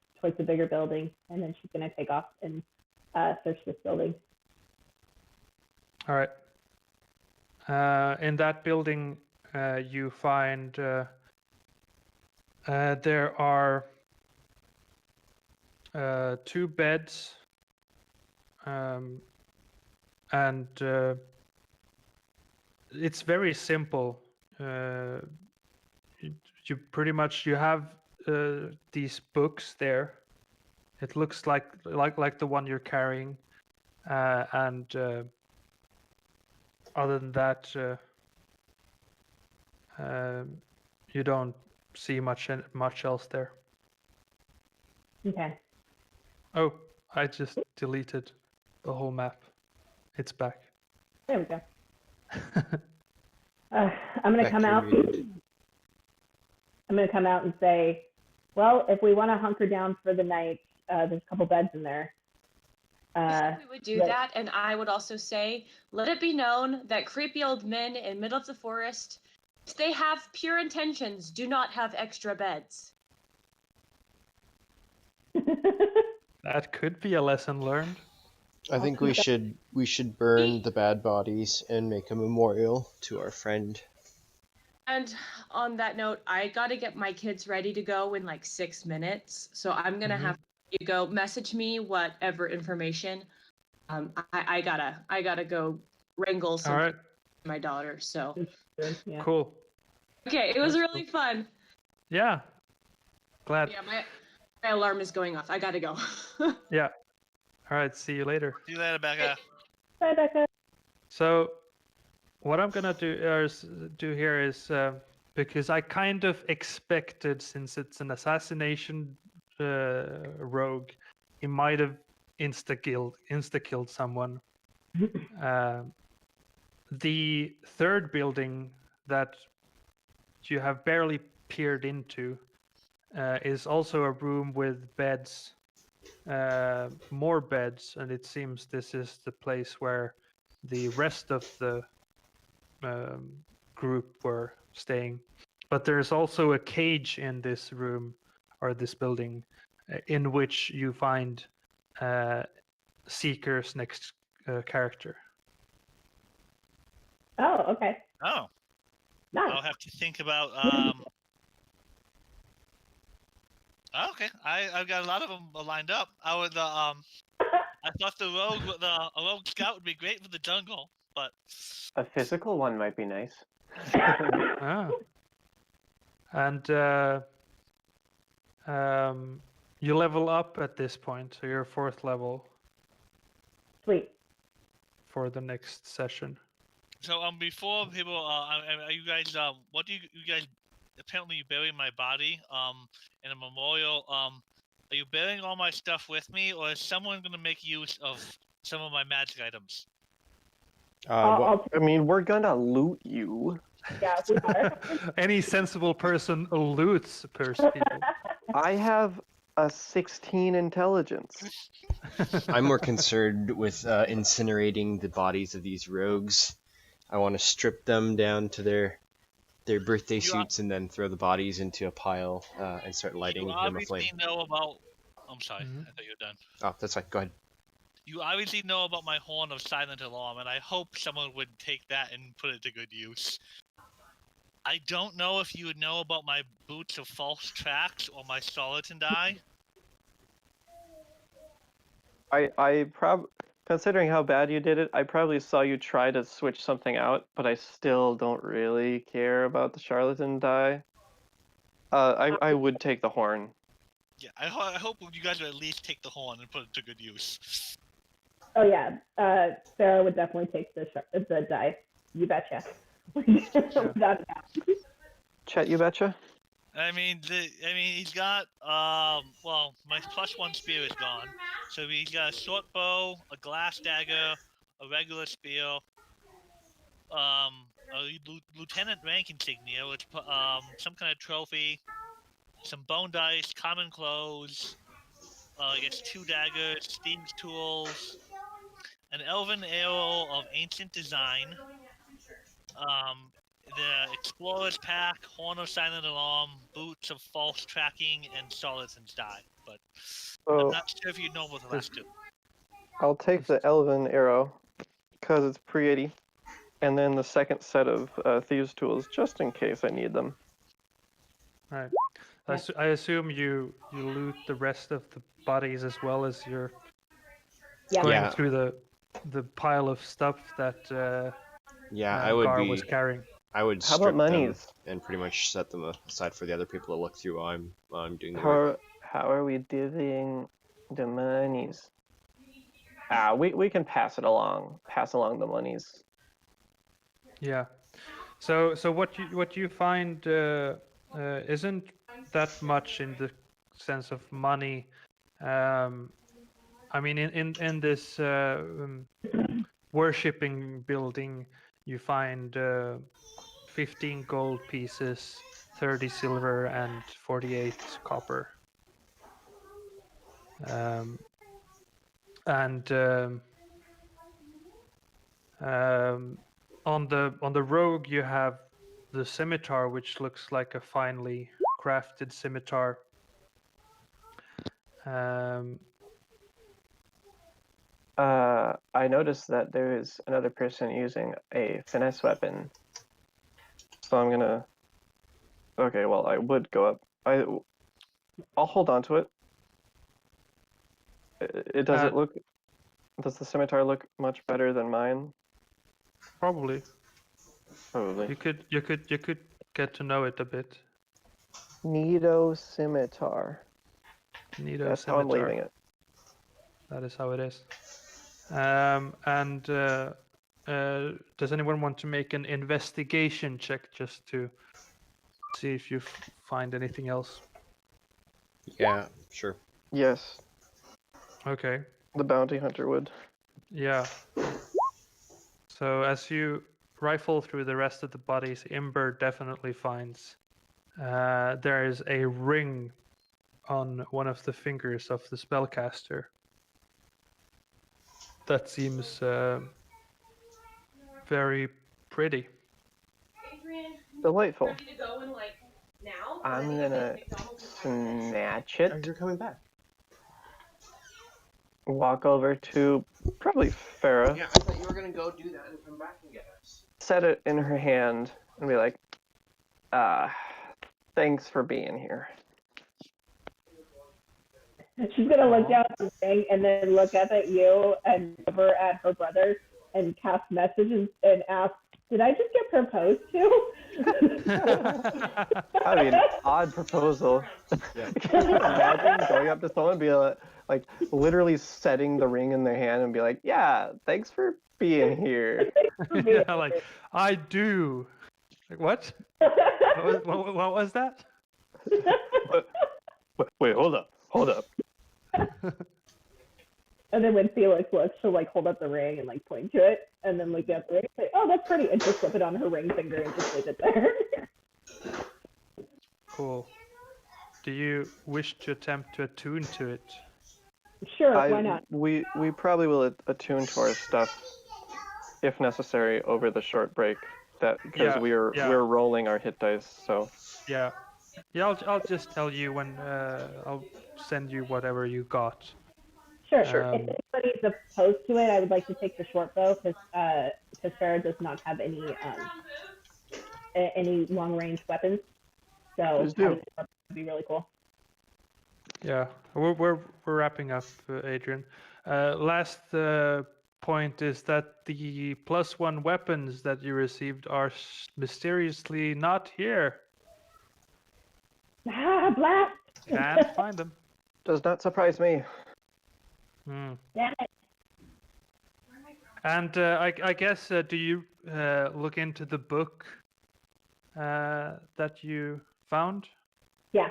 S3: bigger building, and then she's gonna take off and search this building.
S1: All right. In that building, you find there are 2 beds, and it's very simple. You pretty much you have these books there. It looks like the one you're carrying, and other than that, you don't see much else there.
S3: Okay.
S1: Oh, I just deleted the whole map. It's back.
S3: There we go. I'm gonna come out. I'm gonna come out and say, well, if we want to hunker down for the night, there's a couple beds in there.
S6: We would do that, and I would also say, let it be known that creepy old men in the middle of the forest, if they have pure intentions, do not have extra beds.
S1: That could be a lesson learned.
S2: I think we should burn the bad bodies and make a memorial to our friend.
S6: And on that note, I gotta get my kids ready to go in like 6 minutes, so I'm gonna have you go message me whatever information. I gotta go wrangle some
S1: All right.
S6: my daughter. So
S3: Yeah.
S1: Cool.
S6: okay, it was
S1: That's
S6: really fun.
S1: Yeah. Glad.
S6: Yeah, my alarm is going off. I gotta go.
S1: Yeah. All right. See you later.
S5: See you later, Becca.
S3: Bye, Becca.
S1: So, what I'm gonna do here is because I kind of expected, since it's an assassination rogue, he might have insta killed someone. The third building that you have barely peered into is also a room with beds, more beds, and it seems this is the place where the rest of the group were staying. But there's also a cage in this room or this building in which you find Seeker's next character.
S3: Oh, okay.
S5: Oh,
S3: Nice.
S5: I'll have to think about. Okay, I've got a lot of them lined up. I thought a rogue scout would be great for the jungle, but
S8: A physical one might be nice.
S1: Ah. And you level up at this point, so you're 4th level
S3: Sweet.
S1: for the next session.
S5: so before people are you guys what do you guys apparently you bury my body in a memorial are you burying all my stuff with me, or is someone going to make use of some of my magic items?
S3: I'll
S4: I mean, we're gonna loot you.
S3: yeah, we are.
S1: Any sensible person loots people.
S4: I have a 16 intelligence.
S2: I'm more concerned with incinerating the bodies of these rogues. I want to strip them down to their birthday suits and then throw the bodies into a pile and start lighting
S5: You
S2: them
S5: obviously
S2: aflame.
S5: know about. I'm sorry,
S1: Mhm.
S5: I thought you were done.
S2: Oh, that's fine. Go ahead.
S5: You obviously know about my horn of silent alarm, and I hope someone would take that and put it to good use. I don't know if you would know about my boots of false tracks or my skeleton die.
S4: Considering how bad you did it, I probably saw you try to switch something out, but I still don't really care about the charlatan die. I would take the horn.
S5: Yeah, I hope you guys would at least take the horn and put it to good use.
S3: Oh yeah, Sarah would definitely take the die. You betcha. Without a doubt.
S4: Chet, you betcha?
S5: I mean, he's got well, my +1 spear is gone, so he's got a short bow, a glass dagger, a regular spear, a lieutenant rank insignia with some kind of trophy, some bone dice, common clothes, I guess 2 daggers, thieves' tools, an elven arrow of ancient design, the explorer's pack, horn of silent alarm, boots of false tracking, and charlatan's die. But I'm
S4: So
S5: not sure if you know what the last two.
S4: I'll take the elven arrow because it's pretty, and then the second set of thieves' tools just in case I need them.
S1: Right. I assume you loot the rest of the bodies as well as you're
S3: Yeah.
S1: going
S2: Yeah.
S1: through the pile of stuff that
S2: I would
S1: Gar
S2: be.
S1: was carrying.
S2: I would
S4: How about
S2: strip them
S4: monies?
S2: and pretty much set them aside for the other people to look through while I'm doing the
S4: How
S2: work.
S4: are we divvying the monies? We can pass along the monies.
S1: Yeah. So what you find isn't that much in the sense of money. I mean, in this worshipping building, you find 15 gold pieces, 30 silver, and 48 copper. And on the rogue, you have the scimitar, which looks like a finely crafted scimitar.
S4: I noticed that there is another person using a finesse weapon, so I'm gonna. Okay, well, I would go up. I'll hold on to it. Does it look? Does the scimitar look much better than mine?
S1: Probably.
S4: Probably.
S1: You could get to know it a bit.
S4: Neato scimitar.
S1: Neato
S4: That's
S1: scimitar.
S4: how I'm leaving it.
S1: That is how it is. Does anyone want to make an investigation check just to see if you find anything else?
S2: Yeah, sure.
S4: Yes.
S1: Okay.
S4: The bounty hunter would.
S1: Yeah. So as you rifle through the rest of the bodies, Imber definitely finds there is a ring on one of the fingers of the spellcaster. That seems very pretty.
S4: Delightful. I'm gonna snatch it.
S2: You're coming back.
S4: Walk over to probably Farah.
S2: Yeah, I thought you were gonna go do that and come back and get us.
S4: Set it in her hand and be like, thanks for being here.
S3: She's gonna look down at the thing and then look up at you and over at her brother and cast messages and ask, "Did I just get proposed to?"
S4: I mean, odd proposal.
S2: Yeah.
S4: Can you imagine going up to someone and be like literally setting the ring in their hand and be like, yeah, thanks for being here.
S1: Yeah, like I do. Like what? What was that?
S4: Wait, hold up.
S3: And then when Felix looks, she'll like hold up the ring and like point to it, and then look at the ring and say, "Oh, that's pretty," and just slip it on her ring finger and just leave it there.
S1: Cool. Do you wish to attempt to attune to it?
S3: Sure, why not?
S4: We probably will attune to our stuff if necessary over the short break. That because we're rolling our hit dice, so.
S1: Yeah. I'll just tell you when I'll send you whatever you got.
S3: Sure. If anybody's opposed to it, I would like to take the short bow because Farah does not have any long range weapons. So having the short bow would be really cool.
S1: Yeah, we're wrapping up, Adrian. Last point is that the +1 weapons that you received are mysteriously not here.
S3: Blast!
S1: Can't find them.
S4: Does not surprise me.
S3: Damn it.
S1: And I guess, do you look into the book that you found?
S3: Yeah.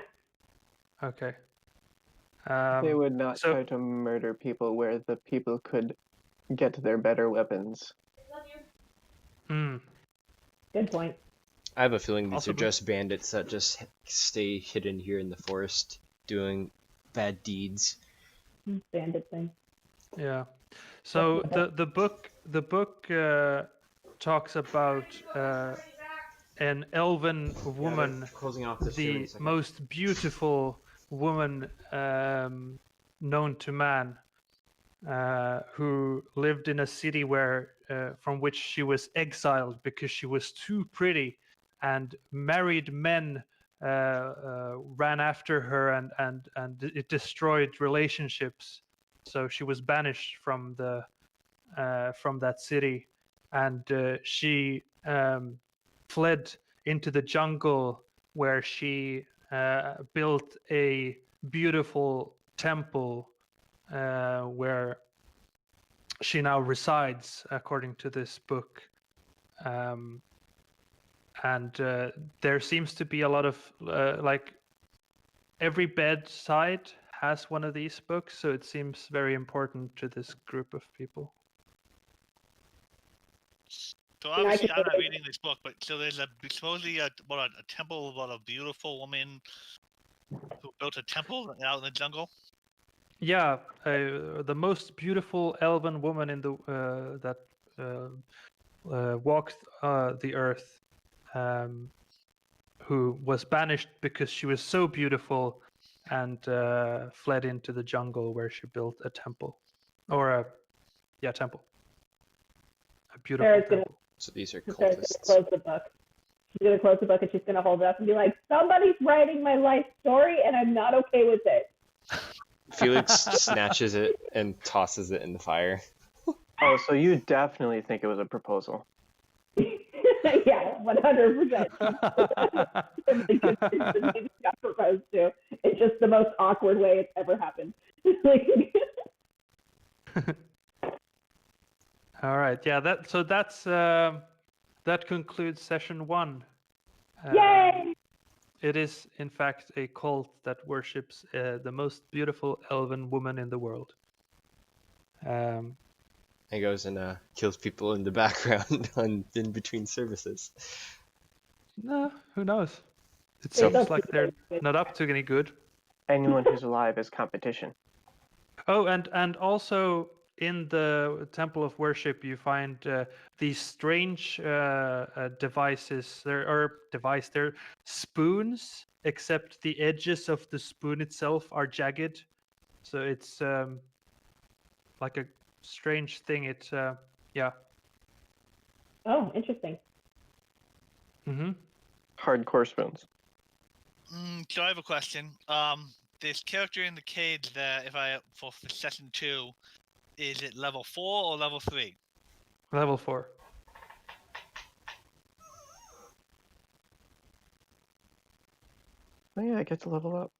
S1: Okay.
S4: They would not try to murder people where the people could get their better weapons.
S3: Good point.
S2: I have a feeling these
S1: Also
S2: are just bandits that just stay hidden here in the forest doing bad deeds.
S3: Bandit thing.
S1: Yeah. So the book talks about an elven woman,
S2: closing off the stream in a
S1: the
S2: second.
S1: most beautiful woman known to man, who lived in a city where from which she was exiled because she was too pretty, and married men ran after her, and it destroyed relationships. So she was banished from that city, and she fled into the jungle, where she built a beautiful temple where she now resides, according to this book. And there seems to be a lot of like every bedside has one of these books, so it seems very important to this group of people.
S5: So obviously, I'm not reading this book, but so there's supposedly a temple about a beautiful woman who built a temple out in the jungle.
S1: Yeah, the most beautiful elven woman in the that walked the earth, who was banished because she was so beautiful, and fled into the jungle, where she built a temple, or a temple, a beautiful
S3: Sarah's gonna,
S1: temple.
S2: So these are
S3: Sarah's gonna
S2: cultists.
S3: close the book. She's gonna close the book and she's gonna hold it up and be like, "Somebody's writing my life story, and I'm not okay with it."
S2: Felix snatches it and tosses it in the fire.
S4: Oh, so you definitely think it was a proposal.
S3: Yeah, 100%. Got proposed to. It's just the most awkward way it's ever happened. Like,
S1: All right, yeah. That's that concludes session 1.
S3: yay!
S1: It is, in fact, a cult that worships the most beautiful elven woman in the world.
S2: He goes and kills people in the background in between services.
S1: No, who knows? It
S3: They
S1: seems
S3: don't
S1: like
S3: do
S1: they're
S3: it.
S1: not up to any good.
S4: Anyone who's alive is competition.
S1: Oh, and also in the temple of worship, you find these strange devices. They're spoons, except the edges of the spoon itself are jagged. So it's like a strange thing. It's yeah.
S3: Oh, interesting.
S1: Mm-hmm.
S4: Hardcore spoons.
S5: So I have a question. This character in the cage that for session 2, is it level 4 or level 3?
S1: Level 4.
S4: Oh yeah, I get to level up.